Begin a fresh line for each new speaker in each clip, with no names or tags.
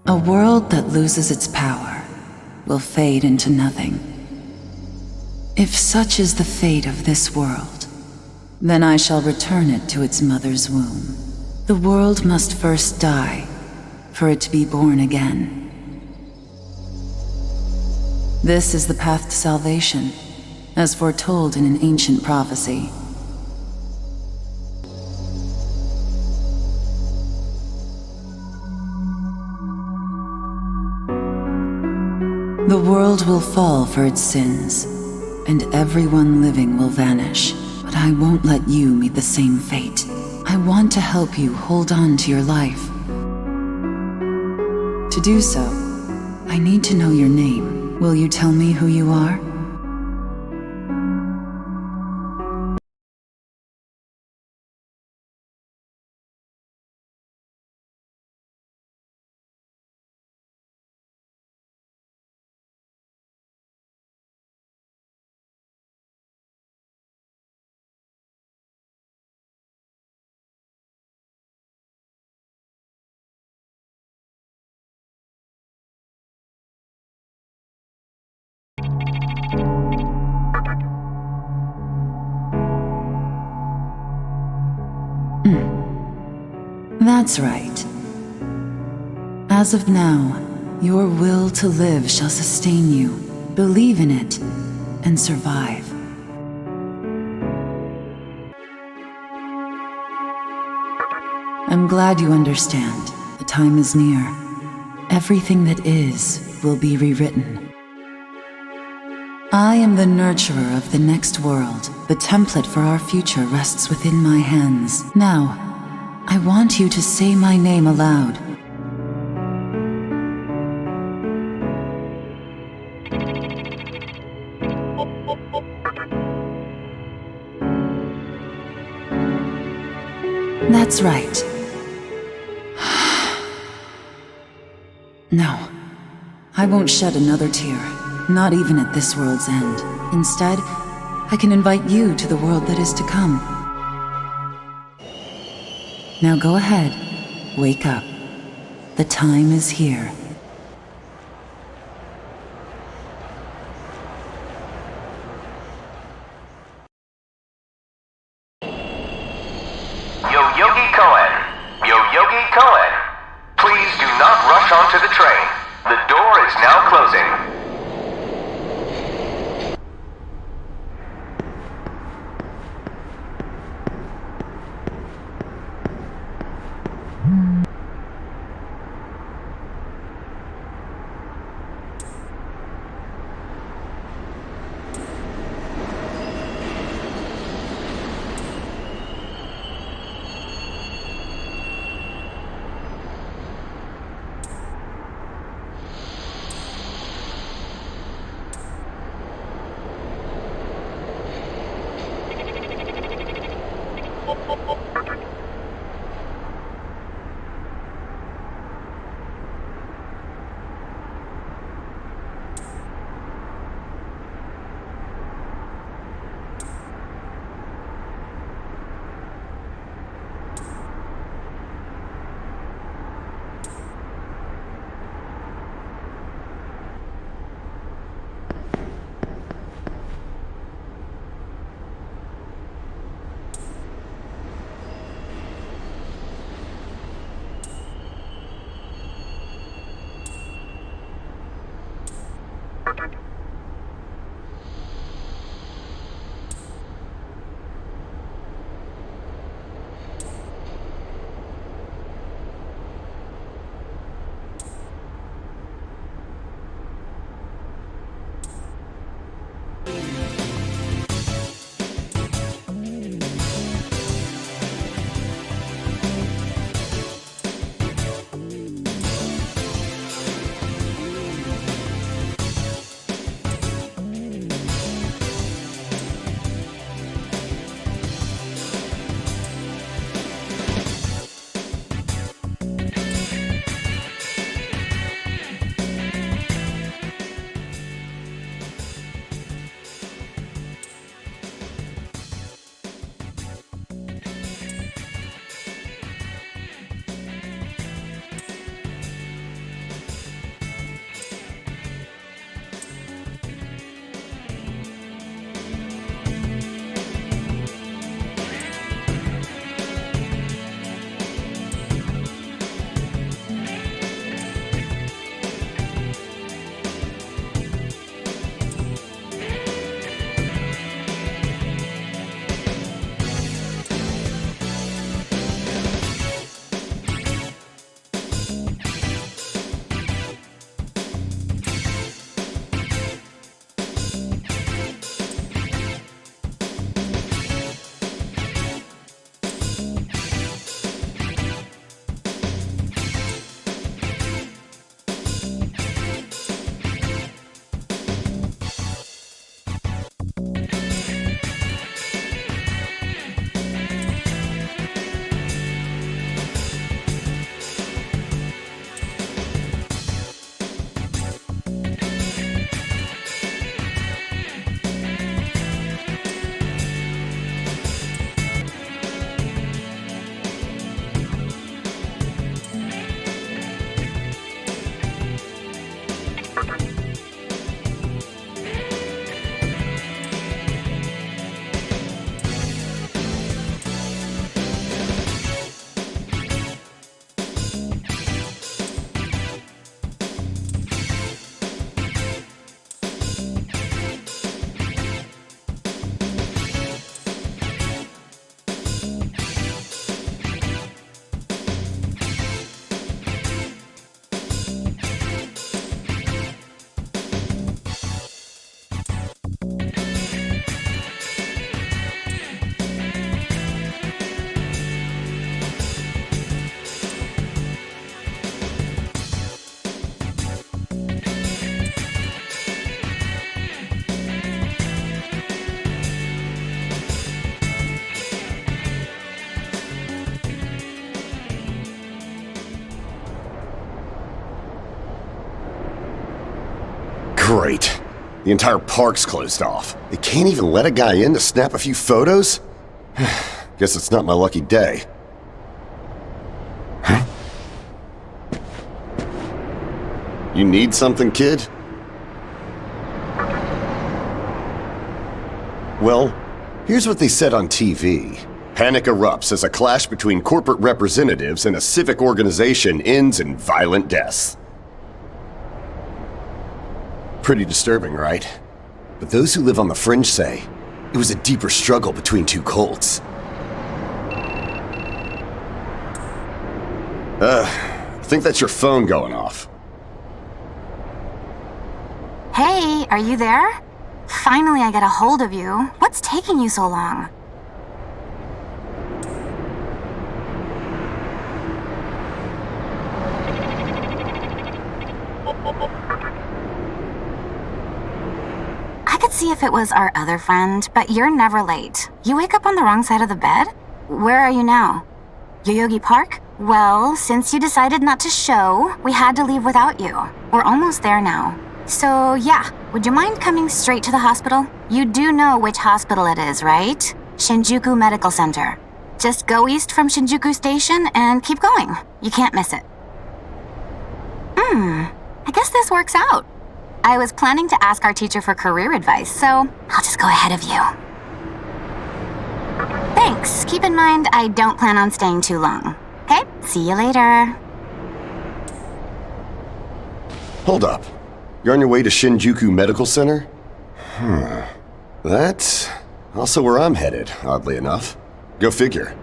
A world that loses its power will fade into nothing. If such is the fate of this world, then I shall return it to its mother's womb. The world must first die for it to be born again. This is the path to salvation, as foretold in an ancient prophecy. The world will fall for its sins, and everyone living will vanish. But I won't let you meet the same fate. I want to help you hold on to your life. To do so, I need to know your name. Will you tell me who you are? That's right. As of now, your will to live shall sustain you. Believe in it, and survive. I'm glad you understand. The time is near. Everything that is will be rewritten. I am the nurturer of the next world. The template for our future rests within my hands. Now, I want you to say my name aloud. That's right. No, I won't shed another tear, not even at this world's end. Instead, I can invite you to the world that is to come. Now go ahead, wake up. The time is here.
Yogi Cohen, please do not rush onto the train. The door is now closing.
Great. The entire park's closed off. They can't even let a guy in to snap a few photos? Guess it's not my lucky day. Huh? You need something, kid? Well, here's what they said on TV. Panic erupts as a clash between corporate representatives and a civic organization ends in violent deaths. Pretty disturbing, right? But those who live on the fringe say it was a deeper struggle between two cults. I think that's your phone going off.
Hey, are you there? Finally, I get a hold of you. What's taking you so long? I could see if it was our other friend, but you're never late. You wake up on the wrong side of the bed? Where are you now? Yoyogi Park? Well, since you decided not to show, we had to leave without you. We're almost there now. So yeah, would you mind coming straight to the hospital? You do know which hospital it is, right? Shinjuku Medical Center. Just go east from Shinjuku Station and keep going. You can't miss it. I guess this works out. I was planning to ask our teacher for career advice, so I'll just go ahead of you. Thanks. Keep in mind, I don't plan on staying too long. Okay, see you later.
Hold up. You're on your way to Shinjuku Medical Center? That's also where I'm headed, oddly enough. Go figure.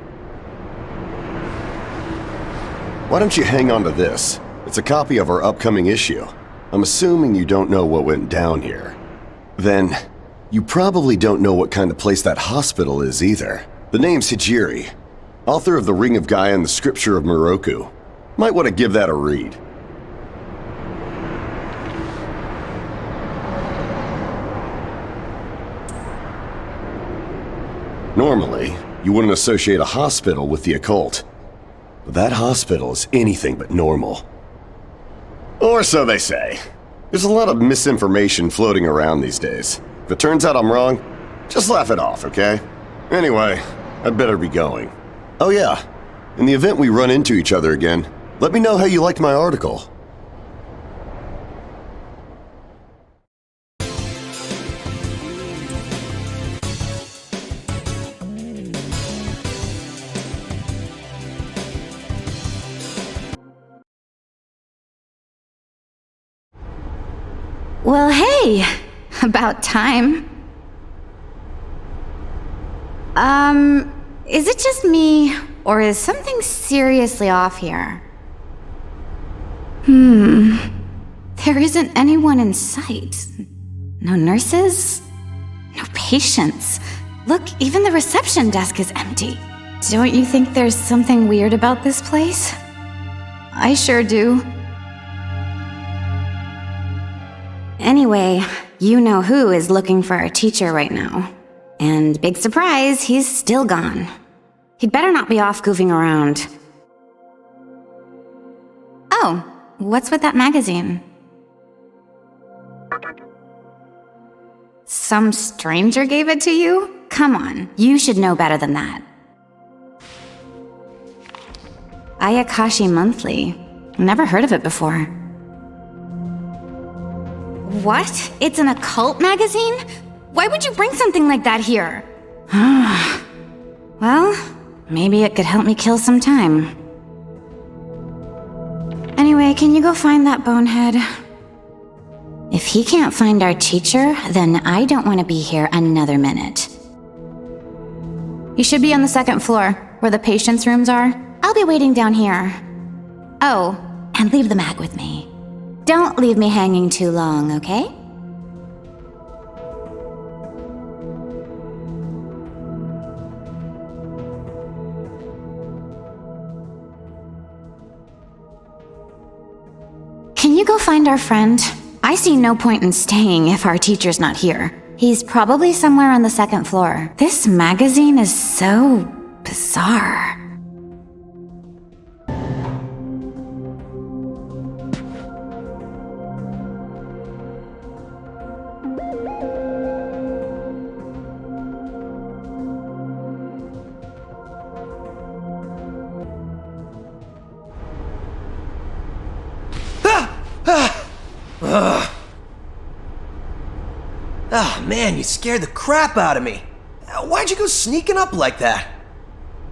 Why don't you hang on to this? It's a copy of our upcoming issue. I'm assuming you don't know what went down here. Then, you probably don't know what kind of place that hospital is either. The name's Hijiri, author of The Ring of Gaia and the Scripture of Moroku. Might want to give that a read. Normally, you wouldn't associate a hospital with the occult. But that hospital is anything but normal. Or so they say. There's a lot of misinformation floating around these days. If it turns out I'm wrong, just laugh it off, okay? Anyway, I'd better be going. Oh yeah, in the event we run into each other again, let me know how you liked my article.
Well, hey, about time. Is it just me, or is something seriously off here? There isn't anyone in sight. No nurses? No patients. Look, even the reception desk is empty. Don't you think there's something weird about this place? I sure do. Anyway, you know who is looking for our teacher right now. And big surprise, he's still gone. He'd better not be off goofing around. Oh, what's with that magazine? Some stranger gave it to you? Come on, you should know better than that. Ayakashi Monthly. Never heard of it before. What? It's an occult magazine? Why would you bring something like that here? Well, maybe it could help me kill some time. Anyway, can you go find that bonehead? If he can't find our teacher, then I don't want to be here another minute. You should be on the second floor, where the patients' rooms are. I'll be waiting down here. Oh, and leave the mag with me. Don't leave me hanging too long, okay? Can you go find our friend? I see no point in staying if our teacher's not here. He's probably somewhere on the second floor. This magazine is so bizarre.
Oh man, you scared the crap out of me. Why'd you go sneaking up like that?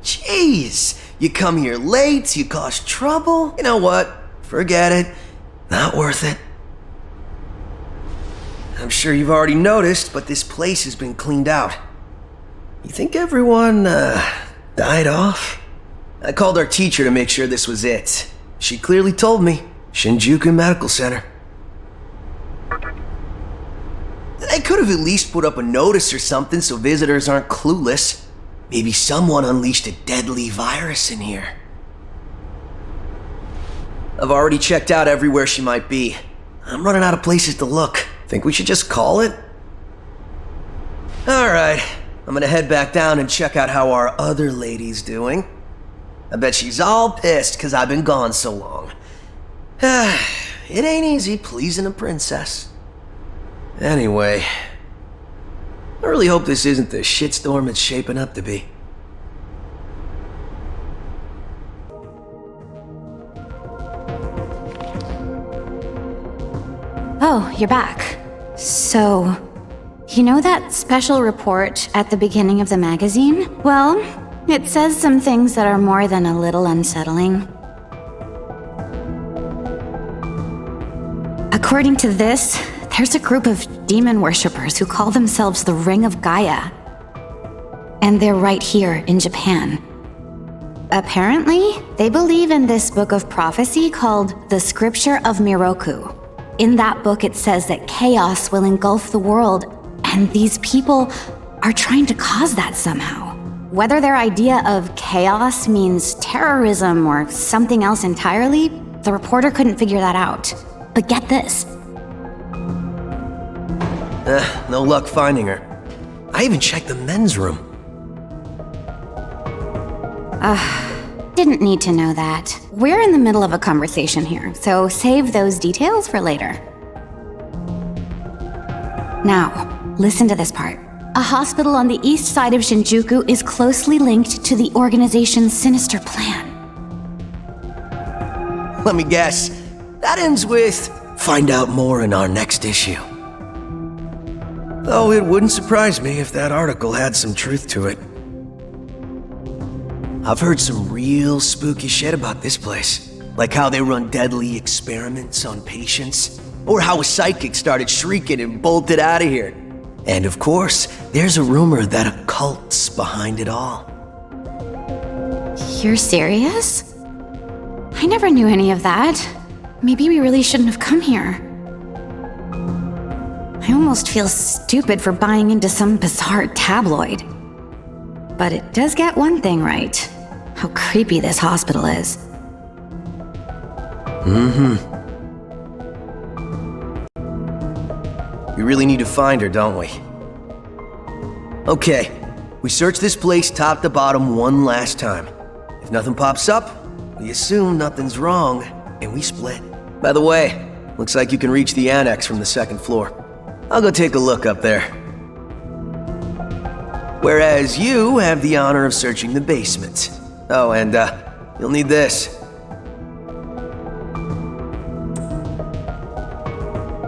Jeez, you come here late, you cause trouble. You know what? Forget it. Not worth it. I'm sure you've already noticed, but this place has been cleaned out. You think everyone, died off? I called our teacher to make sure this was it. She clearly told me. Shinjuku Medical Center. They could have at least put up a notice or something so visitors aren't clueless. Maybe someone unleashed a deadly virus in here. I've already checked out everywhere she might be. I'm running out of places to look. Think we should just call it? Alright, I'm gonna head back down and check out how our other lady's doing. I bet she's all pissed because I've been gone so long. It ain't easy pleasing a princess. Anyway, I really hope this isn't the shitstorm it's shaping up to be.
Oh, you're back. So, you know that special report at the beginning of the magazine? Well, it says some things that are more than a little unsettling. According to this, there's a group of demon worshippers who call themselves the Ring of Gaia. And they're right here in Japan. Apparently, they believe in this book of prophecy called the Scripture of Miroku. In that book, it says that chaos will engulf the world, and these people are trying to cause that somehow. Whether their idea of chaos means terrorism or something else entirely, the reporter couldn't figure that out. But get this.
No luck finding her. I even checked the men's room.
Didn't need to know that. We're in the middle of a conversation here, so save those details for later. Now, listen to this part. A hospital on the east side of Shinjuku is closely linked to the organization's sinister plan.
Let me guess. That ends with, find out more in our next issue. Though it wouldn't surprise me if that article had some truth to it. I've heard some real spooky shit about this place. Like how they run deadly experiments on patients. Or how a psychic started shrieking and bolted out of here. And of course, there's a rumor that a cult's behind it all.
You're serious? I never knew any of that. Maybe we really shouldn't have come here. I almost feel stupid for buying into some bizarre tabloid. But it does get one thing right. How creepy this hospital is.
We really need to find her, don't we? Okay, we search this place top to bottom one last time. If nothing pops up, we assume nothing's wrong, and we split. By the way, looks like you can reach the annex from the second floor. I'll go take a look up there. Whereas you have the honor of searching the basement. Oh, and you'll need this.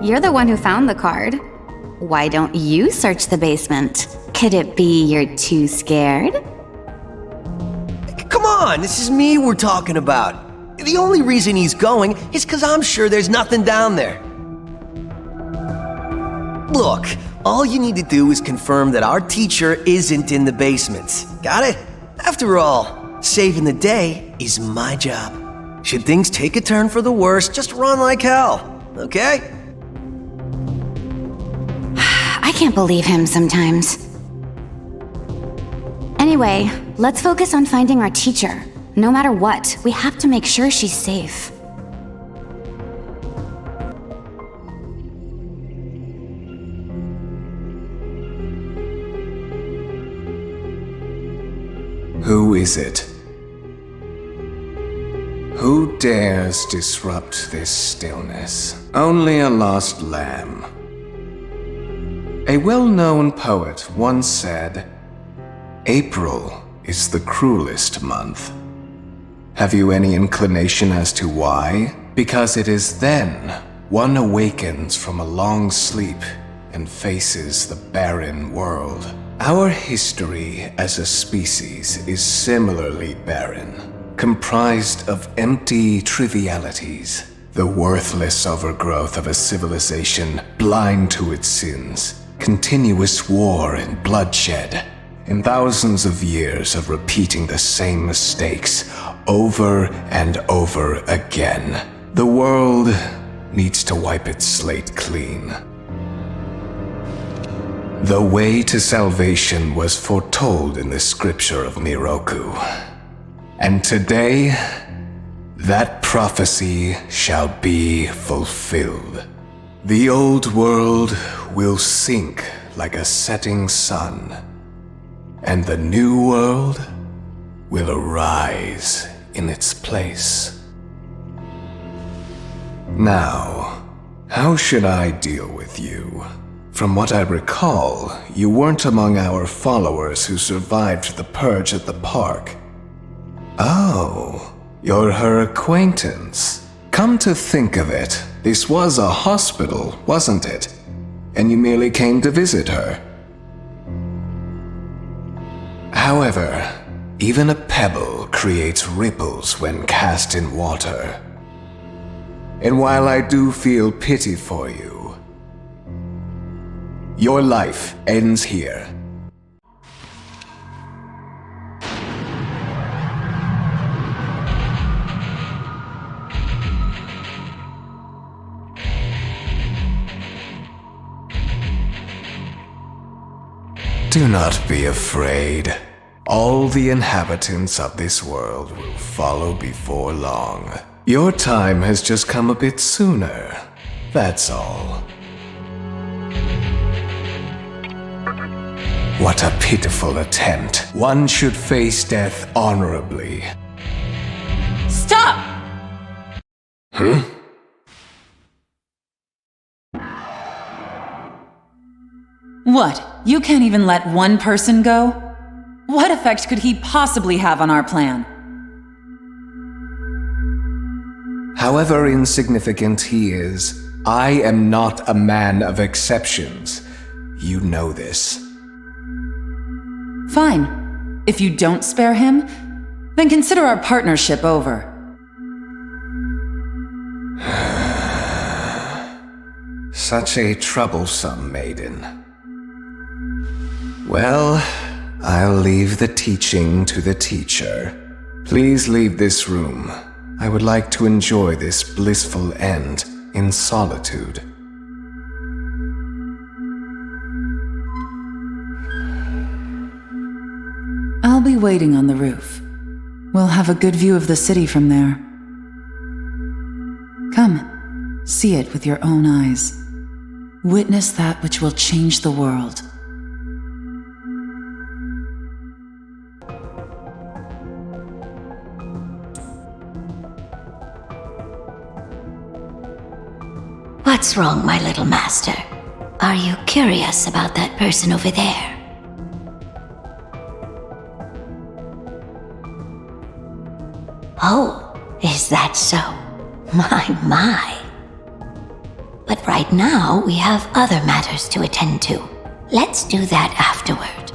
You're the one who found the card. Why don't you search the basement? Could it be you're too scared?
Come on, this is me we're talking about. The only reason he's going is because I'm sure there's nothing down there. Look, all you need to do is confirm that our teacher isn't in the basement. Got it? After all, saving the day is my job. Should things take a turn for the worse, just run like hell, okay?
I can't believe him sometimes. Anyway, let's focus on finding our teacher. No matter what, we have to make sure she's safe.
Who is it? Who dares disrupt this stillness? Only a lost lamb. A well-known poet once said, "April is the cruelest month." Have you any inclination as to why? Because it is then one awakens from a long sleep and faces the barren world. Our history as a species is similarly barren, comprised of empty trivialities, the worthless overgrowth of a civilization blind to its sins, continuous war and bloodshed, and thousands of years of repeating the same mistakes over and over again. The world needs to wipe its slate clean. The way to salvation was foretold in the scripture of Miroku. And today, that prophecy shall be fulfilled. The old world will sink like a setting sun, and the new world will arise in its place. Now, how should I deal with you? From what I recall, you weren't among our followers who survived the purge at the park. Oh, you're her acquaintance. Come to think of it, this was a hospital, wasn't it? And you merely came to visit her. However, even a pebble creates ripples when cast in water. And while I do feel pity for you, your life ends here. Do not be afraid. All the inhabitants of this world will follow before long. Your time has just come a bit sooner, that's all. What a pitiful attempt. One should face death honorably.
Stop!
Huh?
What? You can't even let one person go? What effect could he possibly have on our plan?
However insignificant he is, I am not a man of exceptions. You know this.
Fine. If you don't spare him, then consider our partnership over.
Such a troublesome maiden. Well, I'll leave the teaching to the teacher. Please leave this room. I would like to enjoy this blissful end in solitude.
I'll be waiting on the roof. We'll have a good view of the city from there. Come, see it with your own eyes. Witness that which will change the world.
What's wrong, my little master? Are you curious about that person over there? Oh, is that so? My. But right now, we have other matters to attend to. Let's do that afterward.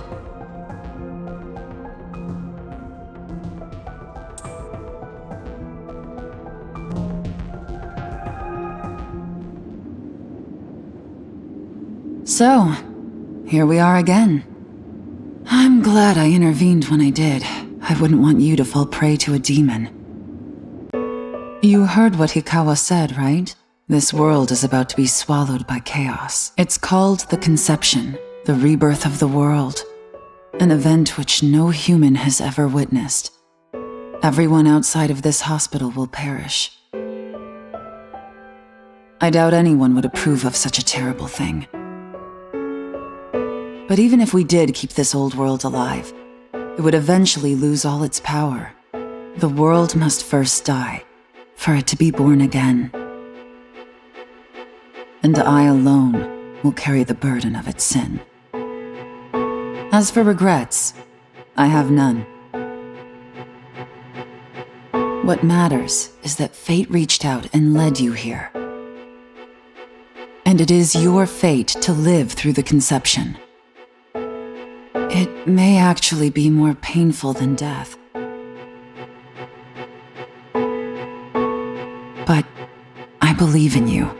So, here we are again. I'm glad I intervened when I did. I wouldn't want you to fall prey to a demon. You heard what Hikawa said, right? This world is about to be swallowed by chaos. It's called the Conception, the rebirth of the world. An event which no human has ever witnessed. Everyone outside of this hospital will perish. I doubt anyone would approve of such a terrible thing. But even if we did keep this old world alive, it would eventually lose all its power. The world must first die, for it to be born again. And I alone will carry the burden of its sin. As for regrets, I have none. What matters is that fate reached out and led you here. and it is your fate to live through the conception. It may actually be more painful than death. But I believe in you.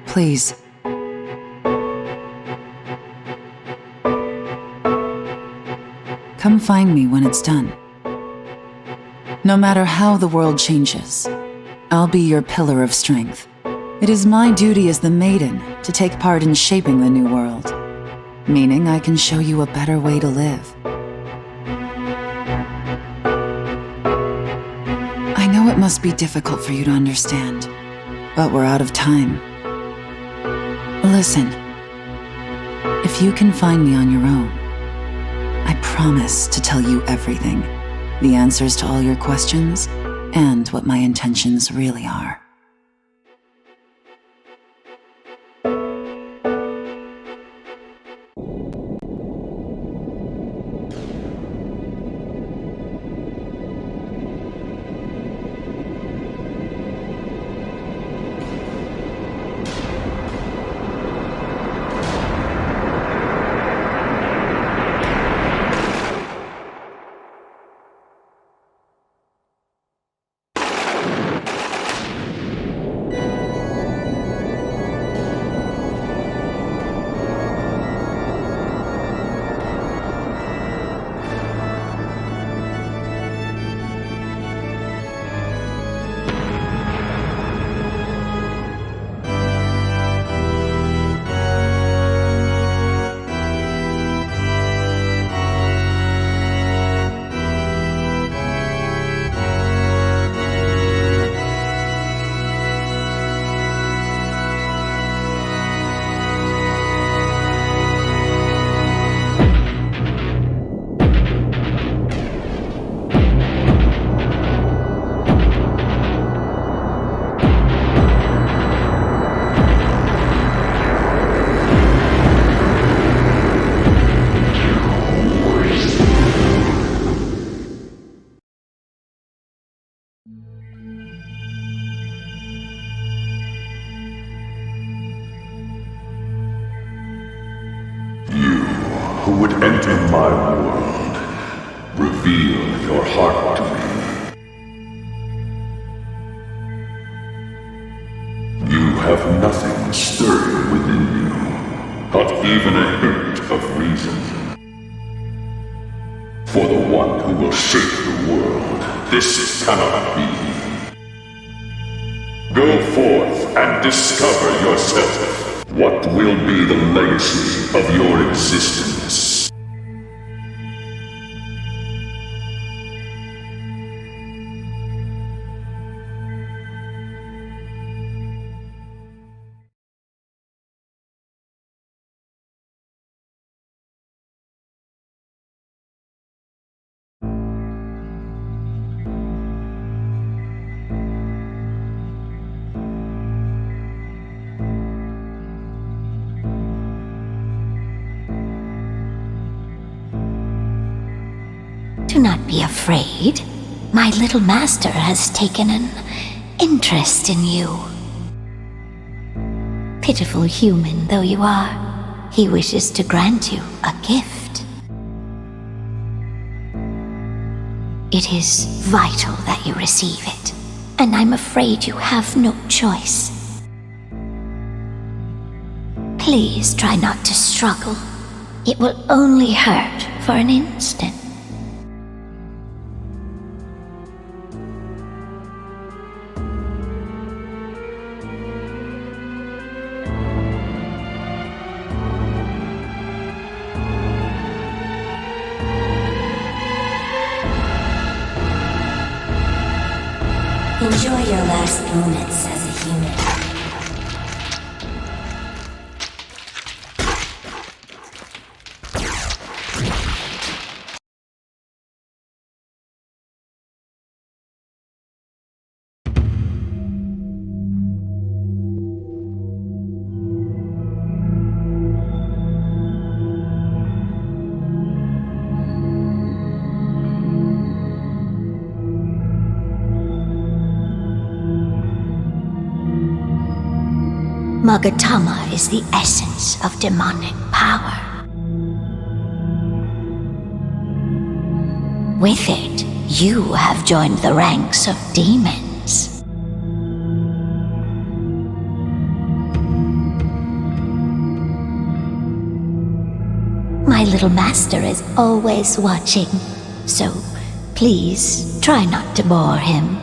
Please. Come find me when it's done. No matter how the world changes, I'll be your pillar of strength. It is my duty as the maiden to take part in shaping the new world, meaning I can show you a better way to live. I know it must be difficult for you to understand, but we're out of time. Listen, if you can find me on your own, I promise to tell you everything, the answers to all your questions, and what my intentions really are.
Who would enter my world, reveal your heart to me. You have nothing stirring within you, not even a hint of reason. For the one who will shape the world, this cannot be. Go forth and discover yourself. What will be the legacy of your existence?
Do not be afraid. My little master has taken an interest in you. Pitiful human though you are, he wishes to grant you a gift. It is vital that you receive it, and I'm afraid you have no choice. Please try not to struggle. It will only hurt for an instant. Enjoy your last moments as a human.
Magatama is the essence of demonic power. With it, you have joined the ranks of demons. My little master is always watching, so please try not to bore him.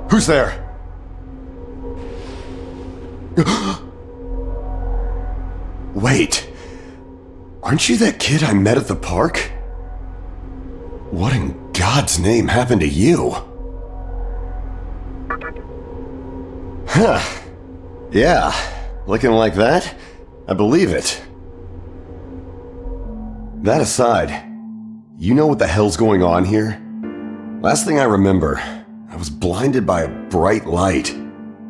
Who's there? Wait. Aren't you that kid I met at the park? What in God's name happened to you? Huh. Yeah. Looking like that? I believe it. That aside, you know what the hell's going on here? Last thing I remember, I was blinded by a bright light.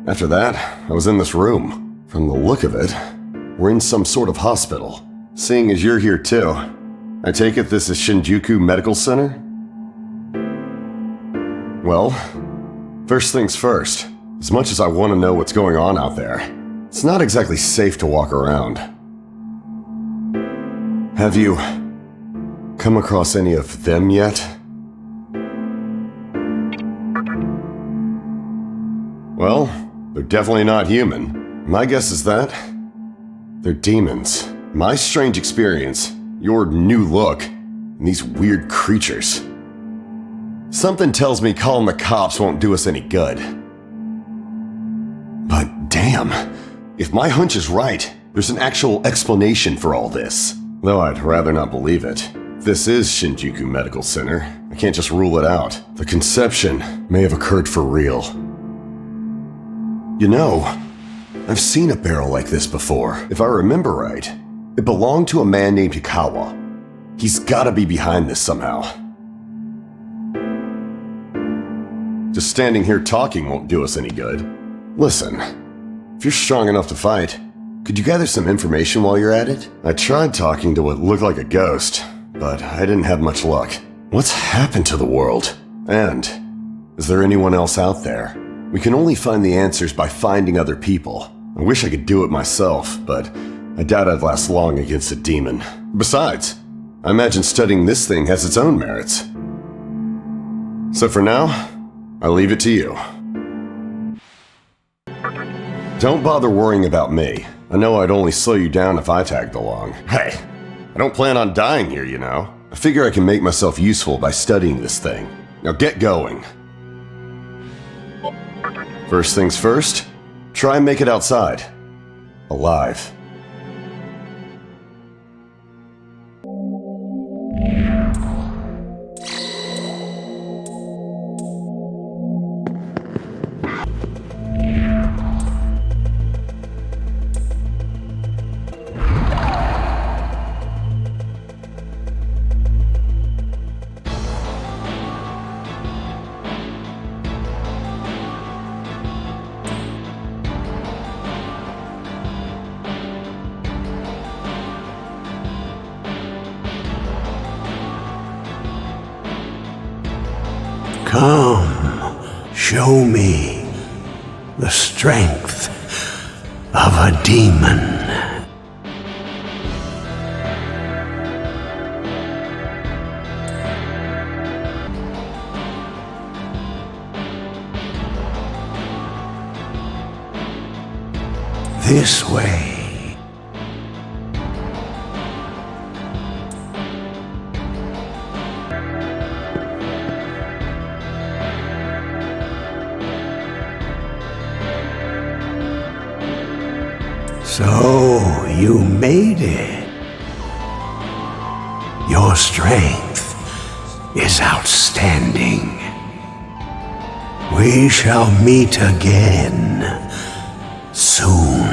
After that, I was in this room. From the look of it, we're in some sort of hospital. Seeing as you're here too, I take it this is Shinjuku Medical Center? Well, first things first, as much as I want to know what's going on out there, it's not exactly safe to walk around. Have you come across any of them yet? Well, they're definitely not human. My guess is that they're demons. My strange experience, your new look, and these weird creatures. Something tells me calling the cops won't do us any good. But damn, if my hunch is right, there's an actual explanation for all this. Though I'd rather not believe it. If this is Shinjuku Medical Center, I can't just rule it out. The conception may have occurred for real. You know, I've seen a barrel like this before. If I remember right, it belonged to a man named Hikawa. He's gotta be behind this somehow. Just standing here talking won't do us any good. Listen, if you're strong enough to fight, could you gather some information while you're at it? I tried talking to what looked like a ghost, but I didn't have much luck. What's happened to the world? And is there anyone else out there? We can only find the answers by finding other people. I wish I could do it myself, but I doubt I'd last long against a demon. Besides, I imagine studying this thing has its own merits. So for now, I leave it to you. Don't bother worrying about me. I know I'd only slow you down if I tagged along. Hey, I don't plan on dying here, you know. I figure I can make myself useful by studying this thing. Now get going. First things first, try and make it outside. Alive.
Come, show me the strength of a demon. This way. So, you made it. Your strength is outstanding. We shall meet again soon.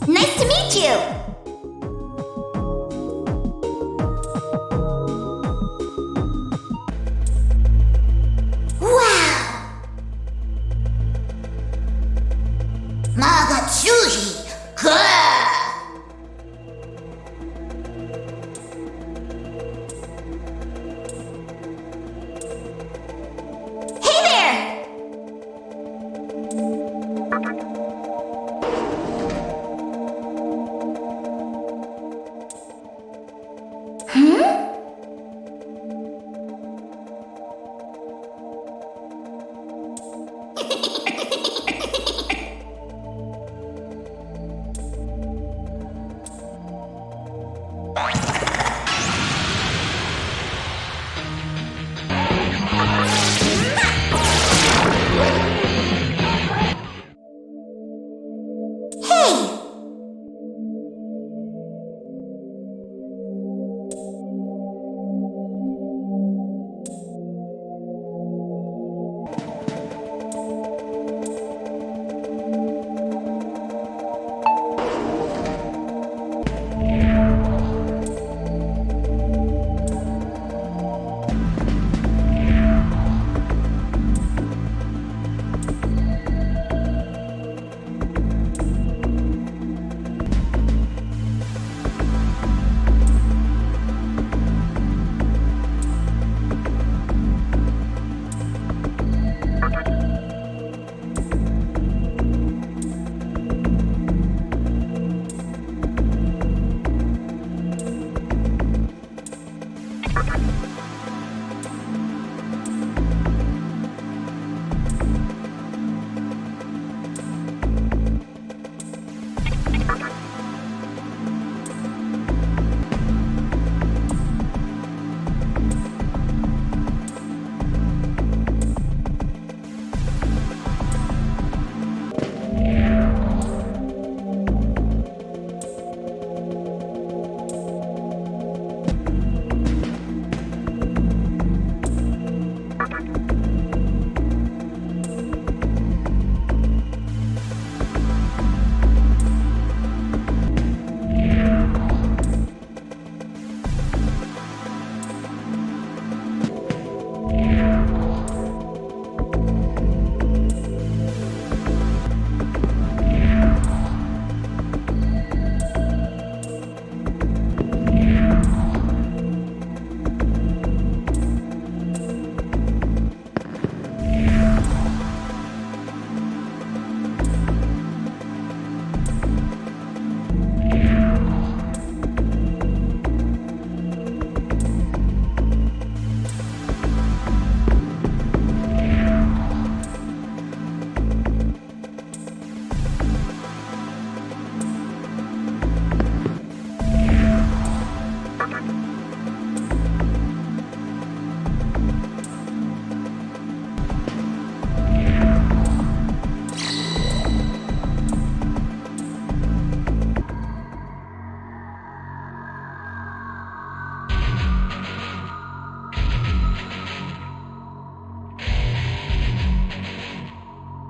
Nice to meet you! Wow! Magatsuhi! Hey there!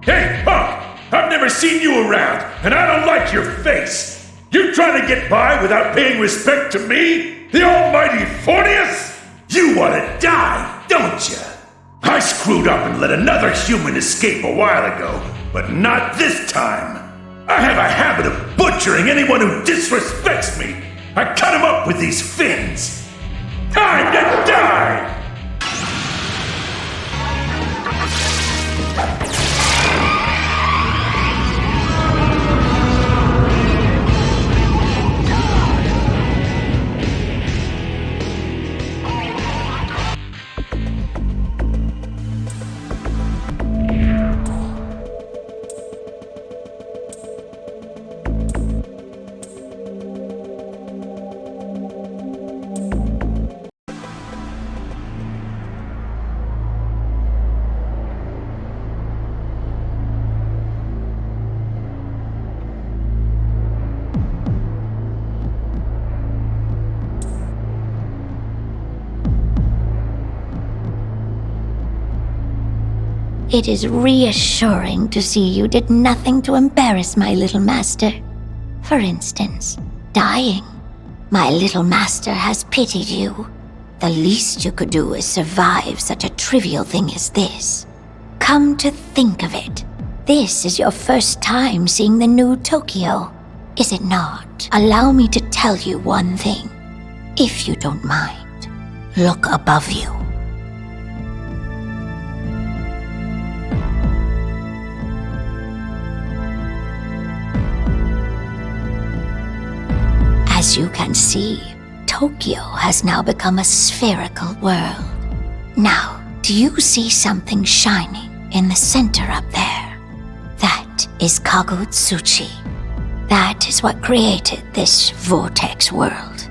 Hey, punk! I've never seen you around, and I don't like your face! You trying to get by without paying respect to me? The almighty Fornius? You want to die, don't you? I screwed up and let another human escape a while ago, but not this time. I have a habit of butchering anyone who disrespects me. I cut him up with these fins. Time to die!
It is reassuring to see you did nothing to embarrass my little master. For instance, dying. My little master has pitied you. The least you could do is survive such a trivial thing as this. Come to think of it, this is your first time seeing the new Tokyo, is it not? Allow me to tell you one thing, if you don't mind. Look above you. As you can see, Tokyo has now become a spherical world. Now, do you see something shining in the center up there? That is Kagutsuchi. That is what created this vortex world.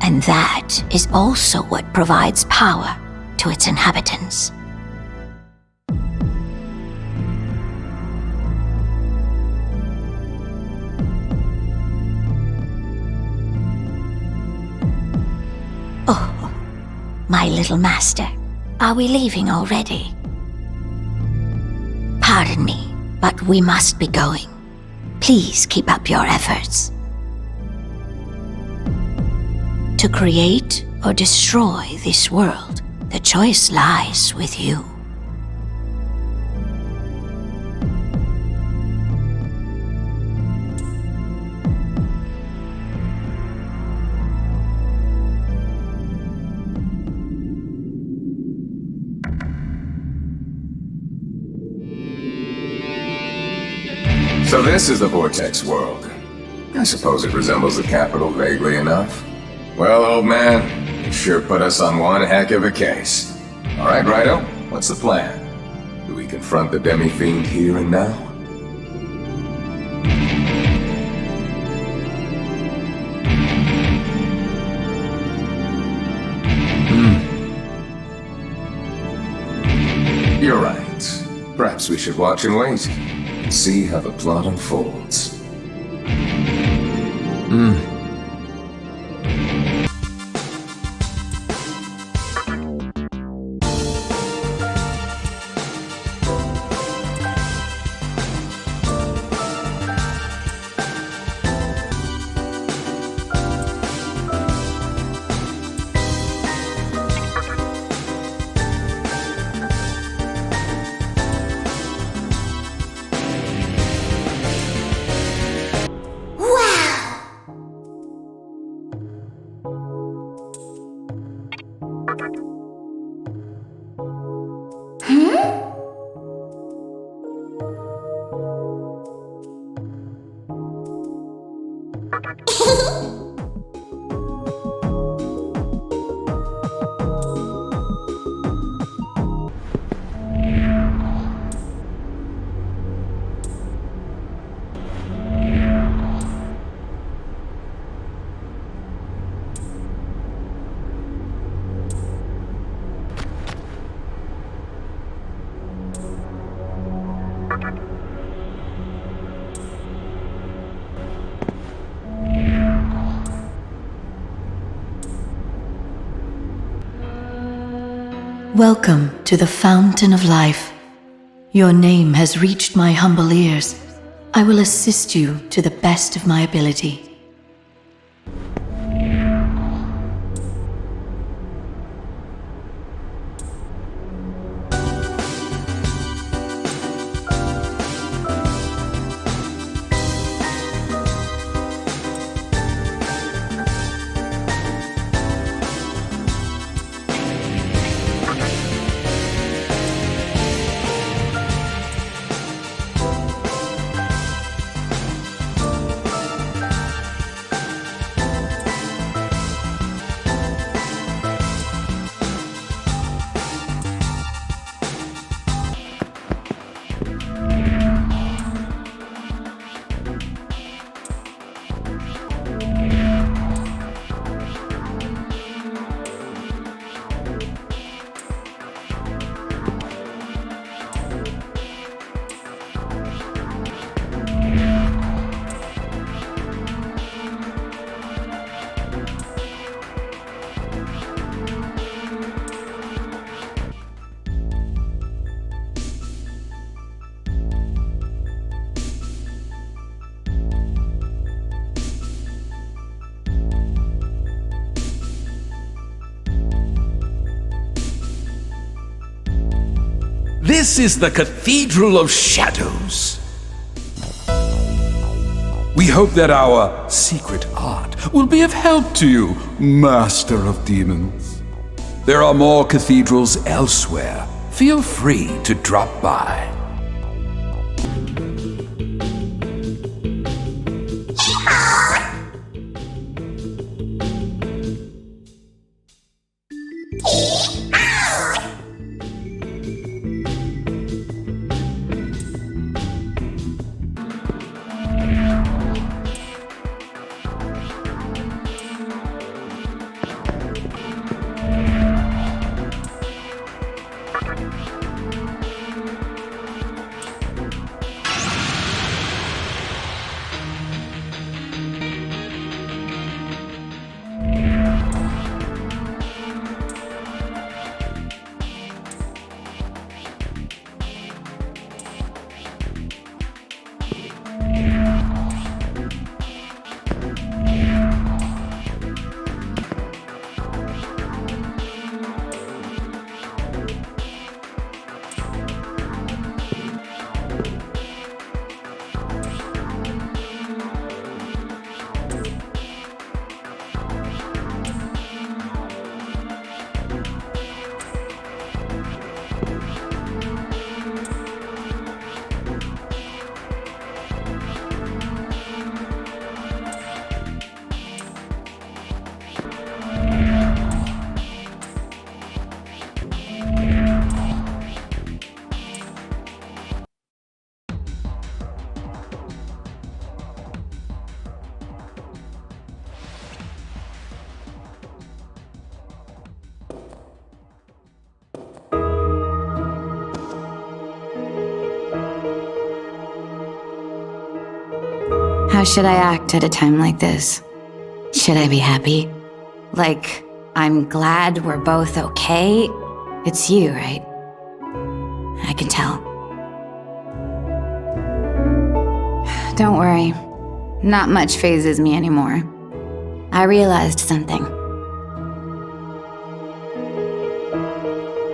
And that is also what provides power to its inhabitants. Oh, my little master, are we leaving already? Pardon me, but we must be going. Please keep up your efforts. To create or destroy this world, the choice lies with you.
So this is the vortex world. I suppose it resembles the capital vaguely enough. Well, old man, you sure put us on one heck of a case. All right, Righto, what's the plan? Do we confront the demi-fiend here and now? You're right. Perhaps we should watch and wait. See how the plot unfolds.
Welcome to the Fountain of Life.
Your name has reached my humble ears. I will assist you to the best of my ability.
This is the Cathedral of Shadows. We hope that our secret art will be of help to you, Master of Demons. There are more cathedrals elsewhere. Feel free to drop by.
How should I act at a time like this? Should I be happy? Like, I'm glad we're both okay? It's you, right? I can tell. Don't worry. Not much phases me anymore. I realized something.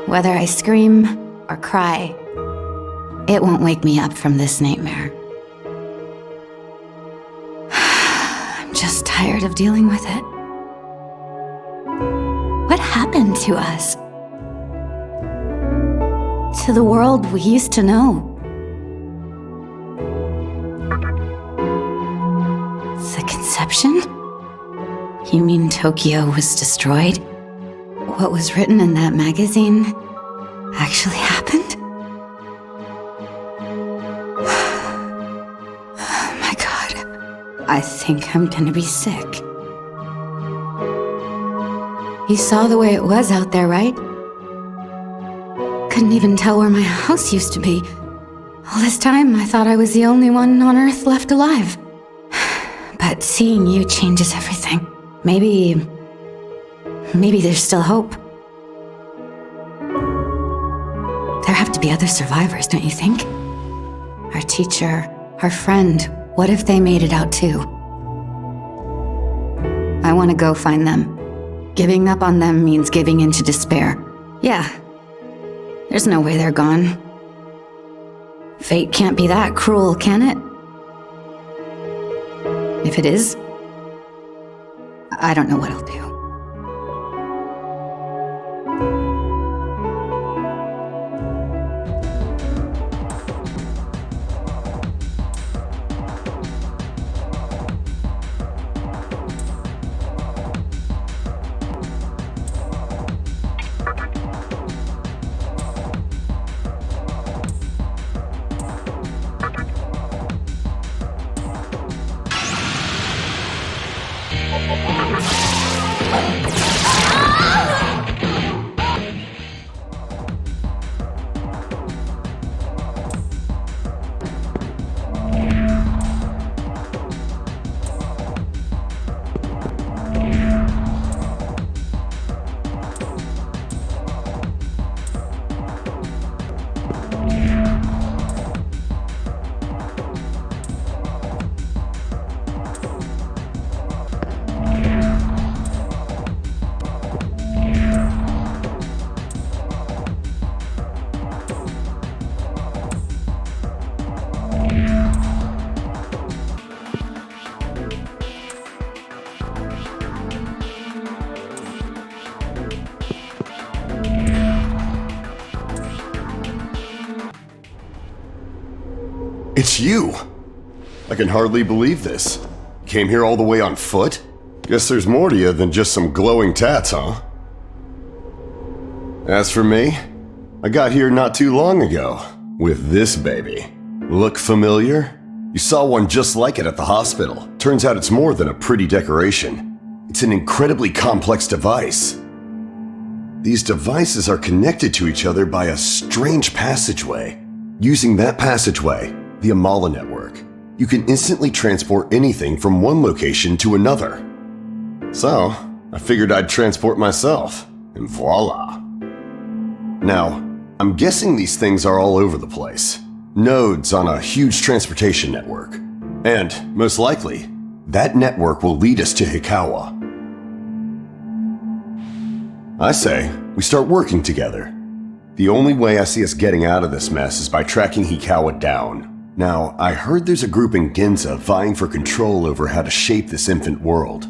Whether I scream or cry, it won't wake me up from this nightmare. I'm just tired of dealing with it. What happened to us? To the world we used to know? The conception? You mean Tokyo was destroyed? What was written in that magazine actually happened? Oh my god. I think I'm gonna be sick. You saw the way it was out there, right? Couldn't even tell where my house used to be. All this time, I thought I was the only one on Earth left alive. But seeing you changes everything. Maybe there's still hope. There have to be other survivors, don't you think? Our teacher, our friend, what if they made it out too? I want to go find them. Giving up on them means giving in to despair. Yeah. There's no way they're gone. Fate can't be that cruel, can it? If it is, I don't know what I'll do.
It's you! I can hardly believe this. You came here all the way on foot? Guess there's more to you than just some glowing tats, huh? As for me, I got here not too long ago, with this baby. Look familiar? You saw one just like it at the hospital. Turns out it's more than a pretty decoration. It's an incredibly complex device. These devices are connected to each other by a strange passageway. Using that passageway, the Amala network, you can instantly transport anything from one location to another. So, I figured I'd transport myself, and voila. Now, I'm guessing these things are all over the place. Nodes on a huge transportation network. And, most likely, that network will lead us to Hikawa. I say, we start working together. The only way I see us getting out of this mess is by tracking Hikawa down. Now, I heard there's a group in Ginza vying for control over how to shape this infant world.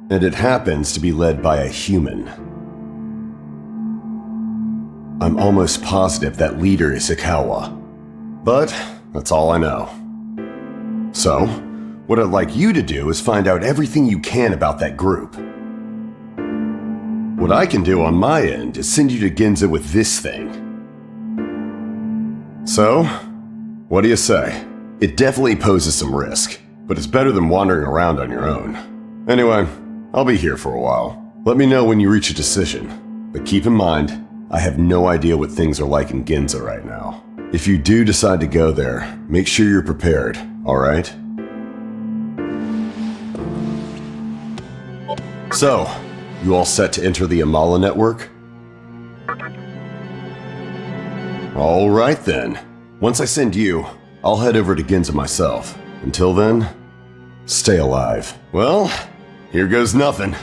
And it happens to be led by a human. I'm almost positive that leader is Hikawa. But that's all I know. So, what I'd like you to do is find out everything you can about that group. What I can do on my end is send you to Ginza with this thing. So, what do you say? It definitely poses some risk, but it's better than wandering around on your own. Anyway, I'll be here for a while. Let me know when you reach a decision. But keep in mind, I have no idea what things are like in Ginza right now. If you do decide to go there, make sure you're prepared, alright? So, you all set to enter the Amala network? Alright then. Once I send you, I'll head over to Ginza myself. Until then, stay alive. Well, here goes nothing.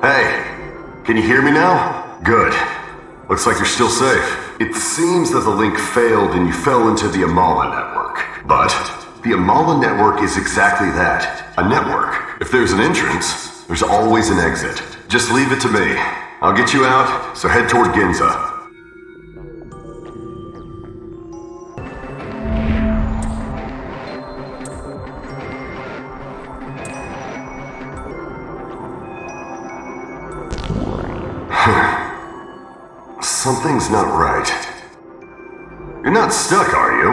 Hey, can you hear me now? Good. Looks like you're still safe. It seems that the link failed and you fell into the Amala network. But the Amala network is exactly that, a network. If there's an entrance, there's always an exit. Just leave it to me. I'll get you out, so head toward Ginza. Something's not right. You're not stuck, are you?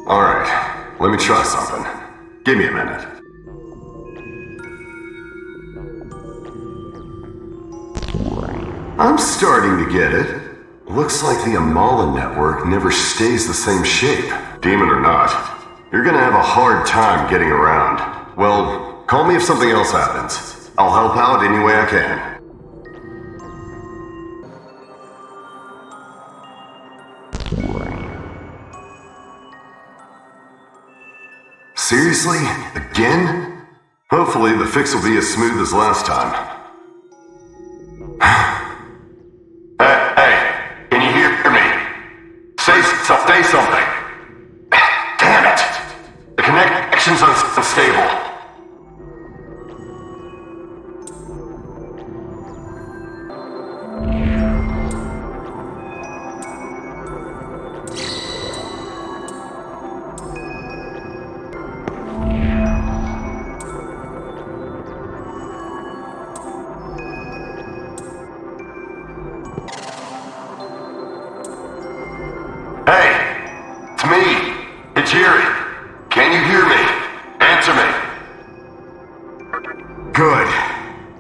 Alright, let me try something. Give me a minute. I'm starting to get it. Looks like the Amala network never stays the same shape. Demon or not, you're gonna have a hard time getting around. Well, call me if something else happens. I'll help out any way I can. Seriously? Again? Hopefully the fix will be as smooth as last time. Hey, can you hear me? Say something. Damn it! The connection's unstable.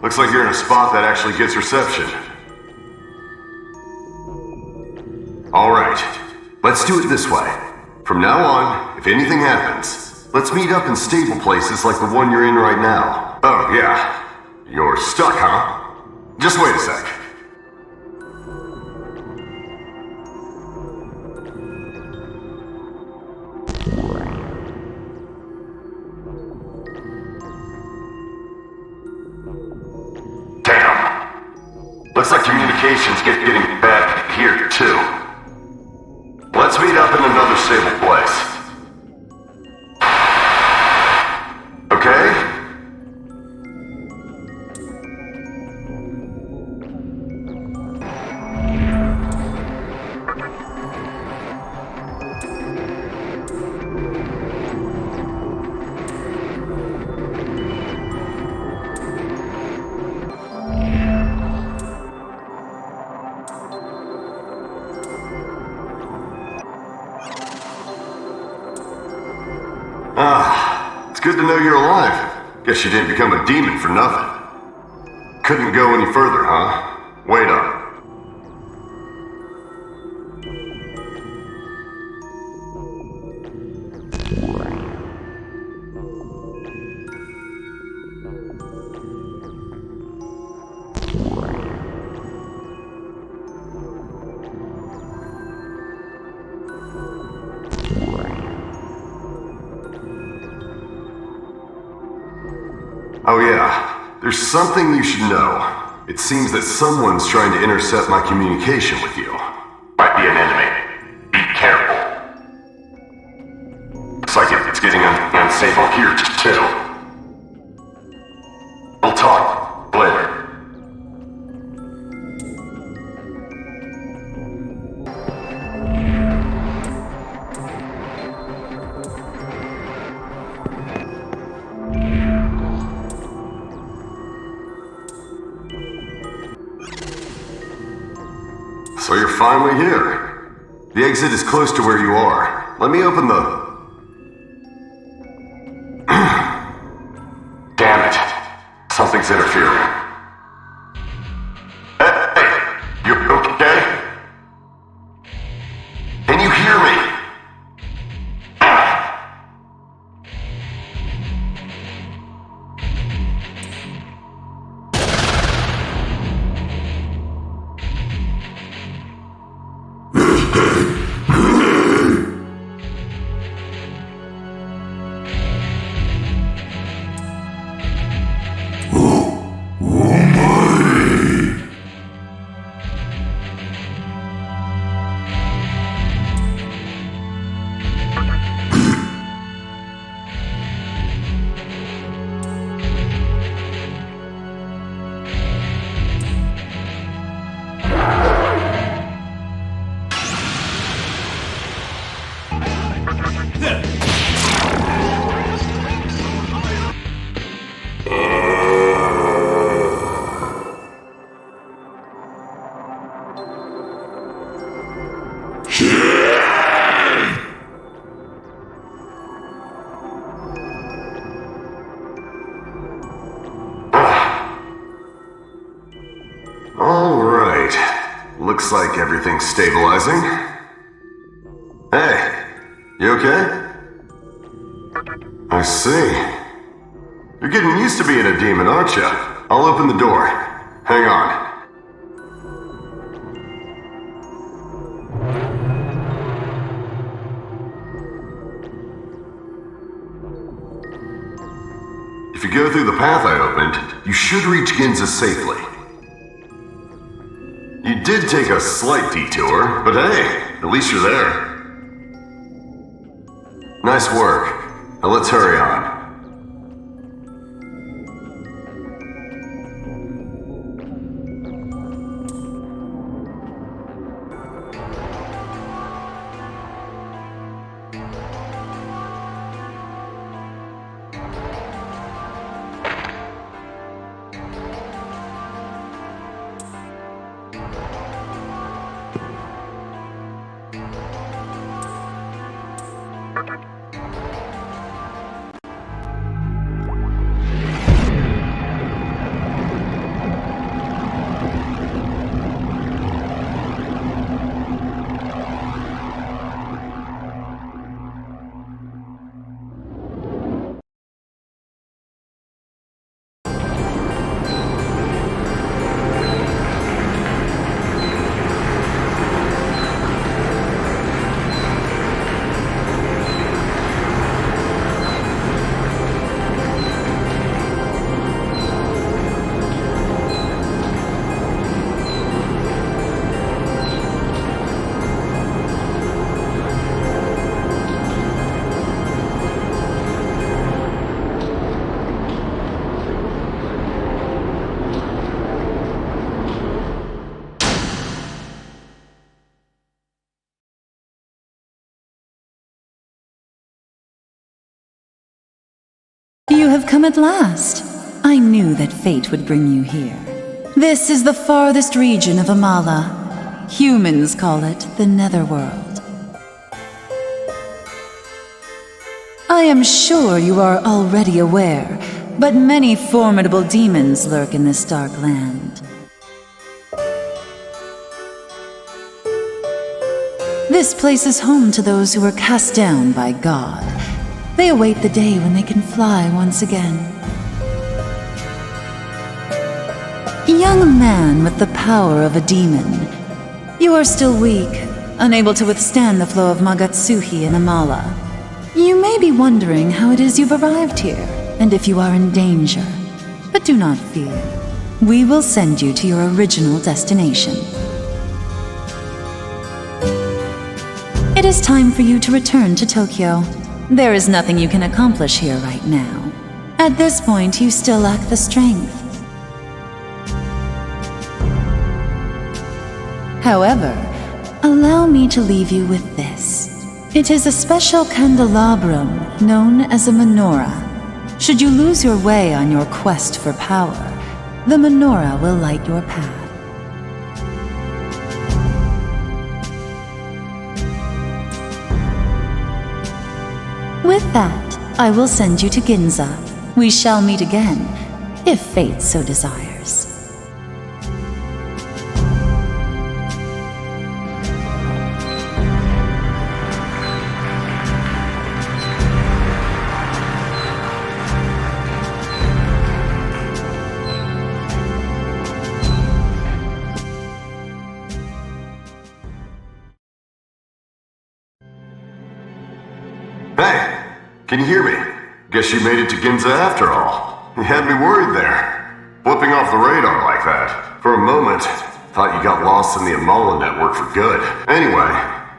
Looks like you're in a spot that actually gets reception. Alright, let's do it this way. From now on, if anything happens, let's meet up in stable places like the one you're in right now. Oh, yeah. You're stuck, huh? Just wait a sec. Looks like communications getting bad here, too. Let's meet up in another stable place. Okay? It's good to know you're alive. Guess you didn't become a demon for nothing. Couldn't go any further, huh? Wait up. Oh yeah, there's something you should know. It seems that someone's trying to intercept my communication with you. Might be an enemy. Be careful. Looks like it's getting unstable here too. We'll talk later. So you're finally here. The exit is close to where you are. Let me open the... Damn it. Something's interfering. Hey, you okay? Can you hear me? Looks like everything's stabilizing. Hey, you okay? I see. You're getting used to being a demon, aren't you? I'll open the door. Hang on. If you go through the path I opened, you should reach Ginza safely. You did take a slight detour, but hey, at least you're there. Nice work. Now let's hurry on.
You have come at last. I knew that fate would bring you here. This is the farthest region of Amala. Humans call it the Netherworld. I am sure you are already aware, but many formidable demons lurk in this dark land. This place is home to those who were cast down by God. They await the day when they can fly once again. Young man with the power of a demon, you are still weak, unable to withstand the flow of Magatsuhi in Amala. You may be wondering how it is you've arrived here, and if you are in danger. But do not fear. We will send you to your original destination. It is time for you to return to Tokyo. There is nothing you can accomplish here right now. At this point, you still lack the strength. However, allow me to leave you with this. It is a special candelabrum known as a menorah. Should you lose your way on your quest for power, the menorah will light your path. With that, I will send you to Ginza. We shall meet again, if fate so desires.
Hey, can you hear me? Guess you made it to Ginza after all. You had me worried there. Flipping off the radar like that. For a moment, thought you got lost in the Amala network for good. Anyway,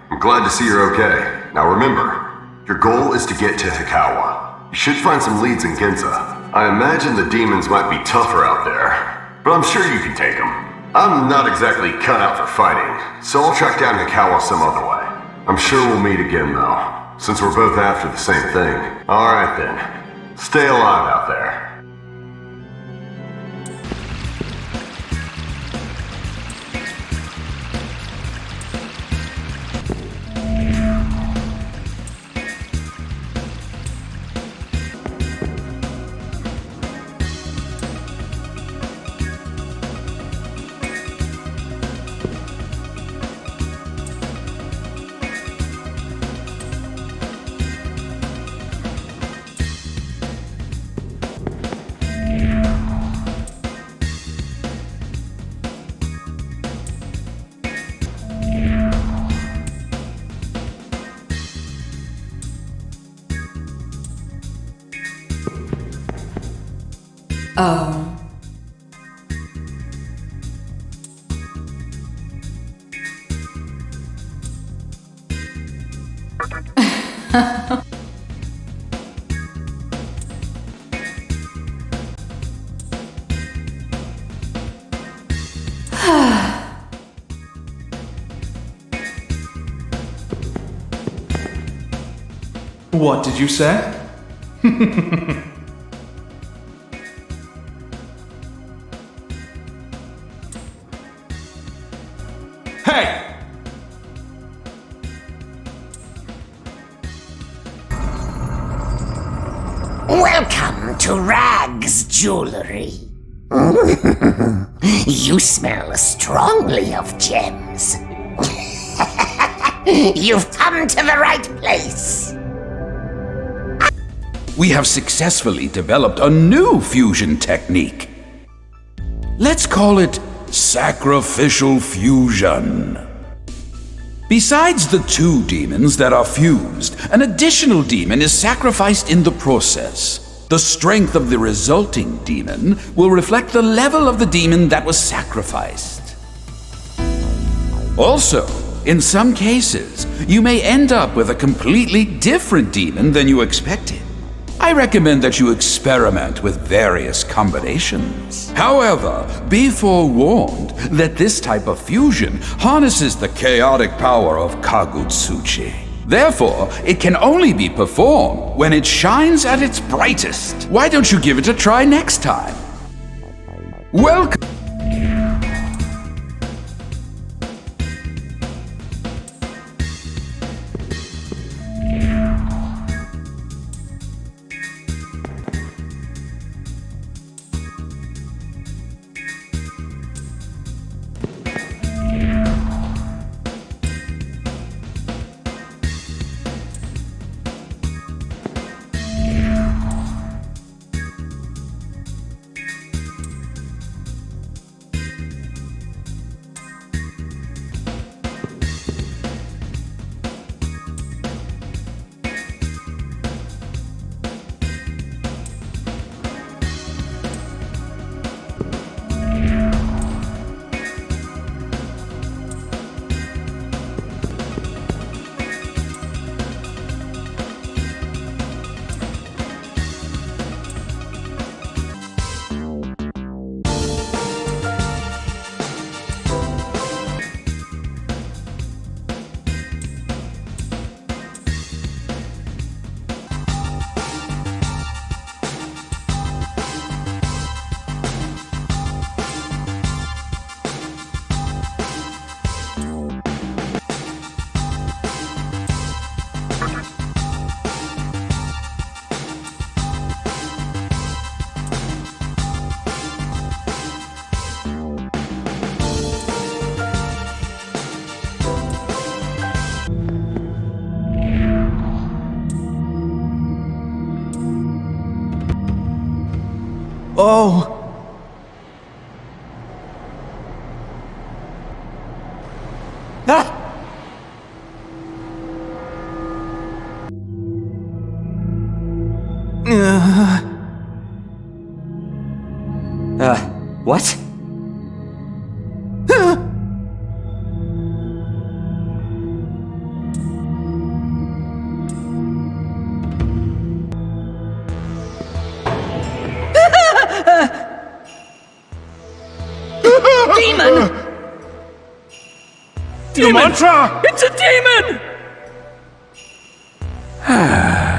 I'm glad to see you're okay. Now remember, your goal is to get to Hikawa. You should find some leads in Ginza. I imagine the demons might be tougher out there, but I'm sure you can take them. I'm not exactly cut out for fighting, so I'll track down Hikawa some other way. I'm sure we'll meet again though. Since we're both after the same thing. Alright then. Stay alive out there.
Oh.
What did you say? Hey!
Welcome to Rags Jewelry. You smell strongly of gems. You've come to the right place.
We have successfully developed a new fusion technique. Let's call it sacrificial fusion. Besides the 2 demons that are fused, an additional demon is sacrificed in the process. The strength of the resulting demon will reflect the level of the demon that was sacrificed. Also, in some cases, you may end up with a completely different demon than you expected. I recommend that you experiment with various combinations. However, be forewarned that this type of fusion harnesses the chaotic power of Kagutsuchi. Therefore, it can only be performed when it shines at its brightest. Why don't you give it a try next time? Welcome.
Oh! Ah!
What?
Demon!
The mantra!
It's a demon!
Huh?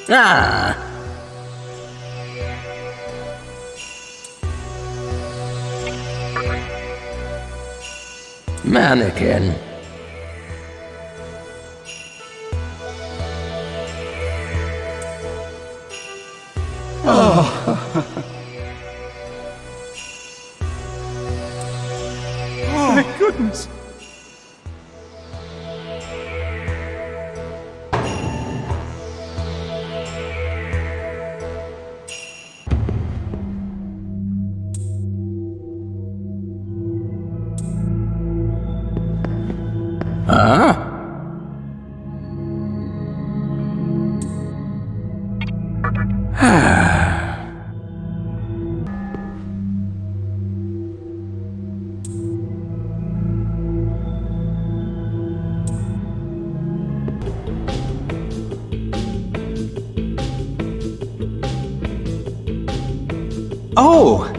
Ah! Mannequin.
Oh.
goodness!
Huh?
Oh!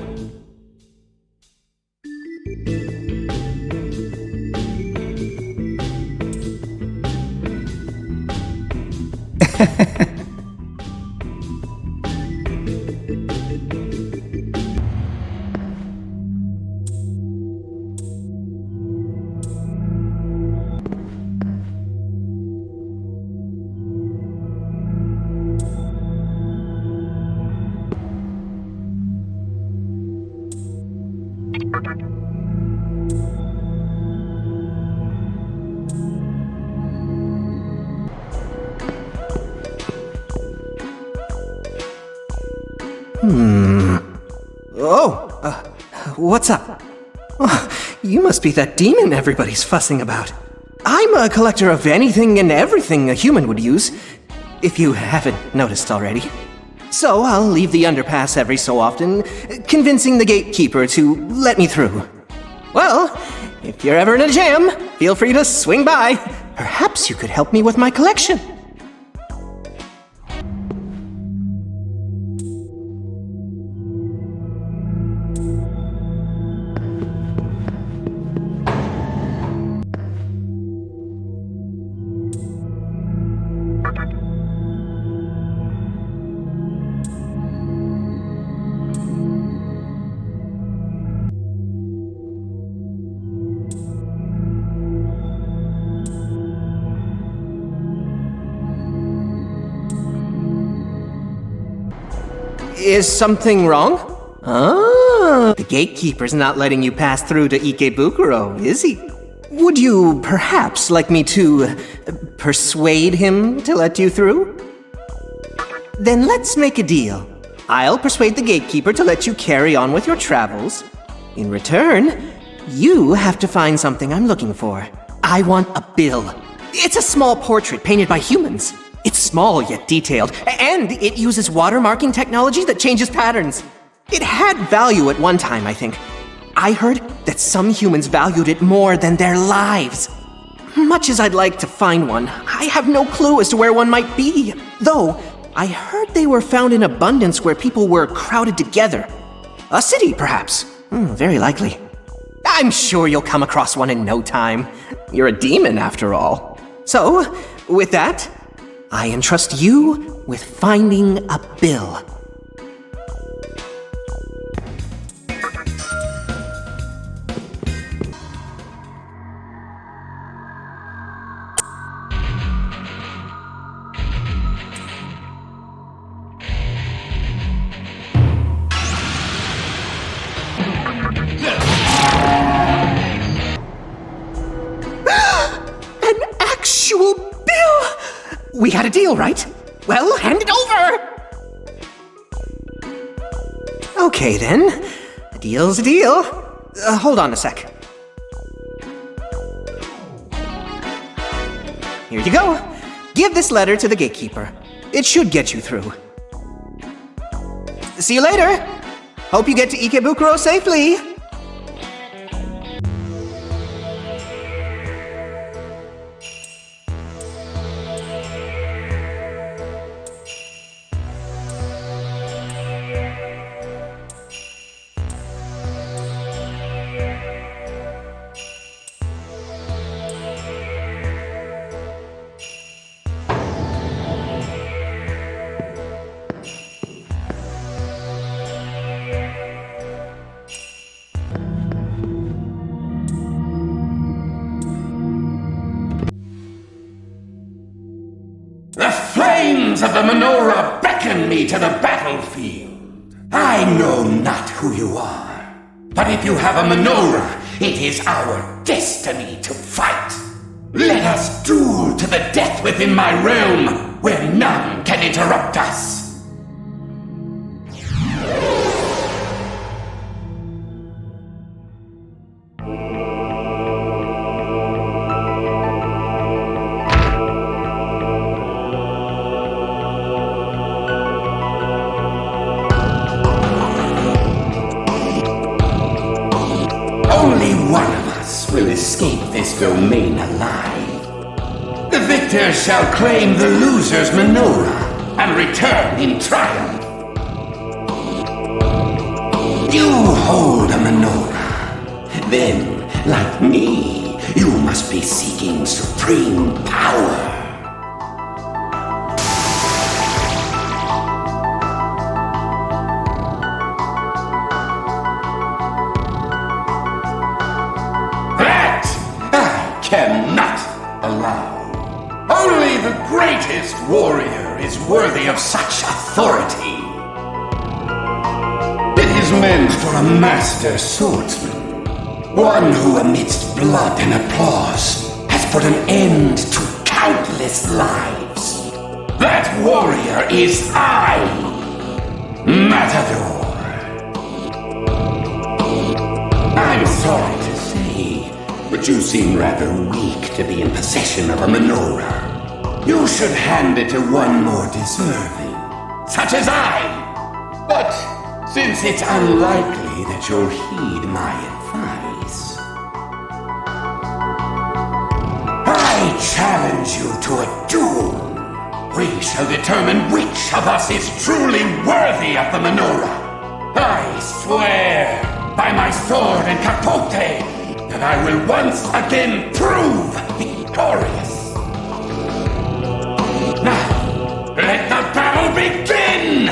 What's up? Oh, you must be that demon everybody's fussing about. I'm a collector of anything and everything a human would use, if you haven't noticed already. So I'll leave the underpass every so often, convincing the gatekeeper to let me through. Well, if you're ever in a jam, feel free to swing by. Perhaps you could help me with my collection. Is something wrong? Ah, the gatekeeper's not letting you pass through to Ikebukuro, is he? Would you perhaps like me to persuade him to let you through? Then let's make a deal. I'll persuade the gatekeeper to let you carry on with your travels. In return, you have to find something I'm looking for. I want a bill. It's a small portrait painted by humans. It's small yet detailed, and it uses watermarking technology that changes patterns. It had value at one time, I think. I heard that some humans valued it more than their lives. Much as I'd like to find one, I have no clue as to where one might be. Though, I heard they were found in abundance where people were crowded together. A city, perhaps. Very likely. I'm sure you'll come across one in no time. You're a demon, after all. So, with that, I entrust you with finding a bill. An actual bill! We had a deal, right? Well, hand it over! Okay, then. A deal's a deal. Hold on a sec. Here you go. Give this letter to the gatekeeper. It should get you through. See you later! Hope you get to Ikebukuro safely!
The flames of the menorah beckon me to the battlefield. I know not who you are, But if you have a menorah, it is our destiny to fight. Let us duel to the death within my realm, where none can interrupt us. Only one of us will escape this domain alive. The victor shall claim the loser's menorah and return in triumph. You hold a menorah. Then, like me, you must be seeking supreme power. Cannot allow. Only the greatest warrior is worthy of such authority. It is meant for a master swordsman, one who amidst blood and applause has put an end to countless lives. That warrior is I, Matador. I'm sorry to say, but you seem rather weak to be in possession of a menorah. You should hand it to one more deserving, such as I. But since it's unlikely that you'll heed my advice, I challenge you to a duel. We shall determine which of us is truly worthy of the menorah. I swear by my sword and capote that I will once again prove victorious. Now, let the battle begin!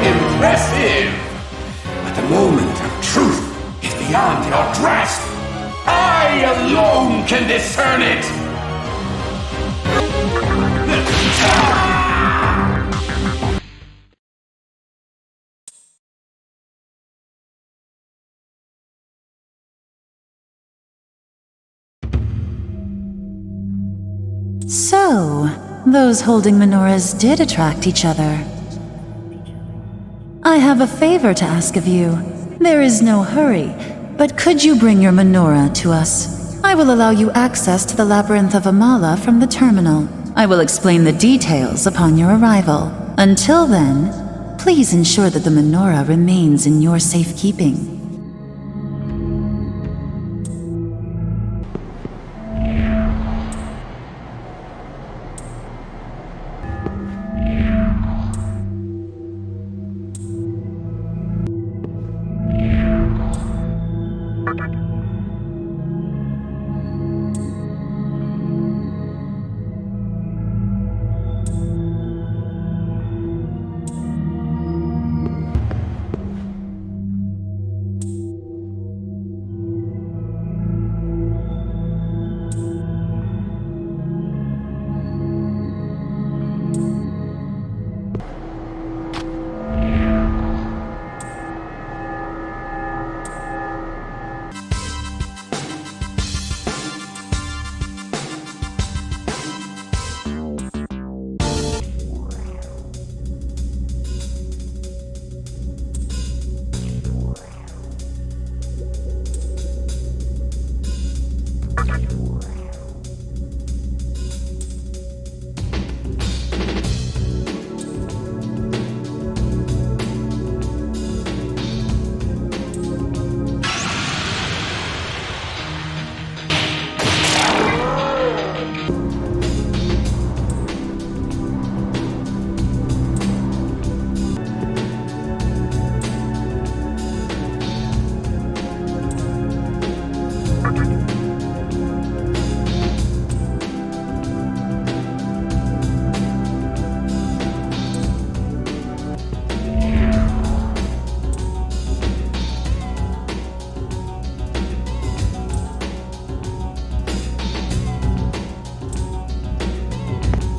Impressive! But the moment of truth is beyond your grasp. I alone can discern it!
So, those holding menorahs did attract each other. I have a favor to ask of you. There is no hurry, but could you bring your menorah to us? I will allow you access to the Labyrinth of Amala from the terminal. I will explain the details upon your arrival. Until then, please ensure that the menorah remains in your safekeeping.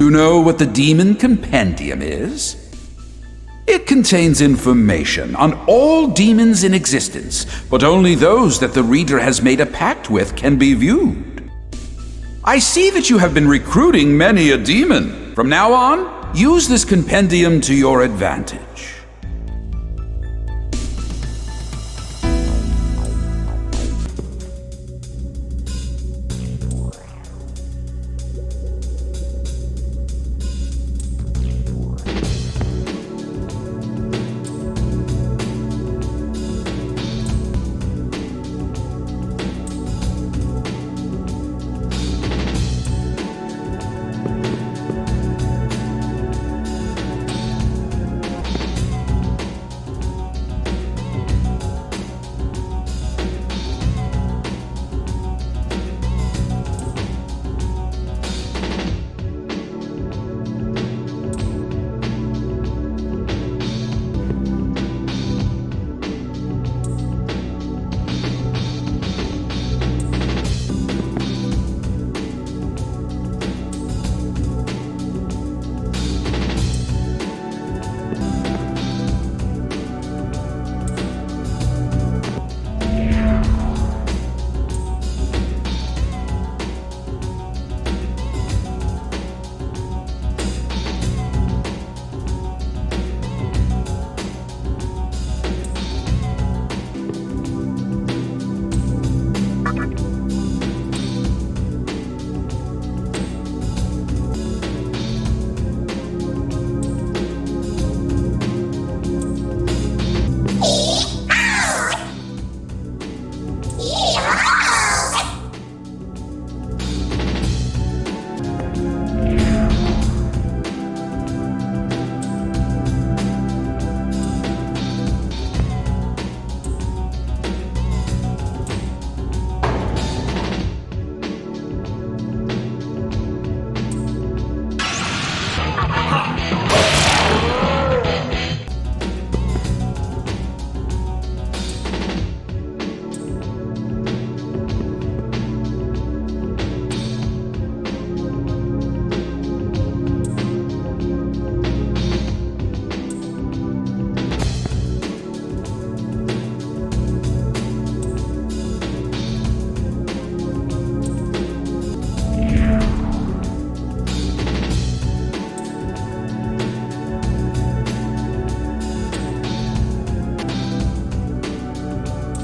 you know what the Demon Compendium is? It contains information on all demons in existence, but only those that the reader has made a pact with can be viewed. I see that you have been recruiting many a demon. From now on, use this compendium to your advantage.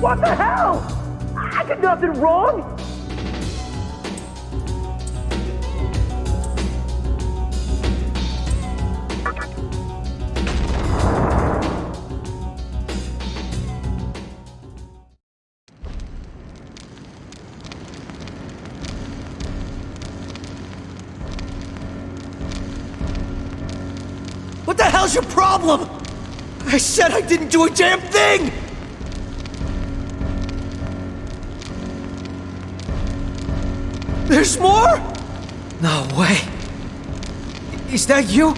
What the hell? I did nothing wrong!
What the hell's your problem? I said I didn't do a damn thing! There's more? No way. Is that you?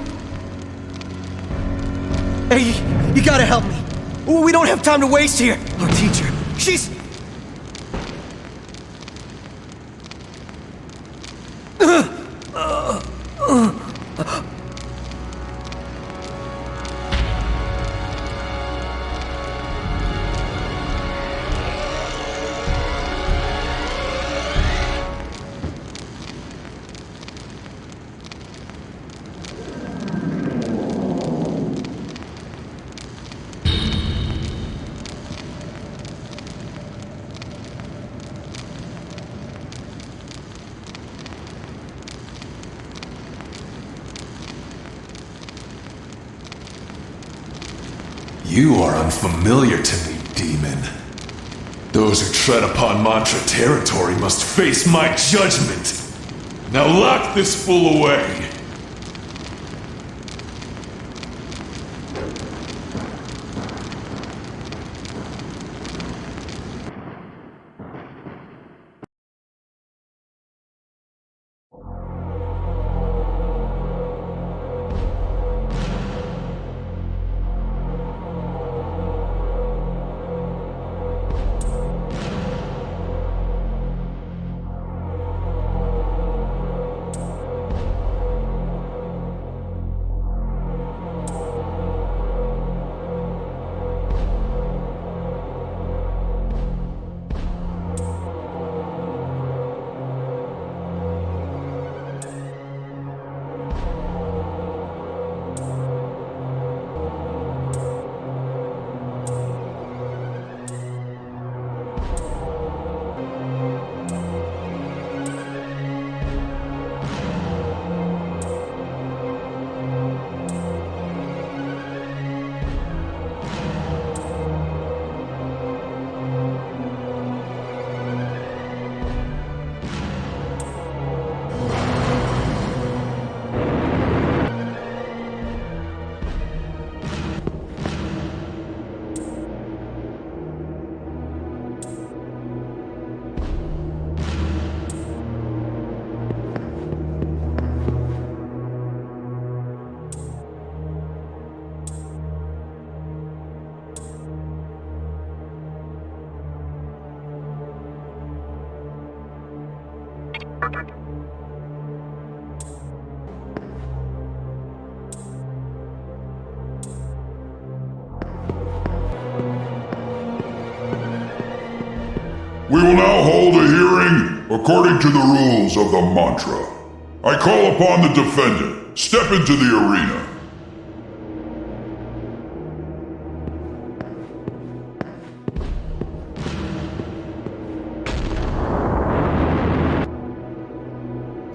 Hey, you gotta help me. We don't have time to waste here. Our teacher, she's...
You are unfamiliar to me, demon. Those who tread upon mantra territory must face my judgment. Now lock this fool away. We will now hold a hearing according to the rules of the mantra. I call upon the defendant. Step into the arena.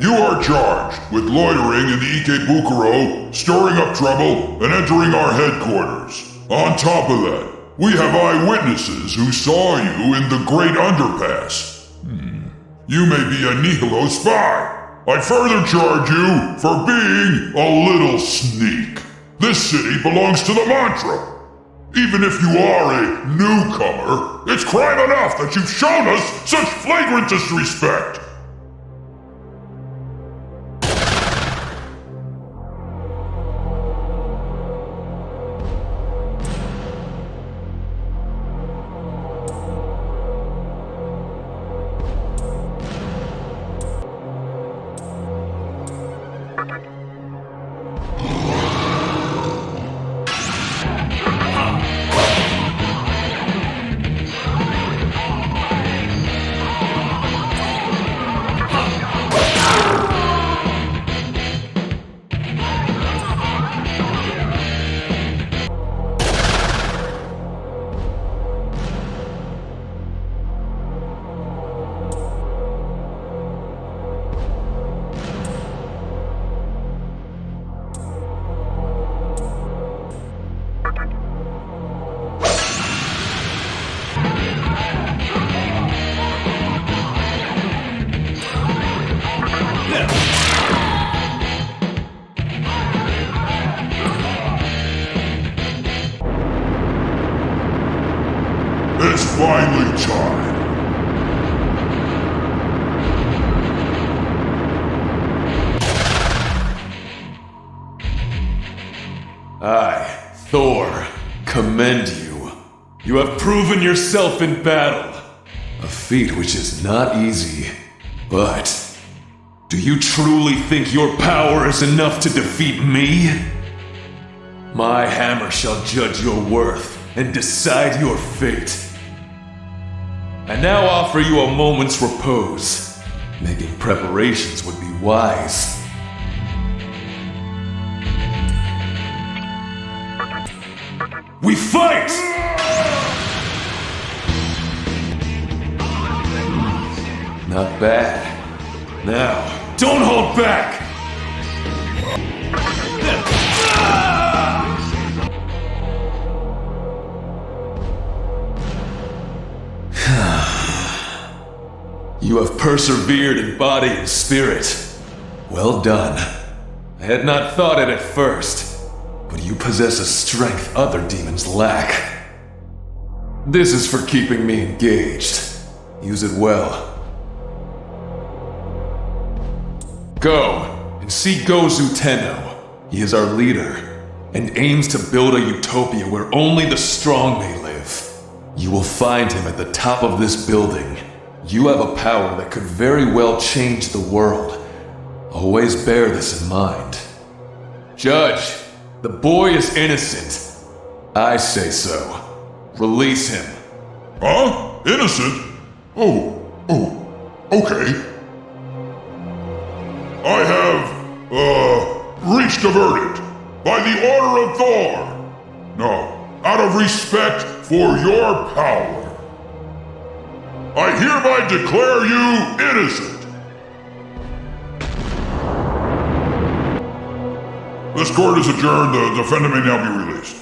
You are charged with loitering in the Ikebukuro, stirring up trouble, and entering our headquarters. On top of that, we have eyewitnesses who saw you in the Great Underpass. You may be a Nihilo spy. I further charge you for being a little sneak. This city belongs to the mantra. Even if you are a newcomer, it's crime enough that you've shown us such flagrant disrespect. It's finally time.
I, Thor, commend you. You have proven yourself in battle. A feat which is not easy. But, do you truly think your power is enough to defeat me? My hammer shall judge your worth and decide your fate. I now offer you a moment's repose. Making preparations would be wise. We fight! Not bad. Now, don't hold back! You have persevered in body and spirit. Well done. I had not thought it at first, but you possess a strength other demons lack. This is for keeping me engaged. Use it well. Go and see Gozu Tenno. He is our leader and aims to build a utopia where only the strong may live. You will find him at the top of this building. You have a power that could very well change the world. Always bear this in mind. Judge, the boy is innocent. I say so. Release him.
Huh? Innocent? Okay. I have, reached a verdict by the order of Thor. No, out of respect for your power. I hereby declare you innocent. This court is adjourned. The defendant may now be released.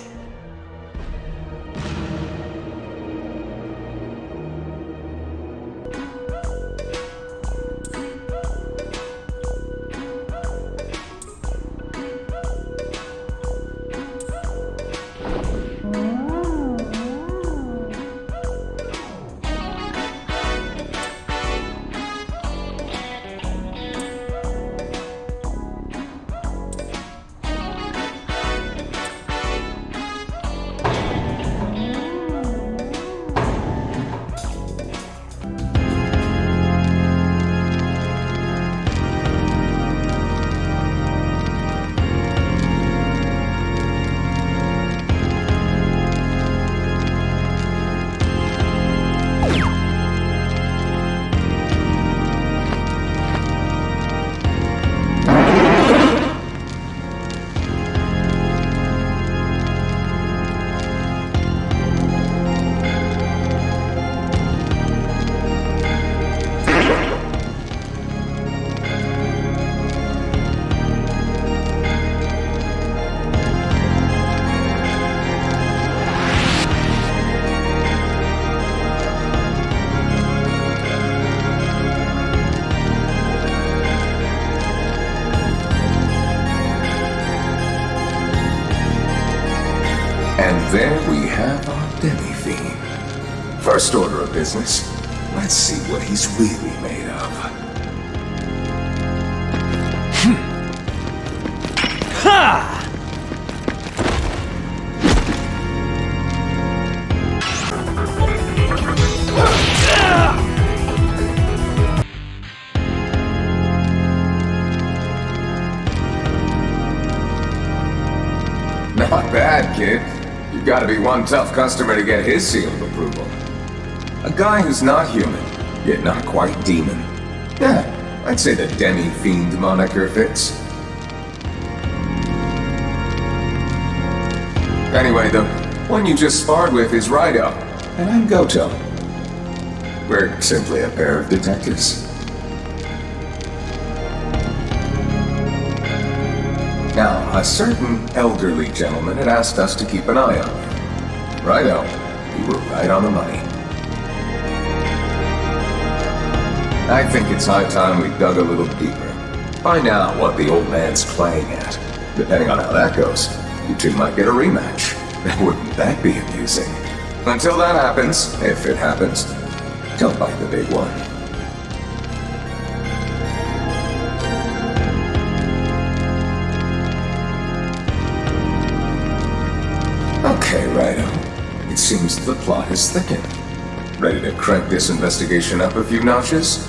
And there we have our demi-fiend. First order of business, let's see what he's really made of.
Ha!
Not bad, kid. You've got to be one tough customer to get his seal of approval. A guy who's not human, yet not quite demon. Yeah, I'd say the demi-fiend moniker fits. Anyway, the one you just sparred with is Rido, and I'm Goto. We're simply a pair of detectives. Now, a certain elderly gentleman had asked us to keep an eye on you. Righto, you were right on the money. I think it's high time we dug a little deeper. Find out what the old man's playing at. Depending on how that goes, you two might get a rematch. Wouldn't that be amusing? Until that happens, if it happens, don't bite the big one. Okay, righto. It seems the plot has thickened. Ready to crank this investigation up a few notches?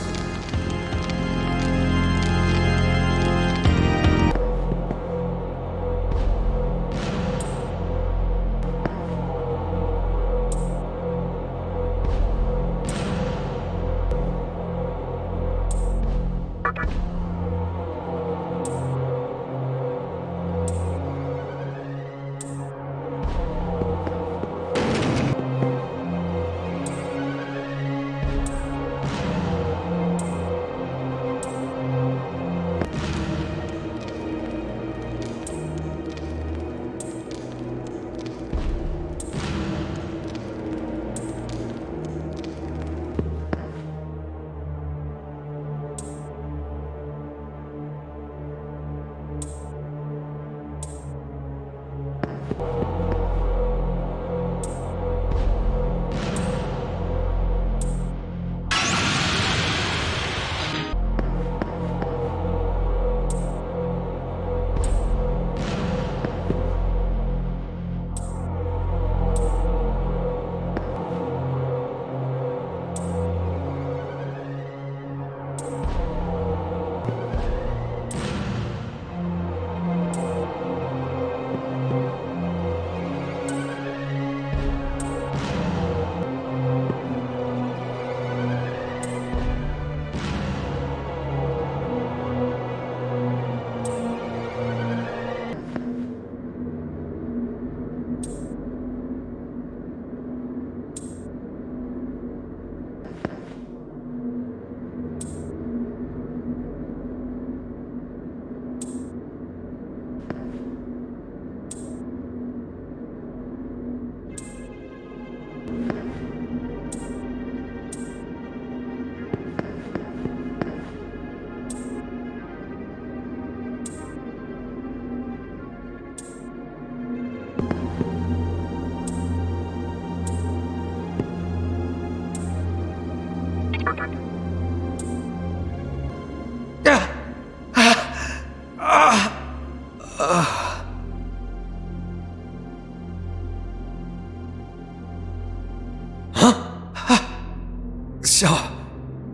So,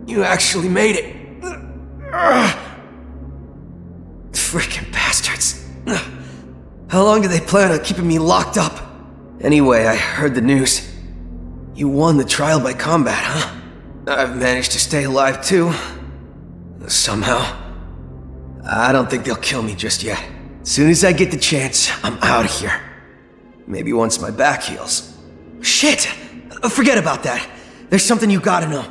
you actually made it. Freaking bastards. How long do they plan on keeping me locked up? Anyway, I heard the news. You won the trial by combat, huh? I've managed to stay alive too. Somehow. I don't think they'll kill me just yet. As soon as I get the chance, I'm out of here. Maybe once my back heals. Shit! Forget about that. There's something you gotta know.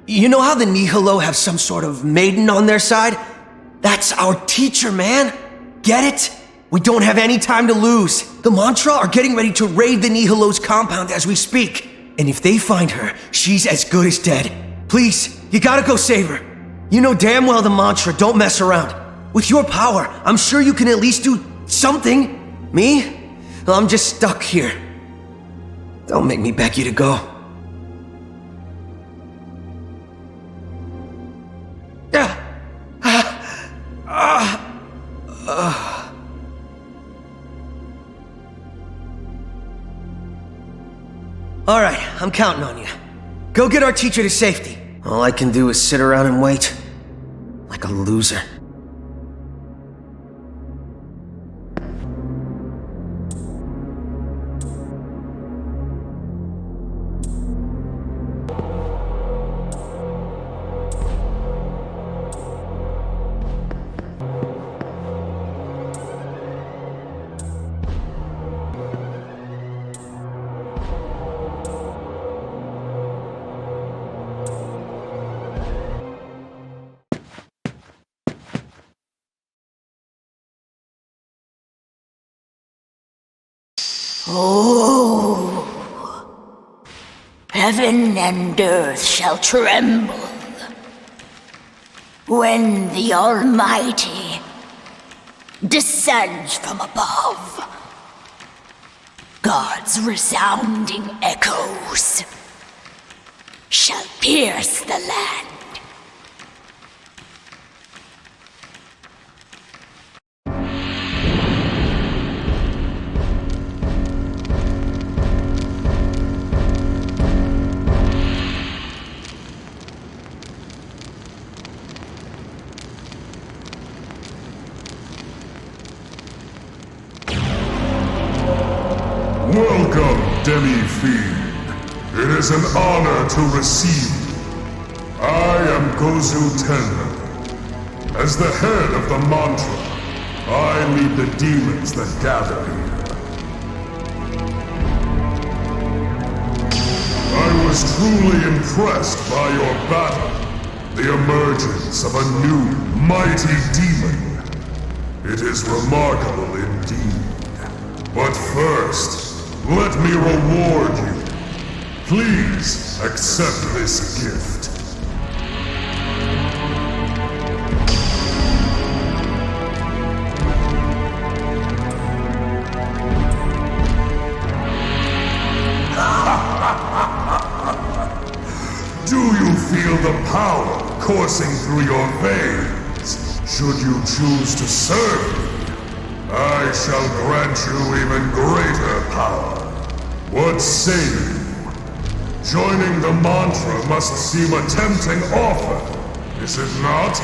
You know how the Nihilo have some sort of maiden on their side? That's our teacher, man! Get it? We don't have any time to lose. The Mantra are getting ready to raid the Nihilo's compound as we speak. And if they find her, she's as good as dead. Please, you gotta go save her. You know damn well the Mantra don't mess around. With your power, I'm sure you can at least do something. Me? Well, I'm just stuck here, Don't make me beg you to go. Alright, I'm counting on you. Go get our teacher to safety. All I can do is sit around and wait. Like a loser.
Oh, heaven and earth shall tremble when the Almighty descends from above. God's resounding echoes shall pierce the land.
Welcome, Demi-Fiend. It is an honor to receive you. I am Gozu Tenno. As the head of the mantra, I lead the demons that gather here. I was truly impressed by your battle, the emergence of a new, mighty demon. It is remarkable indeed. But first, let me reward you. Please accept this gift. Do you feel the power coursing through your veins? Should you choose to serve me, I shall grant you even greater power. What say you? Joining the mantra must seem a tempting offer, is it not?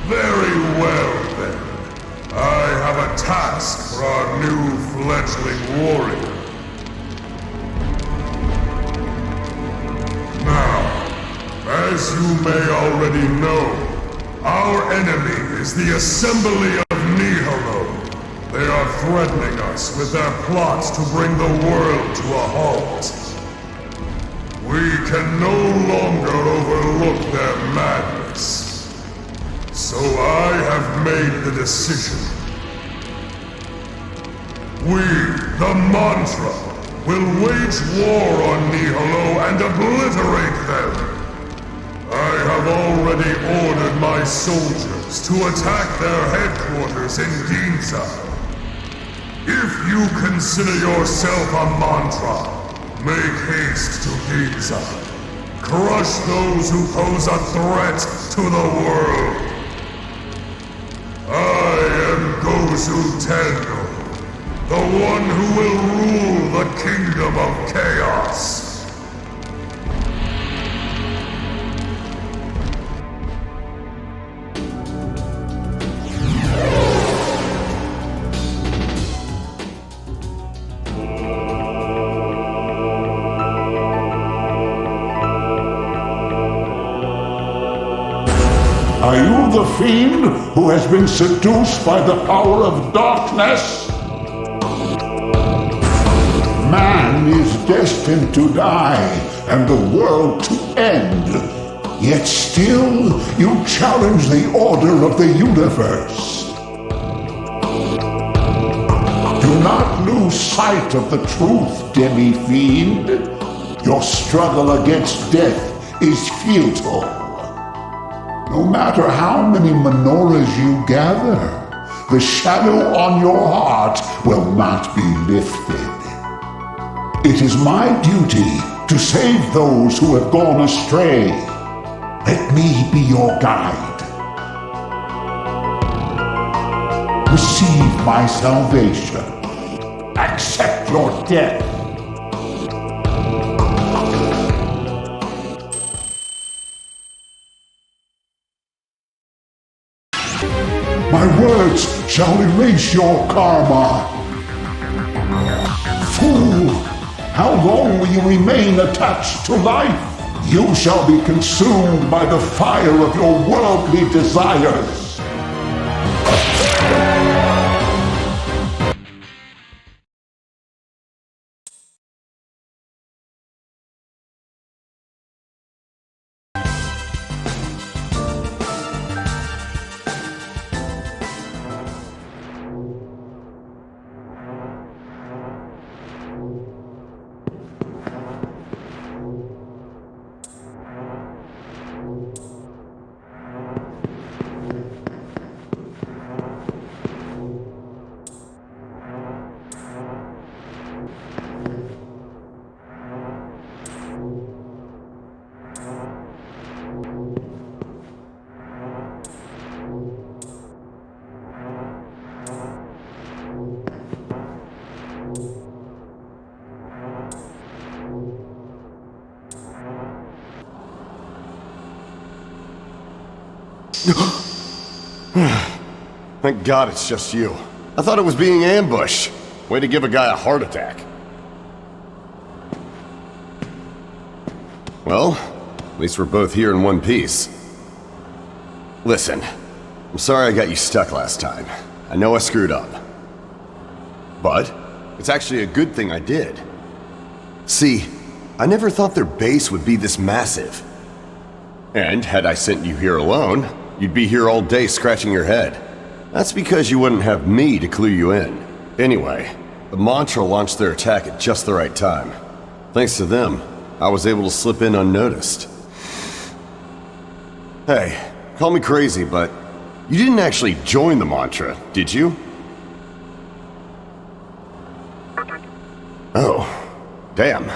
Very well, then. I have a task for our new fledgling warrior. As you may already know, our enemy is the Assembly of Nihilo. They are threatening us with their plots to bring the world to a halt. We can no longer overlook their madness. So I have made the decision. We, the mantra, will wage war on Nihilo and obliterate them. I have already ordered my soldiers to attack their headquarters in Ginza. If you consider yourself a mantra, make haste to Ginza. Crush those who pose a threat to the world. I am Gozu Tenno, the one who will rule the kingdom of chaos.
Are you the fiend who has been seduced by the power of darkness? Man is destined to die and the world to end. Yet still, you challenge the order of the universe. Do not lose sight of the truth, Demi-Fiend. Your struggle against death is futile. No matter how many menorahs you gather, the shadow on your heart will not be lifted. It is my duty to save those who have gone astray. Let me be your guide. Receive my salvation. Accept your death. My words shall erase your karma. Fool! How long will you remain attached to life? You shall be consumed by the fire of your worldly desires.
Thank God it's just you. I thought it was being ambushed. Way to give a guy a heart attack. Well, at least we're both here in one piece. Listen, I'm sorry I got you stuck last time. I know I screwed up. But it's actually a good thing I did. See, I never thought their base would be this massive. And had I sent you here alone, you'd be here all day scratching your head. That's because you wouldn't have me to clue you in. Anyway, the Mantra launched their attack at just the right time. Thanks to them, I was able to slip in unnoticed. Hey, call me crazy, but you didn't actually join the Mantra, did you? Oh, damn.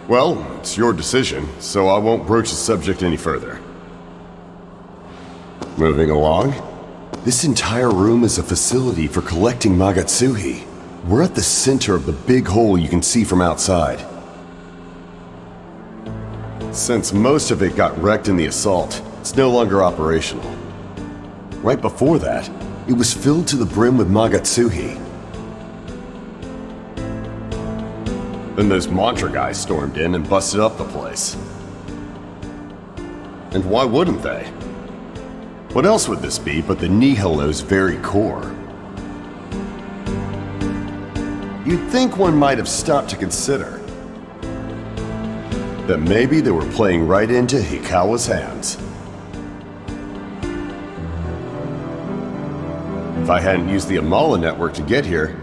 Well, it's your decision, so I won't broach the subject any further. Moving along. This entire room is a facility for collecting Magatsuhi. We're at the center of the big hole you can see from outside. Since most of it got wrecked in the assault, it's no longer operational. Right before that, it was filled to the brim with Magatsuhi. Then those Mantra guys stormed in and busted up the place. And why wouldn't they? What else would this be but the Nihilo's very core? You'd think one might have stopped to consider that maybe they were playing right into Hikawa's hands. If I hadn't used the Amala network to get here,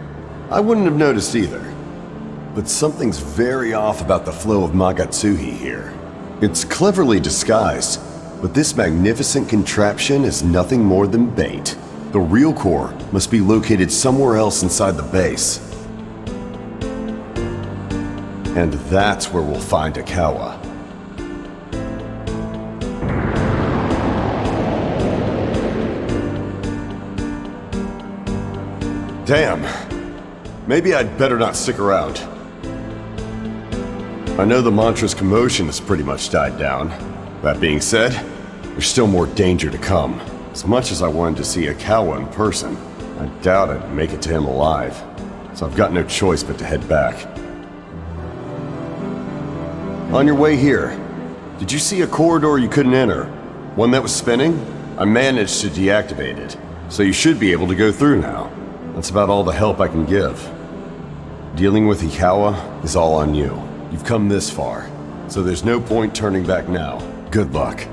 I wouldn't have noticed either. But something's very off about the flow of Magatsuhi here. It's cleverly disguised, but this magnificent contraption is nothing more than bait. The real core must be located somewhere else inside the base. And that's where we'll find Hikawa. Damn. Maybe I'd better not stick around. I know the Mantra's commotion has pretty much died down. That being said, there's still more danger to come. As much as I wanted to see Hikawa in person, I doubt I'd make it to him alive. So I've got no choice but to head back. On your way here, did you see a corridor you couldn't enter? One that was spinning? I managed to deactivate it, so you should be able to go through now. That's about all the help I can give. Dealing with Hikawa is all on you. You've come this far, so there's no point turning back now. Good luck.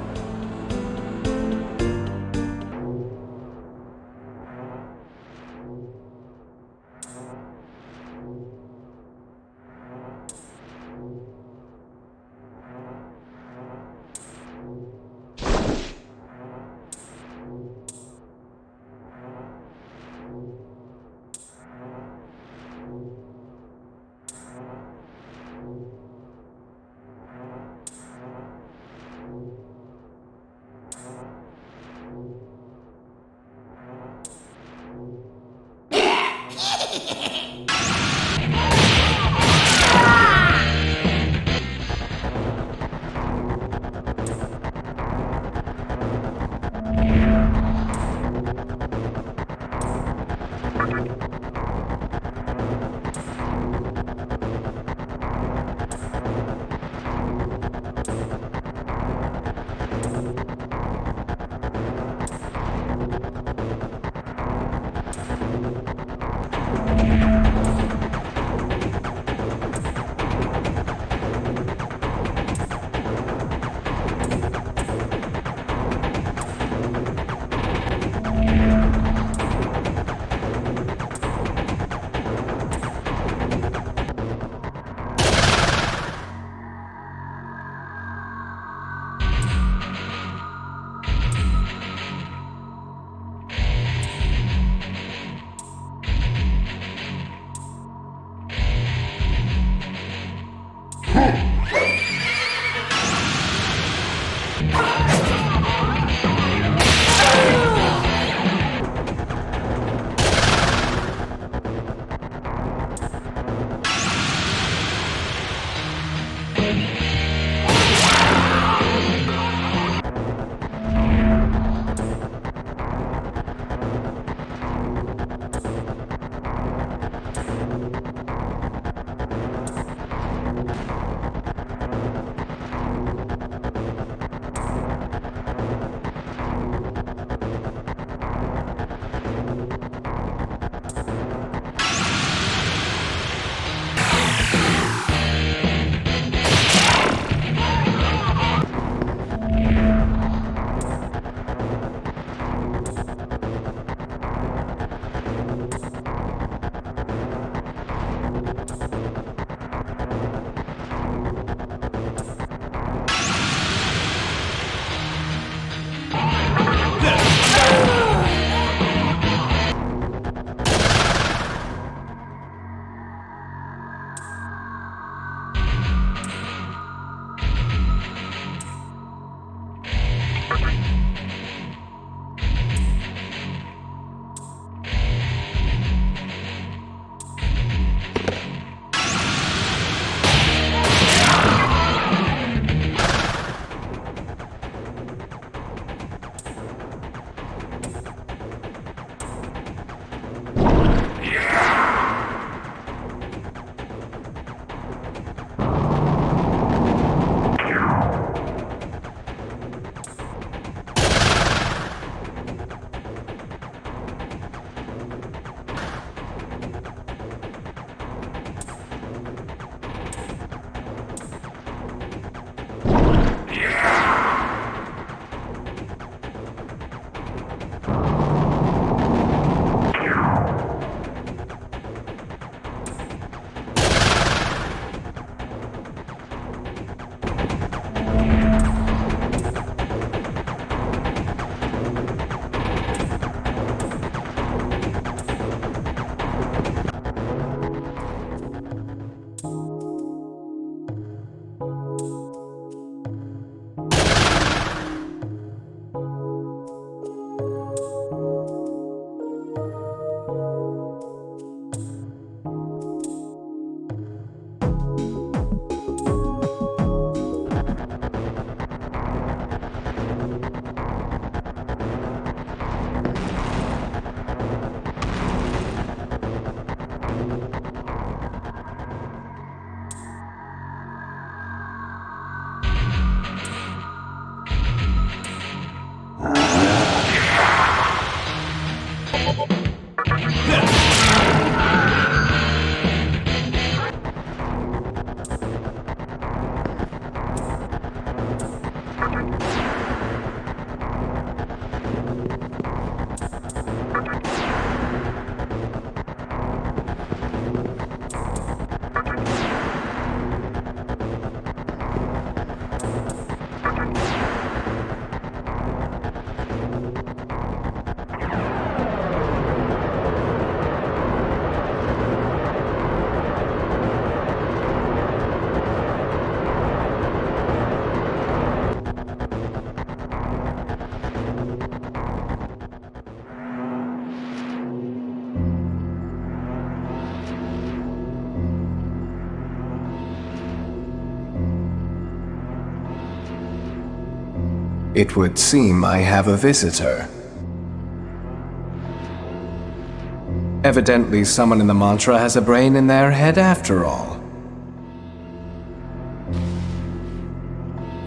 It would seem I have a visitor. Evidently, someone in the mantra has a brain in their head after all.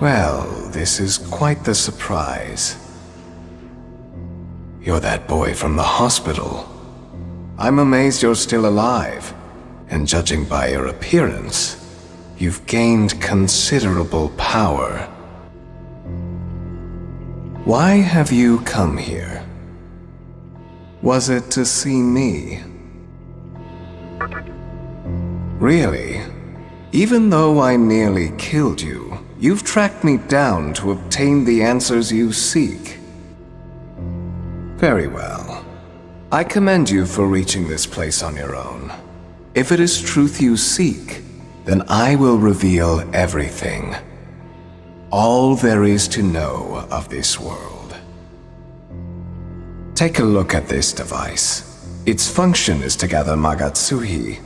Well, this is quite the surprise. You're that boy from the hospital. I'm amazed you're still alive, and judging by your appearance, you've gained considerable power. Why have you come here? Was it to see me? Really? Even though I nearly killed you, you've tracked me down to obtain the answers you seek. Very well. I commend you for reaching this place on your own. If it is truth you seek, then I will reveal everything. All there is to know of this world. Take a look at this device. Its function is to gather Magatsuhi.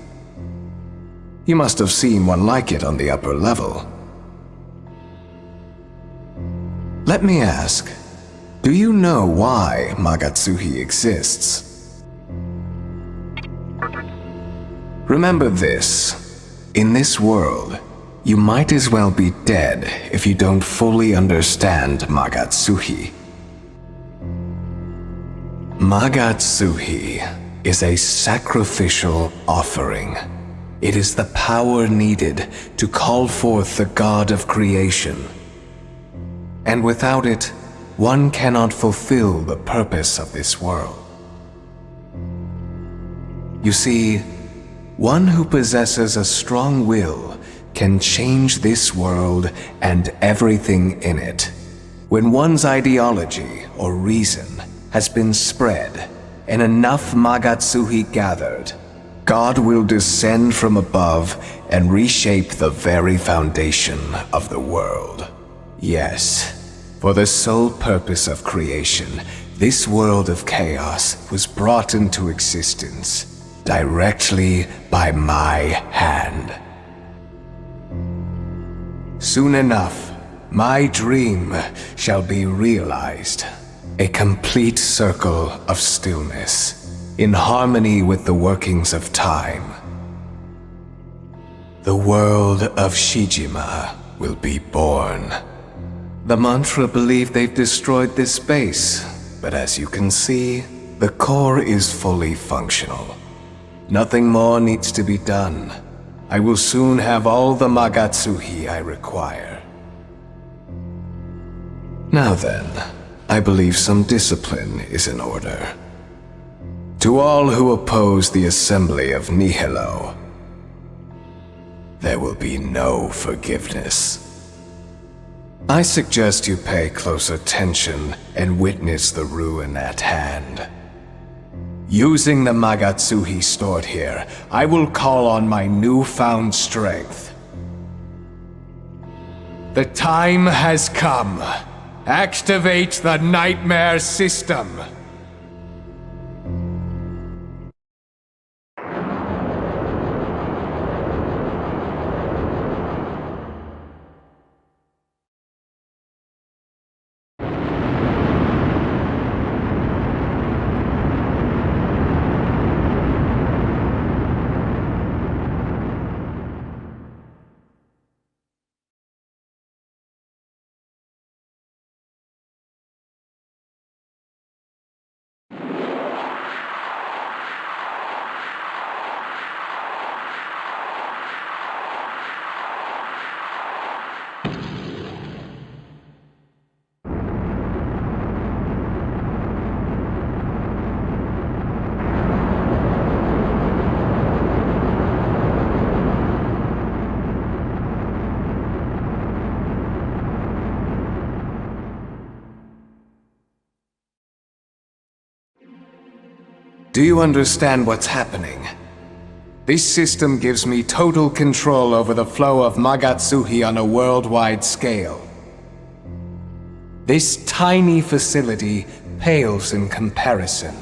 You must have seen one like it on the upper level. Let me ask, do you know why Magatsuhi exists? Remember this. In this world, you might as well be dead if you don't fully understand Magatsuhi. Magatsuhi is a sacrificial offering. It is the power needed to call forth the god of creation. And without it, one cannot fulfill the purpose of this world. You see, one who possesses a strong will can change this world and everything in it. When one's ideology or reason has been spread and enough Magatsuhi gathered, God will descend from above and reshape the very foundation of the world. Yes, for the sole purpose of creation, this world of chaos was brought into existence directly by my hand. Soon enough, my dream shall be realized. A complete circle of stillness, in harmony with the workings of time. The world of Shijima will be born. The mantra believe they've destroyed this base, but as you can see, the core is fully functional. Nothing more needs to be done. I will soon have all the Magatsuhi I require. Now then, I believe some discipline is in order. To all who oppose the assembly of Nihilo, there will be no forgiveness. I suggest you pay close attention and witness the ruin at hand. Using the Magatsuhi stored here, I will call on my newfound strength. The time has come. Activate the nightmare system. Do you understand what's happening? This system gives me total control over the flow of Magatsuhi on a worldwide scale. This tiny facility pales in comparison.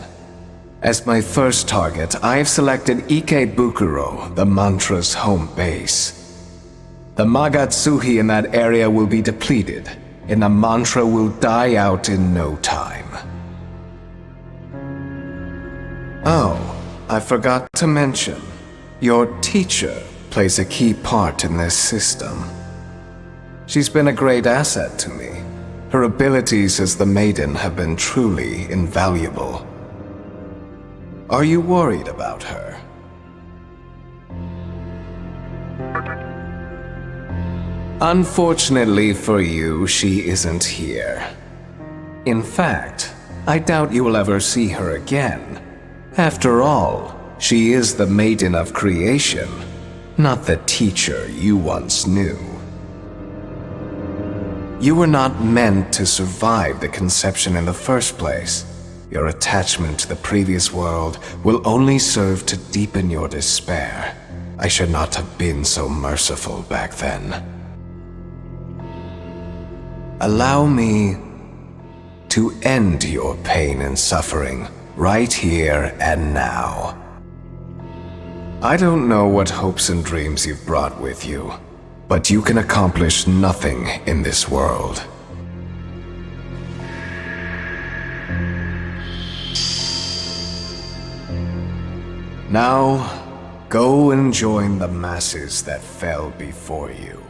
As my first target, I have selected Ikebukuro, the mantra's home base. The Magatsuhi in that area will be depleted, and the mantra will die out in no time. Oh, I forgot to mention, your teacher plays a key part in this system. She's been a great asset to me. Her abilities as the maiden have been truly invaluable. Are you worried about her? Unfortunately for you, she isn't here. In fact, I doubt you will ever see her again. After all, she is the maiden of creation, not the teacher you once knew. You were not meant to survive the conception in the first place. Your attachment to the previous world will only serve to deepen your despair. I should not have been so merciful back then. Allow me to end your pain and suffering right here and now. I don't know what hopes and dreams you've brought with you, but you can accomplish nothing in this world. Now, go and join the masses that fell before you.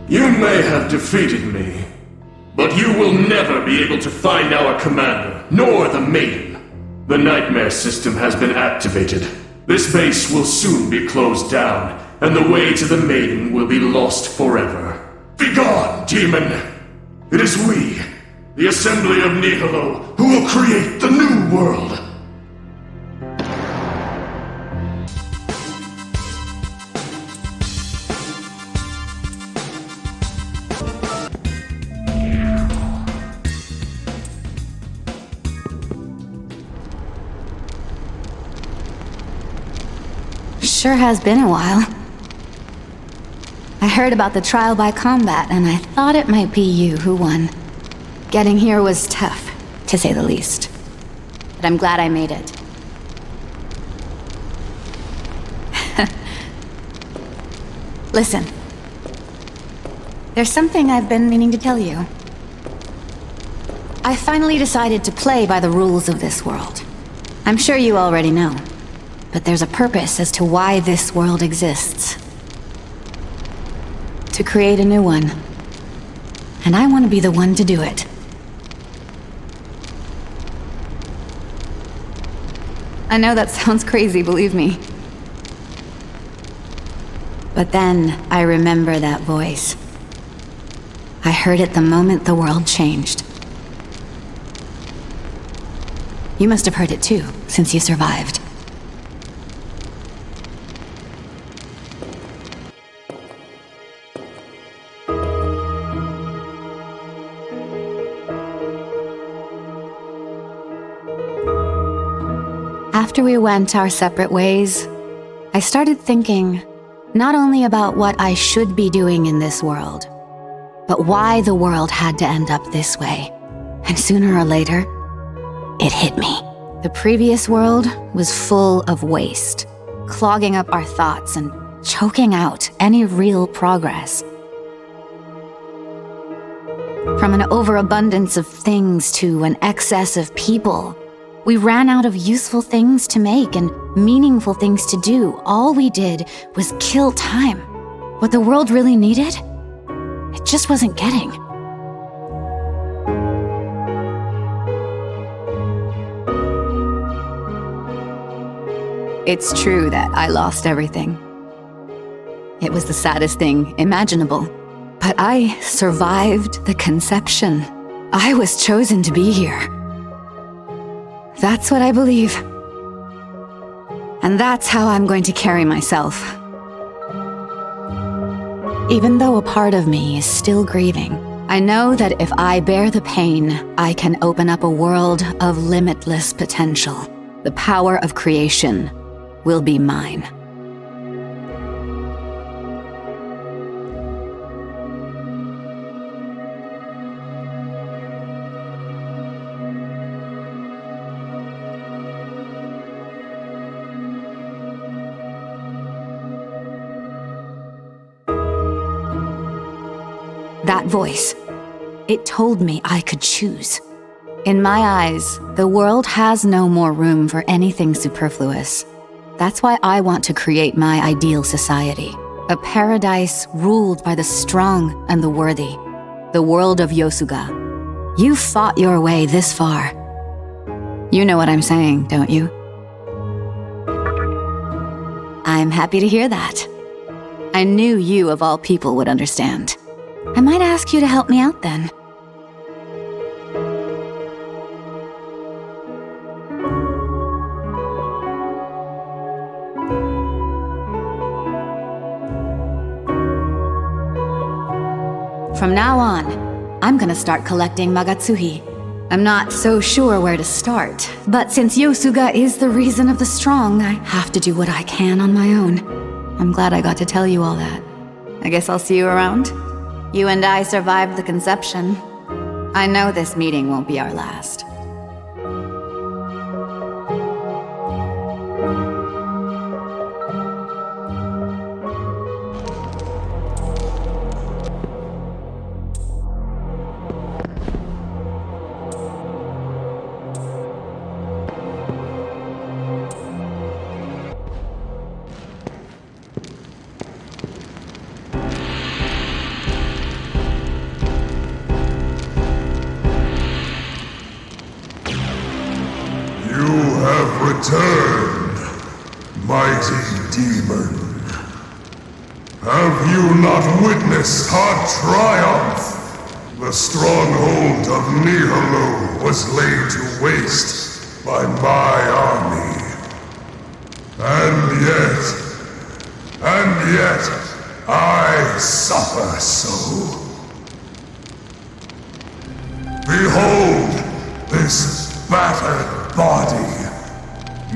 You may have defeated me, but you will never be able to find our commander, nor the maiden. The nightmare system has been activated. This base will soon be closed down, and the way to the maiden will be lost forever. Begone, demon! It is we, the Assembly of Nihilo, who will create the new world!
Sure has been a while. I heard about the trial by combat, and I thought it might be you who won. Getting here was tough, to say the least. But I'm glad I made it. Listen. There's something I've been meaning to tell you. I finally decided to play by the rules of this world. I'm sure you already know. But there's a purpose as to why this world exists. To create a new one. And I want to be the one to do it. I know that sounds crazy, believe me. But then I remember that voice. I heard it the moment the world changed. You must have heard it too, since you survived. After we went our separate ways, I started thinking not only about what I should be doing in this world, but why the world had to end up this way. And sooner or later, it hit me. The previous world was full of waste, clogging up our thoughts and choking out any real progress. From an overabundance of things to an excess of people, we ran out of useful things to make and meaningful things to do. All we did was kill time. What the world really needed, it just wasn't getting. It's true that I lost everything. It was the saddest thing imaginable. But I survived the conception. I was chosen to be here. That's what I believe. And that's how I'm going to carry myself. Even though a part of me is still grieving, I know that if I bear the pain, I can open up a world of limitless potential. The power of creation will be mine. That voice. It told me I could choose. In my eyes, the world has no more room for anything superfluous. That's why I want to create my ideal society. A paradise ruled by the strong and the worthy. The world of Yosuga. You fought your way this far. You know what I'm saying, don't you? I'm happy to hear that. I knew you, of all people, would understand. I might ask you to help me out then. From now on, I'm gonna start collecting Magatsuhi. I'm not so sure where to start, but since Yosuga is the reason of the strong, I have to do what I can on my own. I'm glad I got to tell you all that. I guess I'll see you around. You and I survived the conception. I know this meeting won't be our last.
Returned, mighty demon. Have you not witnessed our triumph? The stronghold of Nihilo was laid to waste by my army. And yet, I suffer so. Behold this battered body.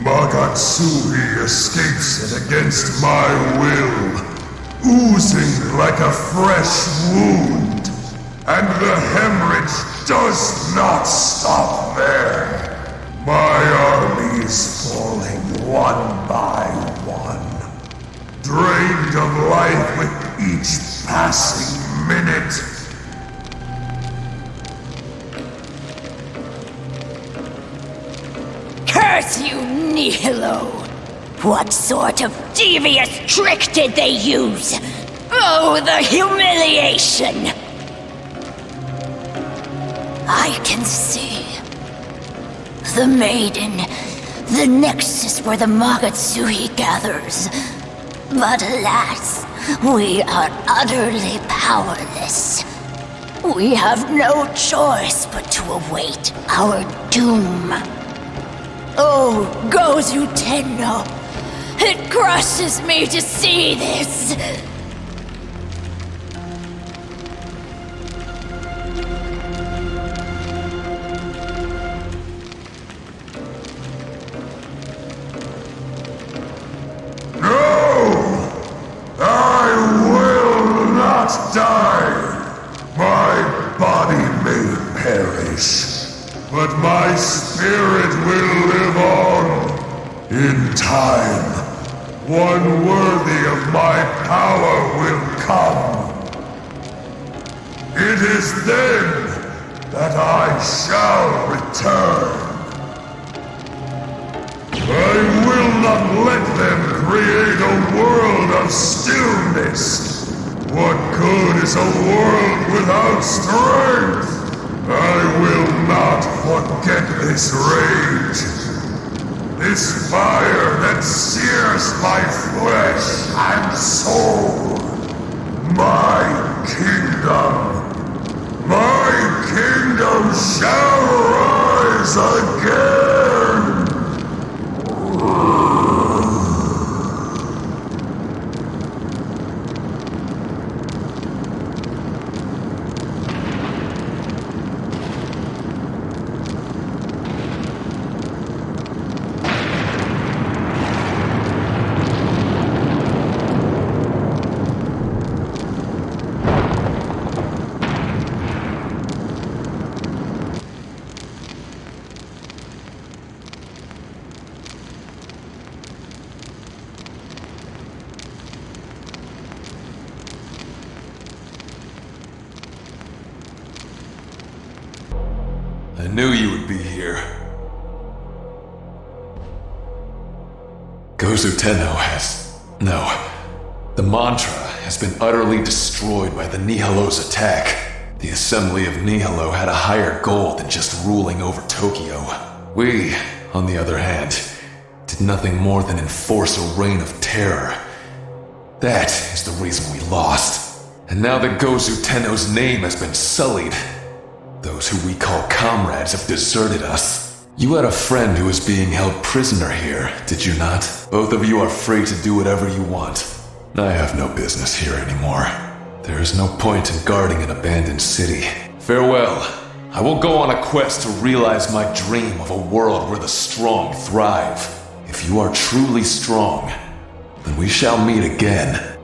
Magatsuhi escapes it against my will, oozing like a fresh wound, and the hemorrhage does not stop there. My army is falling one by one, drained of life with each passing minute.
Curse you, Nihilo! What sort of devious trick did they use? Oh, the humiliation! I can see. The maiden, the nexus where the Magatsuhi gathers. But alas, we are utterly powerless. We have no choice but to await our doom. Oh, Gozu Tenno, it crushes me to see this.
No! I will not die! My body may perish. But my spirit will live on. In time, one worthy of my power will come. It is then that I shall return. I will not let them create a world of stillness. What good is a world without strength? I will not forget this rage, this fire that sears my flesh and soul. My kingdom shall rise again.
I knew you would be here. Gozu Tenno has... No. The mantra has been utterly destroyed by the Nihilo's attack. The Assembly of Nihilo had a higher goal than just ruling over Tokyo. We, on the other hand, did nothing more than enforce a reign of terror. That is the reason we lost. And now that Gozu Tenno's name has been sullied, those who we call comrades have deserted us. You had a friend who was being held prisoner here, did you not? Both of you are free to do whatever you want. I have no business here anymore. There is no point in guarding an abandoned city. Farewell. I will go on a quest to realize my dream of a world where the strong thrive. If you are truly strong, then we shall meet again.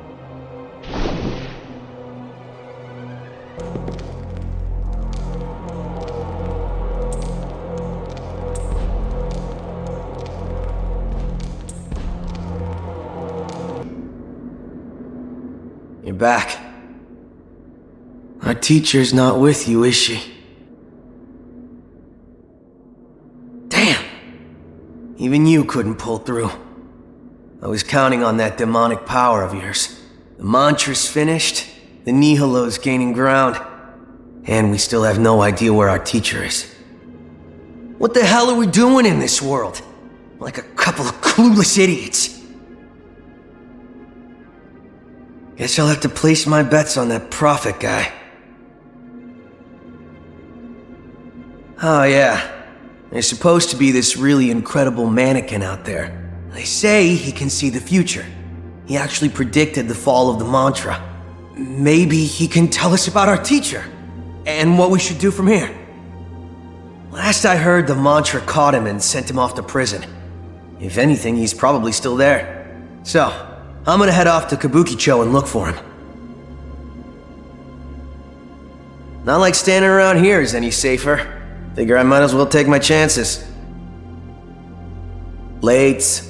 You're back. Our teacher's not with you, is she? Damn! Even you couldn't pull through. I was counting on that demonic power of yours. The mantra's finished, the Nihilo's gaining ground, and we still have no idea where our teacher is. What the hell are we doing in this world? Like a couple of clueless idiots. Guess I'll have to place my bets on that prophet guy. Oh yeah, there's supposed to be this really incredible mannequin out there. They say he can see the future. He actually predicted the fall of the mantra. Maybe he can tell us about our teacher, and what we should do from here. Last I heard, the mantra caught him and sent him off to prison. If anything, he's probably still there. So, I'm gonna head off to Kabukicho and look for him. Not like standing around here is any safer. Figure I might as well take my chances. Late.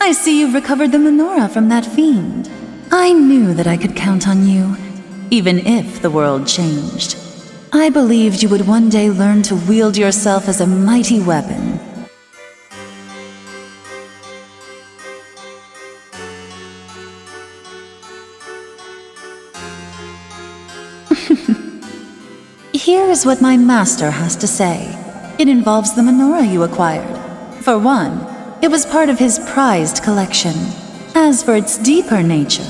I see you've recovered the menorah from that fiend. I knew that I could count on you, even if the world changed. I believed you would one day learn to wield yourself as a mighty weapon. Here is what my master has to say. It involves the menorah you acquired. For one, it was part of his prized collection. As for its deeper nature,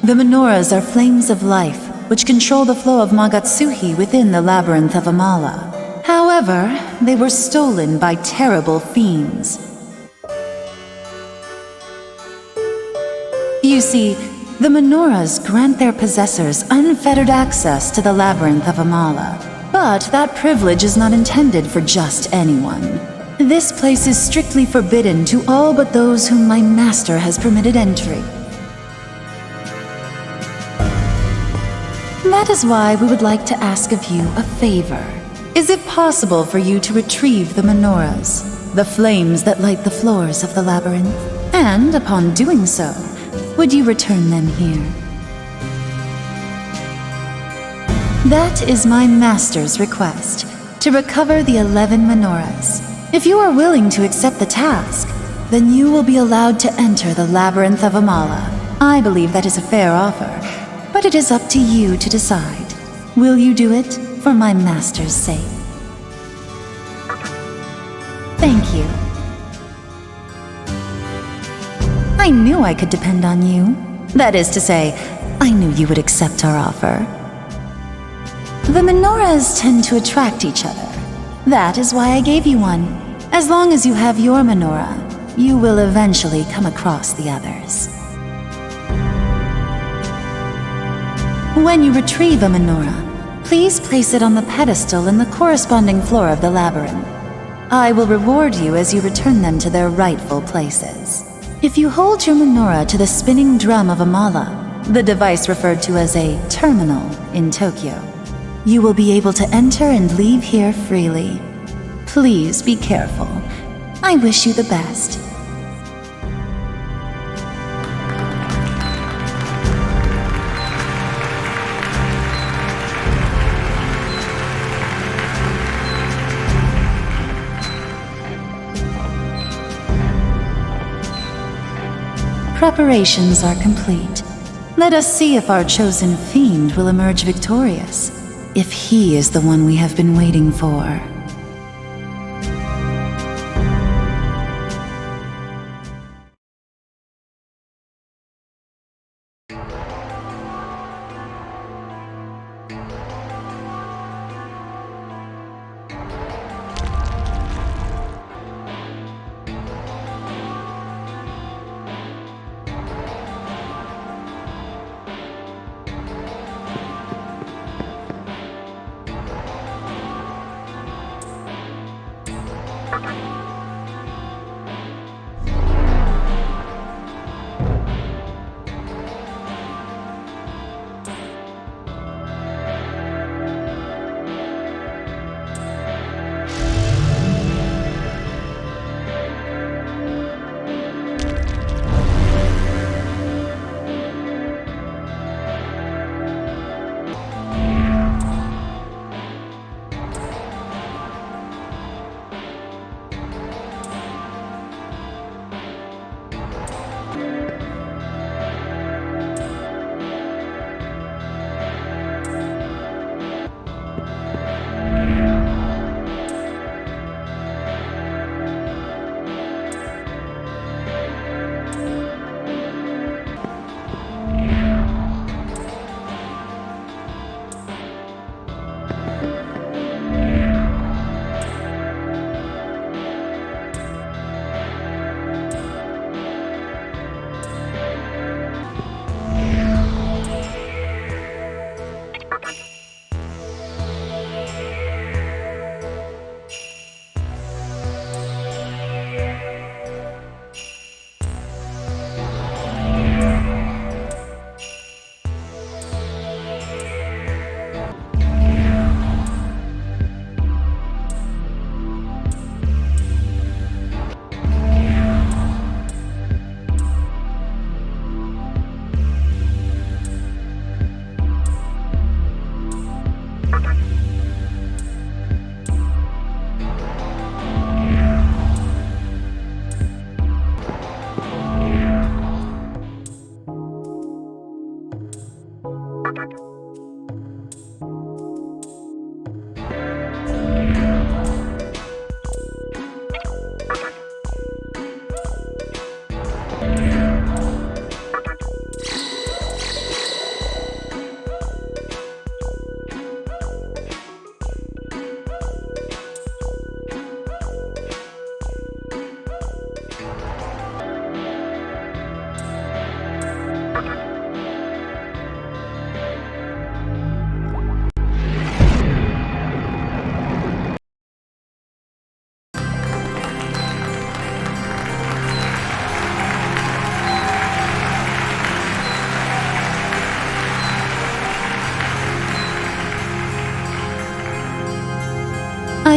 the menorahs are flames of life which control the flow of Magatsuhi within the labyrinth of Amala. However, they were stolen by terrible fiends. You see, the menorahs grant their possessors unfettered access to the labyrinth of Amala. But that privilege is not intended for just anyone. This place is strictly forbidden to all but those whom my master has permitted entry. That is why we would like to ask of you a favor. Is it possible for you to retrieve the menorahs, the flames that light the floors of the labyrinth? And upon doing so, would you return them here? That is my master's request, to recover the 11 menorahs. If you are willing to accept the task, then you will be allowed to enter the labyrinth of Amala. I believe that is a fair offer, but it is up to you to decide. Will you do it for my master's sake? Thank you. I knew I could depend on you. That is to say, I knew you would accept our offer. The menorahs tend to attract each other. That is why I gave you one. As long as you have your menorah, you will eventually come across the others. When you retrieve a menorah, please place it on the pedestal in the corresponding floor of the labyrinth. I will reward you as you return them to their rightful places. If you hold your menorah to the spinning drum of Amala, the device referred to as a terminal in Tokyo, you will be able to enter and leave here freely. Please be careful. I wish you the best. Preparations are complete. Let us see if our chosen fiend will emerge victorious. If he is the one we have been waiting for.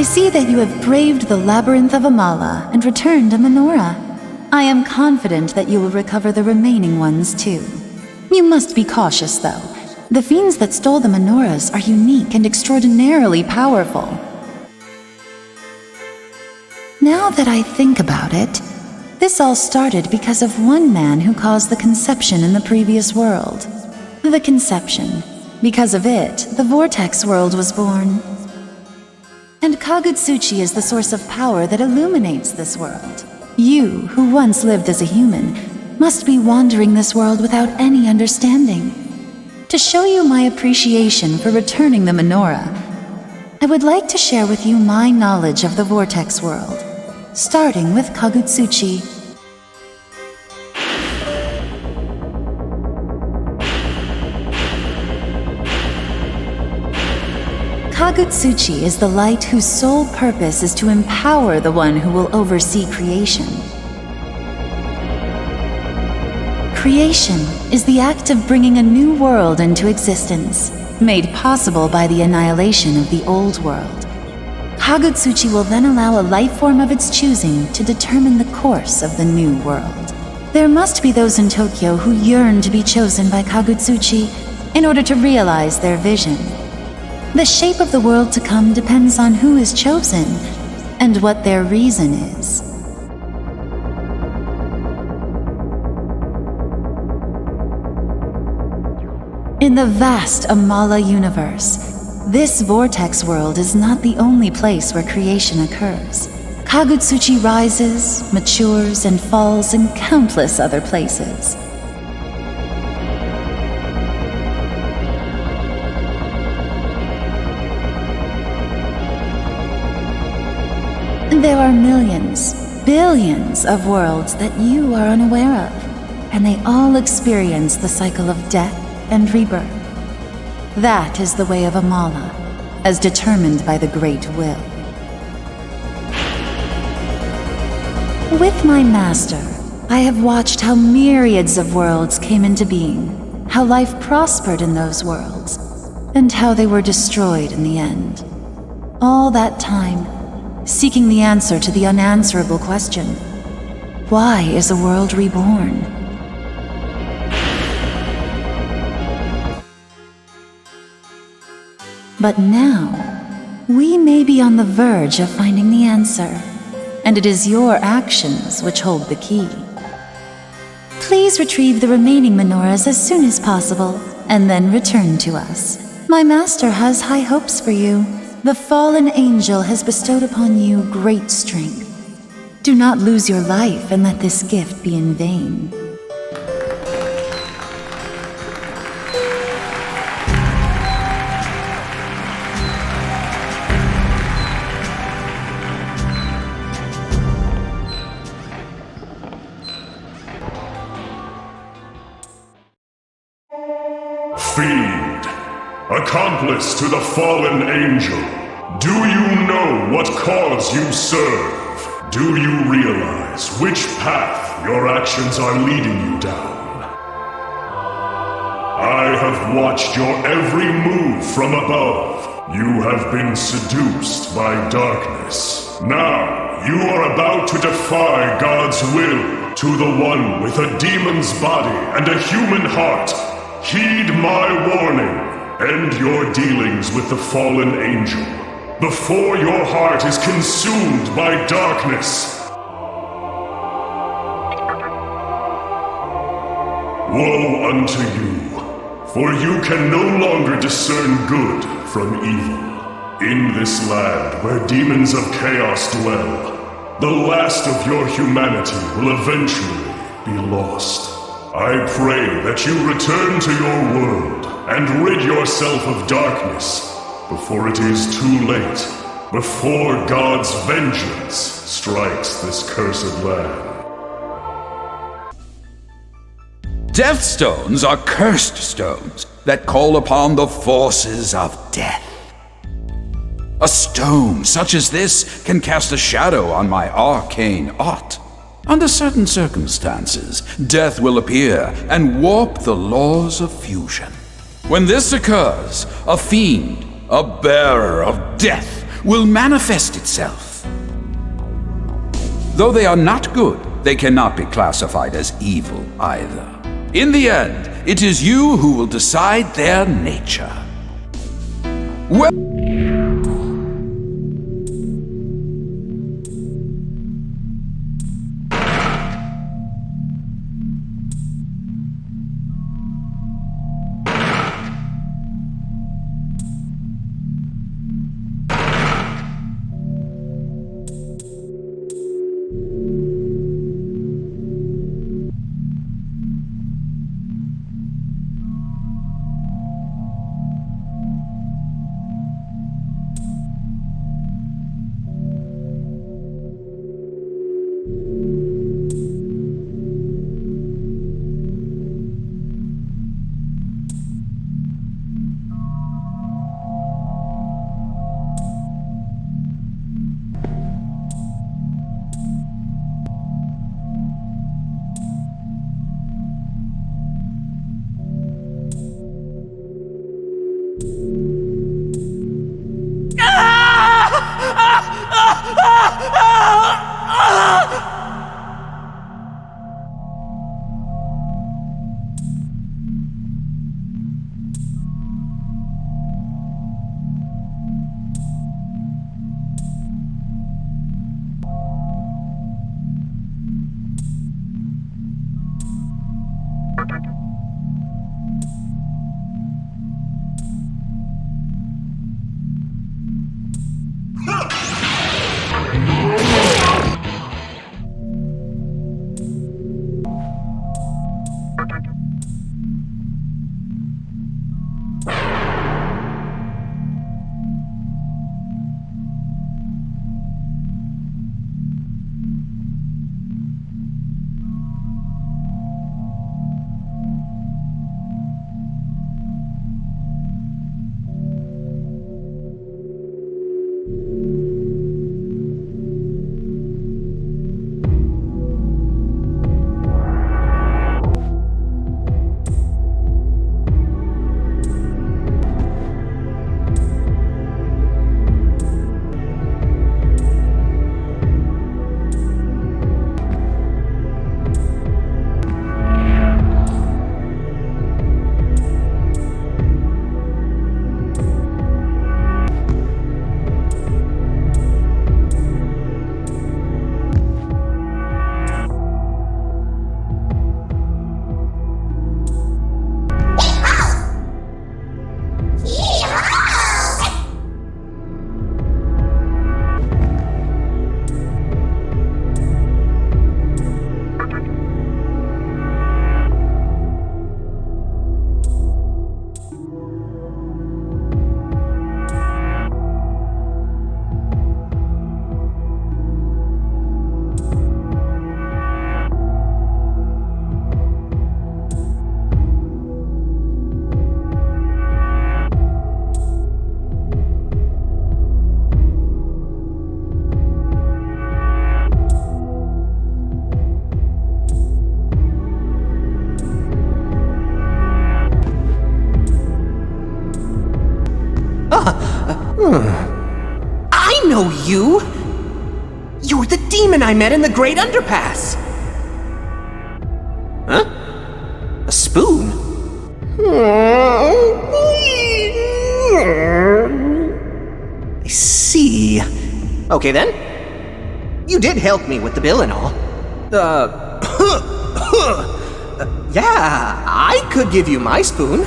see that you have braved the labyrinth of Amala and returned a menorah. I am confident that you will recover the remaining ones too. You must be cautious, though. The fiends that stole the menorahs are unique and extraordinarily powerful. Now that I think about it, this all started because of one man who caused the conception in the previous world. The conception. Because of it, the vortex world was born. And Kagutsuchi is the source of power that illuminates this world. You, who once lived as a human, must be wandering this world without any understanding. To show you my appreciation for returning the menorah, I would like to share with you my knowledge of the vortex world, starting with Kagutsuchi. Kagutsuchi is the light whose sole purpose is to empower the one who will oversee creation. Creation is the act of bringing a new world into existence, made possible by the annihilation of the old world. Kagutsuchi will then allow a life form of its choosing to determine the course of the new world. There must be those in Tokyo who yearn to be chosen by Kagutsuchi in order to realize their vision. The shape of the world to come depends on who is chosen and what their reason is. In the vast Amala universe, this vortex world is not the only place where creation occurs. Kagutsuchi rises, matures, and falls in countless other places. There are millions, billions of worlds that you are unaware of, and they all experience the cycle of death and rebirth. That is the way of Amala, as determined by the Great Will. With my master, I have watched how myriads of worlds came into being, how life prospered in those worlds, and how they were destroyed in the end. All that time, seeking the answer to the unanswerable question, why is a world reborn? But now, we may be on the verge of finding the answer, and it is your actions which hold the key. Please retrieve the remaining menorahs as soon as possible, and then return to us. My master has high hopes for you. The fallen angel has bestowed upon you great strength. Do not lose your life and let this gift be in vain.
Fiend, accomplice to the fallen angel, do you know what cause you serve? Do you realize which path your actions are leading you down? I have watched your every move from above. You have been seduced by darkness. Now, you are about to defy God's will to the one with a demon's body and a human heart. Heed my warning. End your dealings with the fallen angel before your heart is consumed by darkness. Woe unto you, for you can no longer discern good from evil. In this land where demons of chaos dwell, the last of your humanity will eventually be lost. I pray that you return to your world and rid yourself of darkness before it is too late, before God's vengeance strikes this cursed land.
Death stones are cursed stones that call upon the forces of death. A stone such as this can cast a shadow on my arcane art. Under certain circumstances, death will appear and warp the laws of fusion. When this occurs, a fiend, a bearer of death, will manifest itself. Though they are not good, they cannot be classified as evil either. In the end, it is you who will decide their nature. Well,
I know you! You're the demon I met in the Great Underpass! Huh? A spoon? I see. Okay then. You did help me with the bill and all. Yeah, I could give you my spoon.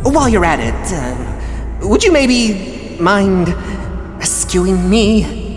While you're at it, would you maybe mind rescuing me?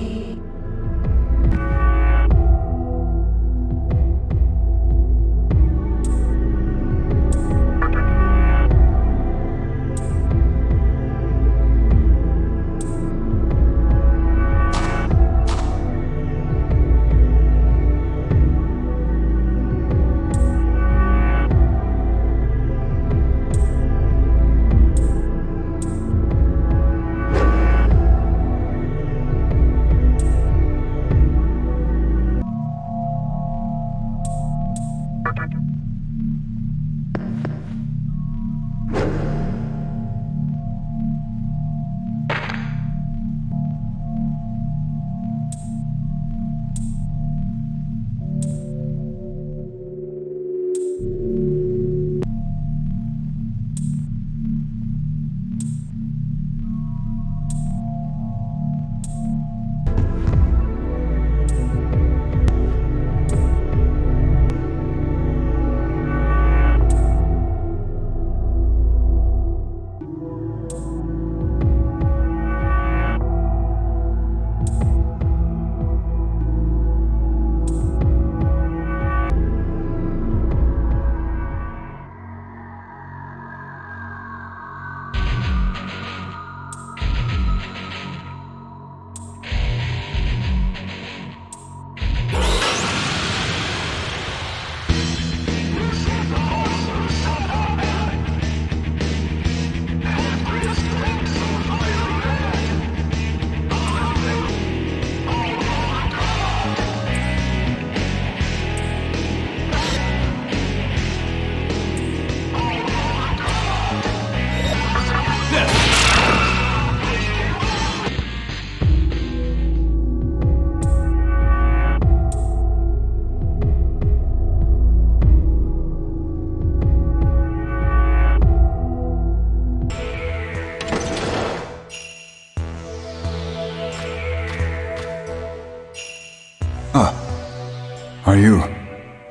Are you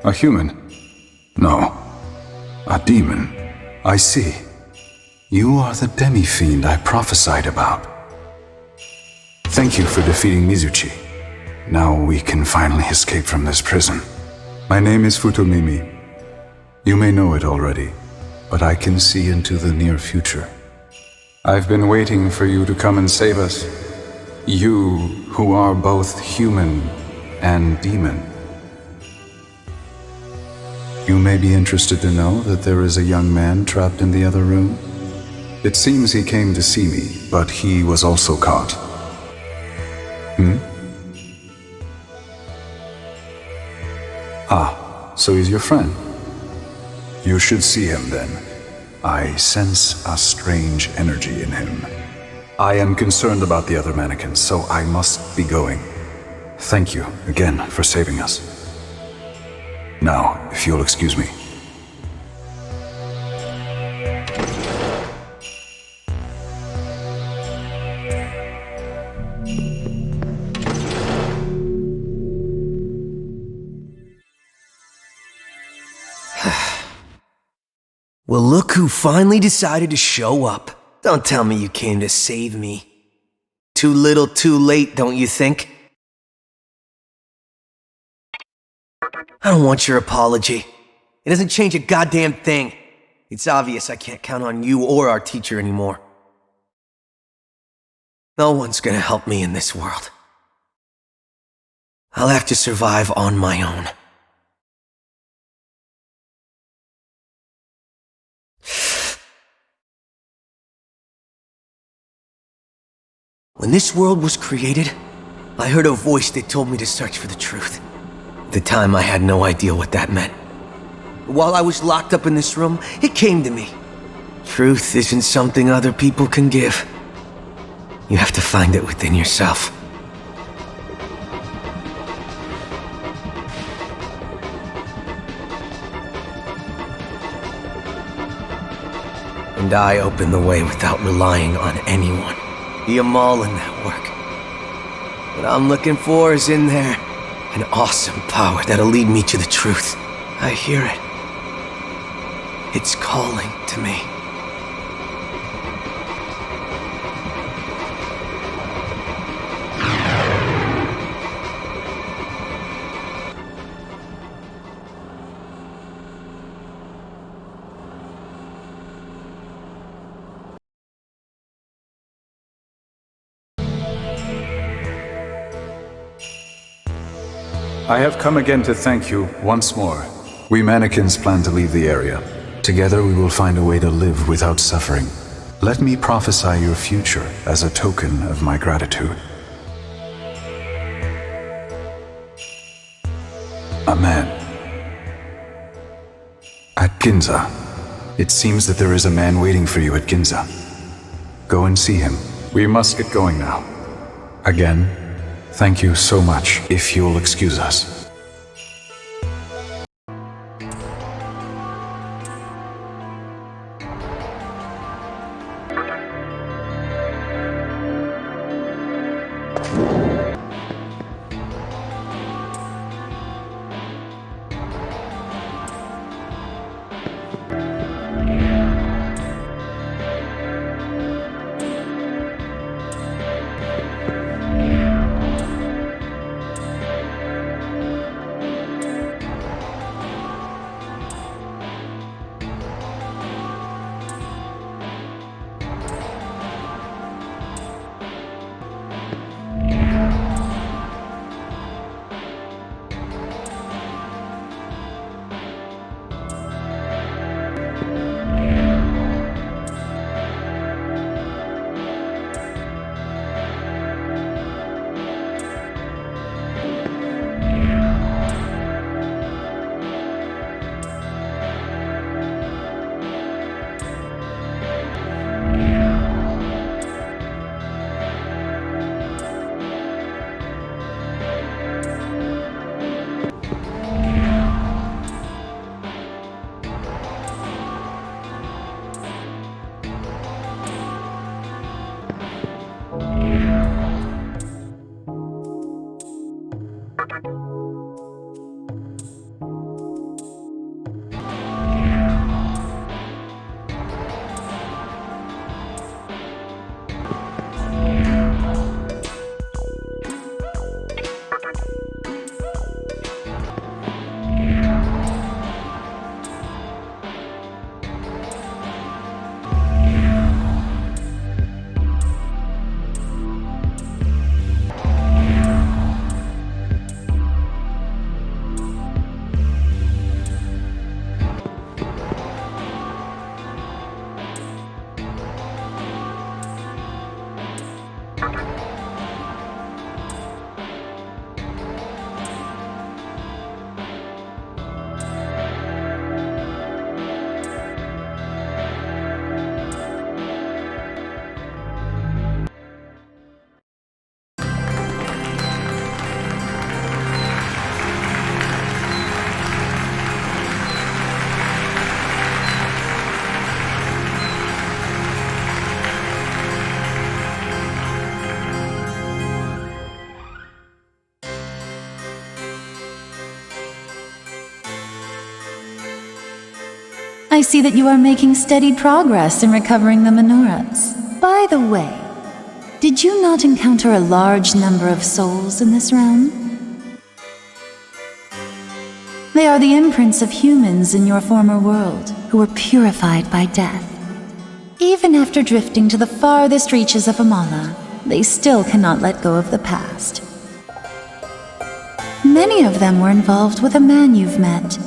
a human? No. A demon. I see. You are the demi-fiend I prophesied about. Thank you for defeating Mizuchi. Now we can finally escape from this prison. My name is Futomimi. You may know it already, but I can see into the near future. I've been waiting for you to come and save us. You, who are both human and demon. You may be interested to know that there is a young man trapped in the other room. It seems he came to see me, but he was also caught. So he's your friend. You should see him then. I sense a strange energy in him. I am concerned about the other mannequins, so I must be going. Thank you again for saving us. Now, if you'll excuse me.
Well, look who finally decided to show up. Don't tell me you came to save me. Too little, too late, don't you think? I don't want your apology. It doesn't change a goddamn thing. It's obvious I can't count on you or our teacher anymore. No one's gonna help me in this world. I'll have to survive on my own. When this world was created, I heard a voice that told me to search for the truth. At the time, I had no idea what that meant. While I was locked up in this room, it came to me. Truth isn't something other people can give. You have to find it within yourself. And I opened the way without relying on anyone. Be 'em all in that work. What I'm looking for is in there. An awesome power that'll lead me to the truth. I hear it. It's calling to me.
I have come again to thank you once more. We mannequins plan to leave the area. Together we will find a way to live without suffering. Let me prophesy your future as a token of my gratitude. A man. At Ginza. It seems that there is a man waiting for you at Ginza. Go and see him. We must get going now. Again, thank you so much, if you'll excuse us.
I see that you are making steady progress in recovering the menorahs. By the way, did you not encounter a large number of souls in this realm? They are the imprints of humans in your former world who were purified by death. Even after drifting to the farthest reaches of Amala, they still cannot let go of the past. Many of them were involved with a man you've met.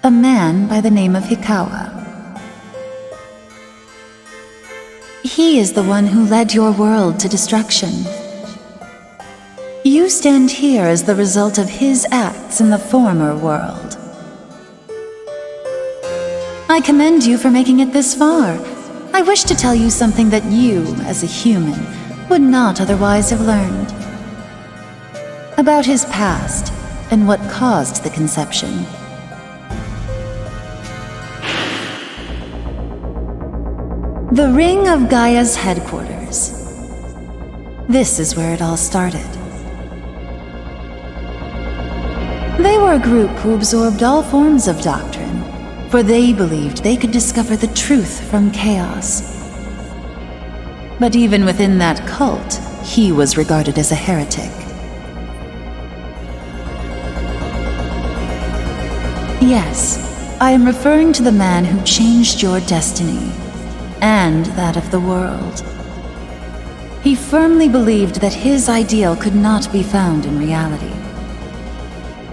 A man by the name of Hikawa. He is the one who led your world to destruction. You stand here as the result of his acts in the former world. I commend you for making it this far. I wish to tell you something that you, as a human, would not otherwise have learned. About his past and what caused the conception. The Ring of Gaia's headquarters. This is where it all started. They were a group who absorbed all forms of doctrine, for they believed they could discover the truth from chaos. But even within that cult, he was regarded as a heretic. Yes, I am referring to the man who changed your destiny, and that of the world. He firmly believed that his ideal could not be found in reality,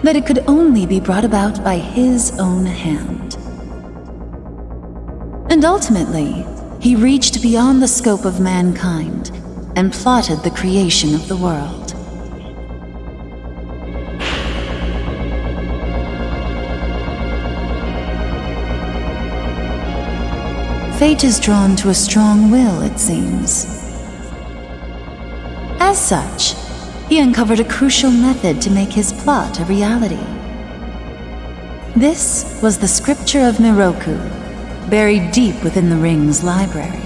that it could only be brought about by his own hand. And ultimately, he reached beyond the scope of mankind and plotted the creation of the world. Fate is drawn to a strong will, it seems. As such, he uncovered a crucial method to make his plot a reality. This was the scripture of Miroku, buried deep within the ring's library.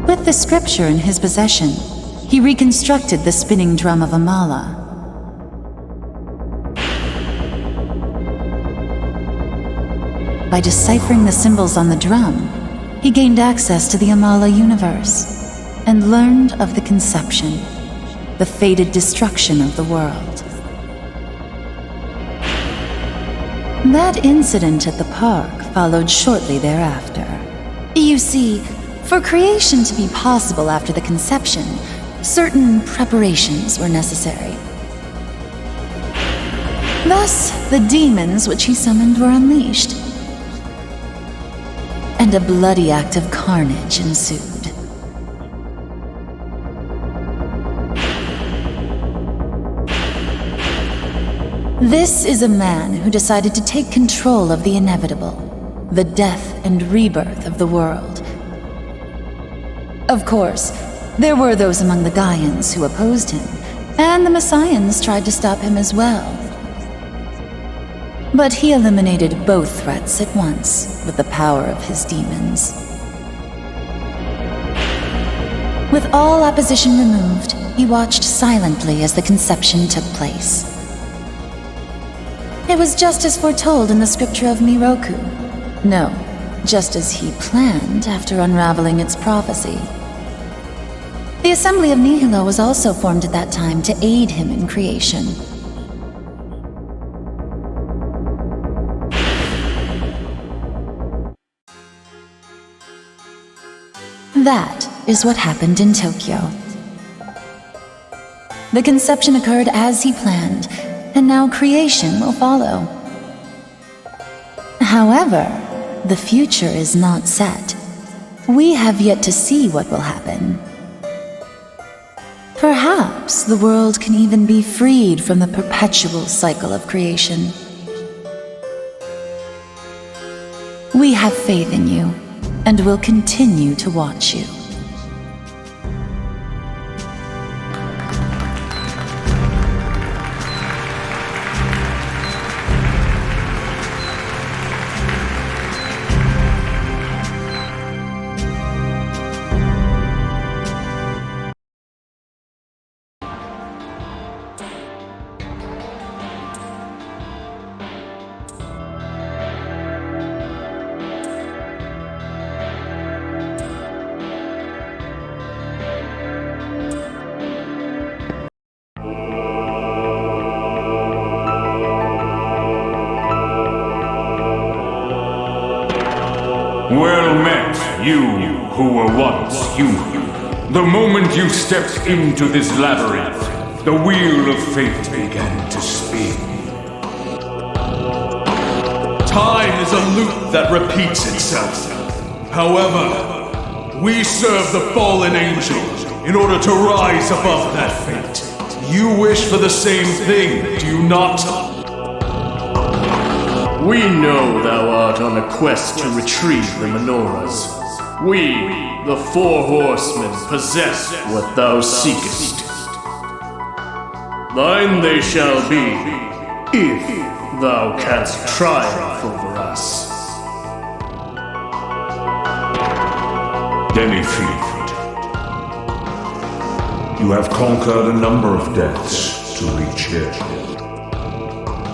With the scripture in his possession, he reconstructed the spinning drum of Amala. By deciphering the symbols on the drum, he gained access to the Amala universe and learned of the conception, the fated destruction of the world. That incident at the park followed shortly thereafter. You see, for creation to be possible after the conception, certain preparations were necessary. Thus, the demons which he summoned were unleashed, and a bloody act of carnage ensued. This is a man who decided to take control of the inevitable, the death and rebirth of the world. Of course, there were those among the Gaians who opposed him, and the Messians tried to stop him as well. But he eliminated both threats at once with the power of his demons. With all opposition removed, he watched silently as the conception took place. It was just as foretold in the scripture of Miroku. No, just as he planned after unraveling its prophecy. The Assembly of Nihilo was also formed at that time to aid him in creation. That is what happened in Tokyo. The conception occurred as he planned, and now creation will follow. However, the future is not set. We have yet to see what will happen. Perhaps the world can even be freed from the perpetual cycle of creation. We have faith in you, and will continue to watch you.
Well met, you who were once human. The moment you stepped into this labyrinth, the wheel of fate began to spin.
Time is a loop that repeats itself. However, we serve the fallen angel in order to rise above that fate. You wish for the same thing, do you not?
We know thou art on a quest to retrieve the menorahs. We, the four horsemen, possess what thou seekest. Thine they shall be, if thou canst triumph over us.
Demifiend, you have conquered a number of deaths to reach here.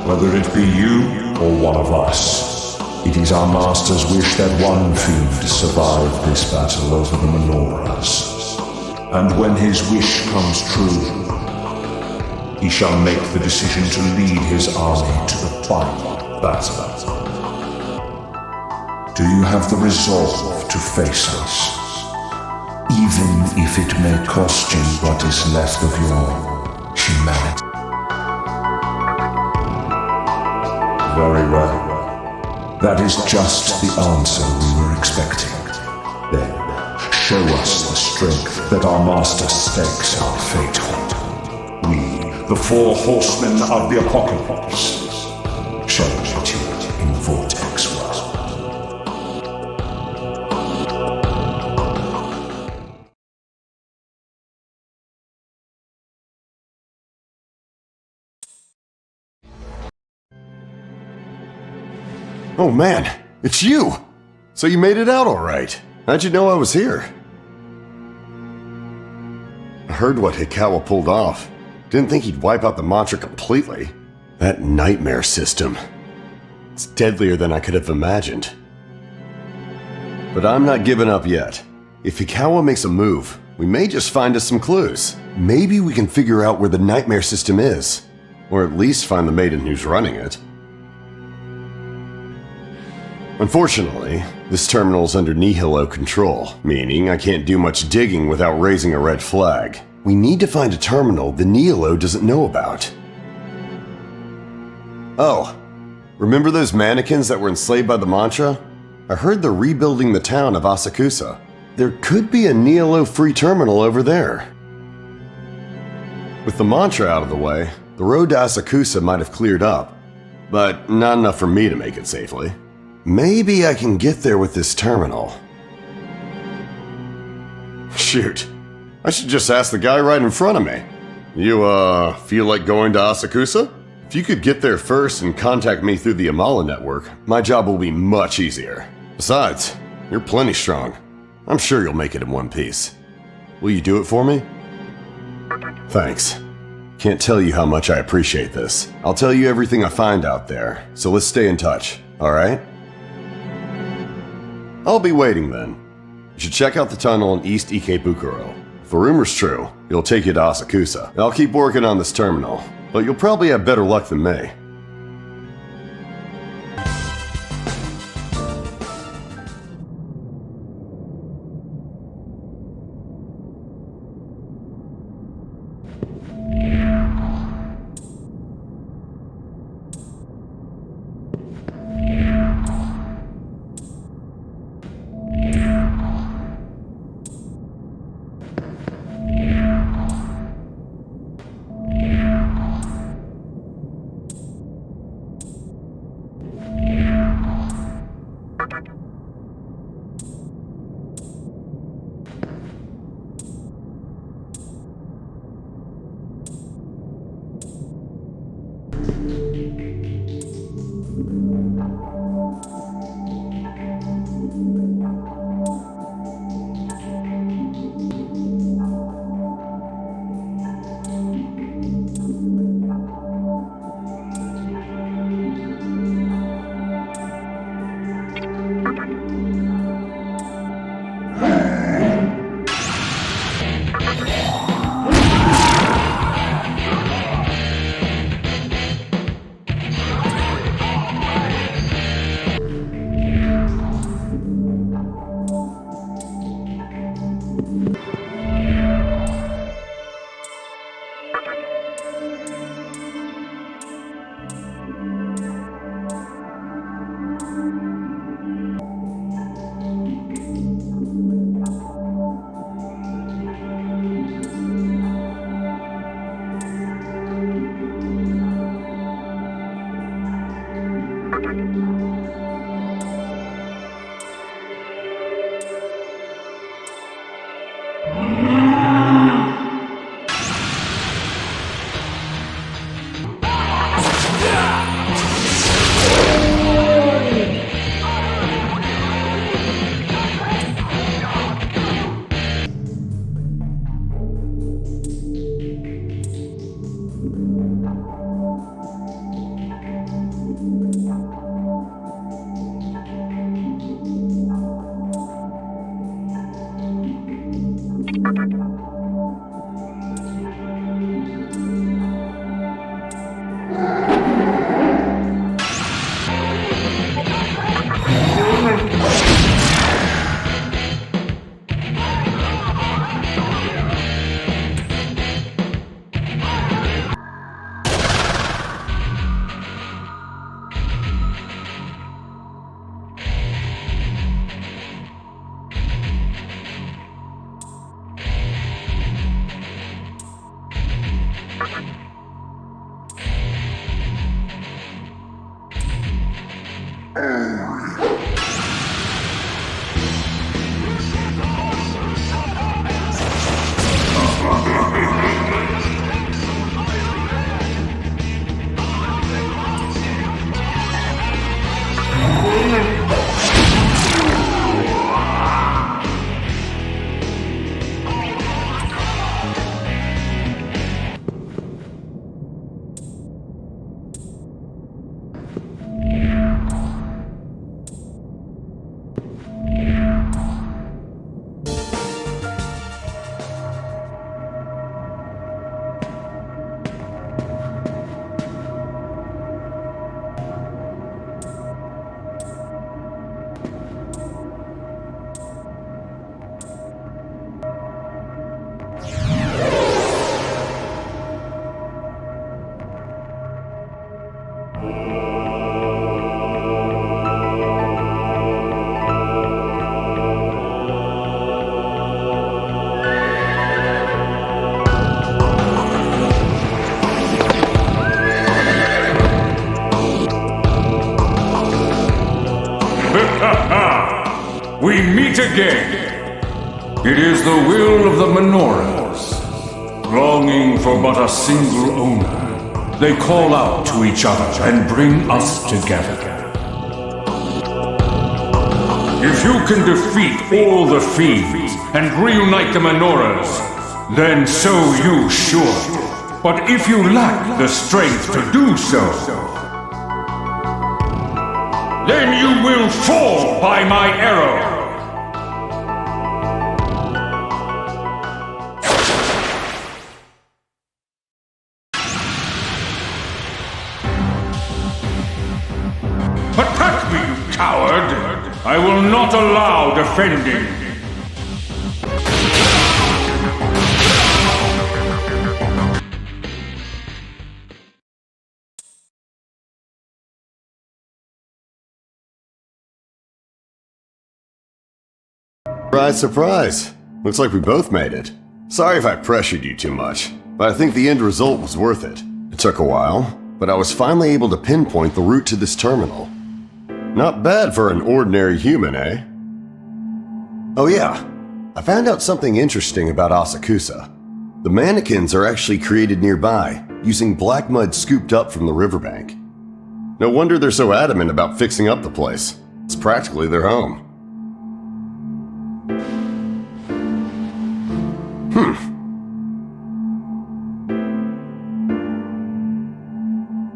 Whether it be you or one of us, it is our master's wish that one fiend survive this battle over the menorahs. And when his wish comes true, he shall make the decision to lead his army to the final battle. Do you have the resolve to face us? Even if it may cost you what is left of your humanity. Very well. That is just the answer we were expecting. Then, show us the strength that our master stakes our fate on. We, the four horsemen of the apocalypse, shall meet you in the vortex world.
Oh man, it's you! So you made it out alright. How'd you know I was here? I heard what Hikawa pulled off. Didn't think he'd wipe out the mantra completely. That nightmare system. It's deadlier than I could have imagined. But I'm not giving up yet. If Hikawa makes a move, we may just find us some clues. Maybe we can figure out where the nightmare system is. Or at least find the maiden who's running it. Unfortunately, this terminal's under Nihilo control, meaning I can't do much digging without raising a red flag. We need to find a terminal the Nihilo doesn't know about. Oh, remember those mannequins that were enslaved by the mantra? I heard they're rebuilding the town of Asakusa. There could be a Nihilo free terminal over there. With the mantra out of the way, the road to Asakusa might have cleared up, but not enough for me to make it safely. Maybe I can get there with this terminal. Shoot, I should just ask the guy right in front of me. You, feel like going to Asakusa? If you could get there first and contact me through the Amala network, my job will be much easier. Besides, you're plenty strong. I'm sure you'll make it in one piece. Will you do it for me? Thanks. Can't tell you how much I appreciate this. I'll tell you everything I find out there, so let's stay in touch, alright? I'll be waiting then. You should check out the tunnel in East Ikebukuro. If the rumor's true, it'll take you to Asakusa. And I'll keep working on this terminal, but you'll probably have better luck than me.
We meet again. It is the will of the menorahs. Longing for but a single owner, they call out to each other and bring us together. If you can defeat all the fiends and reunite the menorahs, then so you should. But if you lack the strength to do so, then you will fall by my arrow. Attack me, you coward! I will not allow defending.
Surprise, surprise. Looks like we both made it. Sorry if I pressured you too much, but I think the end result was worth it. It took a while, but I was finally able to pinpoint the route to this terminal. Not bad for an ordinary human, eh? Oh yeah, I found out something interesting about Asakusa. The mannequins are actually created nearby, using black mud scooped up from the riverbank. No wonder they're so adamant about fixing up the place. It's practically their home.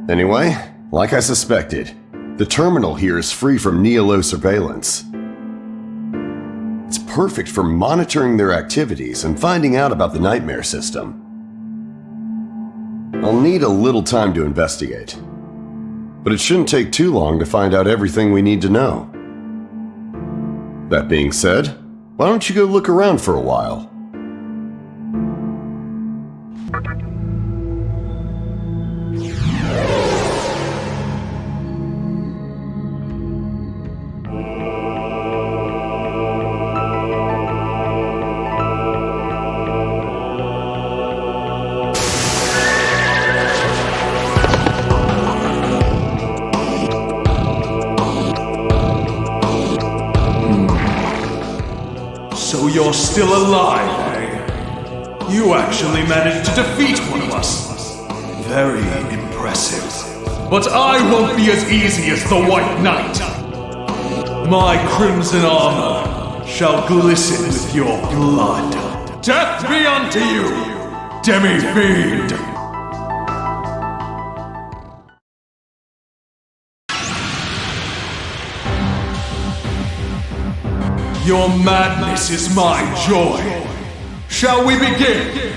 Anyway, like I suspected, the terminal here is free from Nihilo surveillance. It's perfect for monitoring their activities and finding out about the nightmare system. I'll need a little time to investigate, but it shouldn't take too long to find out everything we need to know. That being said, why don't you go look around for a while?
So you're still alive, eh? You actually managed to defeat one of us. Very impressive. But I won't be as easy as the White Knight. My crimson armor shall glisten with your blood. Death be unto you, demi-fiend! Your madness is my joy. Shall we begin?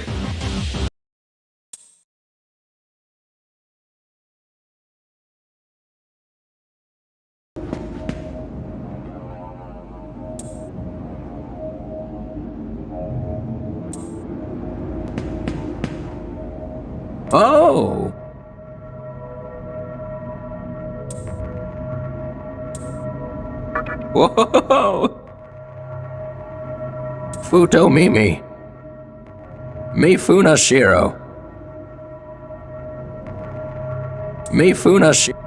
Oh! Whoa! Futo Mimi. Mifuna Shiro. Mifuna Shiro.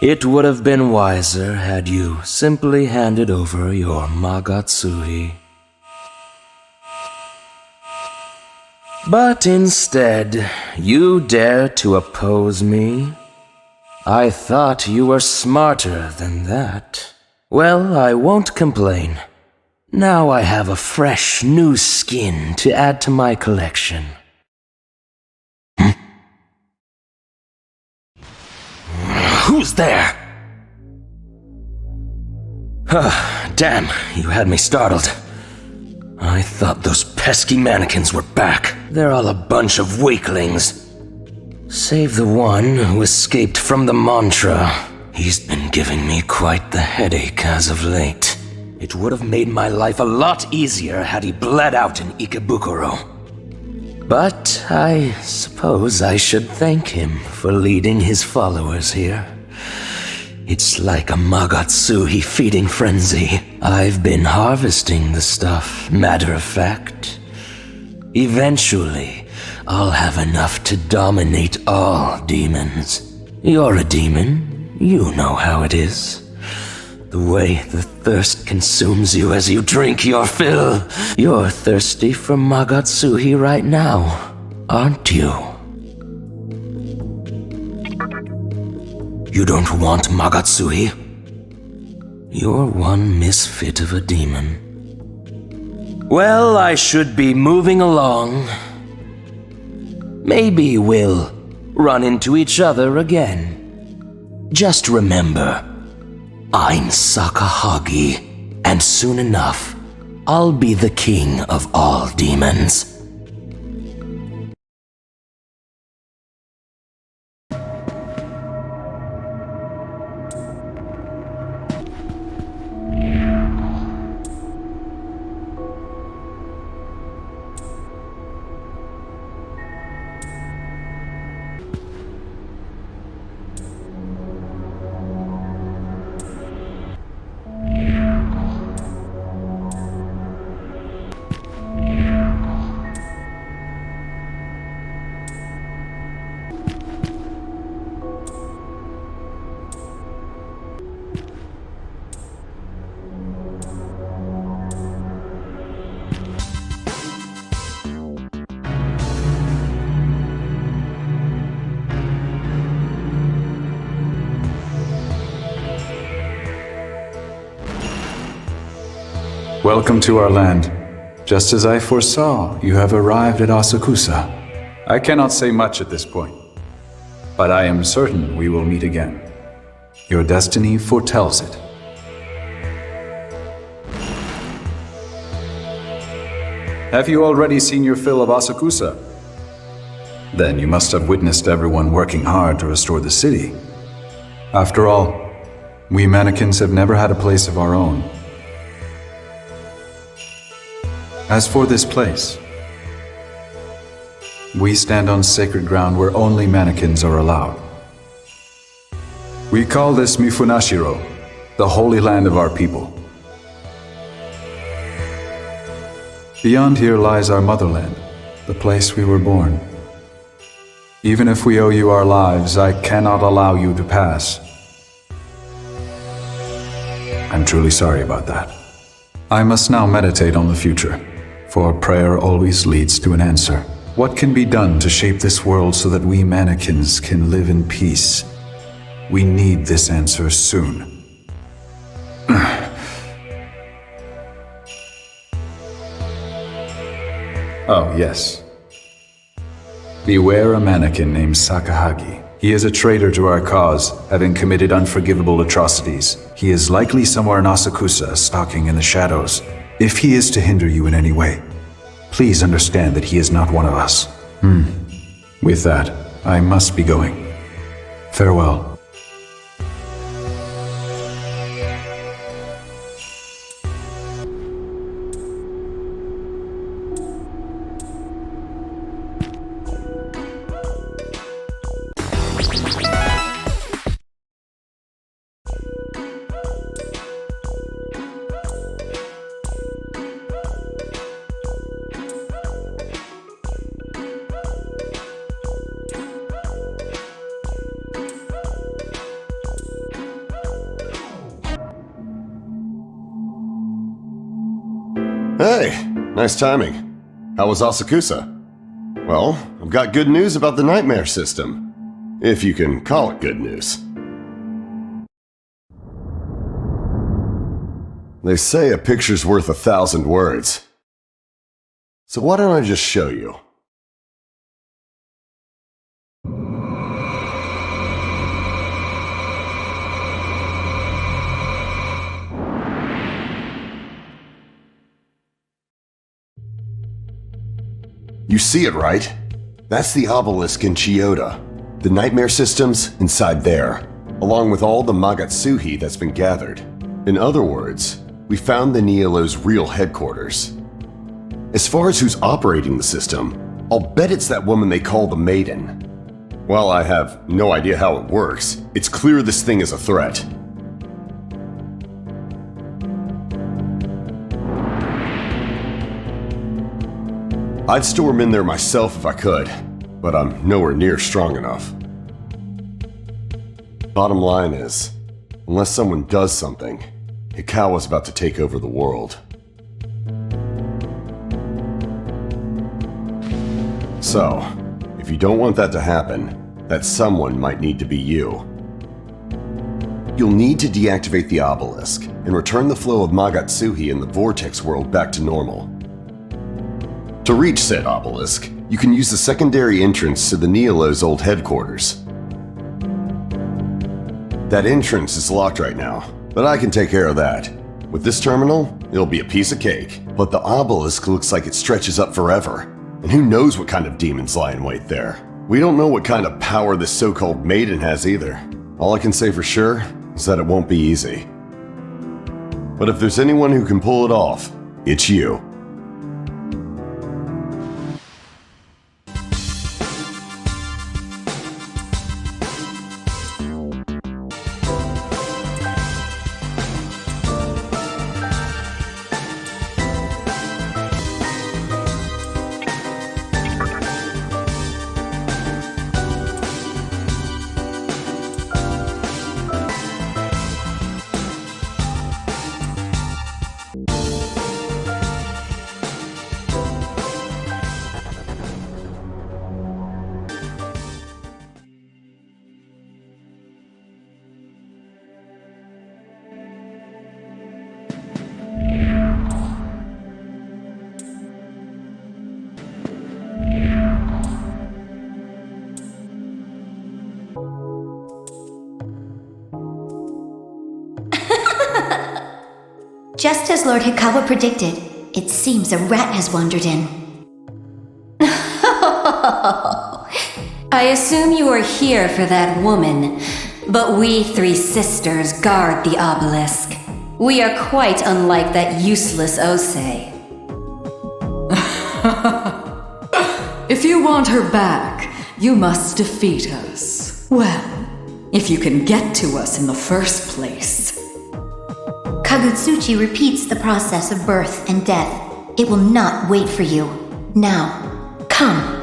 It would have been wiser had you simply handed over your Magatsuhi. But instead, you dare to oppose me? I thought you were smarter than that. Well, I won't complain. Now I have a fresh, new skin to add to my collection. Who's there? Damn, you had me startled. I thought those pesky mannequins were back. They're all a bunch of weaklings. Save the one who escaped from the mantra. He's been giving me quite the headache as of late. It would have made my life a lot easier had he bled out in Ikebukuro. But I suppose I should thank him for leading his followers here. It's like a Magatsuhi feeding frenzy. I've been harvesting the stuff, matter of fact. Eventually, I'll have enough to dominate all demons. You're a demon. You know how it is. The way the thirst consumes you as you drink your fill. You're thirsty for Magatsuhi right now, aren't you? You don't want Magatsuhi? You're one misfit of a demon. Well, I should be moving along. Maybe we'll run into each other again. Just remember, I'm Sakahagi, and soon enough, I'll be the king of all demons.
Welcome to our land. Just as I foresaw, you have arrived at Asakusa. I cannot say much at this point, but I am certain we will meet again. Your destiny foretells it. Have you already seen your fill of Asakusa? Then you must have witnessed everyone working hard to restore the city. After all, we mannequins have never had a place of our own. As for this place, we stand on sacred ground where only mannequins are allowed. We call this Mifunashiro, the holy land of our people. Beyond here lies our motherland, the place we were born. Even if we owe you our lives, I cannot allow you to pass. I'm truly sorry about that. I must now meditate on the future, for prayer always leads to an answer. What can be done to shape this world so that we mannequins can live in peace? We need this answer soon. Oh, yes. Beware a mannequin named Sakahagi. He is a traitor to our cause, having committed unforgivable atrocities. He is likely somewhere in Asakusa, stalking in the shadows. If he is to hinder you in any way, please understand that he is not one of us. With that, I must be going. Farewell.
Hey, nice timing. How was Asakusa? Well, I've got good news about the nightmare system. If you can call it good news. They say a picture's worth 1,000 words. So why don't I just show you? You see it, right? That's the obelisk in Chiyoda. The nightmare system's inside there, along with all the Magatsuhi that's been gathered. In other words, we found the Nielo's real headquarters. As far as who's operating the system, I'll bet it's that woman they call the Maiden. While I have no idea how it works, it's clear this thing is a threat. I'd storm in there myself if I could, but I'm nowhere near strong enough. Bottom line is, unless someone does something, Hikawa's about to take over the world. So, if you don't want that to happen, that someone might need to be you. You'll need to deactivate the obelisk and return the flow of Magatsuhi in the vortex world back to normal. To reach said obelisk, you can use the secondary entrance to the Nielo's old headquarters. That entrance is locked right now, but I can take care of that. With this terminal, it'll be a piece of cake, but the obelisk looks like it stretches up forever, and who knows what kind of demons lie in wait there. We don't know what kind of power this so-called maiden has either. All I can say for sure is that it won't be easy. But if there's anyone who can pull it off, it's you.
Just as Lord Hikawa predicted, it seems a rat has wandered in.
I assume you are here for that woman, but we three sisters guard the obelisk. We are quite unlike that useless Osei.
If you want her back, you must defeat us. Well, if you can get to us in the first place.
Kagutsuchi repeats the process of birth and death. It will not wait for you. Now, come.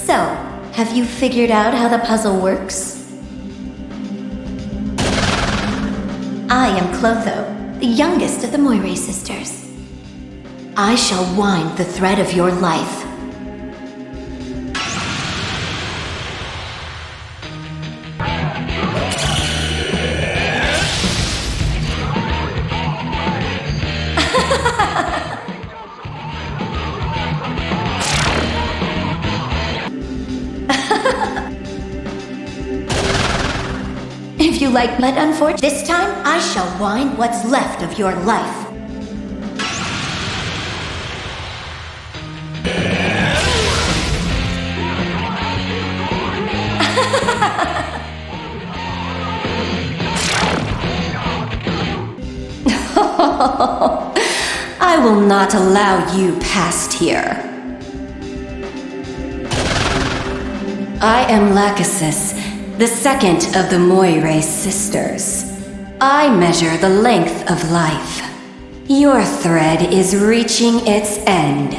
So, have you figured out how the puzzle works? I am Clotho, the youngest of the Moire sisters. I shall wind the thread of your life. like, but unfortunately, this time I shall wind what's left of your life.
I will not allow you past here. I am Lachesis, the second of the Moirae sisters. I measure the length of life. Your thread is reaching its end.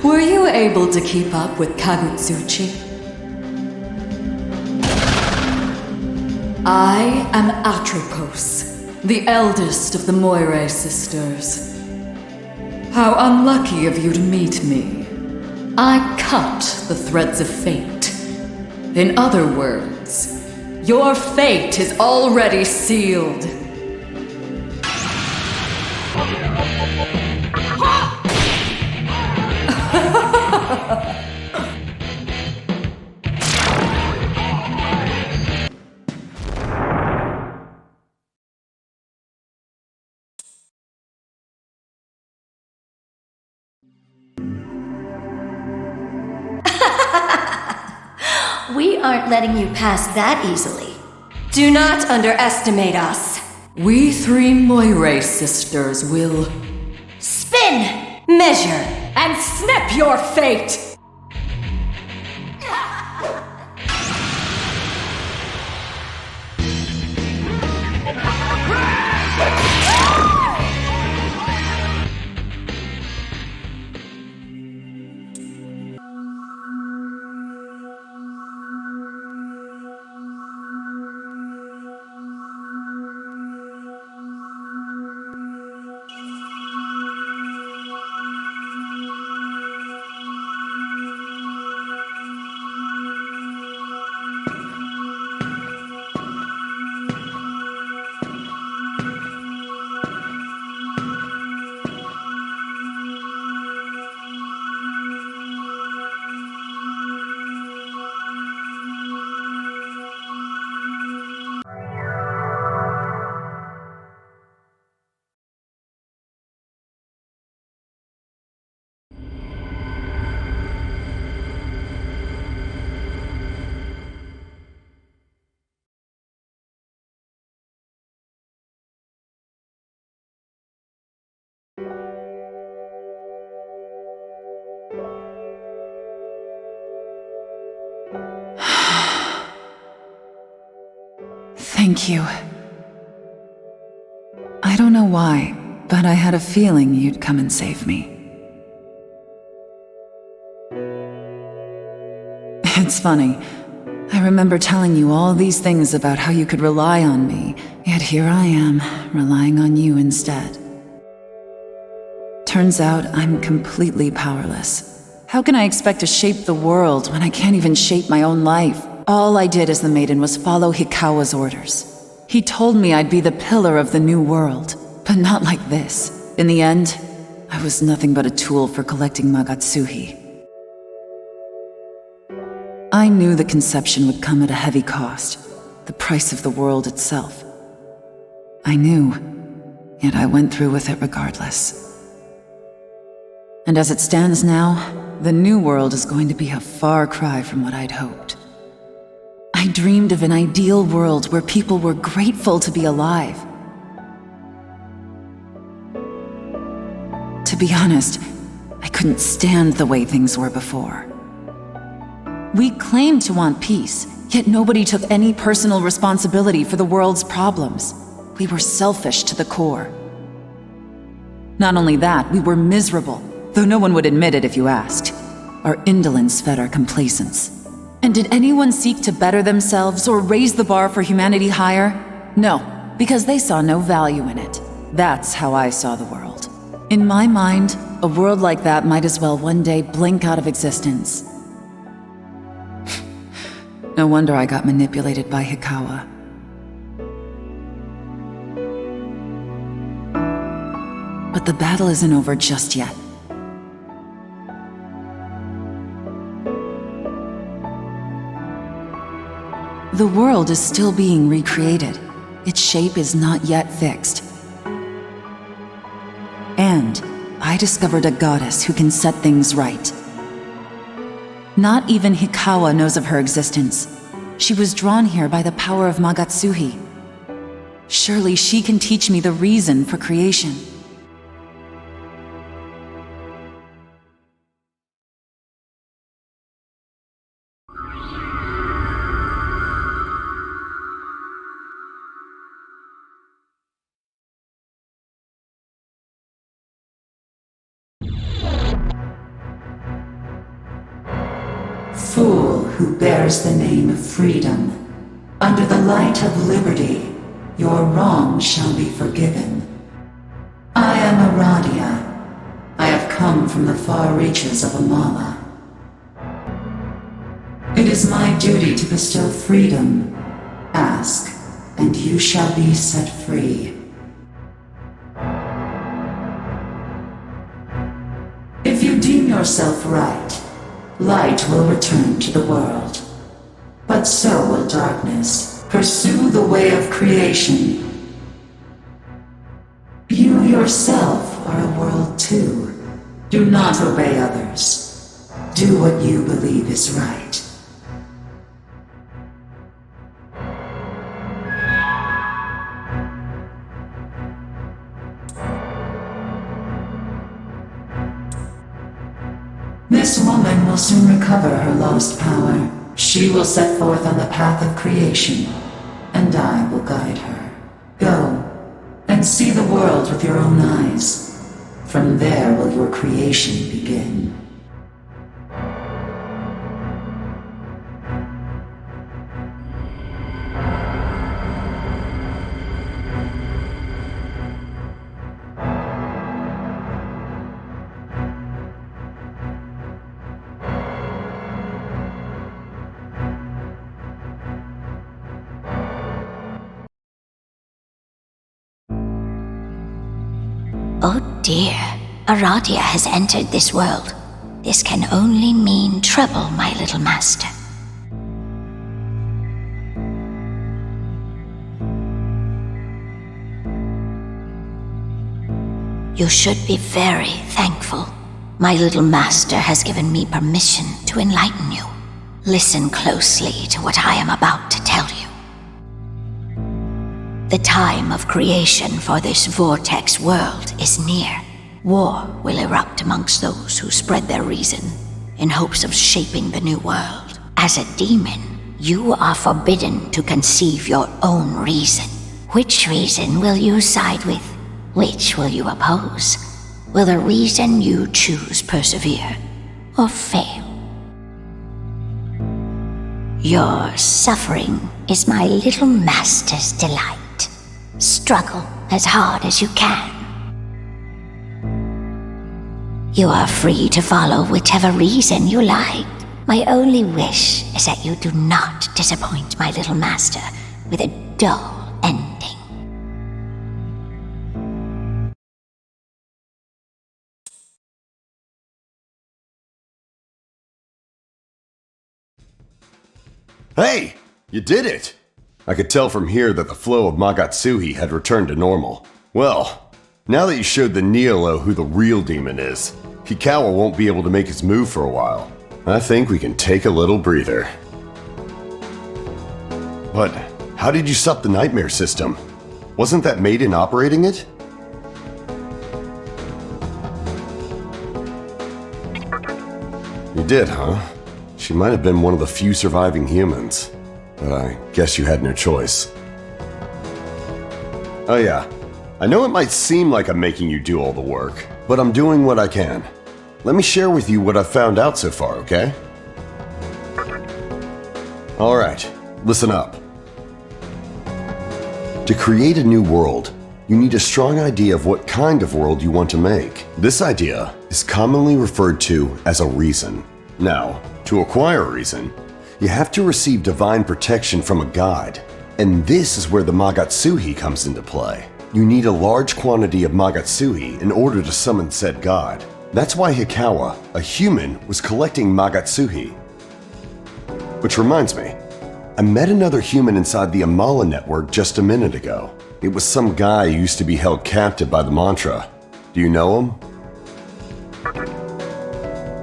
Were you able to keep up with Kagutsuchi? I am Atropos, the eldest of the Moirae sisters. How unlucky of you to meet me. I cut the threads of fate. In other words, your fate is already sealed.
We aren't letting you pass that easily. Do not underestimate us.
We three Moirae sisters will
spin, measure,
and snip your fate!
Thank you. I don't know why, but I had a feeling you'd come and save me. It's funny. I remember telling you all these things about how you could rely on me, yet here I am, relying on you instead. Turns out I'm completely powerless. How can I expect to shape the world when I can't even shape my own life? All I did as the maiden was follow Hikawa's orders. He told me I'd be the pillar of the new world, but not like this. In the end, I was nothing but a tool for collecting Magatsuhi. I knew the conception would come at a heavy cost, the price of the world itself. I knew, yet I went through with it regardless. And as it stands now, the new world is going to be a far cry from what I'd hoped. I dreamed of an ideal world where people were grateful to be alive. To be honest, I couldn't stand the way things were before. We claimed to want peace, yet nobody took any personal responsibility for the world's problems. We were selfish to the core. Not only that, we were miserable, though no one would admit it if you asked. Our indolence fed our complacence. And did anyone seek to better themselves or raise the bar for humanity higher? No, because they saw no value in it. That's how I saw the world. In my mind, a world like that might as well one day blink out of existence. No wonder I got manipulated by Hikawa. But the battle isn't over just yet. The world is still being recreated. Its shape is not yet fixed. And I discovered a goddess who can set things right. Not even Hikawa knows of her existence. She was drawn here by the power of Magatsuhi. Surely she can teach me the reason for creation. Fool who bears the name of freedom, under the light of liberty, your wrong shall be forgiven. I am Aradia. I have come from the far reaches of Amala. It is my duty to bestow freedom. Ask, and you shall be set free. If you deem yourself right, light will return to the world. But so will darkness. Pursue the way of creation. You yourself are a world too. Do not obey others. Do what you believe is right. This woman will soon recover her lost power. She will set forth on the path of creation, and I will guide her. Go, and see the world with your own eyes. From there will your creation begin.
Oh dear, Aradia has entered this world. This can only mean trouble, my little master. You should be very thankful. My little master has given me permission to enlighten you. Listen closely to what I am about to tell you. The time of creation for this vortex world is near. War will erupt amongst those who spread their reason in hopes of shaping the new world. As a demon, you are forbidden to conceive your own reason. Which reason will you side with? Which will you oppose? Will the reason you choose persevere or fail? Your suffering is my little master's delight. Struggle as hard as you can. You are free to follow whichever reason you like. My only wish is that you do not disappoint my little master with a dull ending.
Hey! You did it! I could tell from here that the flow of Magatsuhi had returned to normal. Well, now that you showed the Nihilo who the real demon is, Hikawa won't be able to make his move for a while. I think we can take a little breather. But how did you stop the nightmare system? Wasn't that maiden operating it? You did, huh? She might have been one of the few surviving humans. But I guess you had no choice. Oh yeah, I know it might seem like I'm making you do all the work, but I'm doing what I can. Let me share with you what I've found out so far, okay? Alright, listen up. To create a new world, you need a strong idea of what kind of world you want to make. This idea is commonly referred to as a reason. Now, to acquire a reason, You have to receive divine protection from a god. And this is where the Magatsuhi comes into play. You need a large quantity of Magatsuhi in order to summon said god. That's why Hikawa, a human, was collecting Magatsuhi. Which reminds me, I met another human inside the Amala network just a minute ago. It was some guy who used to be held captive by the mantra. Do you know him?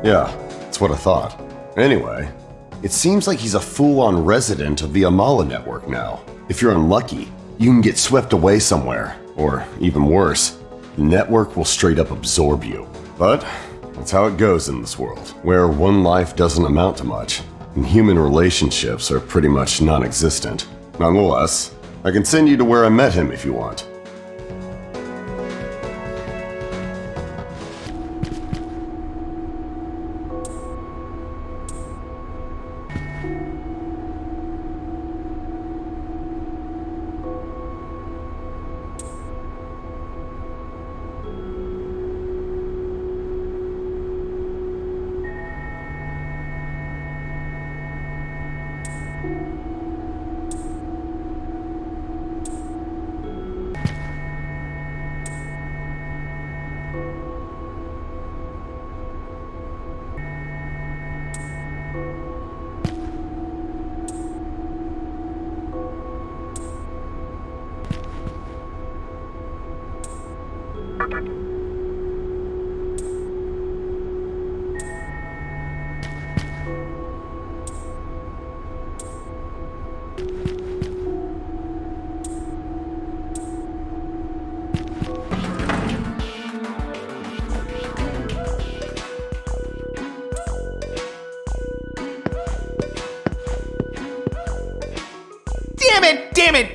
Yeah, that's what I thought. Anyway, it seems like he's a full-on resident of the Amala network now. If you're unlucky, you can get swept away somewhere, or even worse, the network will straight up absorb you. But that's how it goes in this world, where one life doesn't amount to much, and human relationships are pretty much non-existent. Nonetheless, I can send you to where I met him if you want.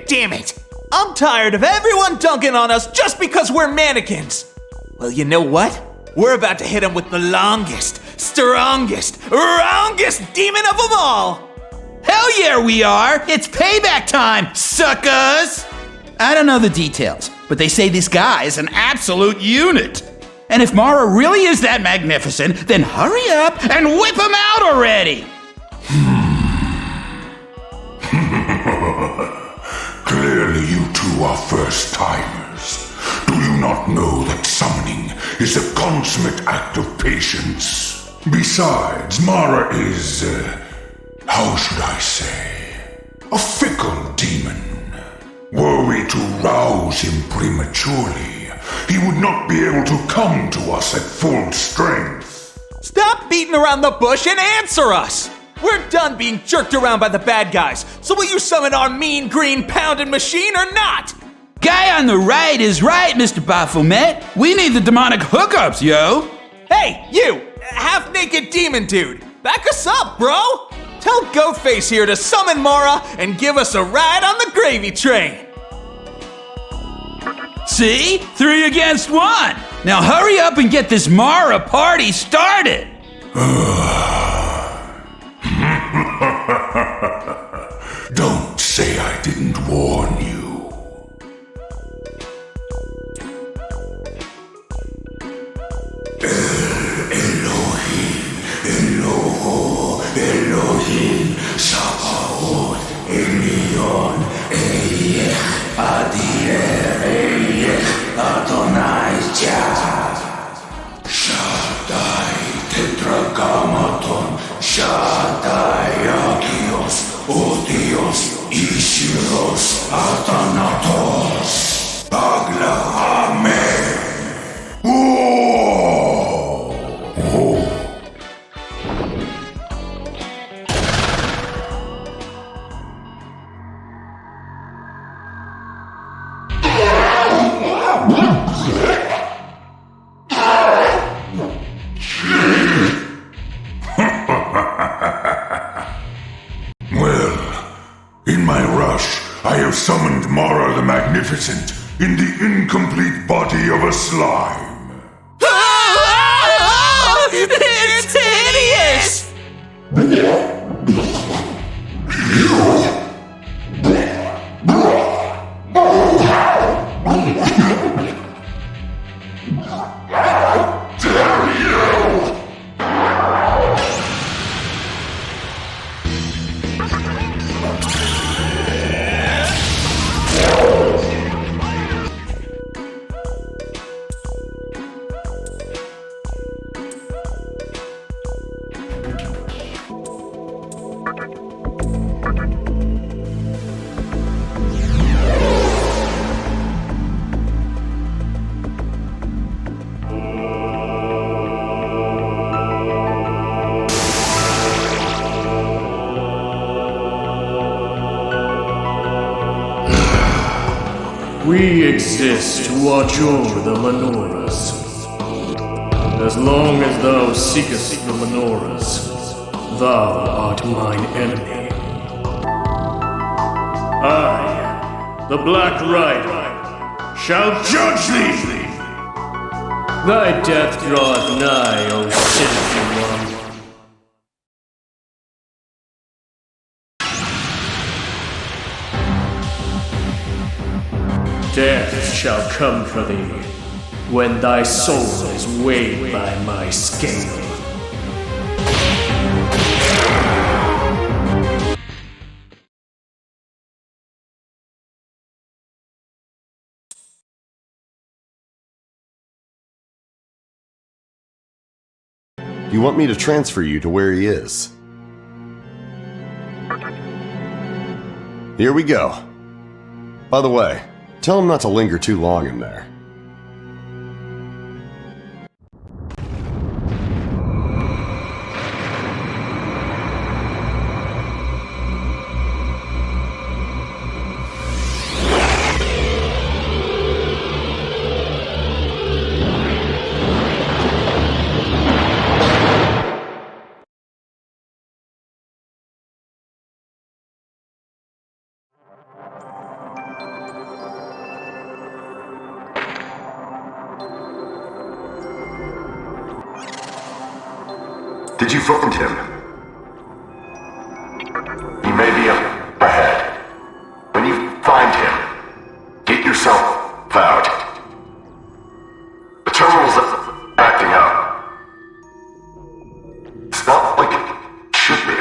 Damn it! I'm tired of everyone dunking on us just because we're mannequins! Well, you know what? We're about to hit them with the longest, strongest, wrongest demon of them all!
Hell yeah, we are! It's payback time, suckers! I don't know the details, but they say this guy is an absolute unit. And if Mara really is that magnificent, then hurry up and whip him out already!
Clearly you two are first-timers. Do you not know that summoning is a consummate act of patience? Besides, Mara is, how should I say, a fickle demon. Were we to rouse him prematurely, he would not be able to come to us at full strength.
Stop beating around the bush and answer us! We're done being jerked around by the bad guys, so will you summon our mean green pounding machine or not?
Guy on the right is right, Mr. Baphomet. We need the demonic hookups, yo!
Hey, you! Half-naked demon dude! Back us up, bro! Tell Goatface here to summon Mara and give us a ride on the gravy train!
See? 3 against 1! Now hurry up and get this Mara party started!
Don't say I didn't warn you. Elohim, Sabaoth, Elion, Eyech, Adier, Eyech, Adonai, Jah, Shaddai, Tetragrammaton, Shaddai, Agios, Odios, Ishiros, Athanatos, Agla, Amen. Oh. I have summoned Mara the Magnificent in the incomplete body of a slime.
It's hideous!
We exist to watch over the menorahs. As long as thou seekest the menorahs, thou art mine enemy. I, the Black Rider, shall judge thee! Thy death draweth nigh, O sinful one. Death shall come for thee, when thy soul is weighed by my scale.
You want me to transfer you to where he is? Here we go. By the way, tell him not to linger too long in there.
Did you find him? He may be up ahead. When you find him, get yourself out. The terminal's acting up. It's not like it should be.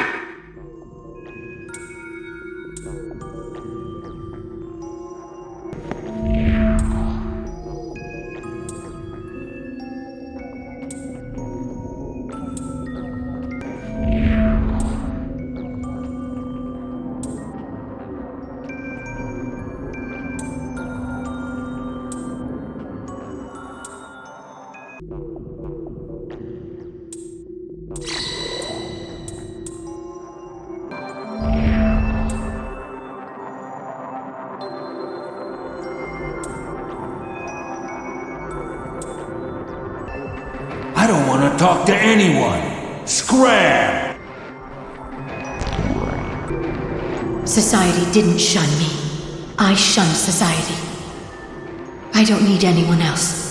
I don't want to talk to anyone. Scram!
Society didn't shun me. I shunned society. I don't need anyone else.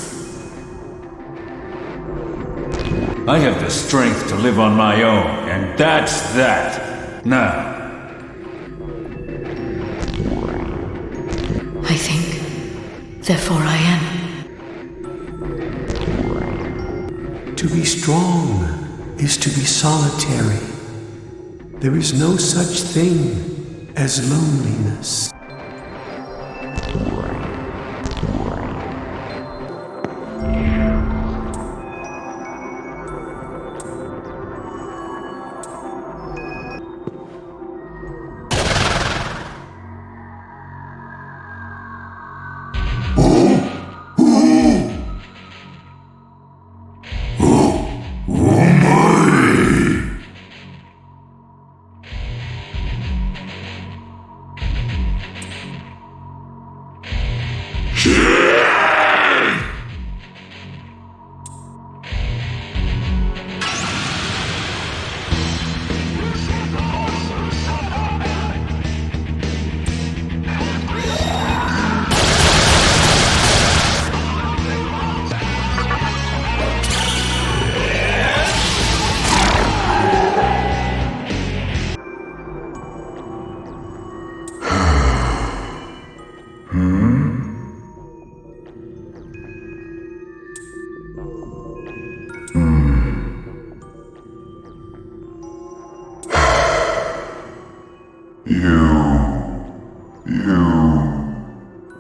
I have the strength to live on my own, and that's that. Now,
I think, therefore I am.
To be strong is to be solitary. There is no such thing as loneliness.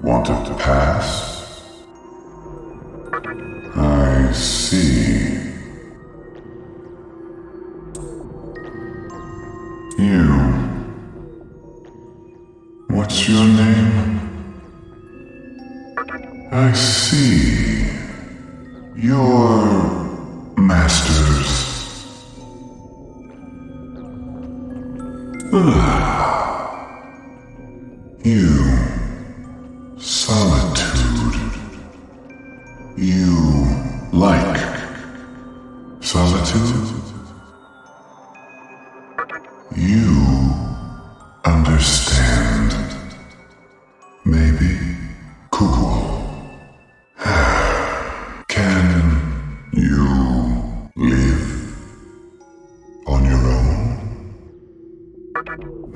Wanted to pass? I see. You. What's your name? I see. Your masters. You. Solitude. Like solitude? You understand. Maybe cool. Can you live on your own?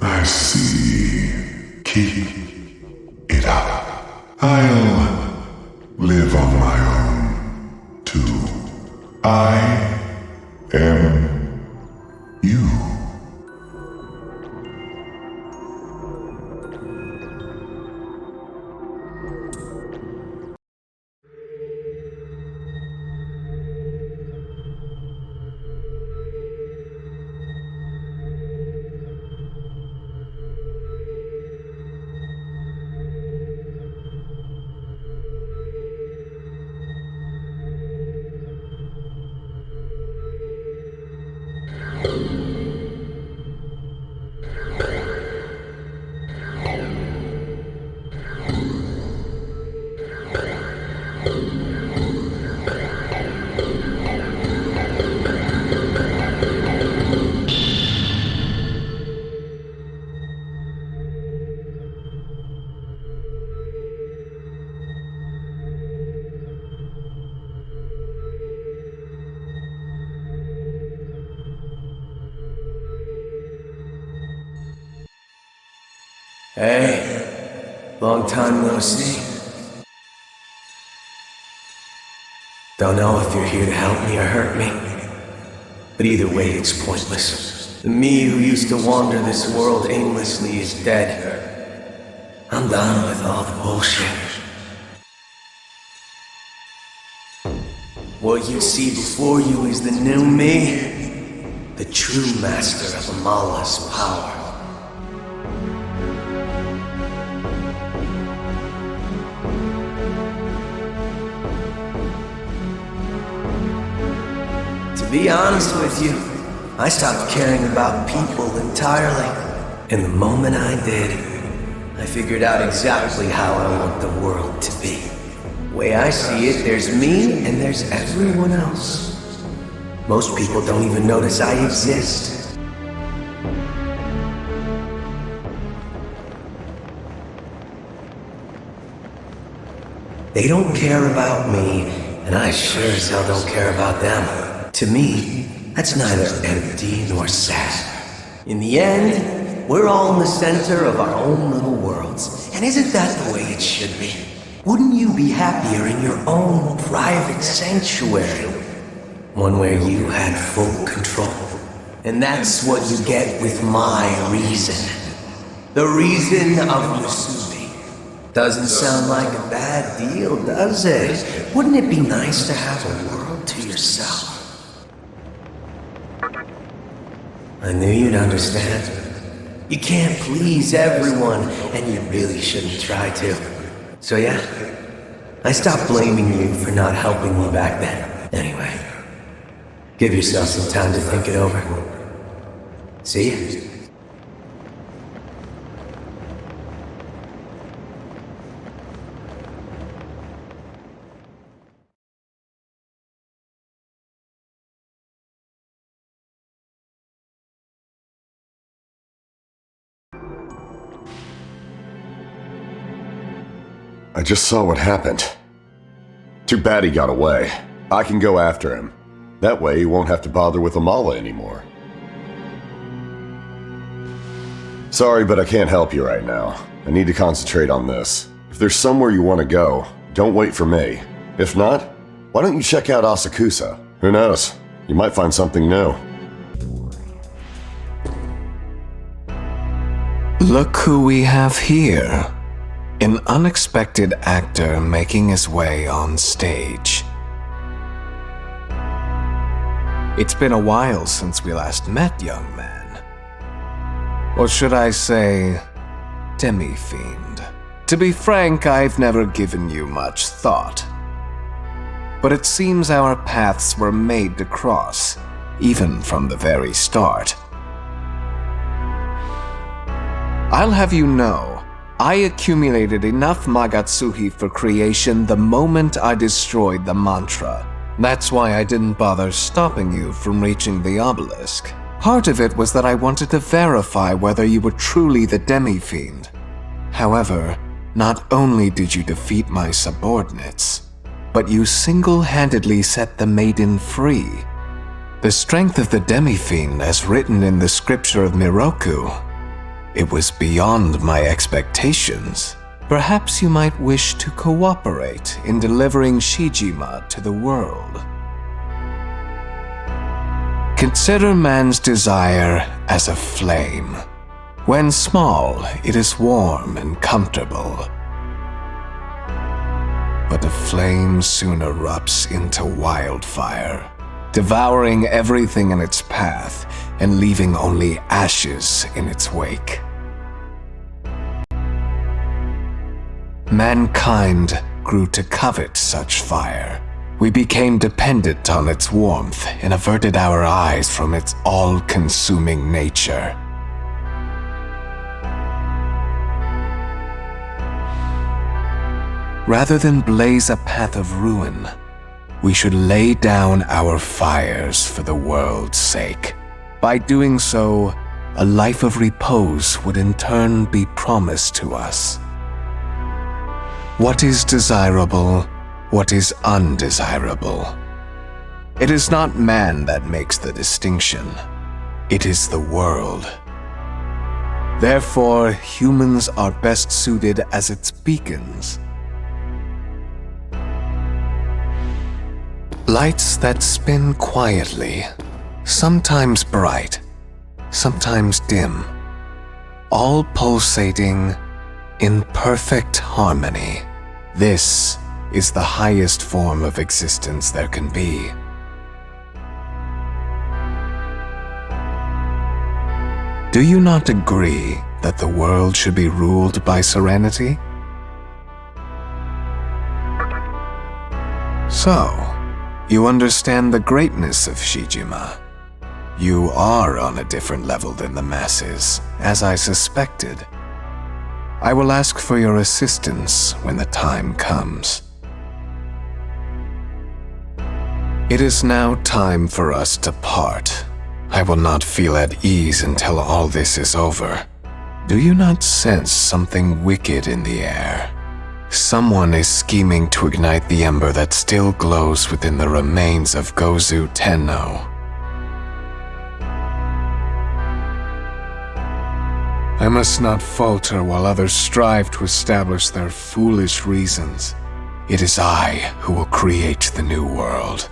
I see. Keep it up. I'll live on my own, too. I am you.
Hey, long time no see. Don't know if you're here to help me or hurt me, but either way it's pointless. The me who used to wander this world aimlessly is dead. I'm done with all the bullshit. What you see before you is the new me, the true master of Amala's power. To be honest with you, I stopped caring about people entirely. And the moment I did, I figured out exactly how I want the world to be. The way I see it, there's me and there's everyone else. Most people don't even notice I exist. They don't care about me, and I sure as hell don't care about them. To me, that's neither empty nor sad. In the end, we're all in the center of our own little worlds. And isn't that the way it should be? Wouldn't you be happier in your own private sanctuary? One where you had full control. And that's what you get with my reason. The reason of Musubi. Doesn't sound like a bad deal, does it? Wouldn't it be nice to have a world to yourself? I knew you'd understand. You can't please everyone, and you really shouldn't try to. So yeah, I stopped blaming you for not helping me back then. Anyway, give yourself some time to think it over. See ya.
I just saw what happened. Too bad he got away. I can go after him. That way he won't have to bother with Amala anymore. Sorry, but I can't help you right now. I need to concentrate on this. If there's somewhere you want to go, don't wait for me. If not, why don't you check out Asakusa? Who knows? You might find something new.
Look who we have here. An unexpected actor making his way on stage. It's been a while since we last met, young man. Or should I say, demi-fiend. To be frank, I've never given you much thought. But it seems our paths were made to cross, even from the very start. I'll have you know, I accumulated enough Magatsuhi for creation the moment I destroyed the mantra, That's why I didn't bother stopping you from reaching the obelisk. Part of it was that I wanted to verify whether you were truly the demi-fiend. However, not only did you defeat my subordinates, but you single-handedly set the maiden free. The strength of the demi-fiend, as written in the scripture of Miroku, it was beyond my expectations. Perhaps you might wish to cooperate in delivering Shijima to the world. Consider man's desire as a flame. When small, it is warm and comfortable. But the flame soon erupts into wildfire, devouring everything in its path and leaving only ashes in its wake. Mankind grew to covet such fire. We became dependent on its warmth and averted our eyes from its all-consuming nature. Rather than blaze a path of ruin, we should lay down our fires for the world's sake. By doing so, a life of repose would in turn be promised to us. What is desirable? What is undesirable? It is not man that makes the distinction. It is the world. Therefore, humans are best suited as its beacons. Lights that spin quietly, sometimes bright, sometimes dim, all pulsating in perfect harmony. This is the highest form of existence there can be. Do you not agree that the world should be ruled by serenity? So, you understand the greatness of Shijima. You are on a different level than the masses, as I suspected. I will ask for your assistance when the time comes. It is now time for us to part. I will not feel at ease until all this is over. Do you not sense something wicked in the air? Someone is scheming to ignite the ember that still glows within the remains of Gozu Tenno. I must not falter while others strive to establish their foolish reasons. It is I who will create the new world.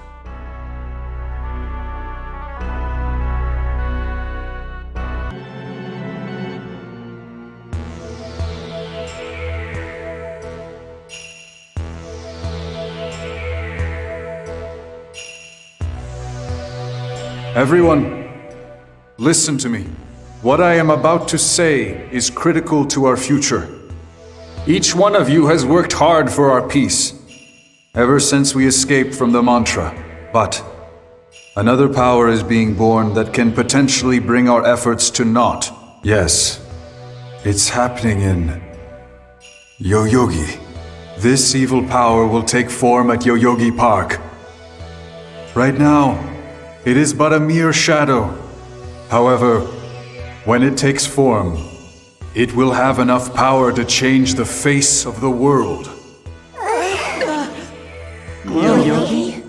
Everyone, listen to me. What I am about to say is critical to our future. Each one of you has worked hard for our peace, ever since we escaped from the mantra. But another power is being born that can potentially bring our efforts to naught. Yes, it's happening in Yoyogi. This evil power will take form at Yoyogi Park. Right now, it is but a mere shadow. However, when it takes form, it will have enough power to change the face of the world.
Yoyogi?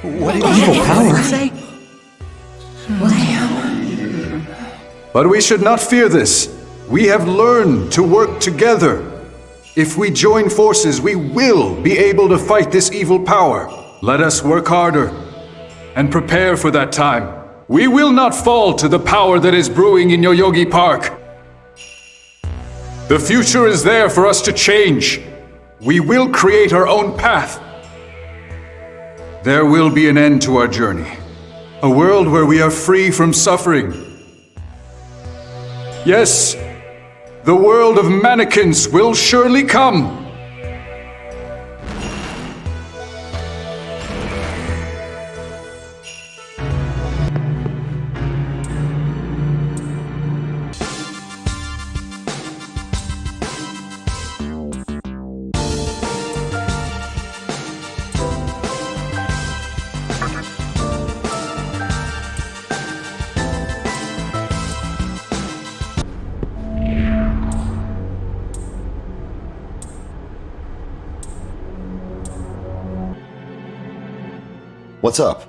What an evil power!
But we should not fear this. We have learned to work together. If we join forces, we will be able to fight this evil power. Let us work harder and prepare for that time. We will not fall to the power that is brewing in Yoyogi Park. The future is there for us to change. We will create our own path. There will be an end to our journey. A world where we are free from suffering. Yes, the world of mannequins will surely come.
What's up?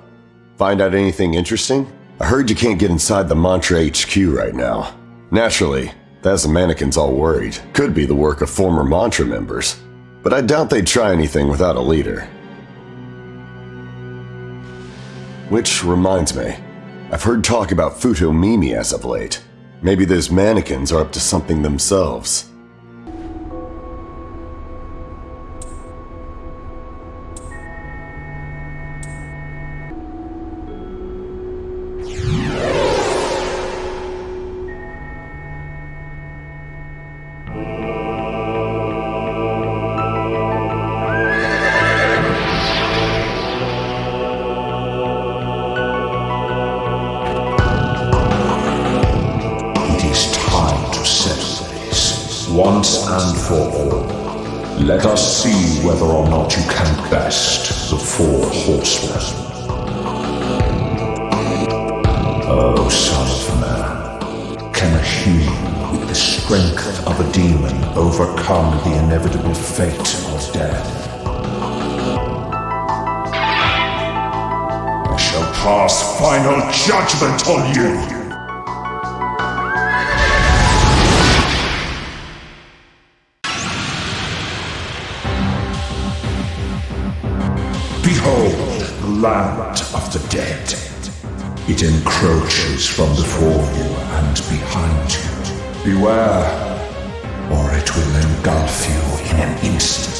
Find out anything interesting? I heard you can't get inside the Mantra HQ right now. Naturally, that has the mannequins all worried. Could be the work of former Mantra members. But I doubt they'd try anything without a leader. Which reminds me, I've heard talk about Futomimi as of late. Maybe those mannequins are up to something themselves.
Once and for all, let us see whether or not you can best the four horsemen. Oh, son of man, can a human with the strength of a demon overcome the inevitable fate of death? I shall pass final judgment on you! Behold the land of the dead. It encroaches from before you and behind you. Beware, or it will engulf you in an instant.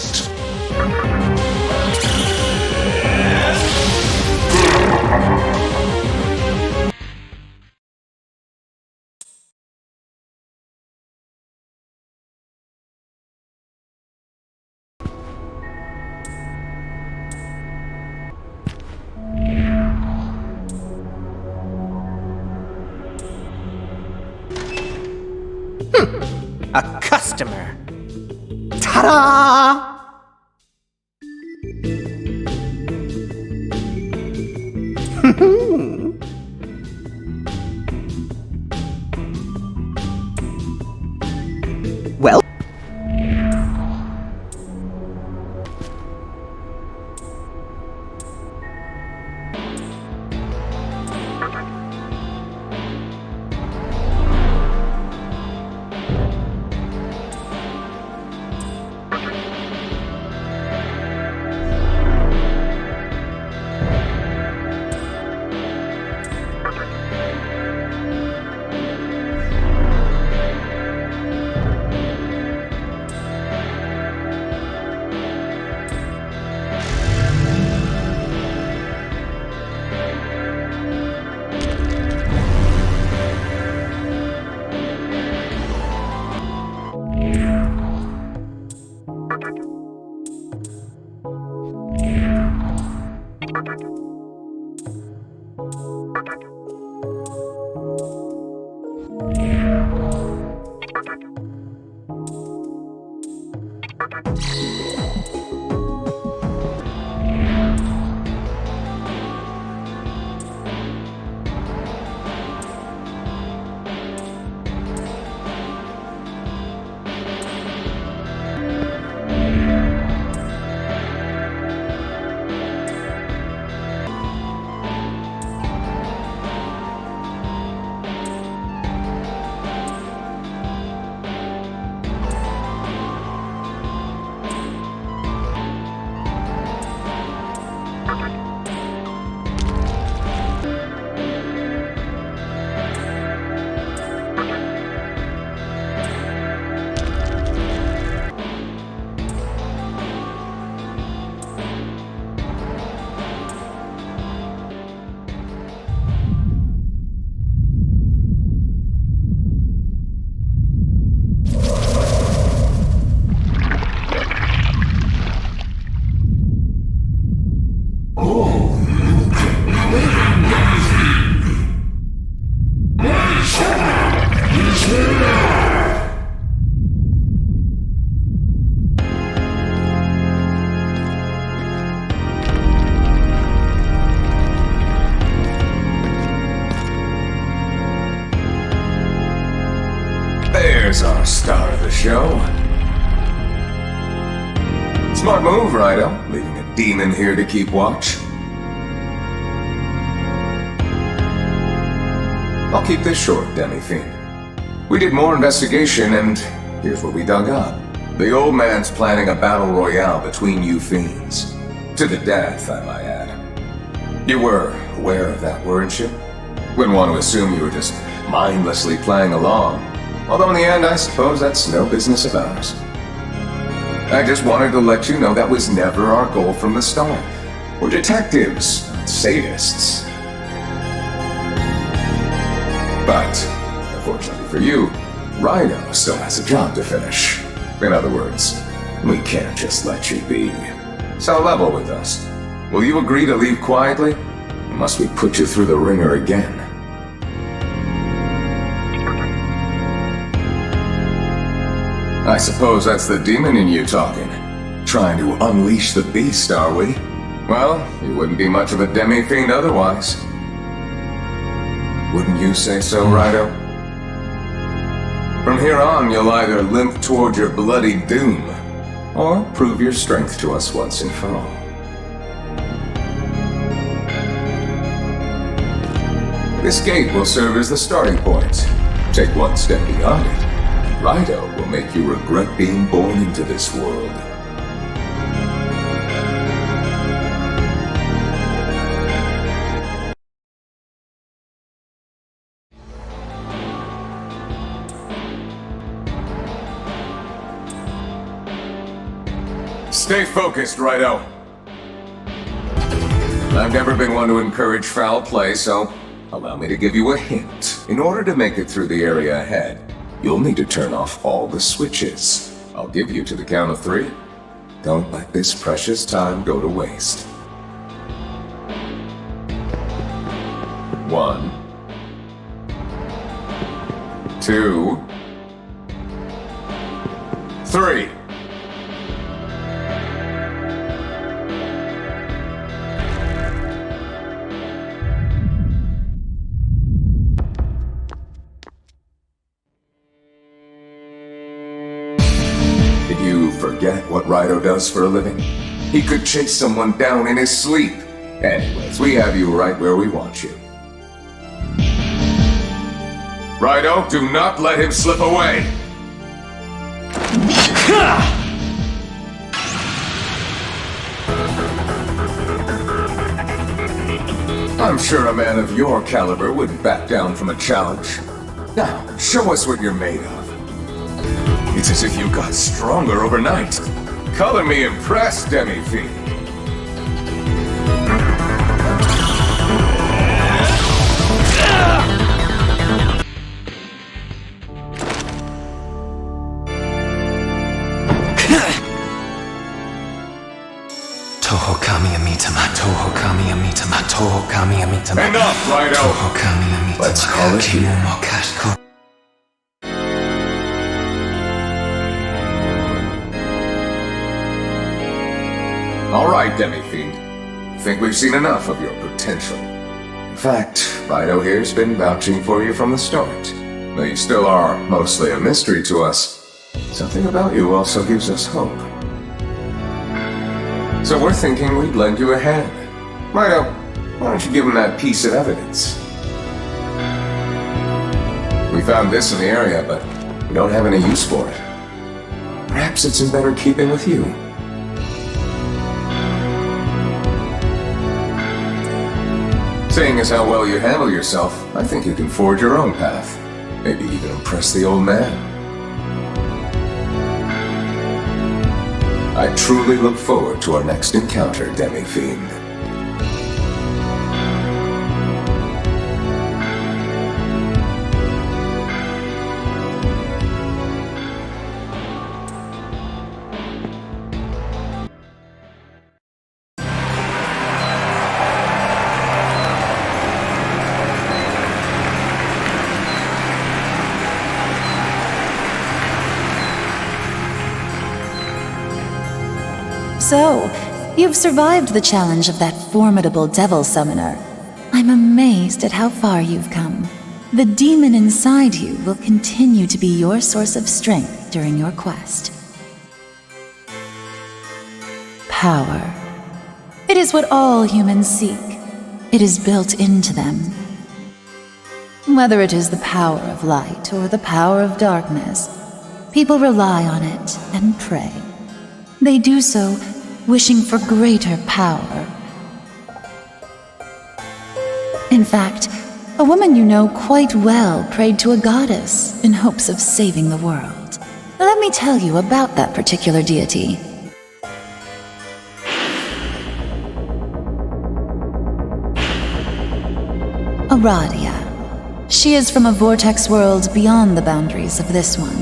A customer. Ta-da! Well?
There's our star of the show. Smart move, Rido, leaving a demon here to keep watch. I'll keep this short, Demi-Fiend. We did more investigation, and here's what we dug up. The old man's planning a battle royale between you fiends. To the death, I might add. You were aware of that, weren't you? Wouldn't want to assume you were just mindlessly playing along. Although in the end, I suppose that's no business of ours. I just wanted to let you know that was never our goal from the start. We're detectives, not sadists. But, unfortunately for you, Rhino still has a job to finish. In other words, we can't just let you be. So level with us. Will you agree to leave quietly? Or must we put you through the ringer again? I suppose that's the demon in you talking. Trying to unleash the beast, are we? Well, you wouldn't be much of a demi-fiend otherwise. Wouldn't you say so, Rhino? From here on, you'll either limp toward your bloody doom, or prove your strength to us once and for all. This gate will serve as the starting point. Take one step beyond it, and Rhino will make you regret being born into this world. Stay focused, Rhino. I've never been one to encourage foul play, so allow me to give you a hint. In order to make it through the area ahead, you'll need to turn off all the switches. I'll give you to the count of 3. Don't let this precious time go to waste. 1, 2, 3. Forget what Rhino does for a living? He could chase someone down in his sleep. Anyways, we have you right where we want you. Rhino, do not let him slip away! I'm sure a man of your caliber wouldn't back down from a challenge. Now, show us what you're made of. It's as if you got stronger overnight. Color me impressed, Demi-Fiend.
Toho kami amitama, toho kami amitama, toho kami amitama.
Enough, Rhino!
Toho kami amitama.
Let's call it here. All right, Demi-Fiend. I think we've seen enough of your potential. In fact, Rhino here's been vouching for you from the start. Though you still are mostly a mystery to us, something about you also gives us hope. So we're thinking we'd lend you a hand. Rhino, why don't you give him that piece of evidence? We found this in the area, but we don't have any use for it. Perhaps it's in better keeping with you. Seeing as how well you handle yourself, I think you can forge your own path. Maybe even impress the old man. I truly look forward to our next encounter, Demi-Fiend.
So, you've survived the challenge of that formidable devil summoner. I'm amazed at how far you've come. The demon inside you will continue to be your source of strength during your quest. Power. It is what all humans seek. It is built into them. Whether it is the power of light or the power of darkness, people rely on it and pray. They do so wishing for greater power. In fact, a woman you know quite well prayed to a goddess in hopes of saving the world. Let me tell you about that particular deity. Aradia. She is from a vortex world beyond the boundaries of this one.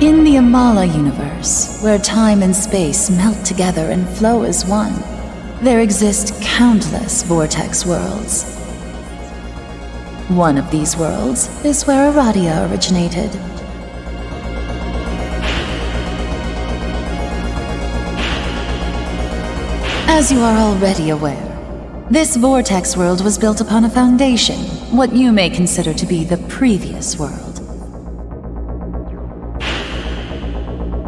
In the Amala universe, where time and space melt together and flow as one, there exist countless vortex worlds. One of these worlds is where Aradia originated. As you are already aware, this vortex world was built upon a foundation, what you may consider to be the previous world.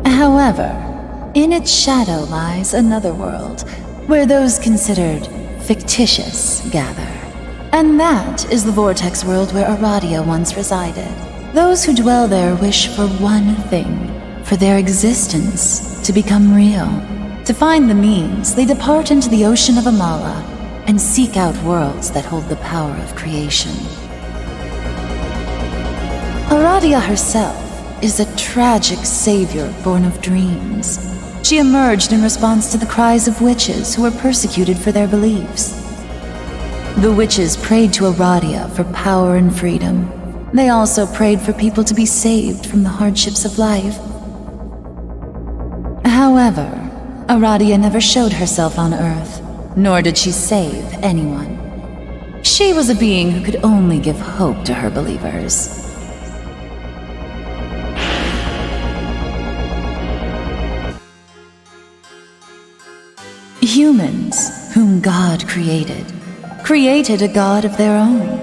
However, in its shadow lies another world, where those considered fictitious gather. And that is the vortex world where Aradia once resided. Those who dwell there wish for one thing, for their existence to become real. To find the means, they depart into the ocean of Amala and seek out worlds that hold the power of creation. Aradia herself is a tragic savior born of dreams. She emerged in response to the cries of witches who were persecuted for their beliefs. The witches prayed to Aradia for power and freedom. They also prayed for people to be saved from the hardships of life. However, Aradia never showed herself on Earth, nor did she save anyone. She was a being who could only give hope to her believers. Humans, whom God created a god of their own.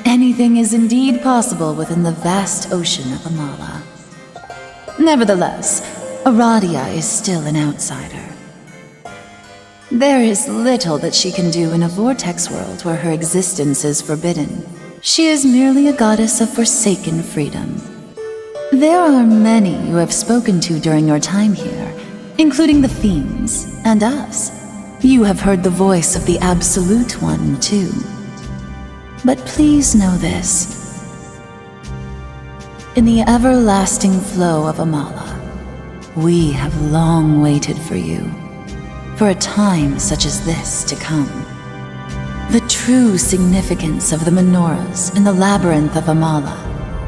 Anything is indeed possible within the vast ocean of Amala. Nevertheless, Aradia is still an outsider. There is little that she can do in a vortex world where her existence is forbidden. She is merely a goddess of forsaken freedom. There are many you have spoken to during your time here, including the fiends and us. You have heard the voice of the Absolute One, too. But please know this. In the everlasting flow of Amala, we have long waited for you, for a time such as this to come. The true significance of the menorahs in the labyrinth of Amala,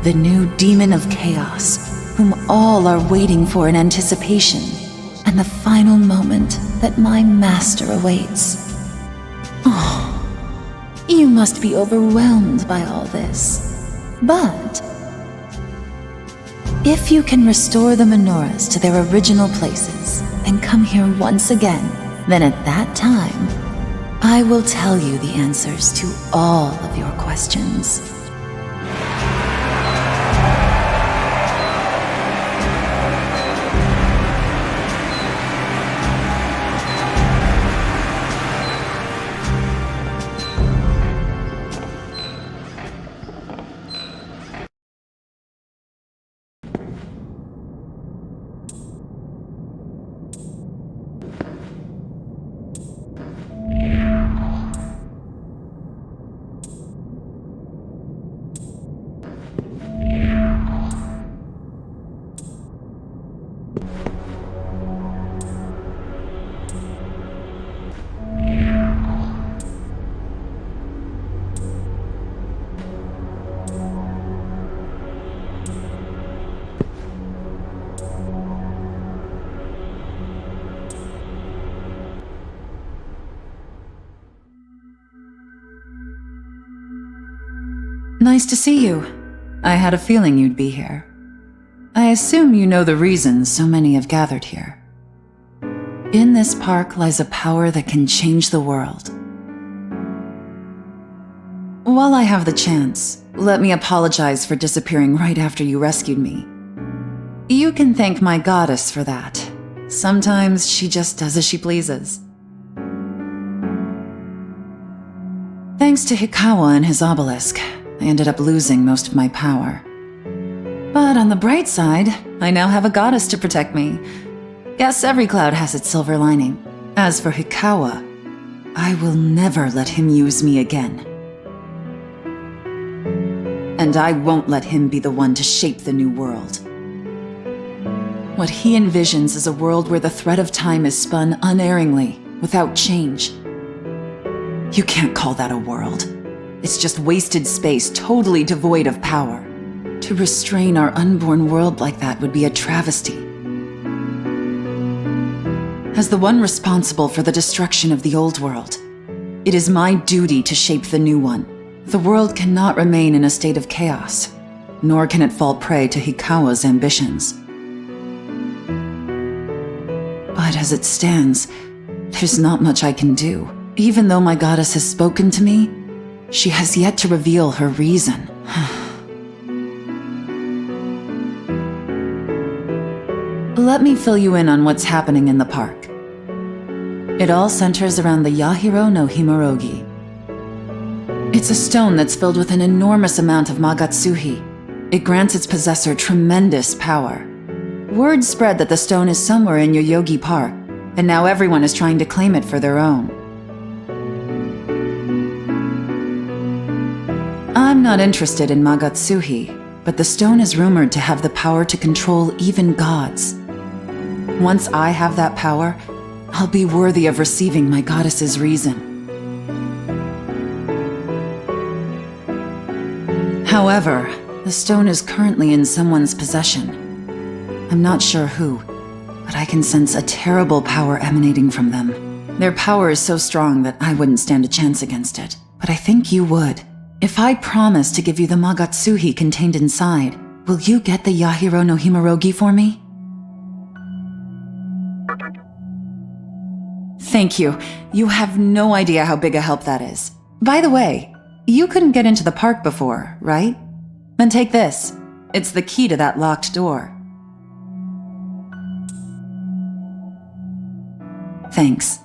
the new demon of chaos, whom all are waiting for in anticipation, and the final moment that my master awaits. Oh, you must be overwhelmed by all this. But if you can restore the menorahs to their original places and come here once again, then at that time, I will tell you the answers to all of your questions. Nice to see you. I had a feeling you'd be here. I assume you know the reasons so many have gathered here. In this park lies a power that can change the world. While I have the chance, let me apologize for disappearing right after you rescued me. You can thank my goddess for that. Sometimes she just does as she pleases. Thanks to Hikawa and his obelisk, I ended up losing most of my power. But on the bright side, I now have a goddess to protect me. Guess every cloud has its silver lining. As for Hikawa, I will never let him use me again. And I won't let him be the one to shape the new world. What he envisions is a world where the thread of time is spun unerringly, without change. You can't call that a world. It's just wasted space, totally devoid of power. To restrain our unborn world like that would be a travesty. As the one responsible for the destruction of the old world, it is my duty to shape the new one. The world cannot remain in a state of chaos, nor can it fall prey to Hikawa's ambitions. But as it stands, there's not much I can do. Even though my goddess has spoken to me, she has yet to reveal her reason. Let me fill you in on what's happening in the park. It all centers around the Yahiro no Himorogi. It's a stone that's filled with an enormous amount of Magatsuhi. It grants its possessor tremendous power. Word spread that the stone is somewhere in Yoyogi Park, and now everyone is trying to claim it for their own. I'm not interested in Magatsuhi, but the stone is rumored to have the power to control even gods. Once I have that power, I'll be worthy of receiving my goddess's reason. However, the stone is currently in someone's possession. I'm not sure who, but I can sense a terrible power emanating from them. Their power is so strong that I wouldn't stand a chance against it, but I think you would. If I promise to give you the Magatsuhi contained inside, will you get the Yahiro no Himorogi for me? Thank you. You have no idea how big a help that is. By the way, you couldn't get into the park before, right? Then take this. It's the key to that locked door. Thanks.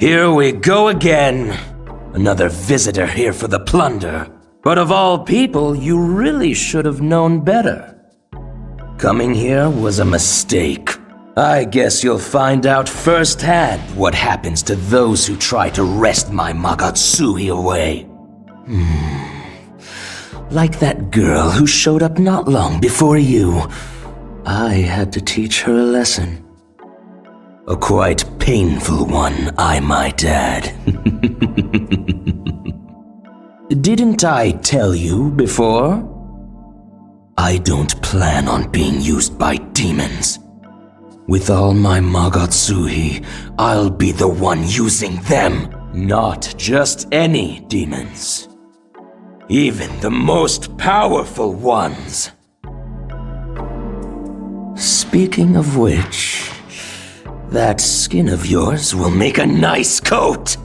Here we go again. Another visitor here for the plunder. But of all people, you really should have known better. Coming here was a mistake. I guess you'll find out firsthand what happens to those who try to wrest my Magatsuhi away. Like that girl who showed up not long before you. I had to teach her a lesson. A quite painful one, I might add. Didn't I tell you before? I don't plan on being used by demons. With all my Magatsuhi, I'll be the one using them, not just any demons. Even the most powerful ones. Speaking of which, that skin of yours will make a nice coat.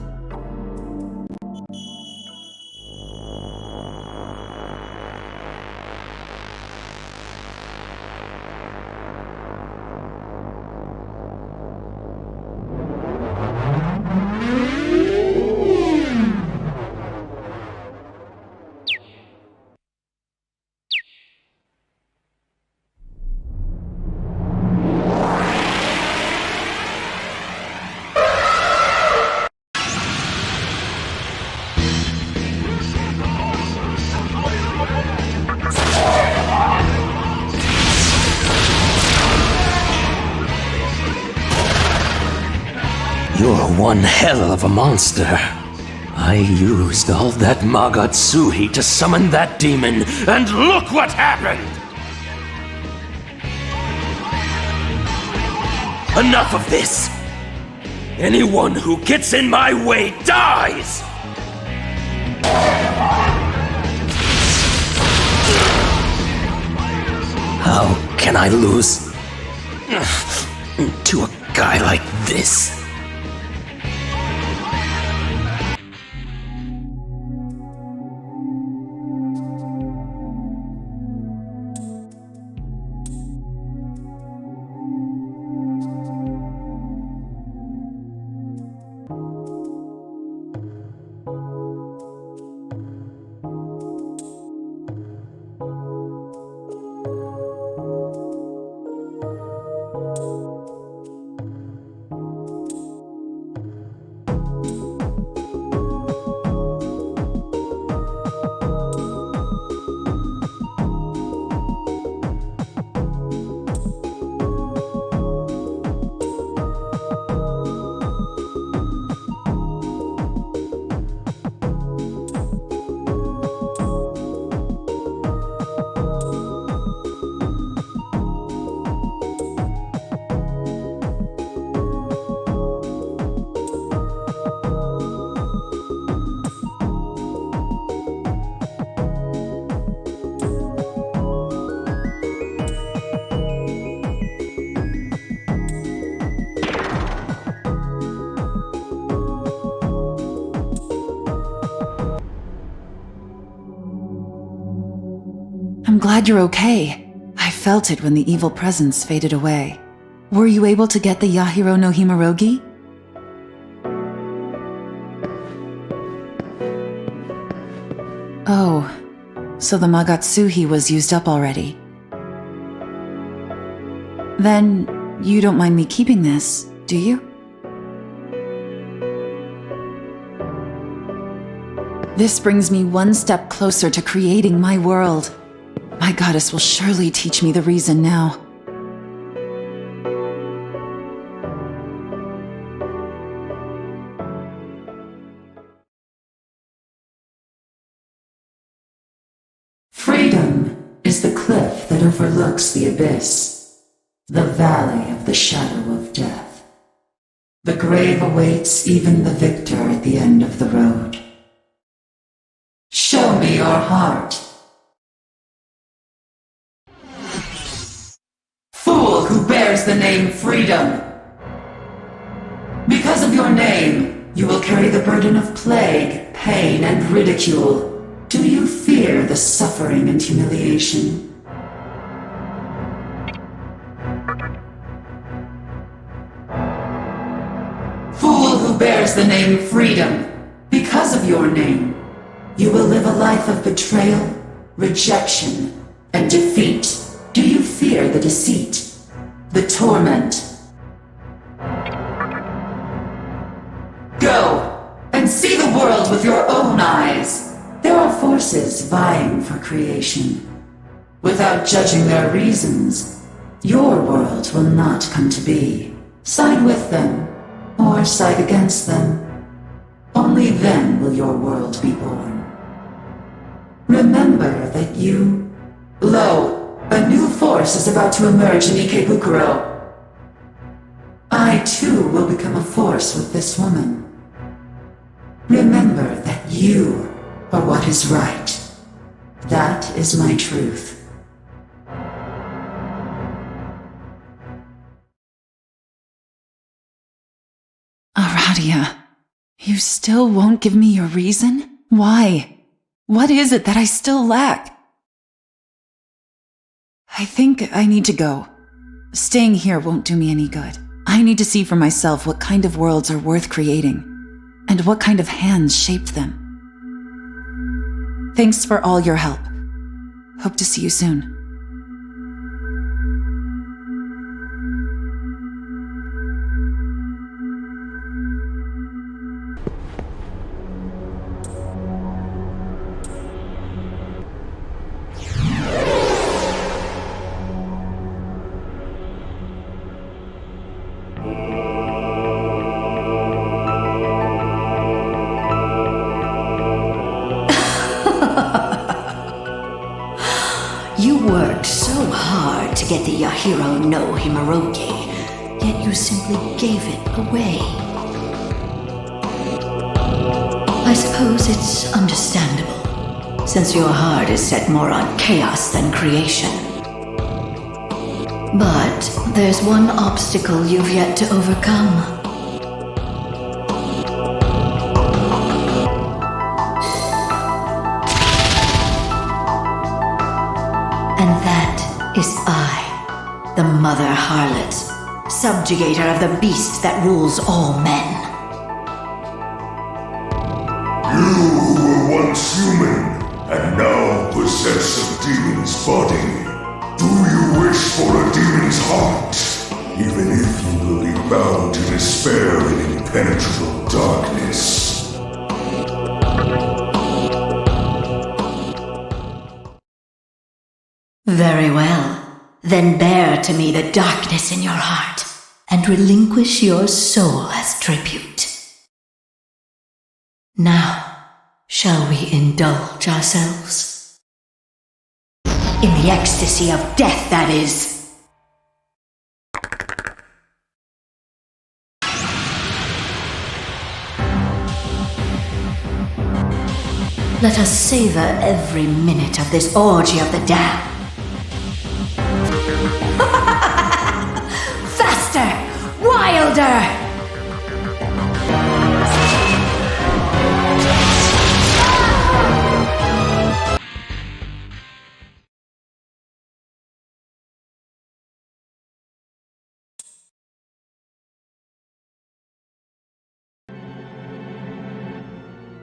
You're one hell of a monster. I used all that Magatsuhi to summon that demon, and look what happened! Enough of this! Anyone who gets in my way dies! How can I lose to a guy like this?
I'm glad you're okay. I felt it when the evil presence faded away. Were you able to get the Yahiro no Himarogi? Oh, so the Magatsuhi was used up already. Then, you don't mind me keeping this, do you? This brings me one step closer to creating my world. My goddess will surely teach me the reason now. Freedom is the cliff that overlooks the abyss, the valley of the shadow of death. The grave awaits even the victor at the end of the road. Show me your heart. Fool who bears the name Freedom. Because of your name, you will carry the burden of plague, pain, and ridicule. Do you fear the suffering and humiliation? Fool who bears bears the name freedom. Because of your name, you will live a life of betrayal, rejection, and defeat. Do you fear the deceit, the torment? Go and see the world with your own eyes. There are forces vying for creation. Without judging their reasons, your world will not come to be. Side with them, or side against them. Only then will your world be born. Remember that Lo, a new force is about to emerge in Ikebukuro. I too will become a force with this woman. Remember that you are what is right. That is my truth. Aradia, you still won't give me your reason? Why? What is it that I still lack? I think I need to go. Staying here won't do me any good. I need to see for myself what kind of worlds are worth creating, and what kind of hands shaped them. Thanks for all your help. Hope to see you soon.
Get the Yahiro no Himorogi, yet you simply gave it away. I suppose it's understandable, since your heart is set more on chaos than creation. But there's one obstacle you've yet to overcome. And that is I. The mother harlot, subjugator of the beast that rules all men.
You who were once human, and now possess a demon's body. Do you wish for a demon's heart? Even if you will be bound to despair in impenetrable darkness.
Very well. Then bear to me the darkness in your heart, and relinquish your soul as tribute. Now, shall we indulge ourselves? In the ecstasy of death, that is. Let us savor every minute of this orgy of the damned. Faster! Wilder!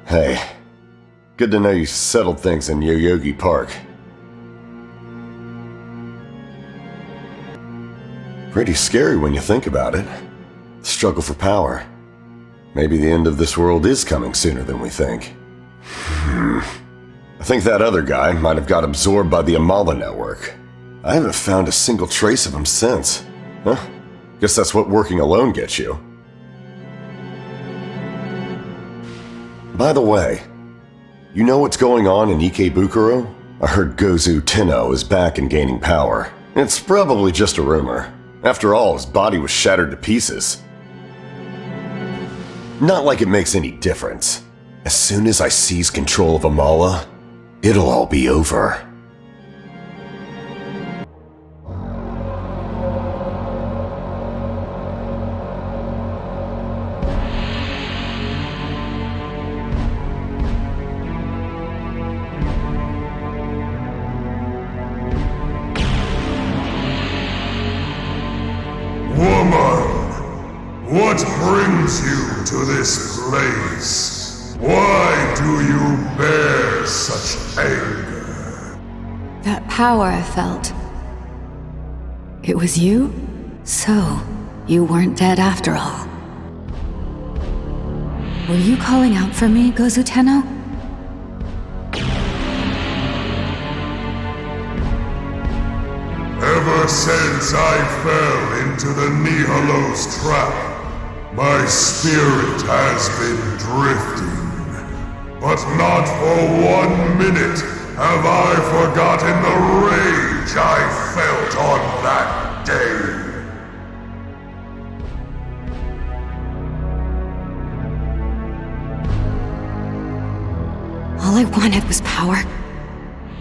Hey, good to know you settled things in Yoyogi Park. Pretty scary when you think about it. The struggle for power. Maybe the end of this world is coming sooner than we think. I think that other guy might have got absorbed by the Amala network. I haven't found a single trace of him since. Huh? Guess that's what working alone gets you. By the way, you know what's going on in Ikebukuro? I heard Gozu Tenno is back and gaining power. It's probably just a rumor. After all, his body was shattered to pieces. Not like it makes any difference. As soon as I seize control of Amala, it'll all be over.
What brings you to this place? Why do you bear such anger?
That power I felt. It was you? So, you weren't dead after all. Were you calling out for me, Gozu Tenno?
Ever since I fell into the Nihilo's trap, my spirit has been drifting. But not for 1 minute have I forgotten the rage I felt on that day.
All I wanted was power.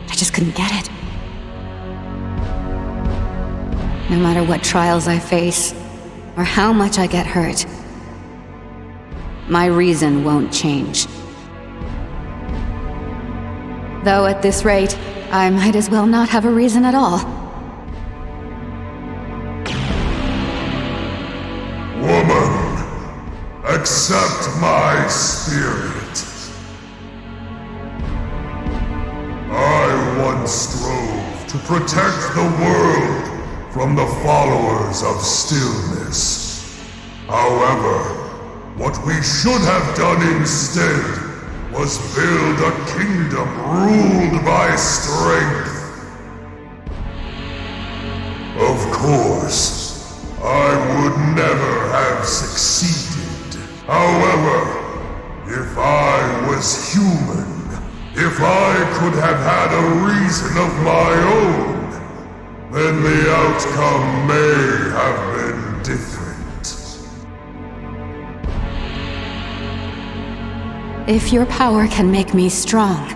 I just couldn't get it. No matter what trials I face, or how much I get hurt, my reason won't change. Though at this rate, I might as well not have a reason at all.
Woman, accept my spirit. I once strove to protect the world from the followers of stillness. However, what we should have done instead was build a kingdom ruled by strength. Of course, I would never have succeeded. However, if I was human, if I could have had a reason of my own, then the outcome may have been different.
If your power can make me strong,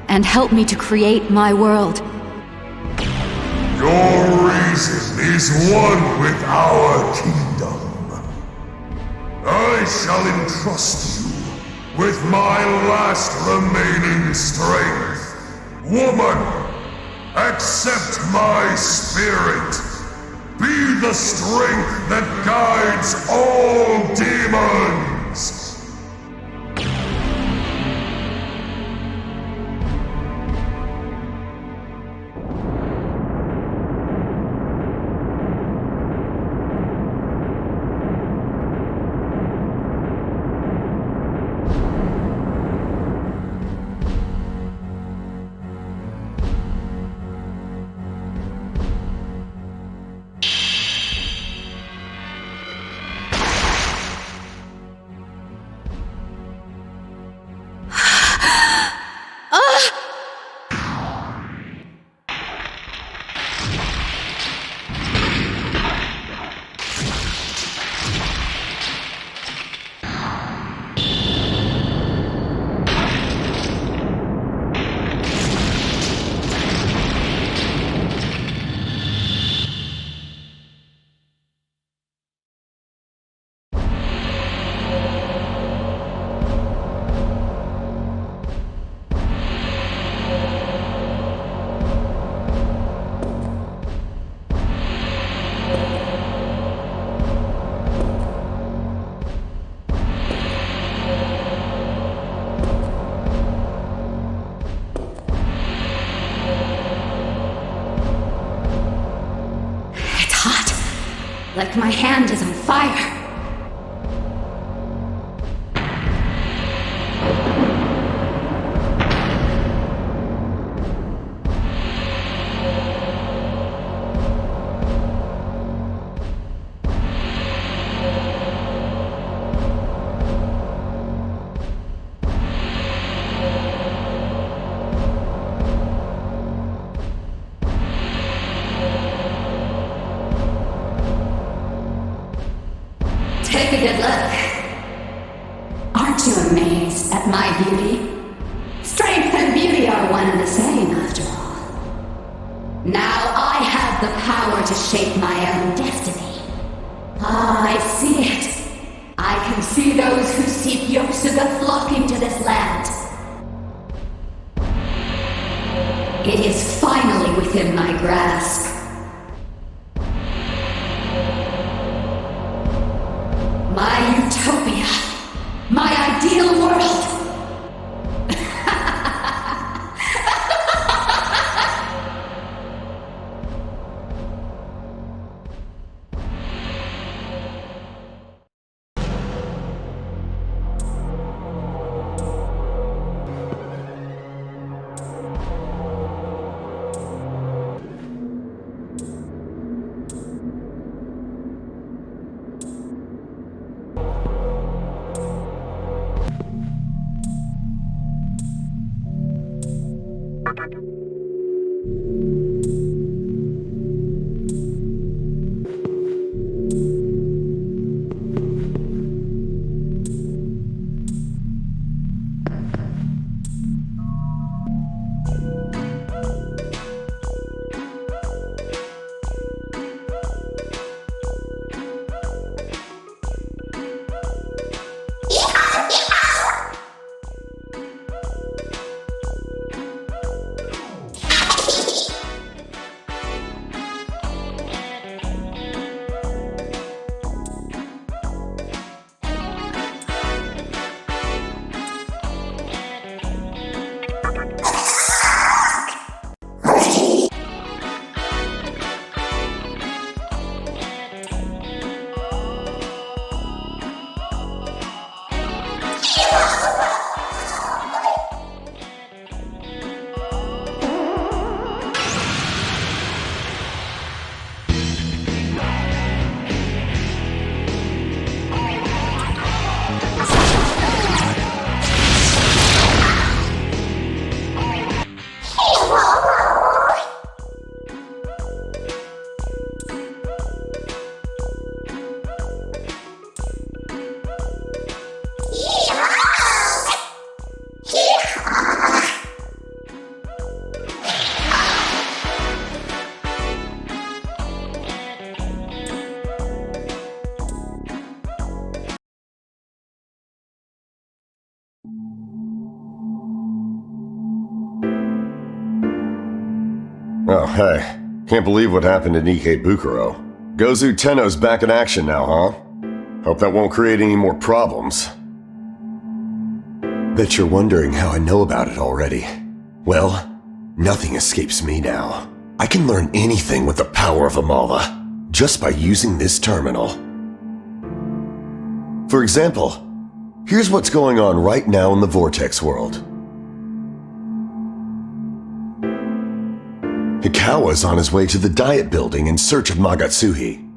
and help me to create my world.
Your reason is one with our kingdom. I shall entrust you with my last remaining strength. Woman, accept my spirit. Be the strength that guides all demons.
Like my hand is on fire.
Take a good look. Aren't you amazed at my beauty? Strength and beauty are one and the same, after all. Now I have the power to shape my own destiny. I see it. I can see those who seek Yosuga flocking to this land. It is finally within my grasp. My utopia, my
Oh, hey. Can't believe what happened to Ikebukuro. Gozu Tenno's back in action now, huh? Hope that won't create any more problems. Bet you're wondering how I know about it already. Well, nothing escapes me now. I can learn anything with the power of Amala, just by using this terminal. For example, here's what's going on right now in the vortex world. Hikawa's on his way to the diet building in search of Magatsuhi.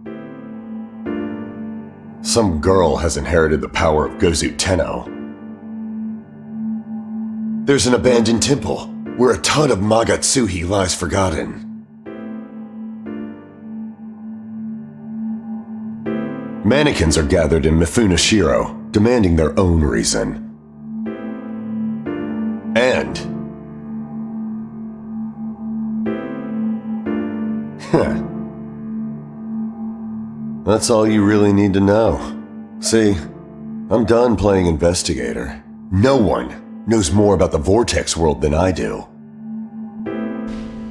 Some girl has inherited the power of Gozu Tenno. There's an abandoned temple where a ton of Magatsuhi lies forgotten. Mannequins are gathered in Mifunashiro, demanding their own reason. And that's all you really need to know. See, I'm done playing investigator. No one knows more about the vortex world than I do.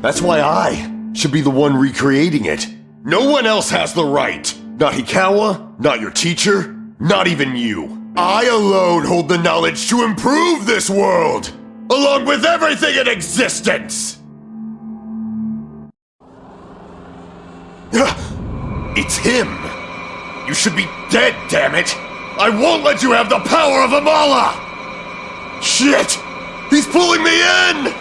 That's why I should be the one recreating it. No one else has the right. Not Hikawa, not your teacher, not even you. I alone hold the knowledge to improve this world, along with everything in existence. It's him! You should be dead, damn it! I won't let you have the power of Amala! Shit! He's pulling me in!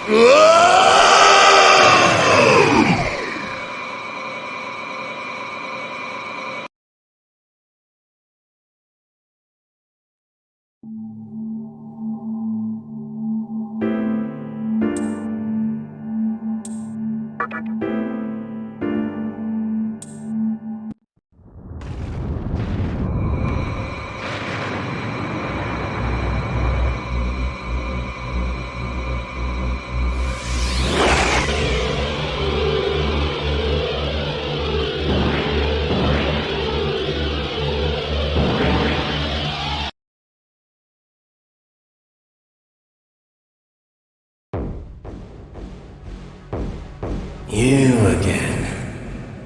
You again.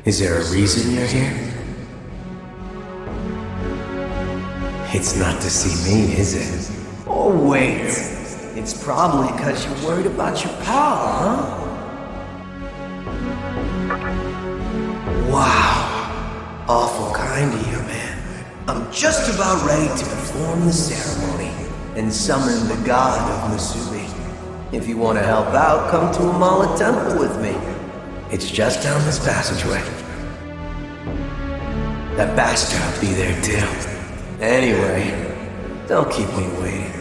Is there a reason you're here? It's not to see me, is it?
Oh, wait. It's probably because you're worried about your power, huh? Wow. Awful kind of you, man. I'm just about ready to perform the ceremony and summon the god of Musubi. If you want to help out, come to Amala Temple with me. It's just down this passageway. That bastard will be there too. Anyway, don't keep me waiting.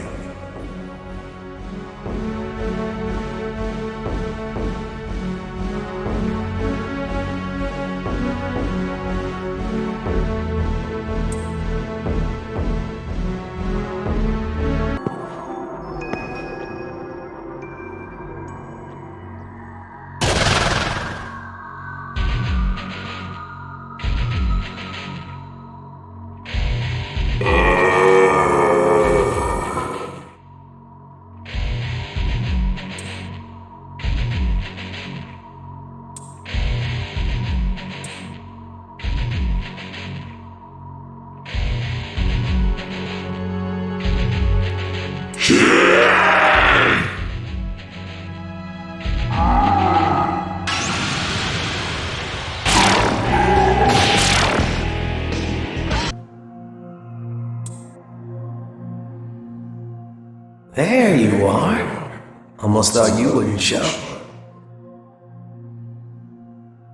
There you are. Almost thought you wouldn't show.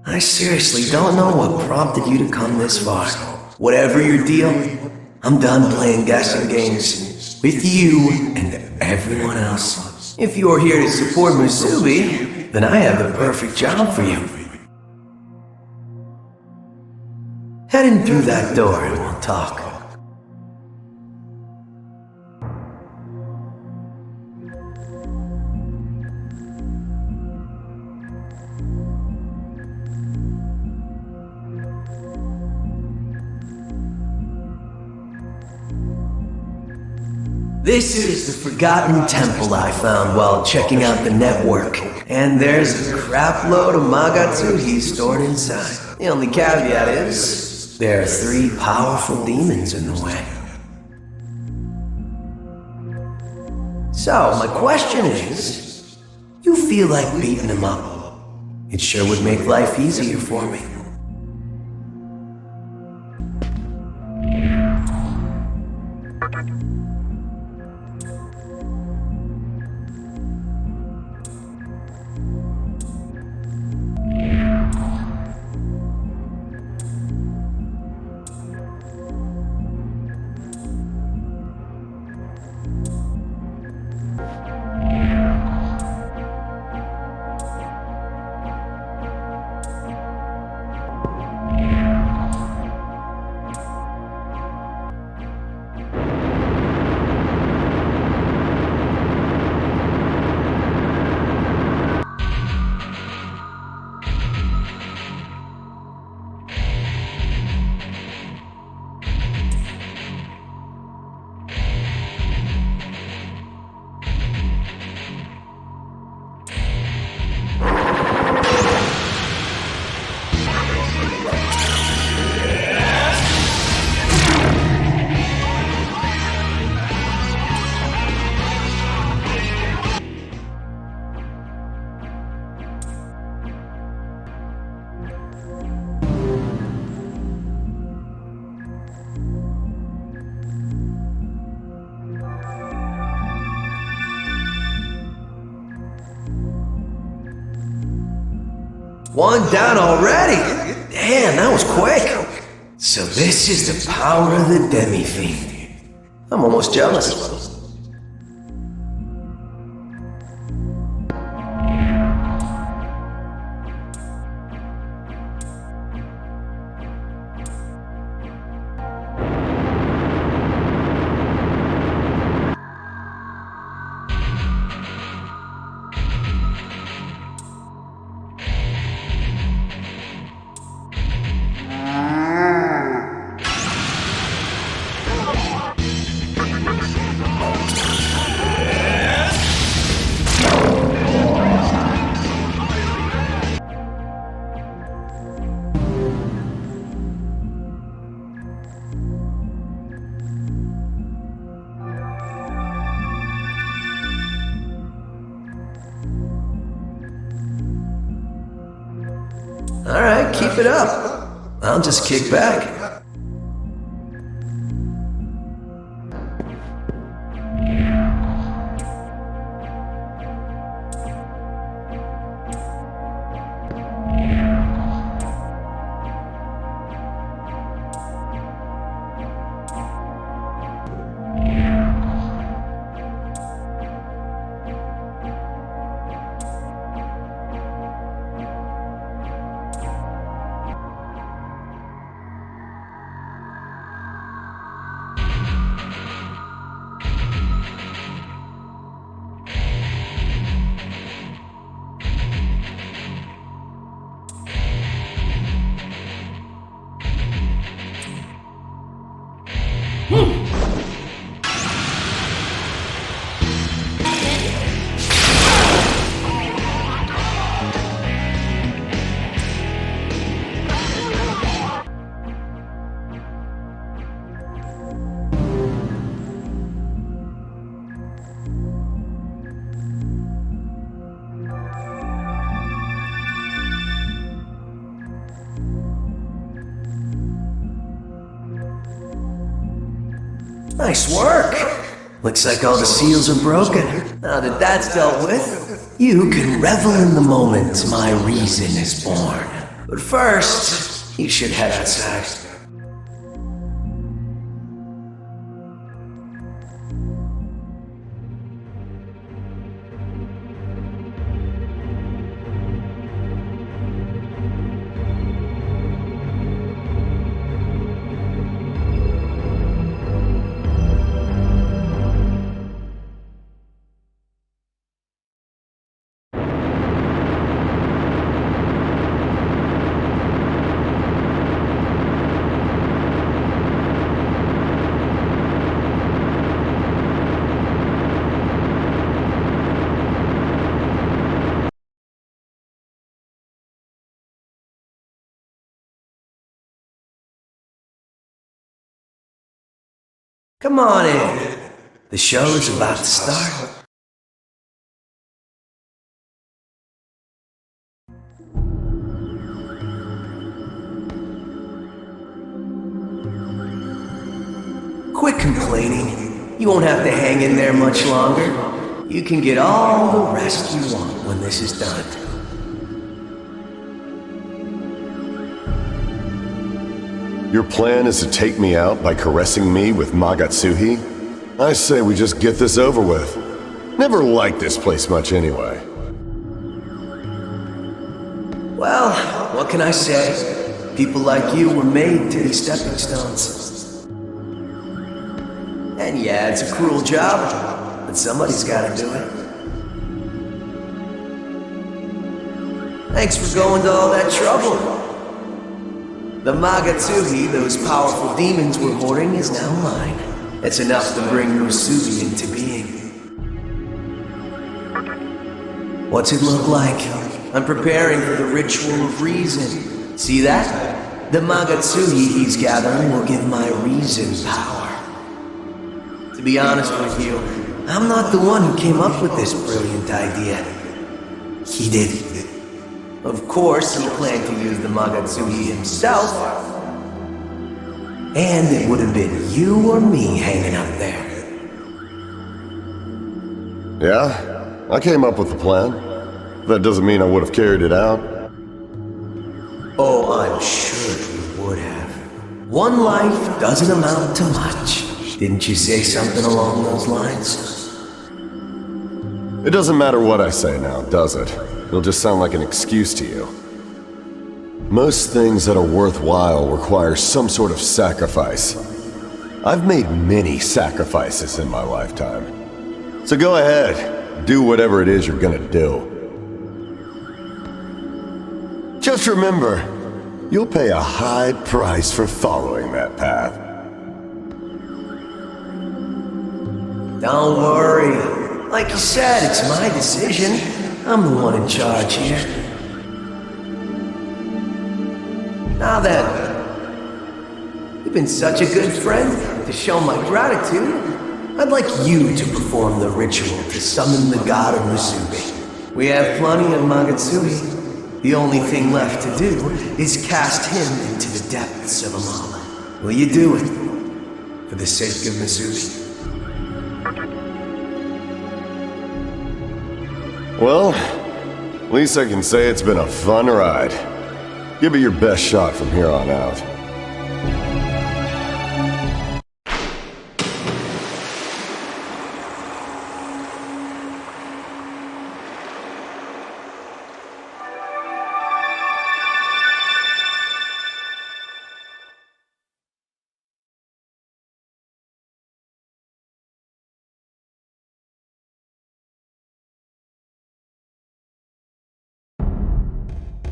I seriously don't know what prompted you to come this far. Whatever your deal, I'm done playing guessing games with you and everyone else. If you're here to support Musubi, then I have the perfect job for you. Head in through that door and we'll talk. This is the forgotten temple I found while checking out the network, And there's a crap load of Magatsuhi stored inside. The only caveat is, there are 3 powerful demons in the way. So, my question is, you feel like beating him up? It sure would make life easier for me. One down already? Damn, that was quick. So this is the power of the demi-fiend. I'm almost jealous. Alright, keep it up. I'll just kick back. Nice work! Looks like all the seals are broken. Now that that's dealt with, you can revel in the moment my reason is born. But first, you should head outside. Come on in. The show is about to start. Quit complaining. You won't have to hang in there much longer. You can get all the rest you want when this is done.
Your plan is to take me out by caressing me with Magatsuhi? I say we just get this over with. Never liked this place much anyway.
Well, what can I say? People like you were made to be stepping stones. And yeah, it's a cruel job, but somebody's gotta do it. Thanks for going to all that trouble. The Magatsuhi those powerful demons were hoarding is now mine. It's enough to bring Musubi into being. What's it look like? I'm preparing for the ritual of reason. See that? The Magatsuhi he's gathering will give my reason power. To be honest with you, I'm not the one who came up with this brilliant idea. He did. Of course, he planned to use the Magatsuhi himself. And it would have been you or me hanging up there.
Yeah, I came up with the plan. That doesn't mean I would have carried it out.
Oh, I'm sure you would have. One life doesn't amount to much. Didn't you say something along those lines?
It doesn't matter what I say now, does it? It'll just sound like an excuse to you. Most things that are worthwhile require some sort of sacrifice. I've made many sacrifices in my lifetime. So go ahead, do whatever it is you're gonna do. Just remember, you'll pay a high price for following that path.
Don't worry. Like you said, it's my decision. I'm the one in charge here. Now then, you've been such a good friend. To show my gratitude, I'd like you to perform the ritual to summon the god of Musubi. We have plenty of Magatsuhi. The only thing left to do is cast him into the depths of Amala. Will you do it? For the sake of Musubi?
Well, at least I can say it's been a fun ride. Give it your best shot from here on out.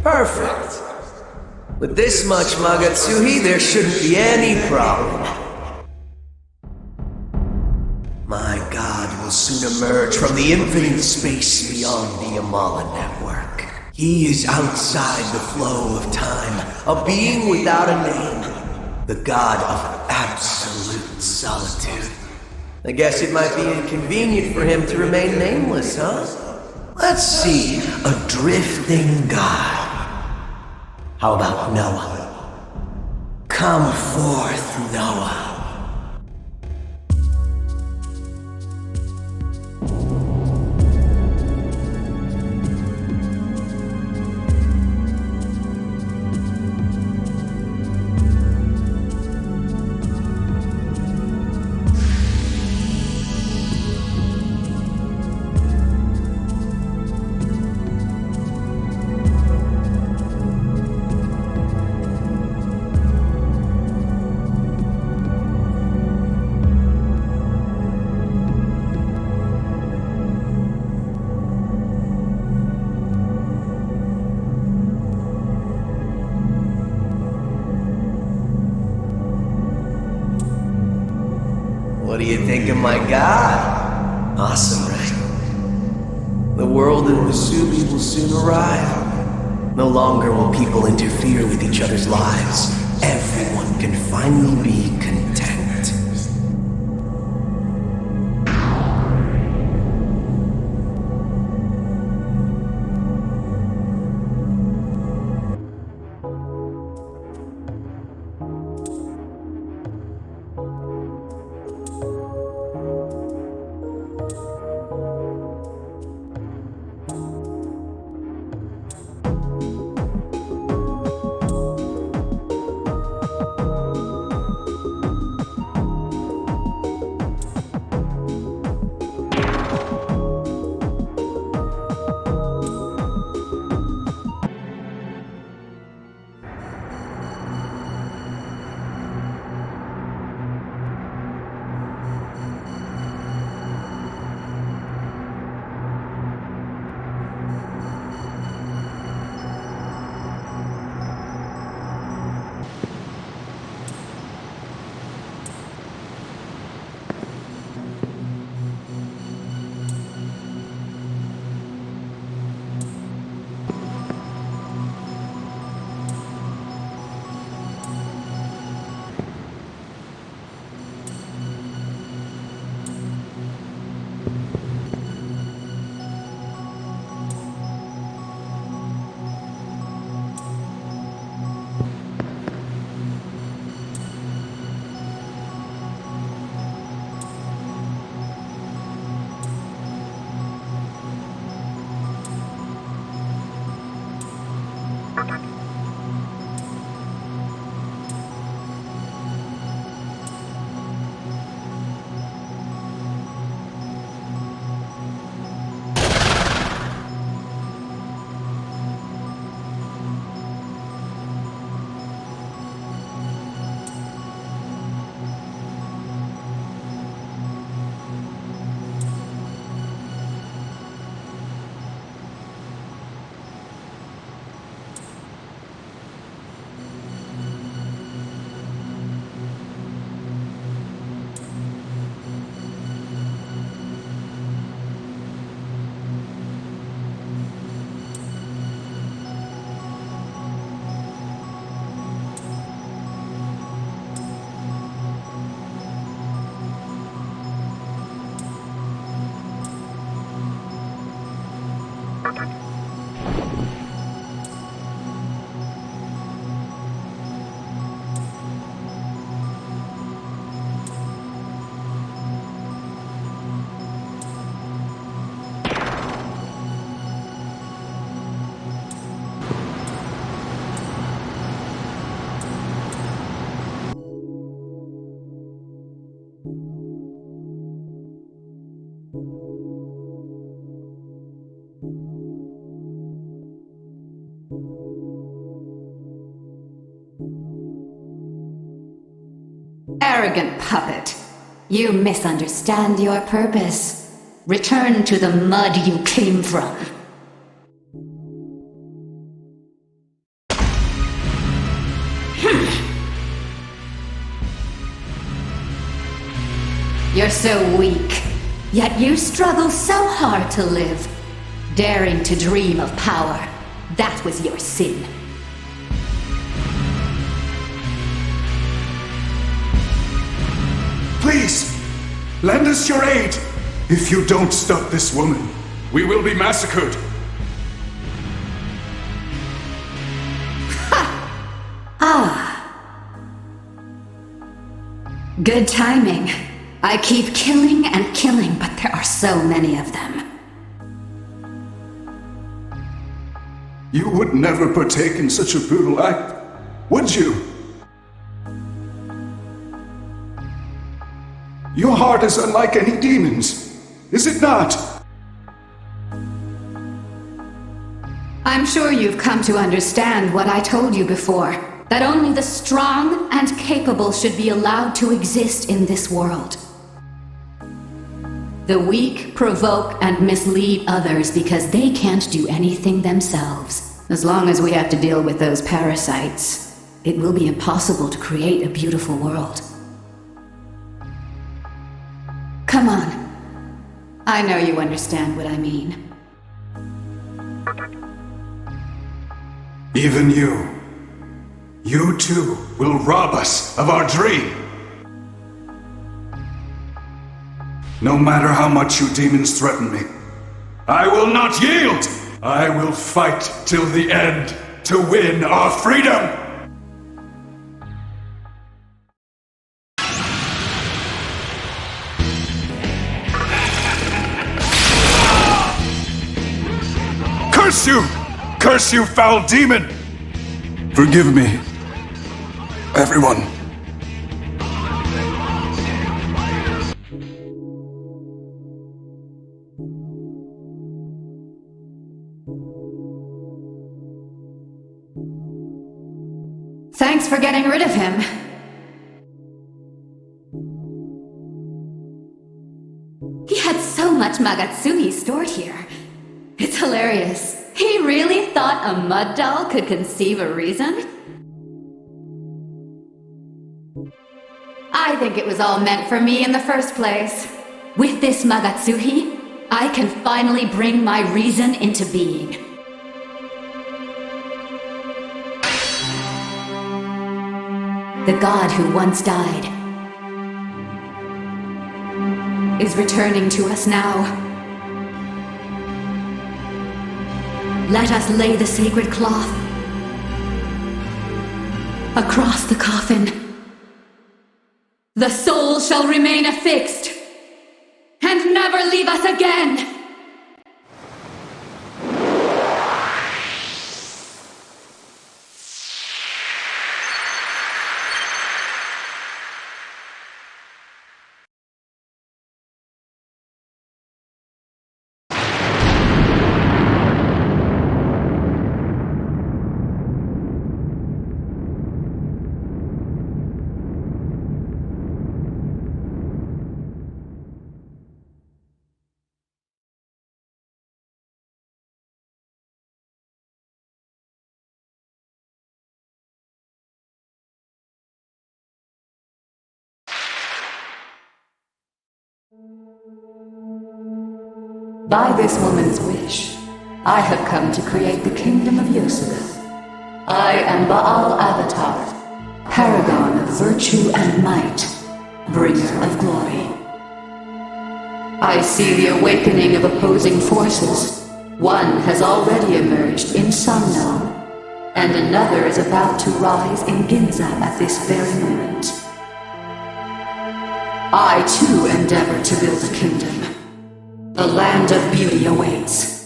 Perfect. With this much Magatsuhi, there shouldn't be any problem. My god will soon emerge from the infinite space beyond the Amala network. He is outside the flow of time, a being without a name, the god of absolute solitude. I guess it might be inconvenient for him to remain nameless, huh? Let's see, a drifting god. How about Noah? Come forth, Noah. What do you think of my god? Awesome, right? The world in Musubi will soon arrive. No longer will people interfere with each other's lives. Everyone can finally be content.
Arrogant puppet. You misunderstand your purpose. Return to the mud you came from. You're so weak, yet you struggle so hard to live. Daring to dream of power, that was your sin.
Please, lend us your aid. If you don't stop this woman, we will be massacred.
Good timing. I keep killing and killing, but there are so many of them.
You would never partake in such a brutal act, would you? Your heart is unlike any demon's, is it not?
I'm sure you've come to understand what I told you before, that only the strong and capable should be allowed to exist in this world. The weak provoke and mislead others because they can't do anything themselves. As long as we have to deal with those parasites, it will be impossible to create a beautiful world. Come on. I know you understand what I mean.
Even you too will rob us of our dream. No matter how much you demons threaten me, I will not yield! I will fight till the end to win our freedom! Curse you! Curse you, foul demon! Forgive me, everyone.
Thanks for getting rid of him. He had so much Magatsuhi stored here. It's hilarious. He really thought a mud doll could conceive a reason? I think it was all meant for me in the first place. With this Magatsuhi, I can finally bring my reason into being. The god who once died is returning to us now. Let us lay the sacred cloth across the coffin. The soul shall remain affixed and never leave us again. By this woman's wish, I have come to create the kingdom of Yosuga. I am Baal Avatar, paragon of virtue and might, bringer of glory. I see the awakening of opposing forces, One has already emerged in Samno, and another is about to rise in Ginza at this very moment. I too endeavor to build a kingdom. The land of beauty awaits.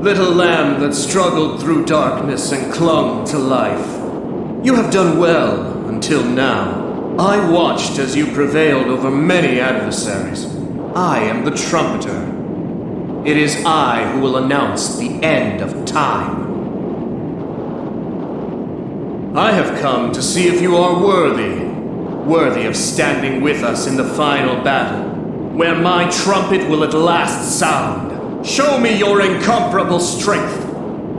Little lamb that struggled through darkness and clung to life. You have done well until now. I watched as you prevailed over many adversaries. I am the trumpeter. It is I who will announce the end of time. I have come to see if you are worthy of standing with us in the final battle, where my trumpet will at last sound. Show me your incomparable strength.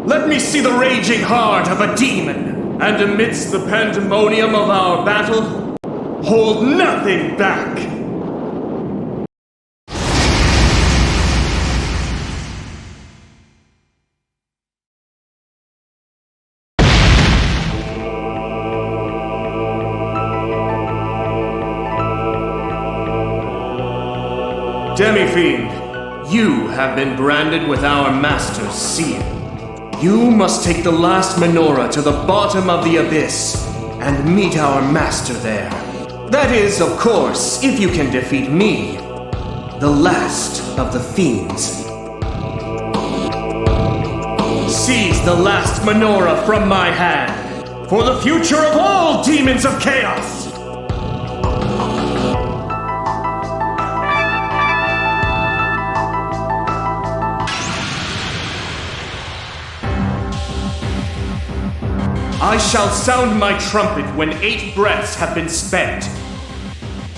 Let me see the raging heart of a demon. And amidst the pandemonium of our battle, hold nothing back. Demi-Fiend, you have been branded with our master's seal. You must take the last menorah to the bottom of the abyss and meet our master there. That is, of course, if you can defeat me, the last of the fiends. Seize the last menorah from my hand for the future of all demons of chaos! I shall sound my trumpet when 8 breaths have been spent.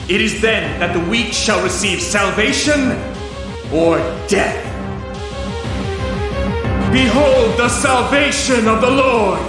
It is then that the weak shall receive salvation or death. Behold the salvation of the Lord!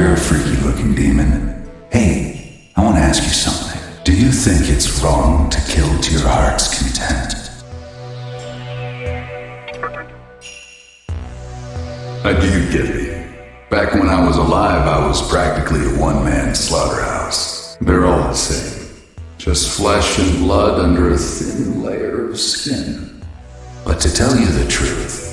you're a freaky-looking demon. Hey, I want to ask you something. Do you think it's wrong to kill to your heart's content? Do you get me? Back when I was alive, I was practically a one-man slaughterhouse. They're all the same. Just flesh and blood under a thin layer of skin. But to tell you the truth,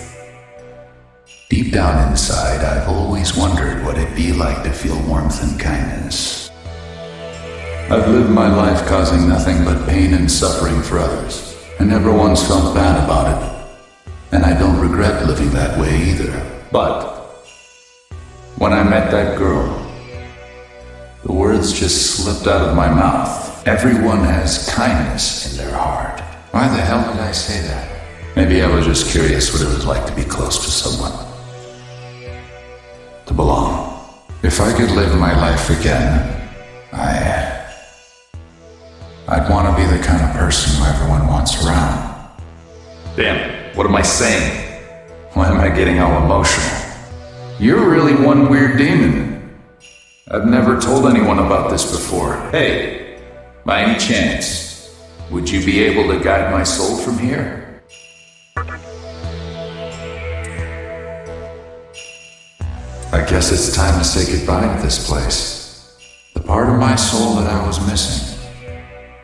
deep down inside, I've always wondered what it'd be like to feel warmth and kindness. I've lived my life causing nothing but pain and suffering for others, and never once felt bad about it. And I don't regret living that way either. But when I met that girl, the words just slipped out of my mouth. Everyone has kindness in their heart. Why the hell did I say that? Maybe I was just curious what it was like to be close to someone. To belong. If I could live my life again, I'd want to be the kind of person who everyone wants around. Damn, what am I saying? Why am I getting all emotional? You're really one weird demon. I've never told anyone about this before. Hey, by any chance, would you be able to guide my soul from here? I guess it's time to say goodbye to this place. The part of my soul that I was missing.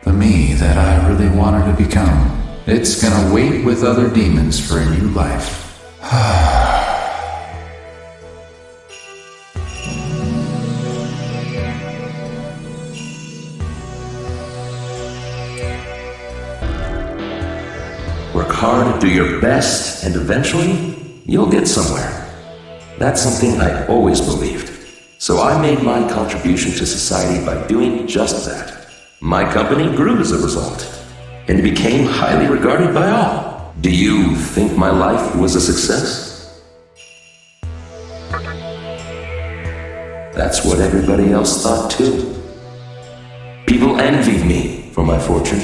The me that I really wanted to become. It's gonna wait with other demons for a new life.
Work hard, do your best, and eventually, you'll get somewhere. That's something I always believed. So I made my contribution to society by doing just that. My company grew as a result, and it became highly regarded by all. Do you think my life was a success? That's what everybody else thought too. People envied me for my fortune.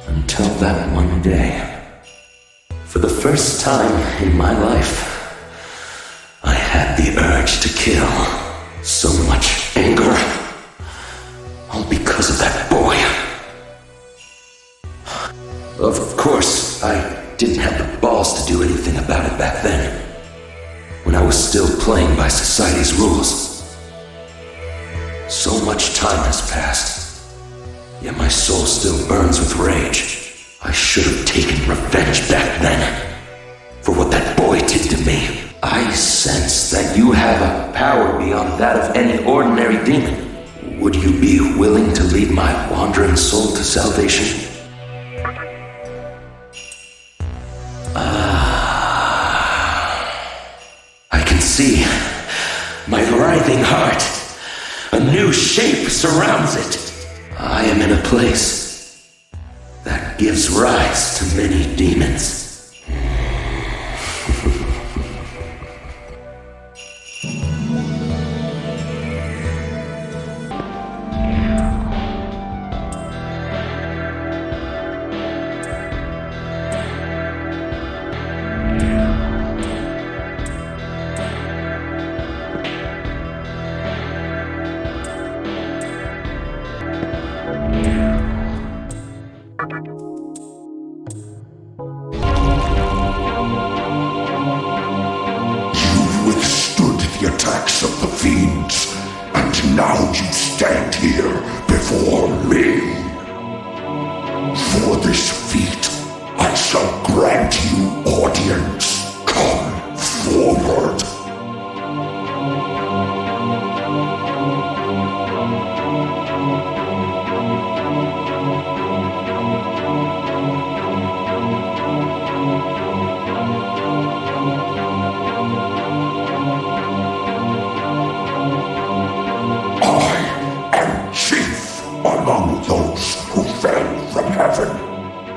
Until that one day. For the first time in my life, I had the urge to kill. So much anger. All because of that boy. Of course, I didn't have the balls to do anything about it back then. When I was still playing by society's rules. So much time has passed. Yet my soul still burns with rage. I should have taken revenge back then. For what that boy did to me. I sense that you have a power beyond that of any ordinary demon. Would you be willing to lead my wandering soul to salvation? I can see my writhing heart. A new shape surrounds it. I am in a place that gives rise to many demons.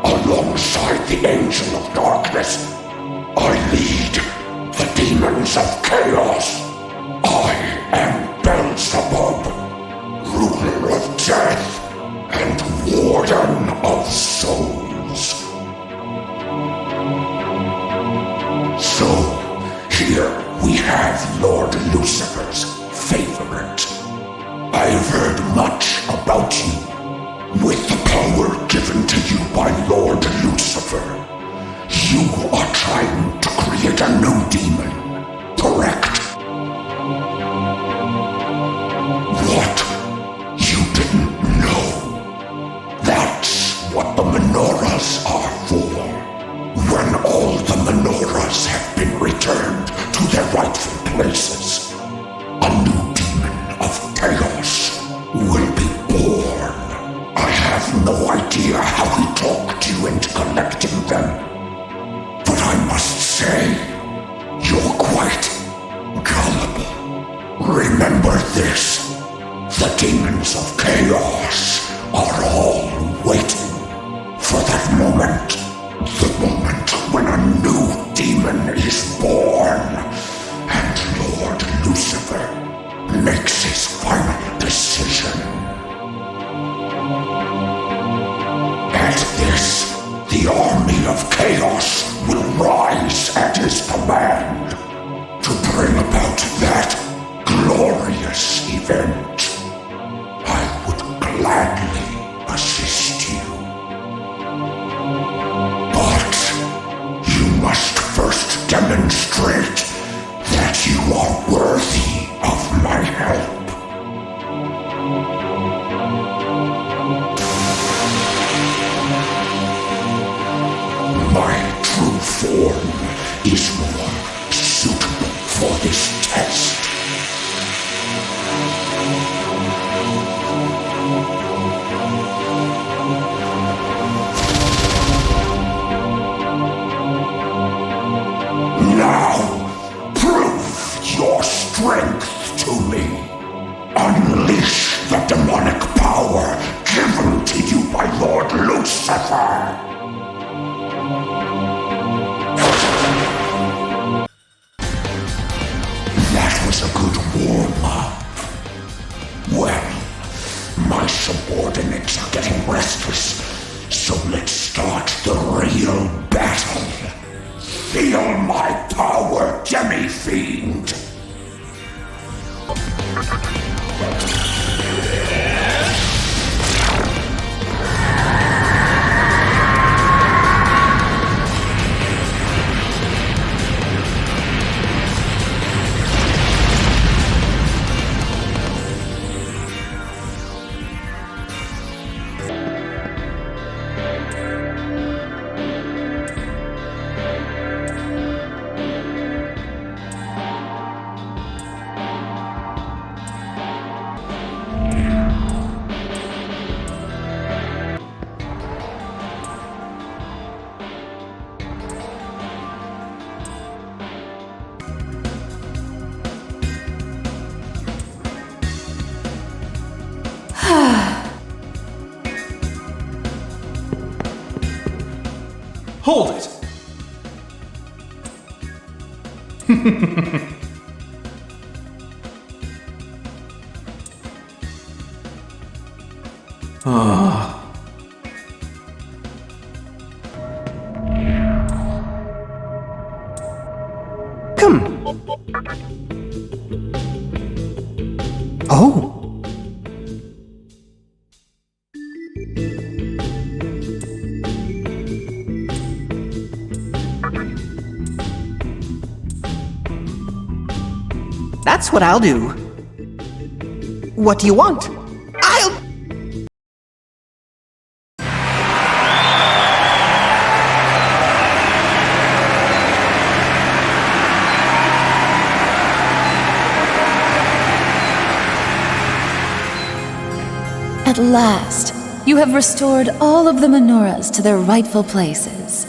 Alongside the Angel of Darkness, I lead the demons of I've heard much about you. With the power given to you by Lord Lucifer, you are trying to create a new demon, correct? What? You didn't know? That's what the menorahs are for. When all the menorahs have been returned to their rightful places, a new demon of chaos will be born. I have no idea how he talked you into collecting them, but I must say, you're quite gullible. Remember this, the demons of chaos are all waiting for that moment. The moment when a new demon is born, and Lord Lucifer makes his final decision. At this, the army of chaos will rise at his command to bring about that glorious event. I would gladly assist you. But you must first demonstrate that you are worthy of my help. My true form is more suitable for this test. Now, prove your strength to me. Unleash the demonic power given to you by Lord Lucifer. That was a good warm-up. Well, my subordinates are getting restless, so let's start the real battle. Feel my power, demi-fiend!
Hold it!
Come. Oh.
That's what I'll do. What do you want?
At last, you have restored all of the menorahs to their rightful places.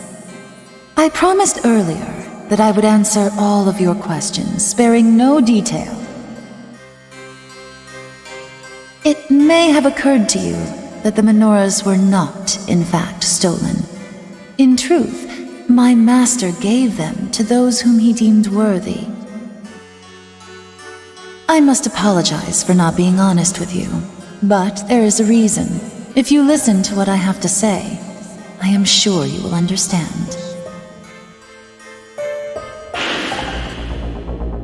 I promised earlier that I would answer all of your questions, sparing no detail. It may have occurred to you that the menorahs were not, in fact, stolen. In truth, my master gave them to those whom he deemed worthy. I must apologize for not being honest with you, but there is a reason. If you listen to what I have to say, I am sure you will understand.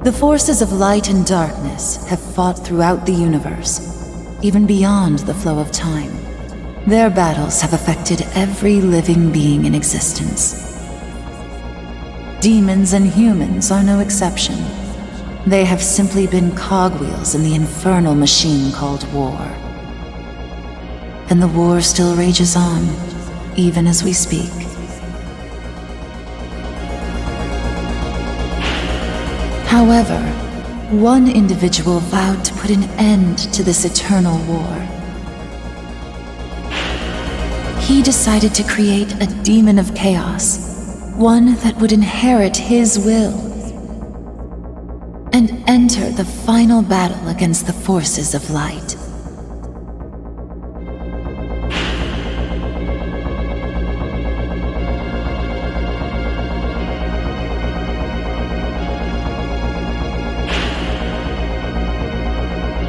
The forces of light and darkness have fought throughout the universe. even beyond the flow of time. Their battles have affected every living being in existence. Demons and humans are no exception. They have simply been cogwheels in the infernal machine called war. And the war still rages on, even as we speak. However, one individual vowed to put an end to this eternal war. He decided to create a demon of chaos, one that would inherit his will, and enter the final battle against the forces of light.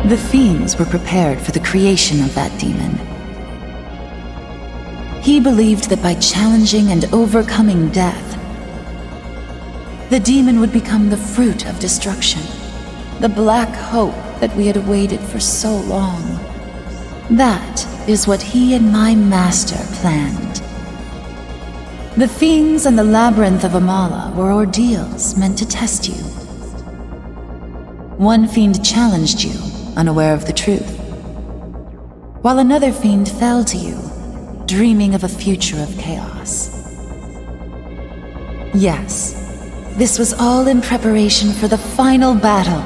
The fiends were prepared for the creation of that demon. He believed that by challenging and overcoming death, the demon would become the fruit of destruction, the black hope that we had awaited for so long. That is what he and my master planned. The fiends and the labyrinth of Amala were ordeals meant to test you. One fiend challenged you, unaware of the truth, while another fiend fell to you, dreaming of a future of chaos. Yes, this was all in preparation for the final battle.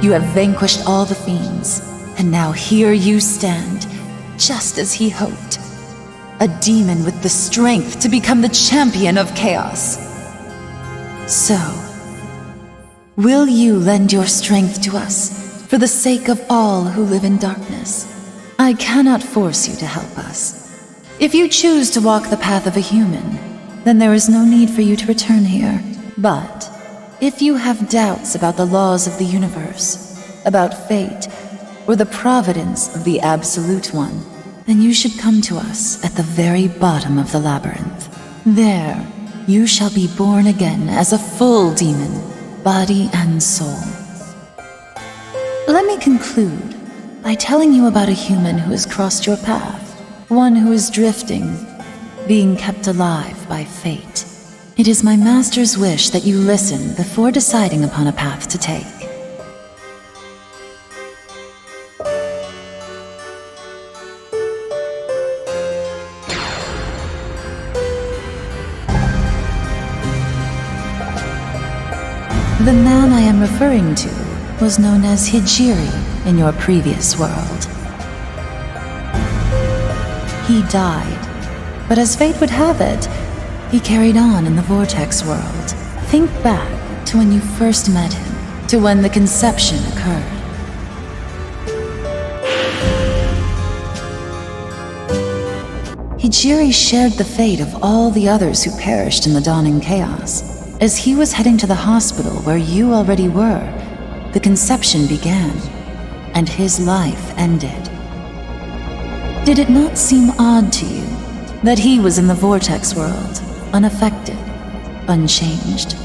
You have vanquished all the fiends, and now here you stand, just as he hoped. A demon with the strength to become the champion of chaos. So, will you lend your strength to us, for the sake of all who live in darkness? I cannot force you to help us. If you choose to walk the path of a human, then there is no need for you to return here. But, if you have doubts about the laws of the universe, about fate, or the providence of the Absolute One, then you should come to us at the very bottom of the labyrinth. There, you shall be born again as a full demon, body and soul. Let me conclude by telling you about a human who has crossed your path, one who is drifting, being kept alive by fate. It is my master's wish that you listen before deciding upon a path to take. The man I am referring to was known as Hijiri in your previous world. He died, but as fate would have it, he carried on in the vortex world. Think back to when you first met him, to when the conception occurred. Hijiri shared the fate of all the others who perished in the dawning chaos. As he was heading to the hospital where you already were, the conception began, and his life ended. Did it not seem odd to you that he was in the vortex world, unaffected, unchanged?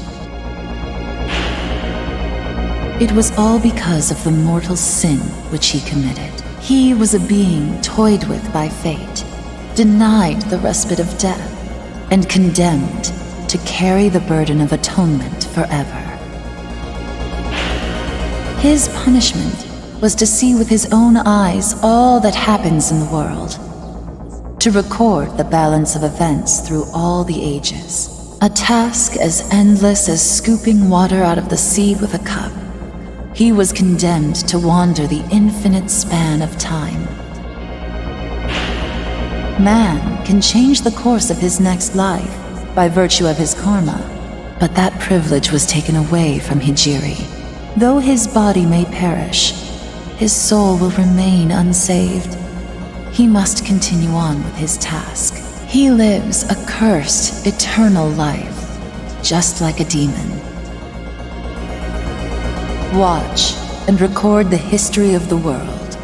It was all because of the mortal sin which he committed. He was a being toyed with by fate, denied the respite of death, and condemned to carry the burden of atonement forever. His punishment was to see with his own eyes all that happens in the world, to record the balance of events through all the ages. A task as endless as scooping water out of the sea with a cup. He was condemned to wander the infinite span of time. Man can change the course of his next life by virtue of his karma, but that privilege was taken away from Hijiri. Though his body may perish, his soul will remain unsaved. He must continue on with his task. He lives a cursed, eternal life, just like a demon. Watch and record the history of the world.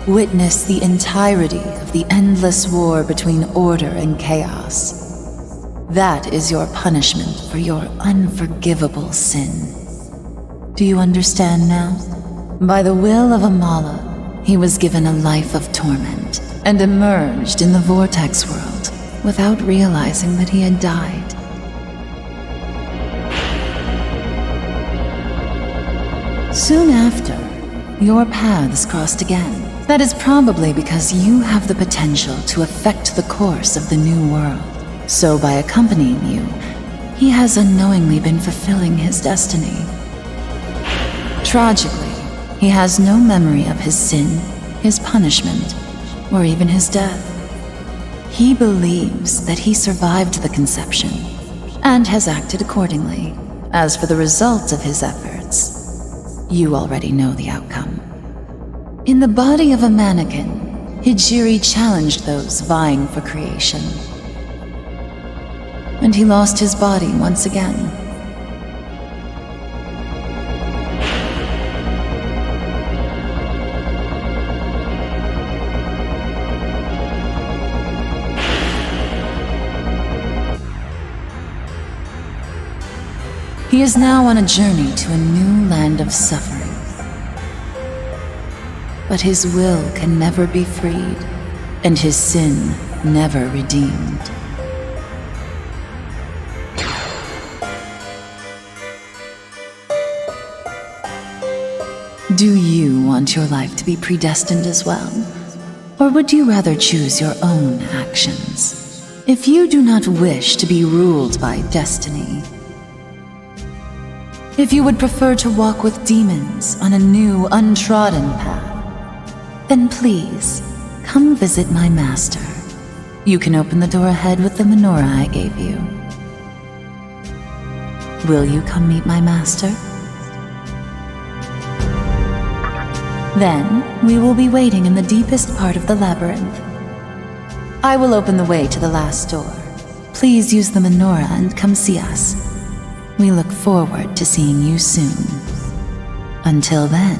Witness the entirety of the endless war between order and chaos. That is your punishment for your unforgivable sin. Do you understand now? By the will of Amala, he was given a life of torment and emerged in the vortex world without realizing that he had died. Soon after, your paths crossed again. That is probably because you have the potential to affect the course of the new world. So by accompanying you, he has unknowingly been fulfilling his destiny. Tragically, he has no memory of his sin, his punishment, or even his death. He believes that he survived the conception and has acted accordingly. As for the results of his efforts, you already know the outcome. In the body of a mannequin, Hijiri challenged those vying for creation. And he lost his body once again. He is now on a journey to a new land of suffering. But his will can never be freed, and his sin never redeemed. Do you want your life to be predestined as well? Or would you rather choose your own actions? If you do not wish to be ruled by destiny, if you would prefer to walk with demons on a new, untrodden path, then please, come visit my master. You can open the door ahead with the menorah I gave you. Will you come meet my master? Then, we will be waiting in the deepest part of the labyrinth. I will open the way to the last door. Please use the menorah and come see us. We look forward to seeing you soon. Until then...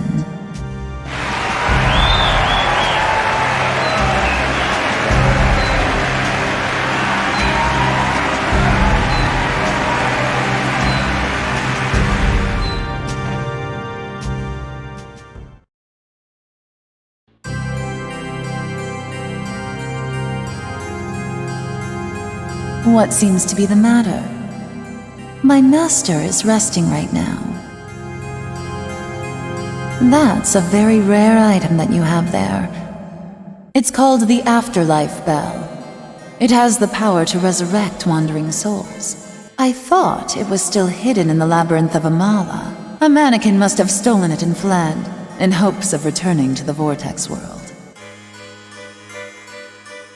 What seems to be the matter? My master is resting right now. That's a very rare item that you have there. It's called the Afterlife Bell. It has the power to resurrect wandering souls. I thought it was still hidden in the labyrinth of Amala. A mannequin must have stolen it and fled, in hopes of returning to the vortex world.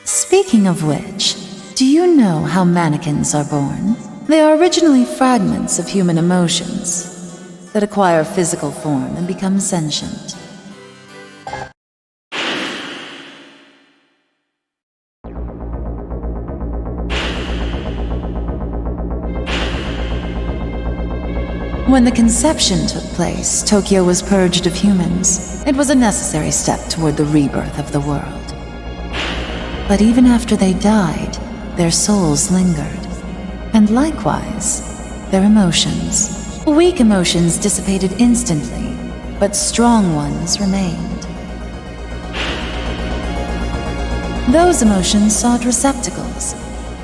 Speaking of which, do you know how mannequins are born? They are originally fragments of human emotions that acquire physical form and become sentient. When the conception took place, Tokyo was purged of humans. It was a necessary step toward the rebirth of the world. But even after they died, their souls lingered. And likewise, their emotions. Weak emotions dissipated instantly, but strong ones remained. Those emotions sought receptacles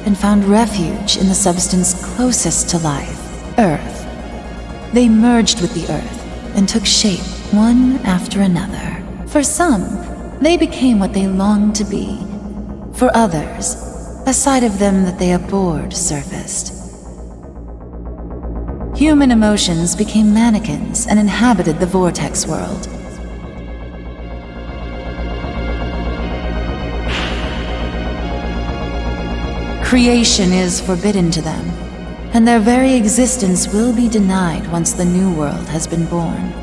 and found refuge in the substance closest to life, Earth. They merged with the Earth and took shape one after another. For some, they became what they longed to be. For others, a side of them that they abhorred surfaced. Human emotions became mannequins and inhabited the vortex world. Creation is forbidden to them, and their very existence will be denied once the new world has been born.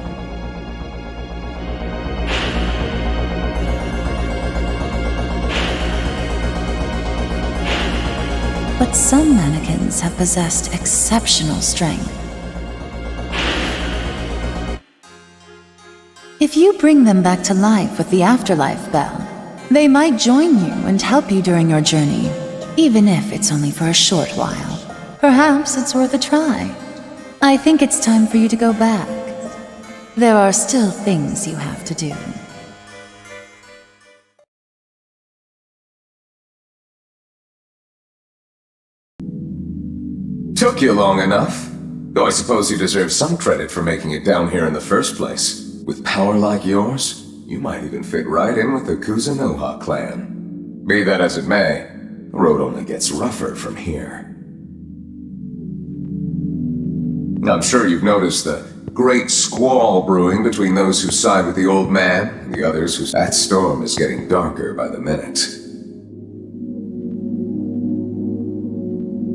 But some mannequins have possessed exceptional strength. If you bring them back to life with the Afterlife Bell, they might join you and help you during your journey, even if it's only for a short while. Perhaps it's worth a try. I think it's time for you to go back. There are still things you have to do.
Took you long enough. Though I suppose you deserve some credit for making it down here in the first place. With power like yours, you might even fit right in with the Kuzunoha clan. Be that as it may, the road only gets rougher from here. I'm sure you've noticed the great squall brewing between those who side with the old man and the others whose... That storm is getting darker by the minute.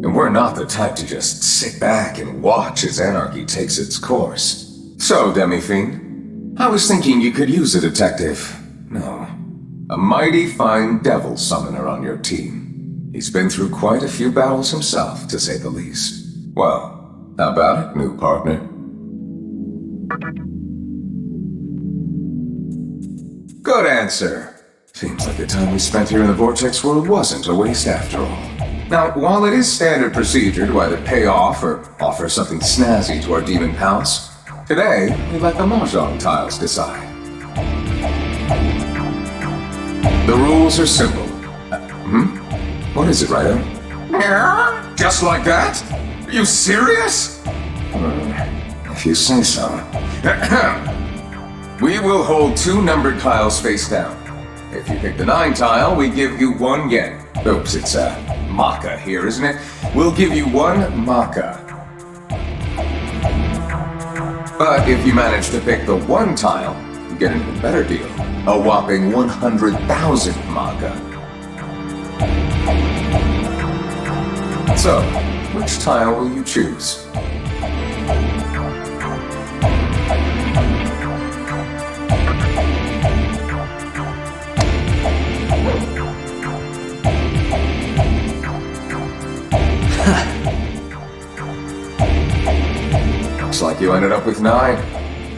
And we're not the type to just sit back and watch as anarchy takes its course. So, Demi-Fiend, I was thinking you could use a detective. No, a mighty fine devil summoner on your team. He's been through quite a few battles himself, to say the least. Well, how about it, new partner? Good answer. Seems like the time we spent here in the Vortex world wasn't a waste after all. Now, while it is standard procedure to either pay off or offer something snazzy to our demon pals, today we let the Mahjong tiles decide. The rules are simple. What is it, Ryder? Just like that? Are you serious? If you say so. We will hold 2 numbered tiles face down. If you pick the 9 tile, we give you 1 yen. Oops, it's Maka here, isn't it? We'll give you 1 Maka. But if you manage to pick the 1 tile, you get an even better deal. A whopping 100,000 Maka. So, which tile will you choose? Looks like you ended up with 9.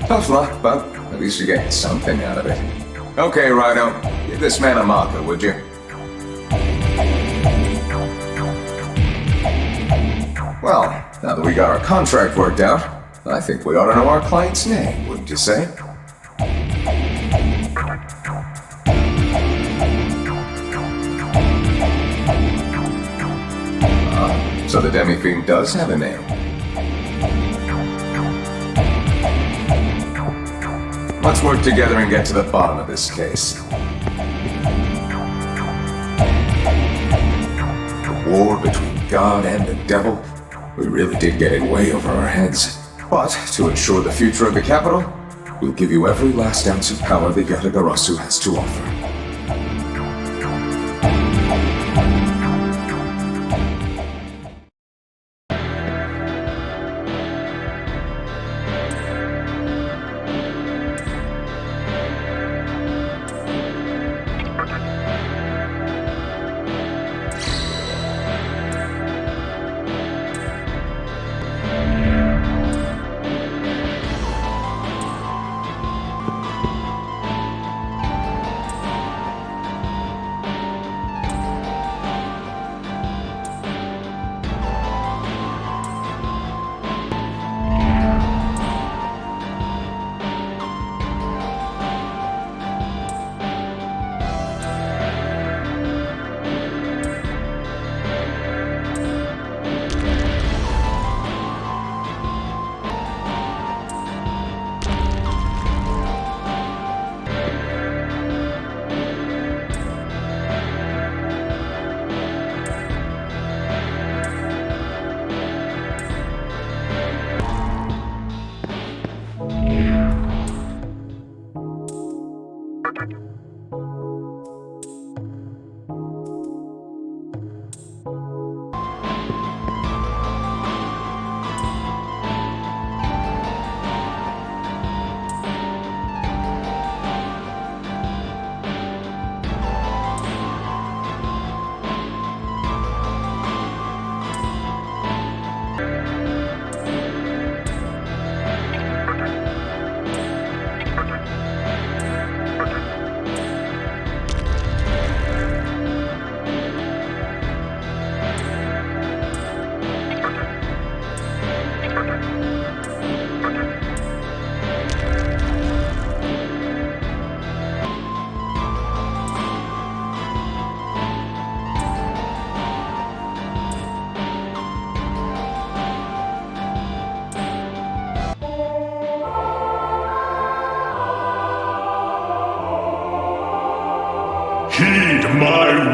Tough luck, but at least you're getting something out of it. Okay, Rhino, give this man a Maka, would you? Well, now that we got our contract worked out, I think we ought to know our client's name, wouldn't you say? So the Demi-Fiend does have a name. Let's work together and get to the bottom of this case. The war between God and the devil, we really did get it way over our heads. But to ensure the future of the capital, we'll give you every last ounce of power the Yatagarasu has to offer.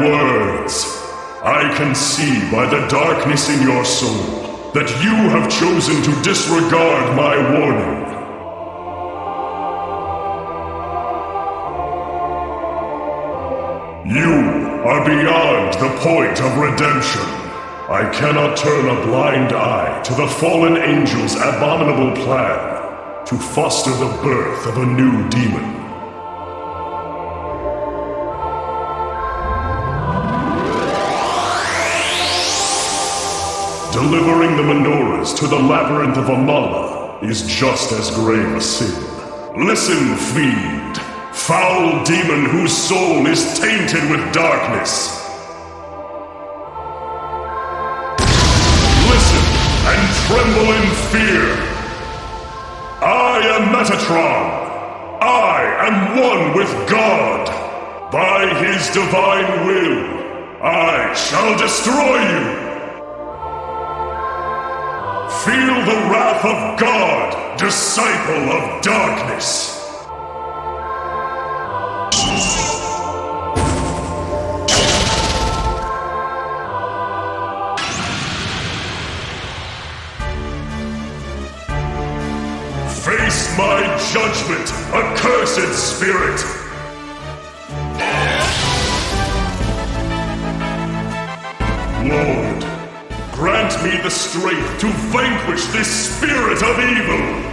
words. I can see by the darkness in your soul that you have chosen to disregard my warning. You are beyond the point of redemption. I cannot turn a blind eye to the fallen angel's abominable plan to foster the birth of a new demon. Delivering the menorahs to the labyrinth of Amala is just as grave a sin. Listen, fiend, foul demon whose soul is tainted with darkness. Listen and tremble in fear. I am Metatron. I am one with God. By his divine will, I shall destroy you. Feel the wrath of God, disciple of darkness. Face my judgment, accursed spirit! Lord, grant me the strength to vanquish this spirit of evil!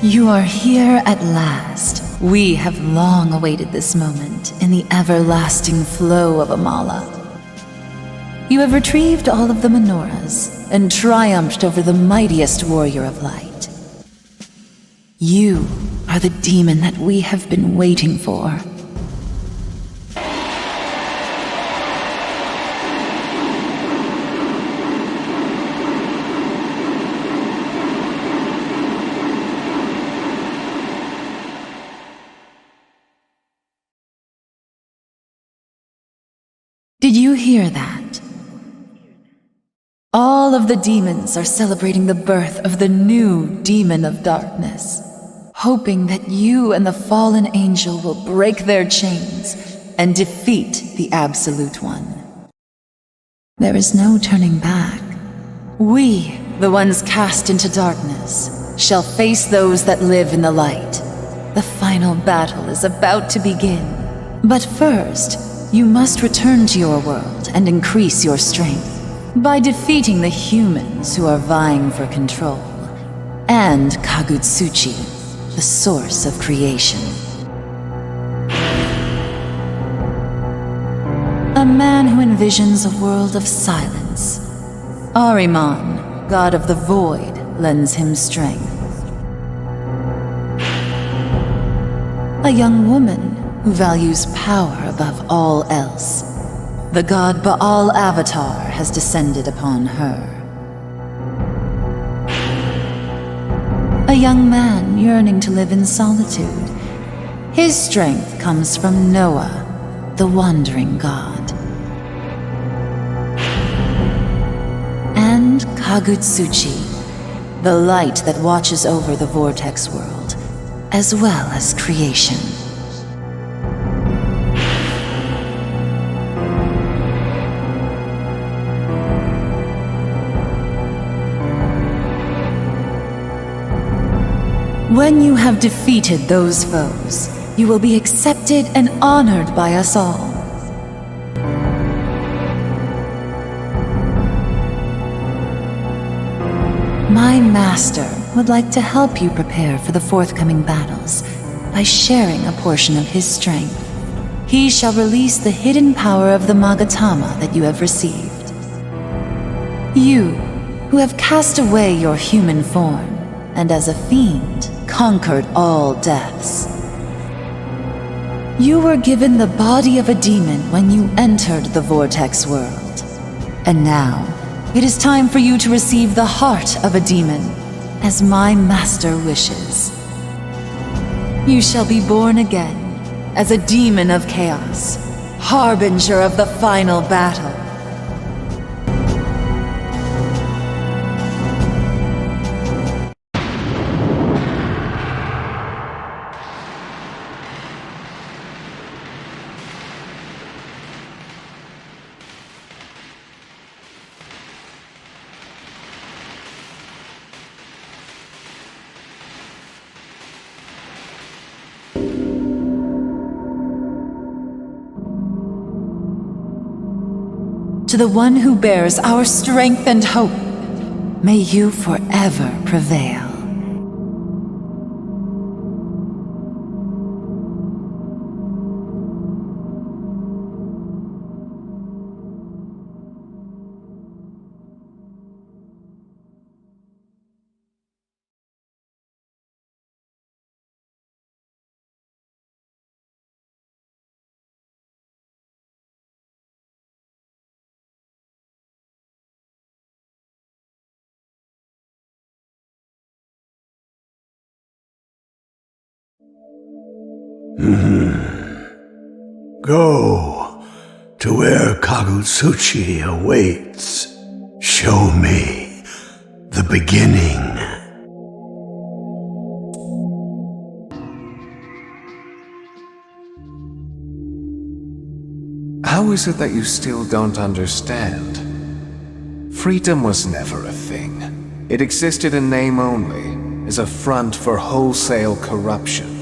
You are here at last. We have long awaited this moment in the everlasting flow of Amala. You have retrieved all of the menorahs and triumphed over the mightiest warrior of light. You are the demon that we have been waiting for. Did you hear that? All of the demons are celebrating the birth of the new demon of darkness, hoping that you and the fallen angel will break their chains and defeat the Absolute One. There is no turning back. We, the ones cast into darkness, shall face those that live in the light. The final battle is about to begin. But first, you must return to your world and increase your strength by defeating the humans who are vying for control, and Kagutsuchi, the source of creation. A man who envisions a world of silence. Ahriman, god of the void, lends him strength. A young woman who values power above all else. The god Baal Avatar has descended upon her. A young man yearning to live in solitude. His strength comes from Noah, the wandering god. And Kagutsuchi, the light that watches over the vortex world, as well as creation. When you have defeated those foes, you will be accepted and honored by us all. My master would like to help you prepare for the forthcoming battles by sharing a portion of his strength. He shall release the hidden power of the Magatama that you have received. You, who have cast away your human form, and as a fiend, conquered all deaths. You were given the body of a demon when you entered the vortex world. And now, it is time for you to receive the heart of a demon, as my master wishes. You shall be born again, as a demon of chaos, harbinger of the final battle. To the one who bears our strength and hope, may you forever prevail.
Go to where Kagutsuchi awaits. Show me the beginning.
How is it that you still don't understand? Freedom was never a thing. It existed in name only, as a front for wholesale corruption.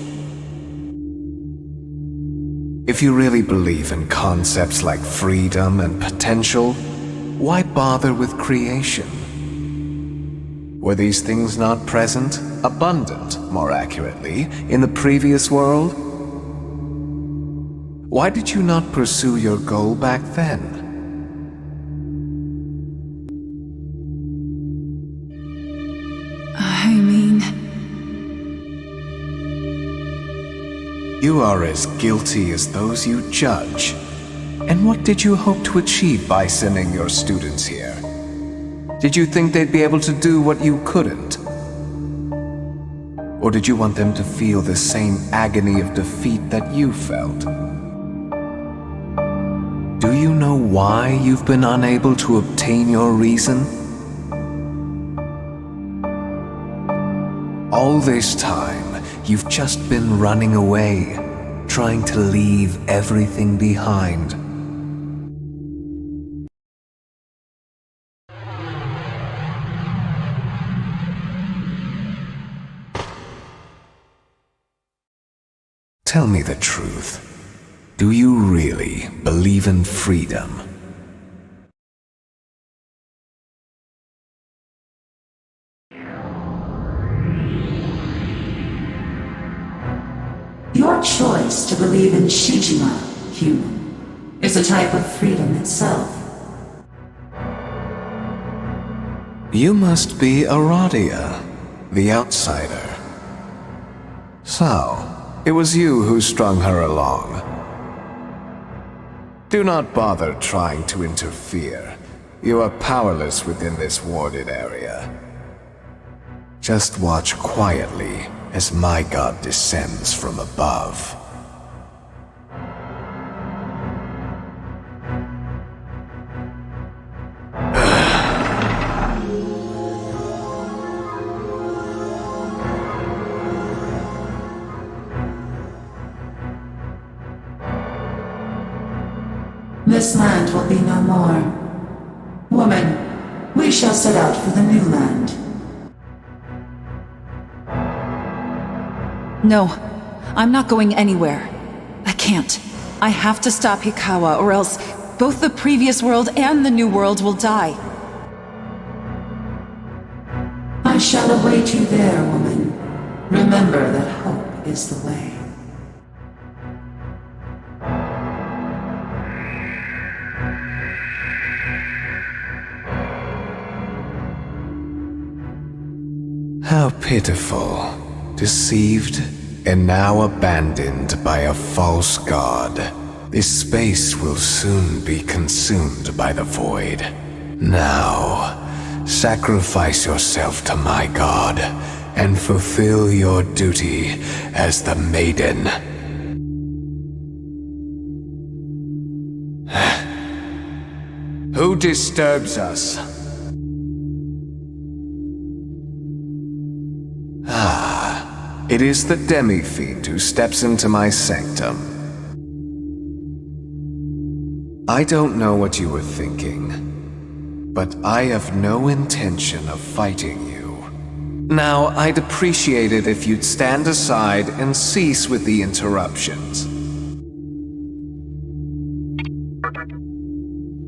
If you really believe in concepts like freedom and potential, why bother with creation? Were these things not present, abundant, more accurately, in the previous world? Why did you not pursue your goal back then?
I mean...
You are as guilty as those you judge. And what did you hope to achieve by sending your students here? Did you think they'd be able to do what you couldn't? Or did you want them to feel the same agony of defeat that you felt? Do you know why you've been unable to obtain your reason? All this time, you've just been running away, trying to leave everything behind. Tell me the truth. Do you really believe in freedom?
Your choice to believe in Shijima, human, is a type of freedom itself.
You must be Aradia, the outsider. So, it was you who strung her along. Do not bother trying to interfere. You are powerless within this warded area. Just watch quietly as my god descends from above.
This land will be no more. Woman, we shall set out for the new land.
No, I'm not going anywhere. I can't. I have to stop Hikawa, or else both the previous world and the new world will die.
I shall await you there, woman. Remember that hope is the way.
How pitiful. Deceived and now abandoned by a false god. This space will soon be consumed by the void. Now, sacrifice yourself to my god and fulfill your duty as the maiden. Who disturbs us? It is the demi-fiend who steps into my sanctum. I don't know what you were thinking, but I have no intention of fighting you. Now, I'd appreciate it if you'd stand aside and cease with the interruptions.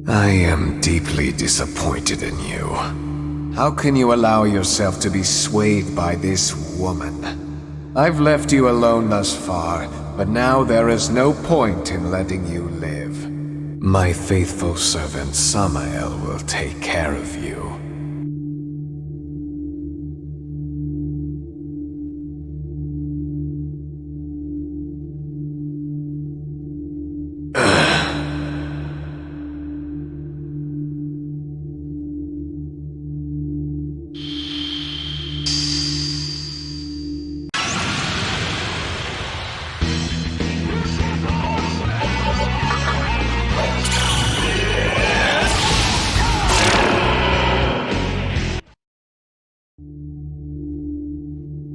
I am deeply disappointed in you. How can you allow yourself to be swayed by this woman? I've left you alone thus far, but now there is no point in letting you live. My faithful servant Samael will take care of you.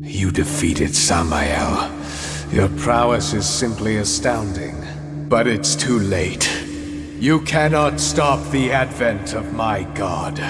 You defeated Samael. Your prowess is simply astounding. But it's too late. You cannot stop the advent of my god.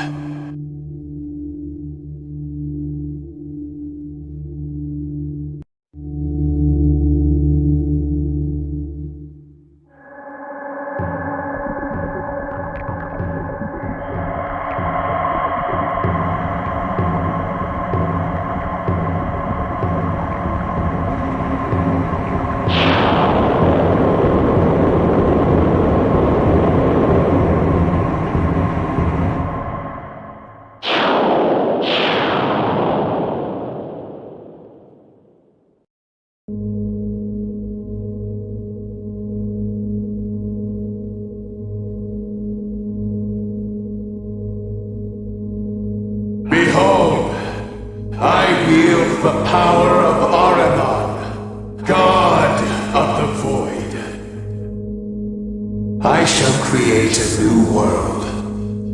I shall create a new world,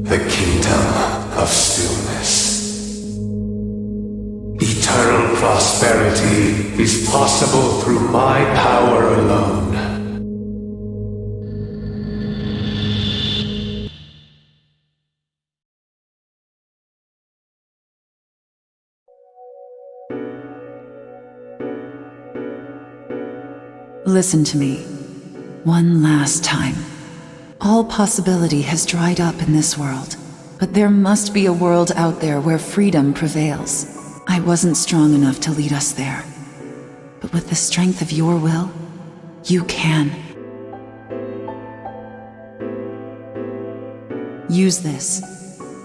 the kingdom of stillness. Eternal prosperity is possible through my power alone.
Listen to me. One last time. All possibility has dried up in this world, but there must be a world out there where freedom prevails. I wasn't strong enough to lead us there, but with the strength of your will, you can. Use this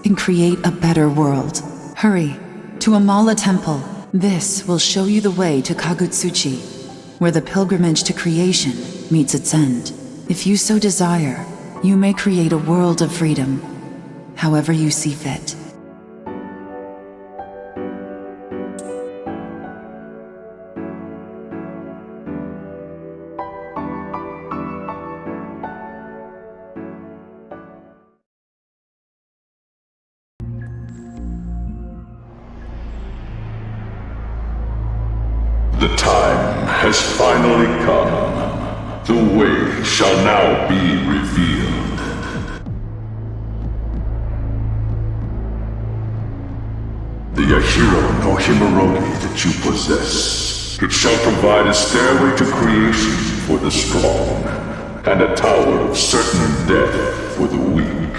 and create a better world. Hurry to Amala Temple. This will show you the way to Kagutsuchi, where the pilgrimage to creation meets its end. If you so desire, you may create a world of freedom, however you see fit.
The time has finally come. The way shall now be revealed. The Ahiro no Himorogi that you possess, it shall provide a stairway to creation for the strong, and a tower of certain death for the weak.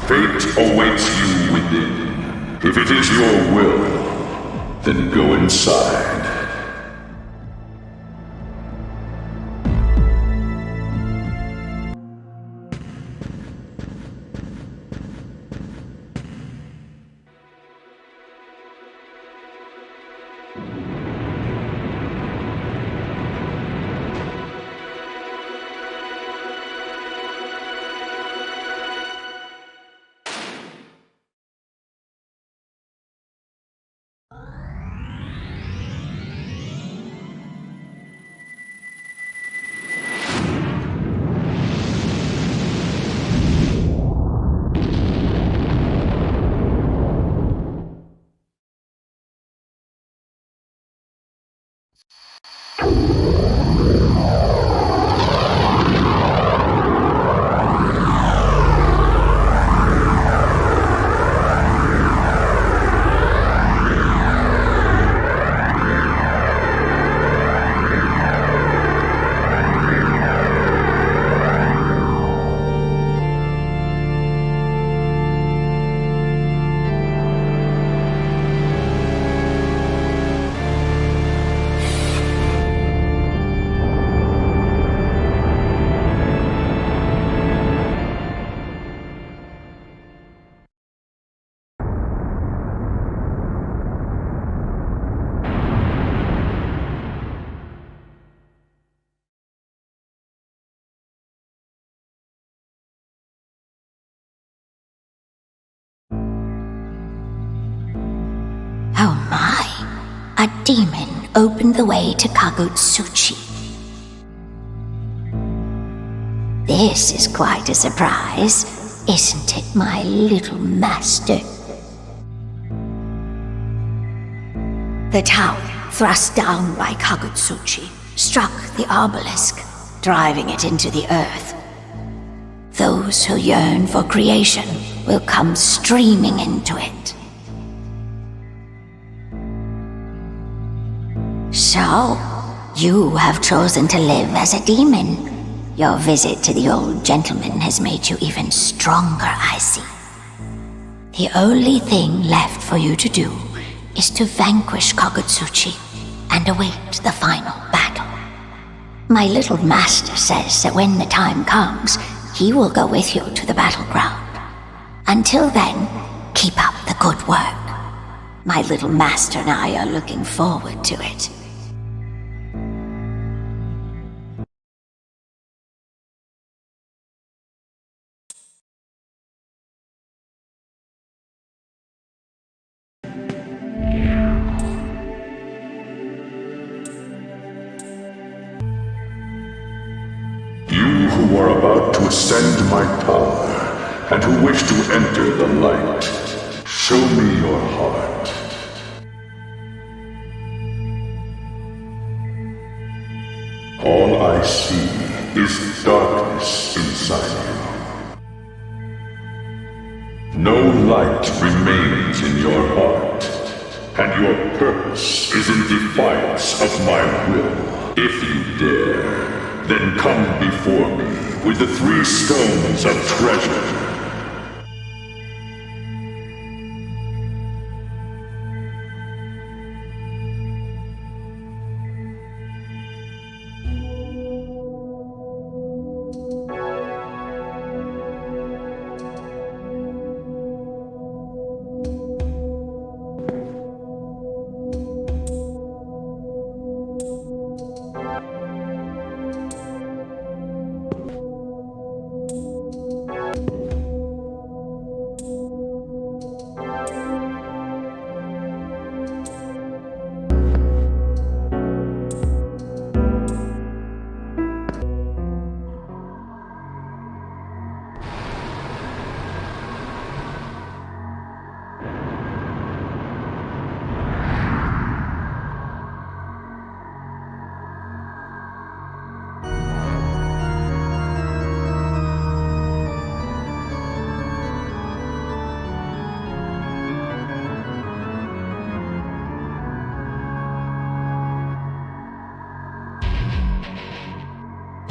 Fate awaits you within. If it is your will, then go inside.
Oh my! A demon opened the way to Kagutsuchi. This is quite a surprise, isn't it, my little master? The tower, thrust down by Kagutsuchi, struck the obelisk, driving it into the earth. Those who yearn for creation will come streaming into it. So, you have chosen to live as a demon. Your visit to the old gentleman has made you even stronger, I see. The only thing left for you to do is to vanquish Kagutsuchi and await the final battle. My little master says that when the time comes, he will go with you to the battleground. Until then, keep up the good work. My little master and I are looking forward to it.
transcend my power, and who wish to enter the light, show me your heart. All I see is darkness inside you. No light remains in your heart, and your purpose is in defiance of my will. If you dare, then come before me with the 3 stones of treasure.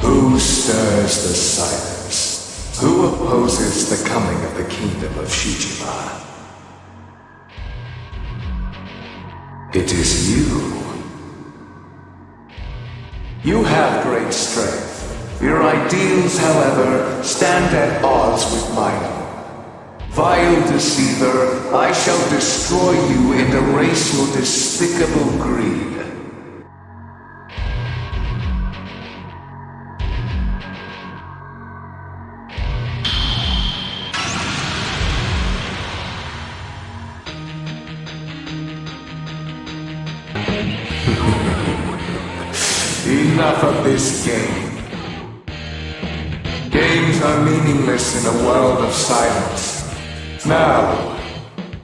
Who stirs the silence? Who opposes the coming of the kingdom of Shijima? It is you. You have great strength. Your ideals, however, stand at odds with mine. Vile deceiver, I shall destroy you and erase your despicable greed. Enough of this game. Games are meaningless in a world of silence. Now,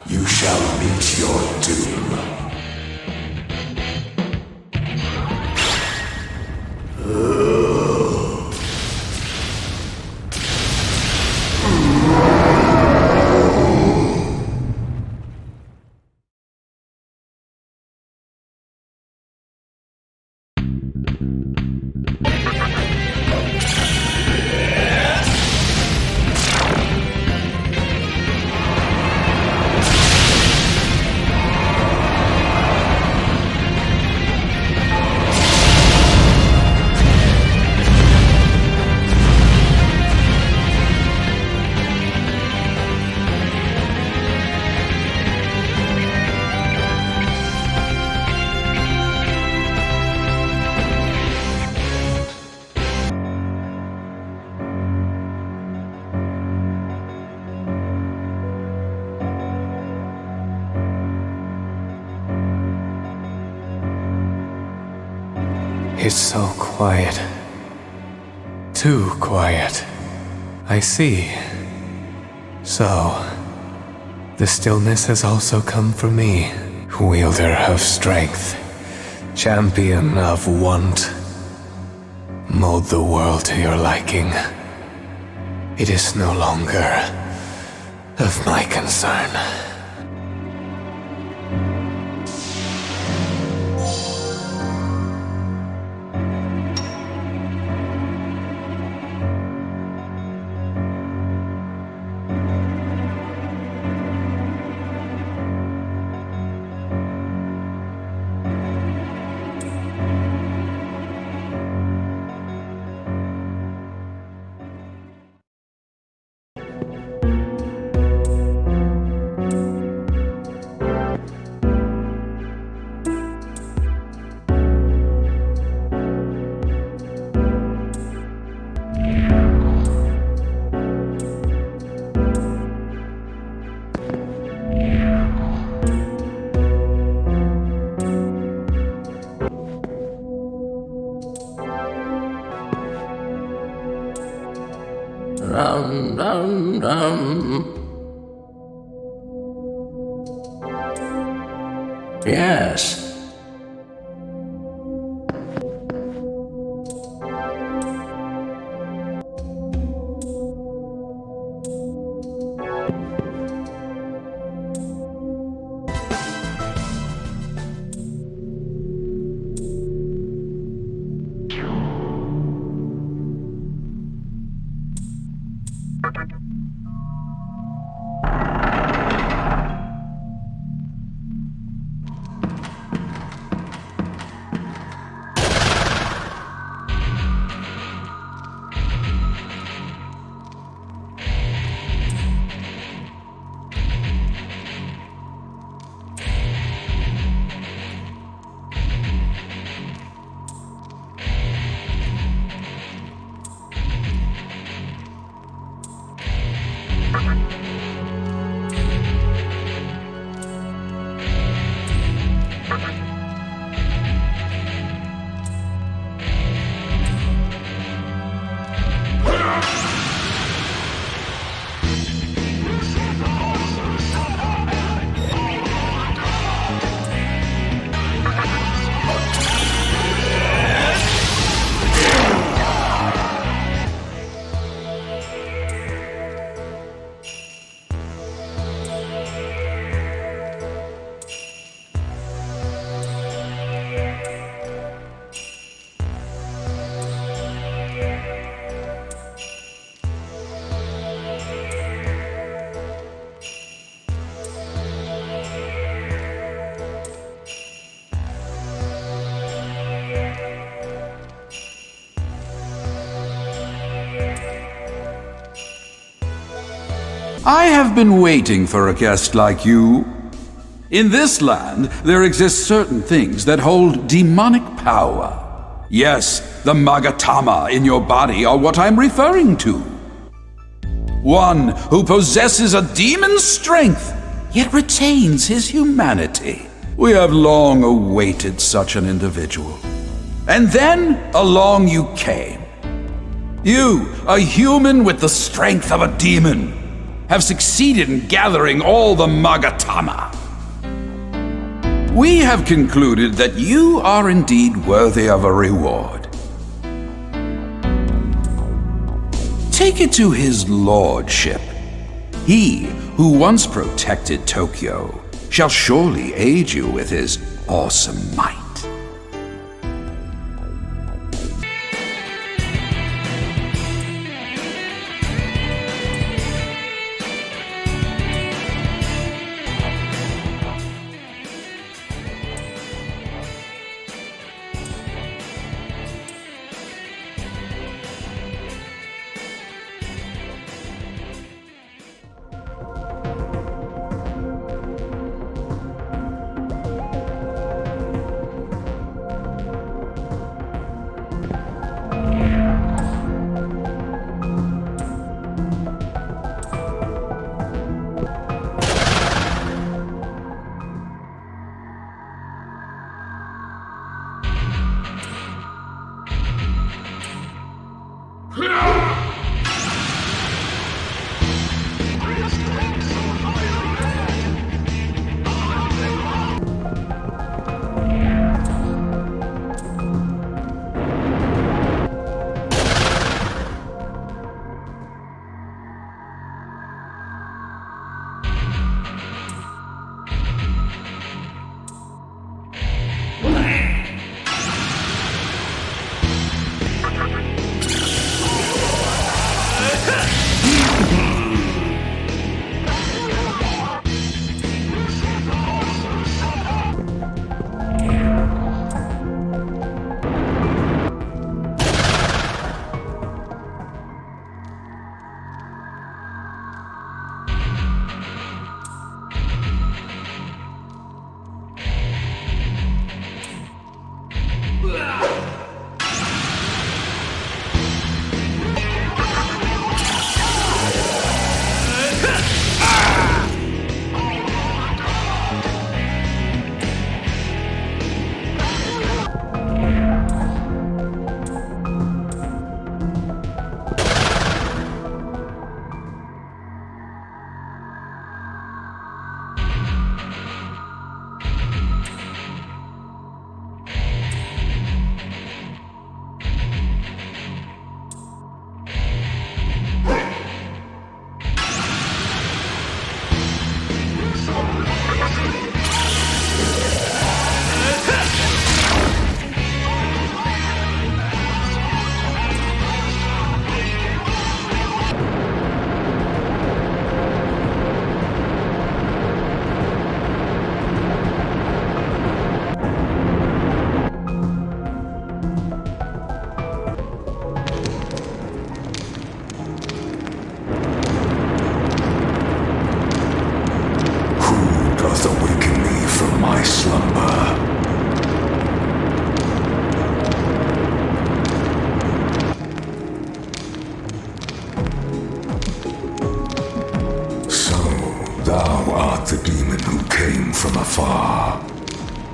you shall meet your doom. It's so quiet. Too quiet. I see. So, the stillness has also come for me. Wielder of strength. Champion of want. Mold the world to your liking. It is no longer of my concern.
Yes.
I have been waiting for a guest like you. In this land, there exist certain things that hold demonic power. Yes, the Magatama in your body are what I'm referring to. One who possesses a demon's strength, yet retains his humanity. We have long awaited such an individual. And then along you came. You, a human with the strength of a demon, have succeeded in gathering all the Magatama. We have concluded that you are indeed worthy of a reward. Take it to his lordship. He who once protected Tokyo shall surely aid you with his awesome might.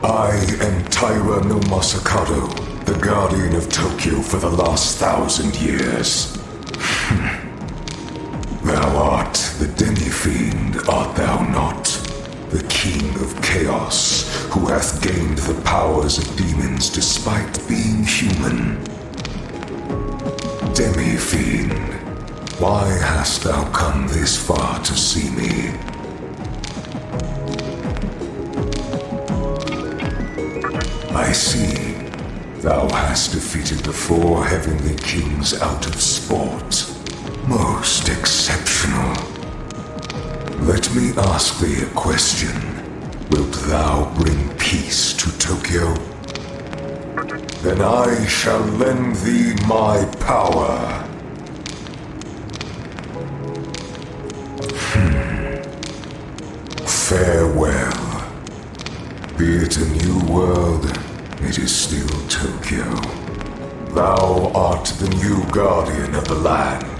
I am Taira no Masakado, the guardian of Tokyo for the last 1,000 years. Thou art the demi-fiend, art thou not? The king of chaos, who hath gained the powers of demons despite being human. Demi-fiend, why hast thou come this far to see me? I see. Thou hast defeated the 4 heavenly kings out of sport. Most exceptional. Let me ask thee a question. Wilt thou bring peace to Tokyo? Then I shall lend thee my power. Farewell. Be it a new world, it is still Tokyo. Thou art the new guardian of the land.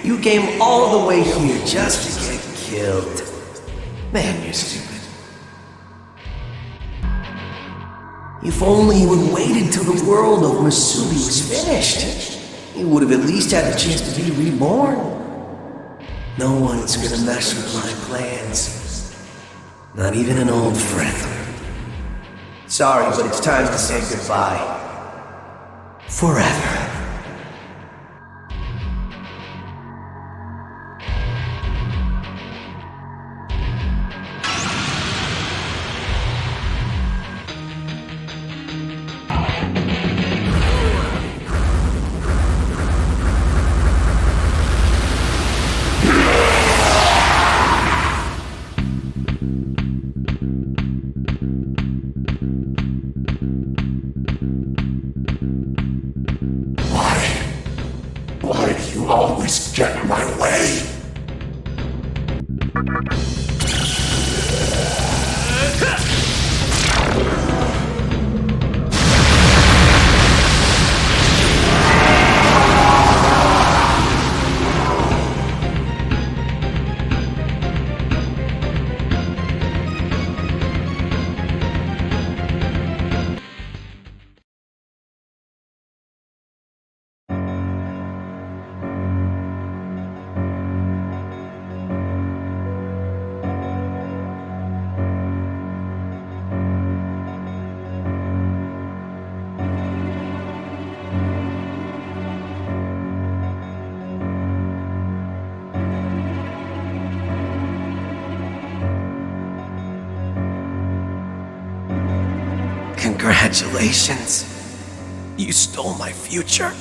You came all the way here just to get killed. Man, you're stupid. If only you had waited till the world of Masubi was finished, you would have at least had the chance to be reborn. No one's gonna mess with my plans. Not even an old friend. Sorry, but it's time to say goodbye. Forever.
Why do you always get in my way? Congratulations. You stole my future.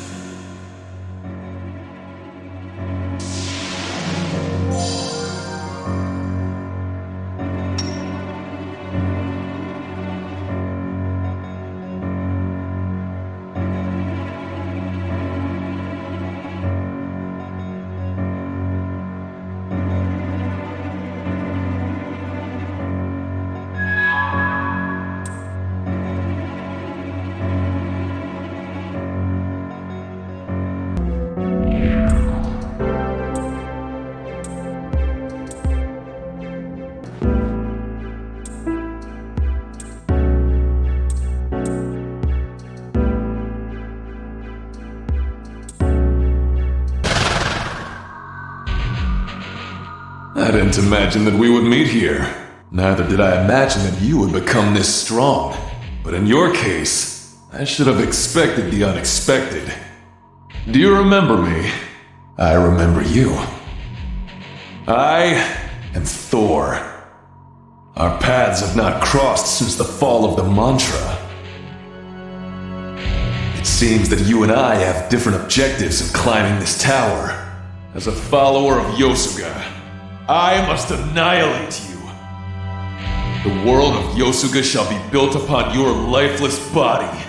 didn't imagine that we would meet here. Neither did I imagine that you would become this strong. But in your case, I should have expected the unexpected. Do you remember me? I remember you. I am Thor. Our paths have not crossed since the fall of the mantra. It seems that you and I have different objectives in climbing this tower. As a follower of Yosuga, I must annihilate you. The world of Yosuga shall be built upon your lifeless body.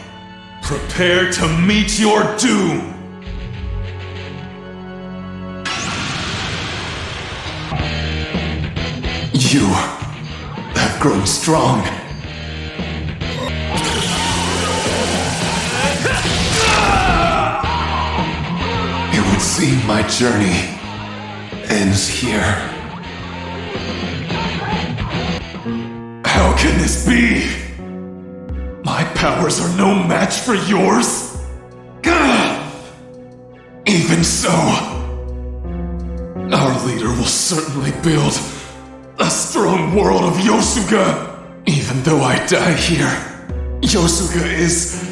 Prepare to meet your doom! You have grown strong. It would seem my journey ends here. How can this be? My powers are no match for yours? Even so, our leader will certainly build a strong world of Yosuga. Even though I die here, Yosuga is...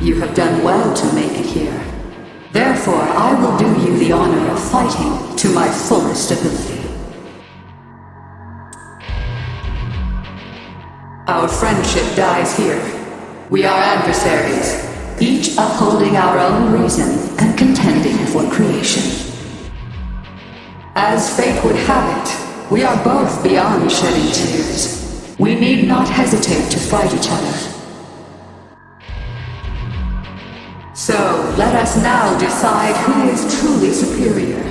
You have done well to make it here. Therefore, I will do you the honor of fighting to my fullest ability. Our friendship dies here. We are adversaries, each upholding our own reason and contending for creation. As fate would have it, we are both beyond shedding tears. We need not hesitate to fight each other. So, let us now decide who is truly superior.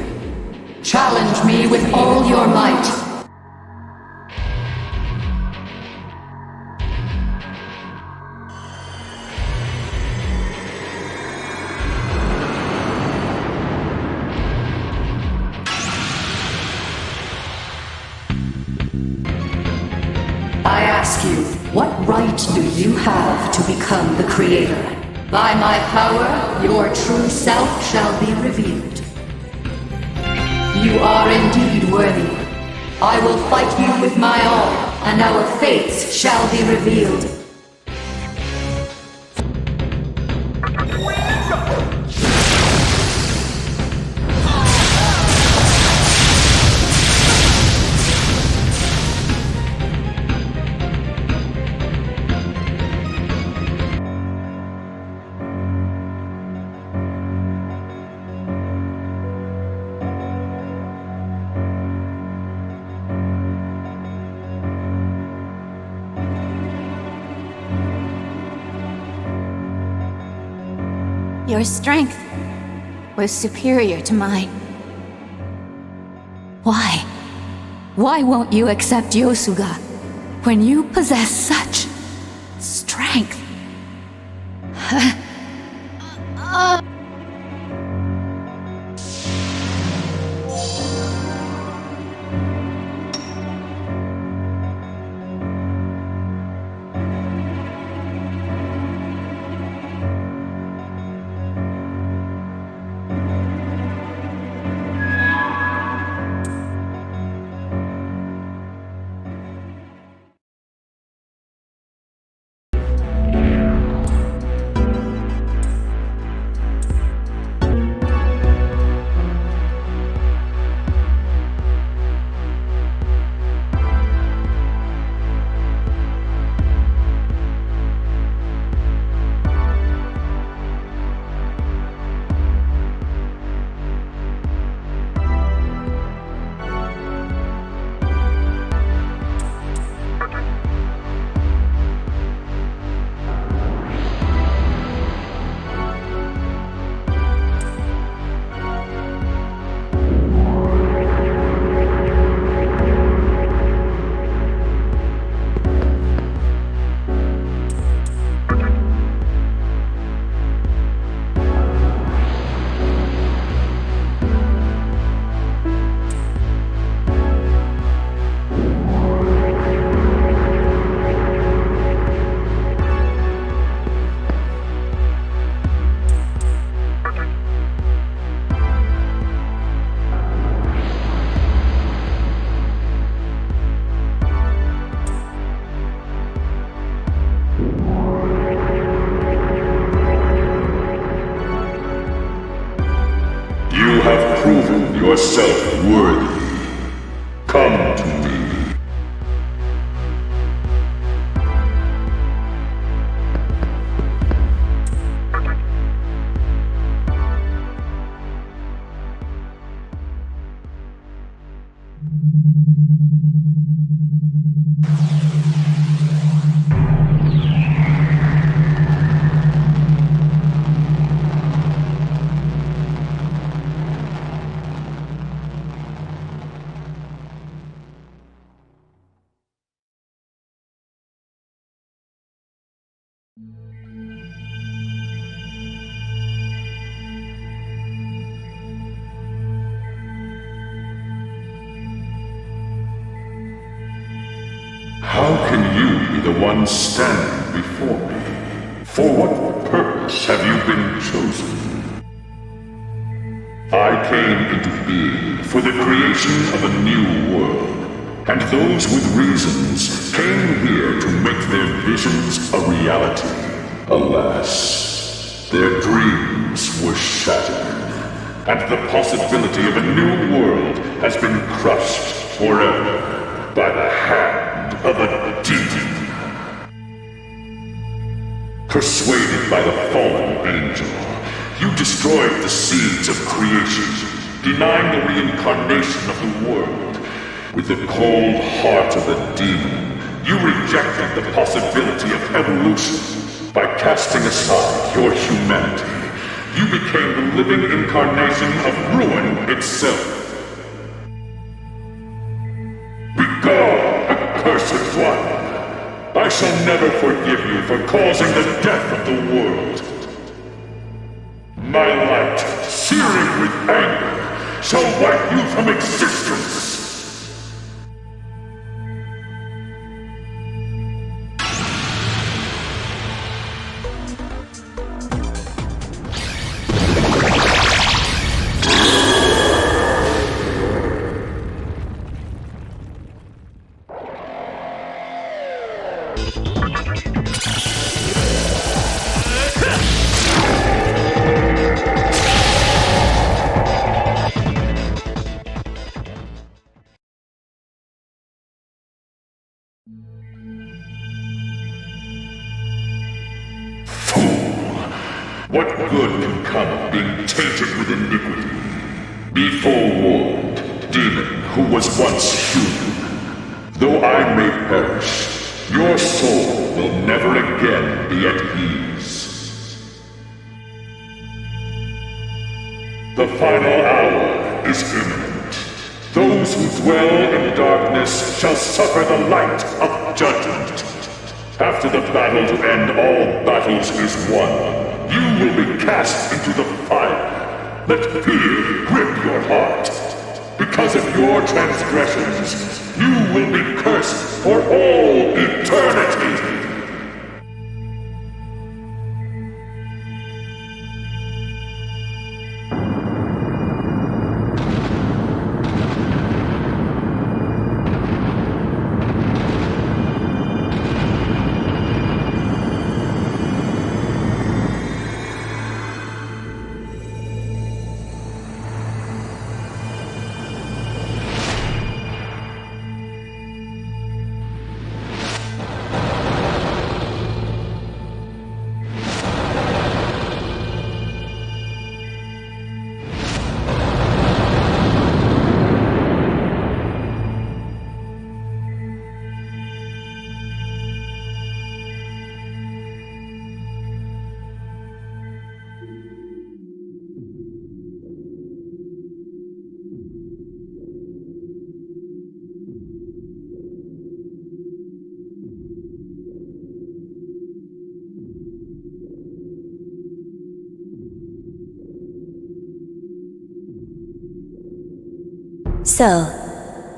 Challenge me with all your might. I ask you, what right do you have to become the creator? By my power, your true self shall be revealed. You are indeed worthy. I will fight you with my all, and our fates shall be revealed.
Your strength was superior to mine. Why? Why won't you accept Yosuga when you possess such strength?
yourself worthy, come to me. How can you be the one standing before me? For what purpose have you been chosen? I came into being for the creation of a new world, and those with reasons came here to make their visions a reality. Alas, their dreams were shattered, and the possibility of a new world has been crushed forever by the hand of a demon. Persuaded by the fallen angel, you destroyed the seeds of creation, denying the reincarnation of the world. With the cold heart of a demon, you rejected the possibility of evolution. By casting aside your humanity, you became the living incarnation of ruin itself. Accursed one! I shall never forgive you for causing the death of the world. My light, searing with anger, shall wipe you from existence. What good can come of being tainted with iniquity? Be forewarned, demon who was once human. Though I may perish, your soul will never again be at ease. The final hour is imminent. Those who dwell in darkness shall suffer the light of judgment. After the battle to end all battles is won, you will be cast into the fire. Let fear grip your heart. Because of your transgressions, you will be cursed for all eternity.
So,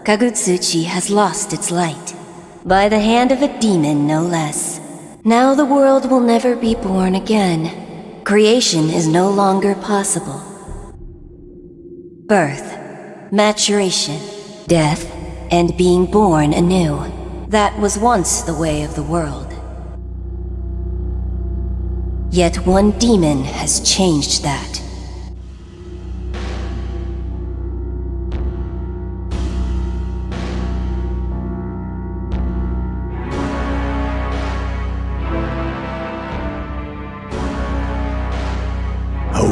Kagutsuchi has lost its light. By the hand of a demon, no less. Now the world will never be born again. Creation is no longer possible. Birth, maturation, death, and being born anew. That was once the way of the world. Yet one demon has changed that.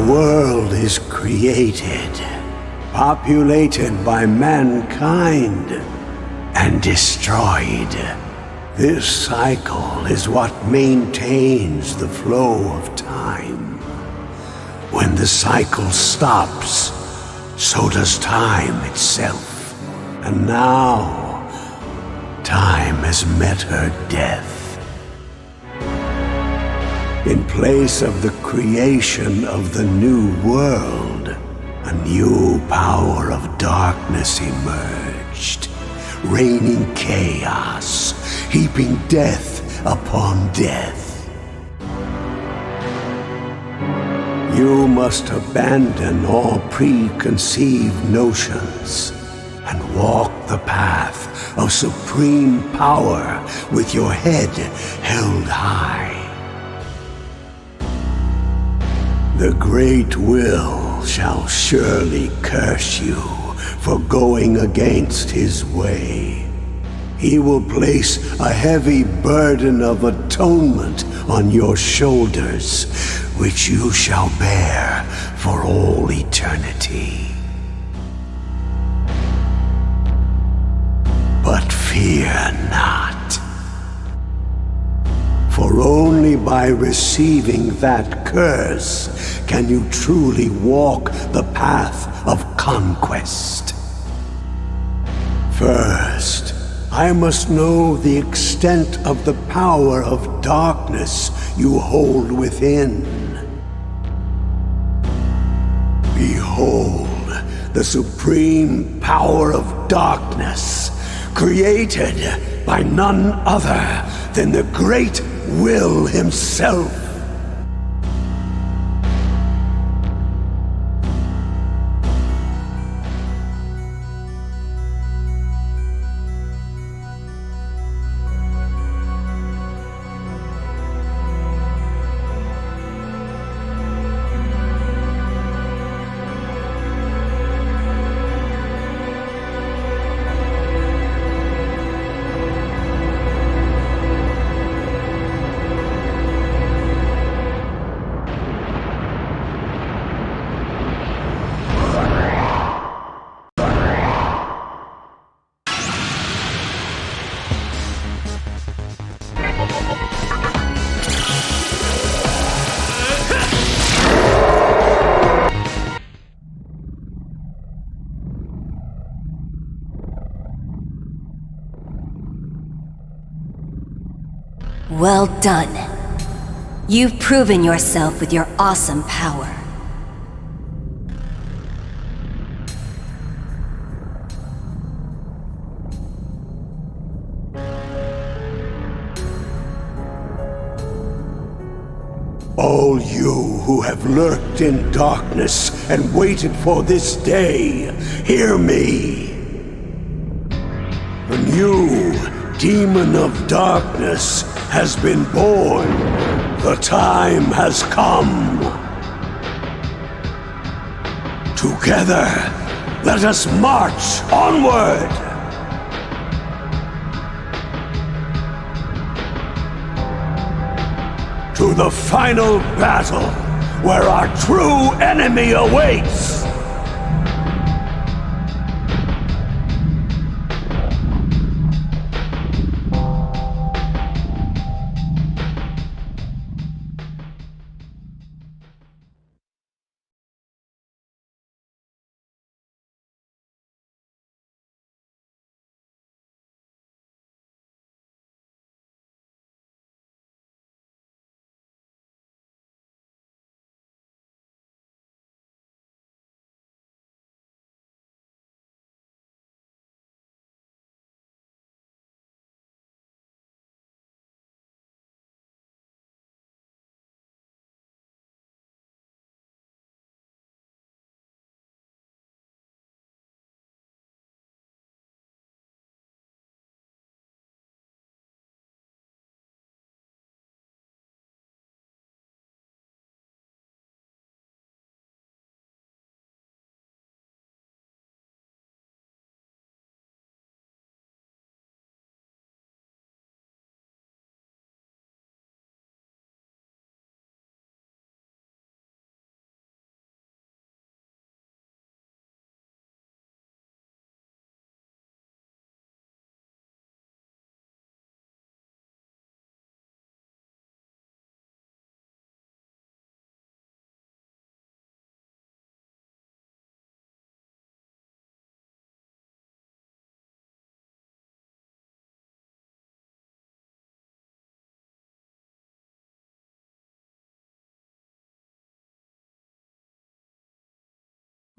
world is created, populated by mankind, and destroyed. This cycle is what maintains the flow of time. When the cycle stops, so does time itself. And now, time has met her death. In place of the creation of the new world, a new power of darkness emerged, raining chaos, heaping death upon death. You must abandon all preconceived notions and walk the path of supreme power with your head held high. The great will shall surely curse you for going against his way. He will place a heavy burden of atonement on your shoulders, which you shall bear for all eternity. But fear not. For only by receiving that curse can you truly walk the path of conquest. First, I must know the extent of the power of darkness you hold within. Behold, the supreme power of darkness, created by none other than the great will himself.
Well done. You've proven yourself with your awesome power.
All you who have lurked in darkness and waited for this day, hear me. A new demon of darkness has been born. The time has come. Together, let us march onward. To the final battle, where our true enemy awaits!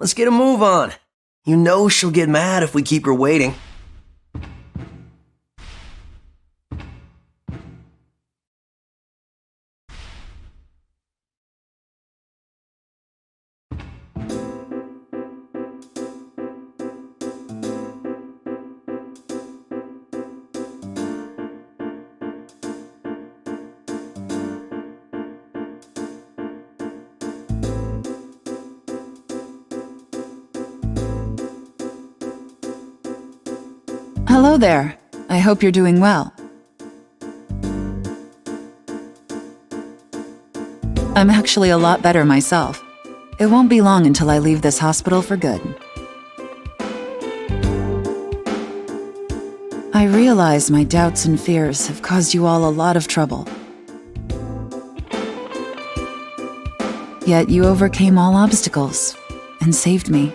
Let's get a move on. You know she'll get mad if we keep her waiting.
Hello there. I hope you're doing well. I'm actually a lot better myself. It won't be long until I leave this hospital for good. I realize my doubts and fears have caused you all a lot of trouble. Yet you overcame all obstacles and saved me.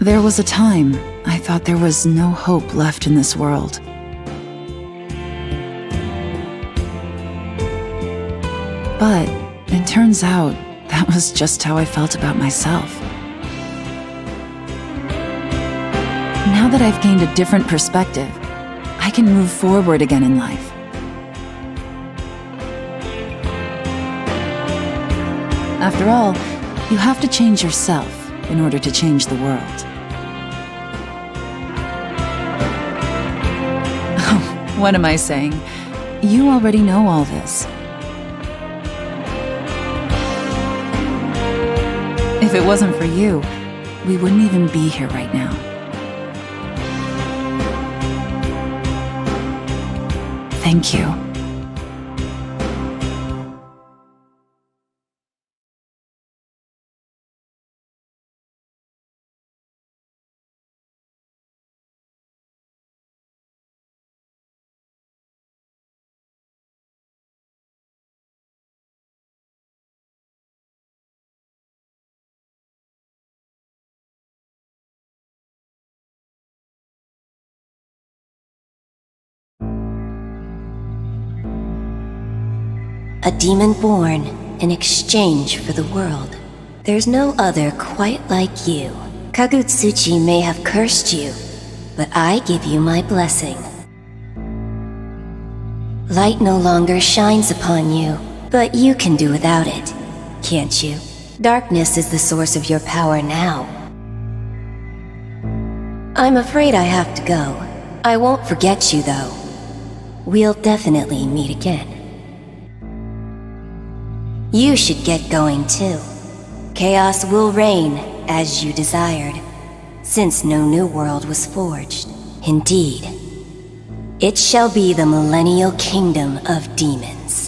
There was a time I thought there was no hope left in this world. But it turns out that was just how I felt about myself. Now that I've gained a different perspective, I can move forward again in life. After all, you have to change yourself in order to change the world. What am I saying? You already know all this. If it wasn't for you, we wouldn't even be here right now. Thank you.
A demon born in exchange for the world. There's no other quite like you. Kagutsuchi may have cursed you, but I give you my blessing. Light no longer shines upon you, but you can do without it, can't you? Darkness is the source of your power now. I'm afraid I have to go. I won't forget you, though. We'll definitely meet again. You should get going too. Chaos will reign as you desired, since no new world was forged. Indeed, it shall be the millennial kingdom of demons.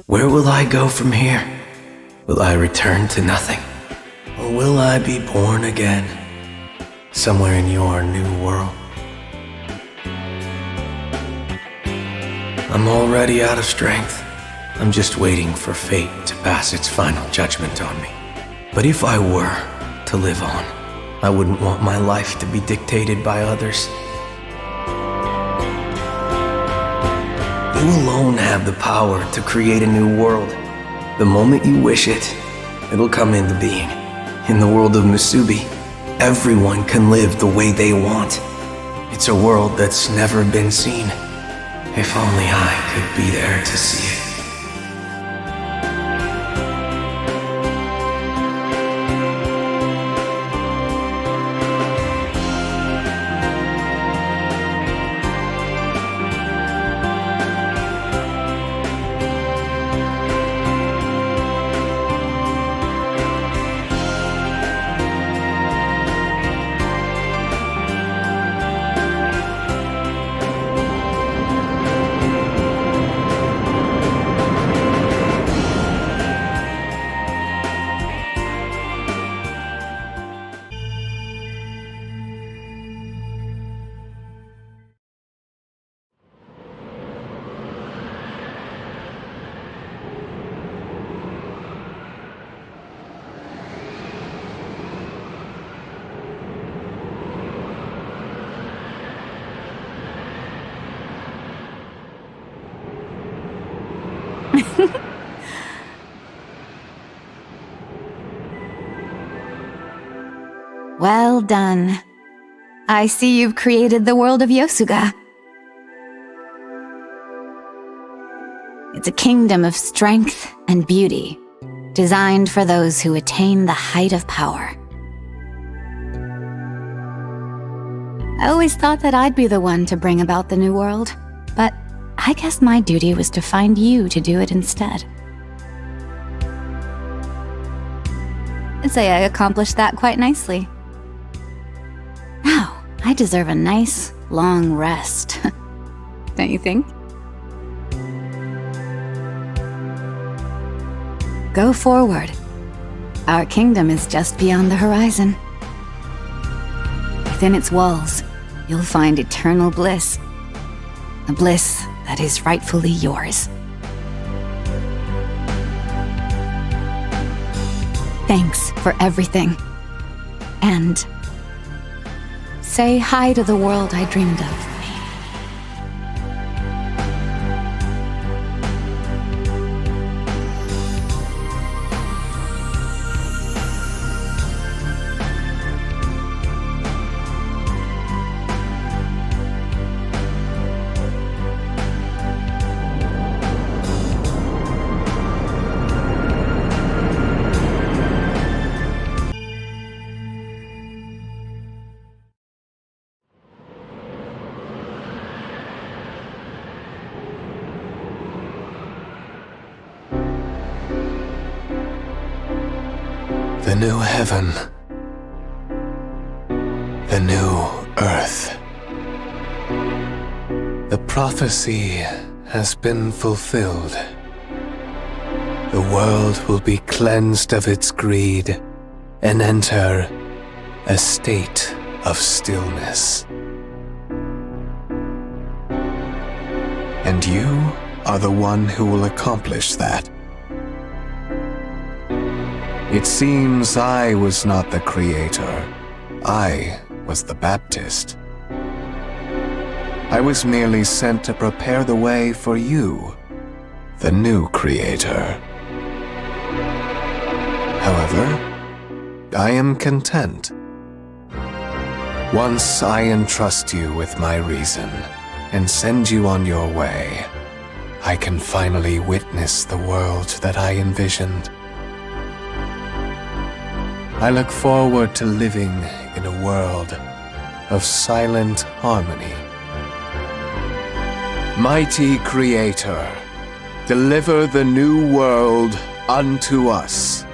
Where will I go from here? Will I return to nothing? Or will I be born again? Somewhere in your new world? I'm already out of strength. I'm just waiting for fate to pass its final judgment on me. But if I were to live on, I wouldn't want my life to be dictated by others. You alone have the power to create a new world. The moment you wish it, it'll come into being. In the world of Musubi, everyone can live the way they want. It's a world that's never been seen. If only I could be there to see it.
Well done. I see you've created the world of Yosuga. It's a kingdom of strength and beauty, designed for those who attain the height of power. I always thought that I'd be the one to bring about the new world, but I guess my duty was to find you to do it instead. I'd say I accomplished that quite nicely. Now, I deserve a nice, long rest. Don't you think? Go forward. Our kingdom is just beyond the horizon. Within its walls, you'll find eternal bliss. A bliss that is rightfully yours. Thanks for everything. And say hi to the world I dreamed of.
The new heaven. The new earth. The prophecy has been fulfilled. The world will be cleansed of its greed and enter a state of stillness. And you are the one who will accomplish that. It seems I was not the creator. I was the Baptist. I was merely sent to prepare the way for you, the new creator. However, I am content. Once I entrust you with my reason and send you on your way, I can finally witness the world that I envisioned. I look forward to living in a world of silent harmony. Mighty Creator, deliver the new world unto us.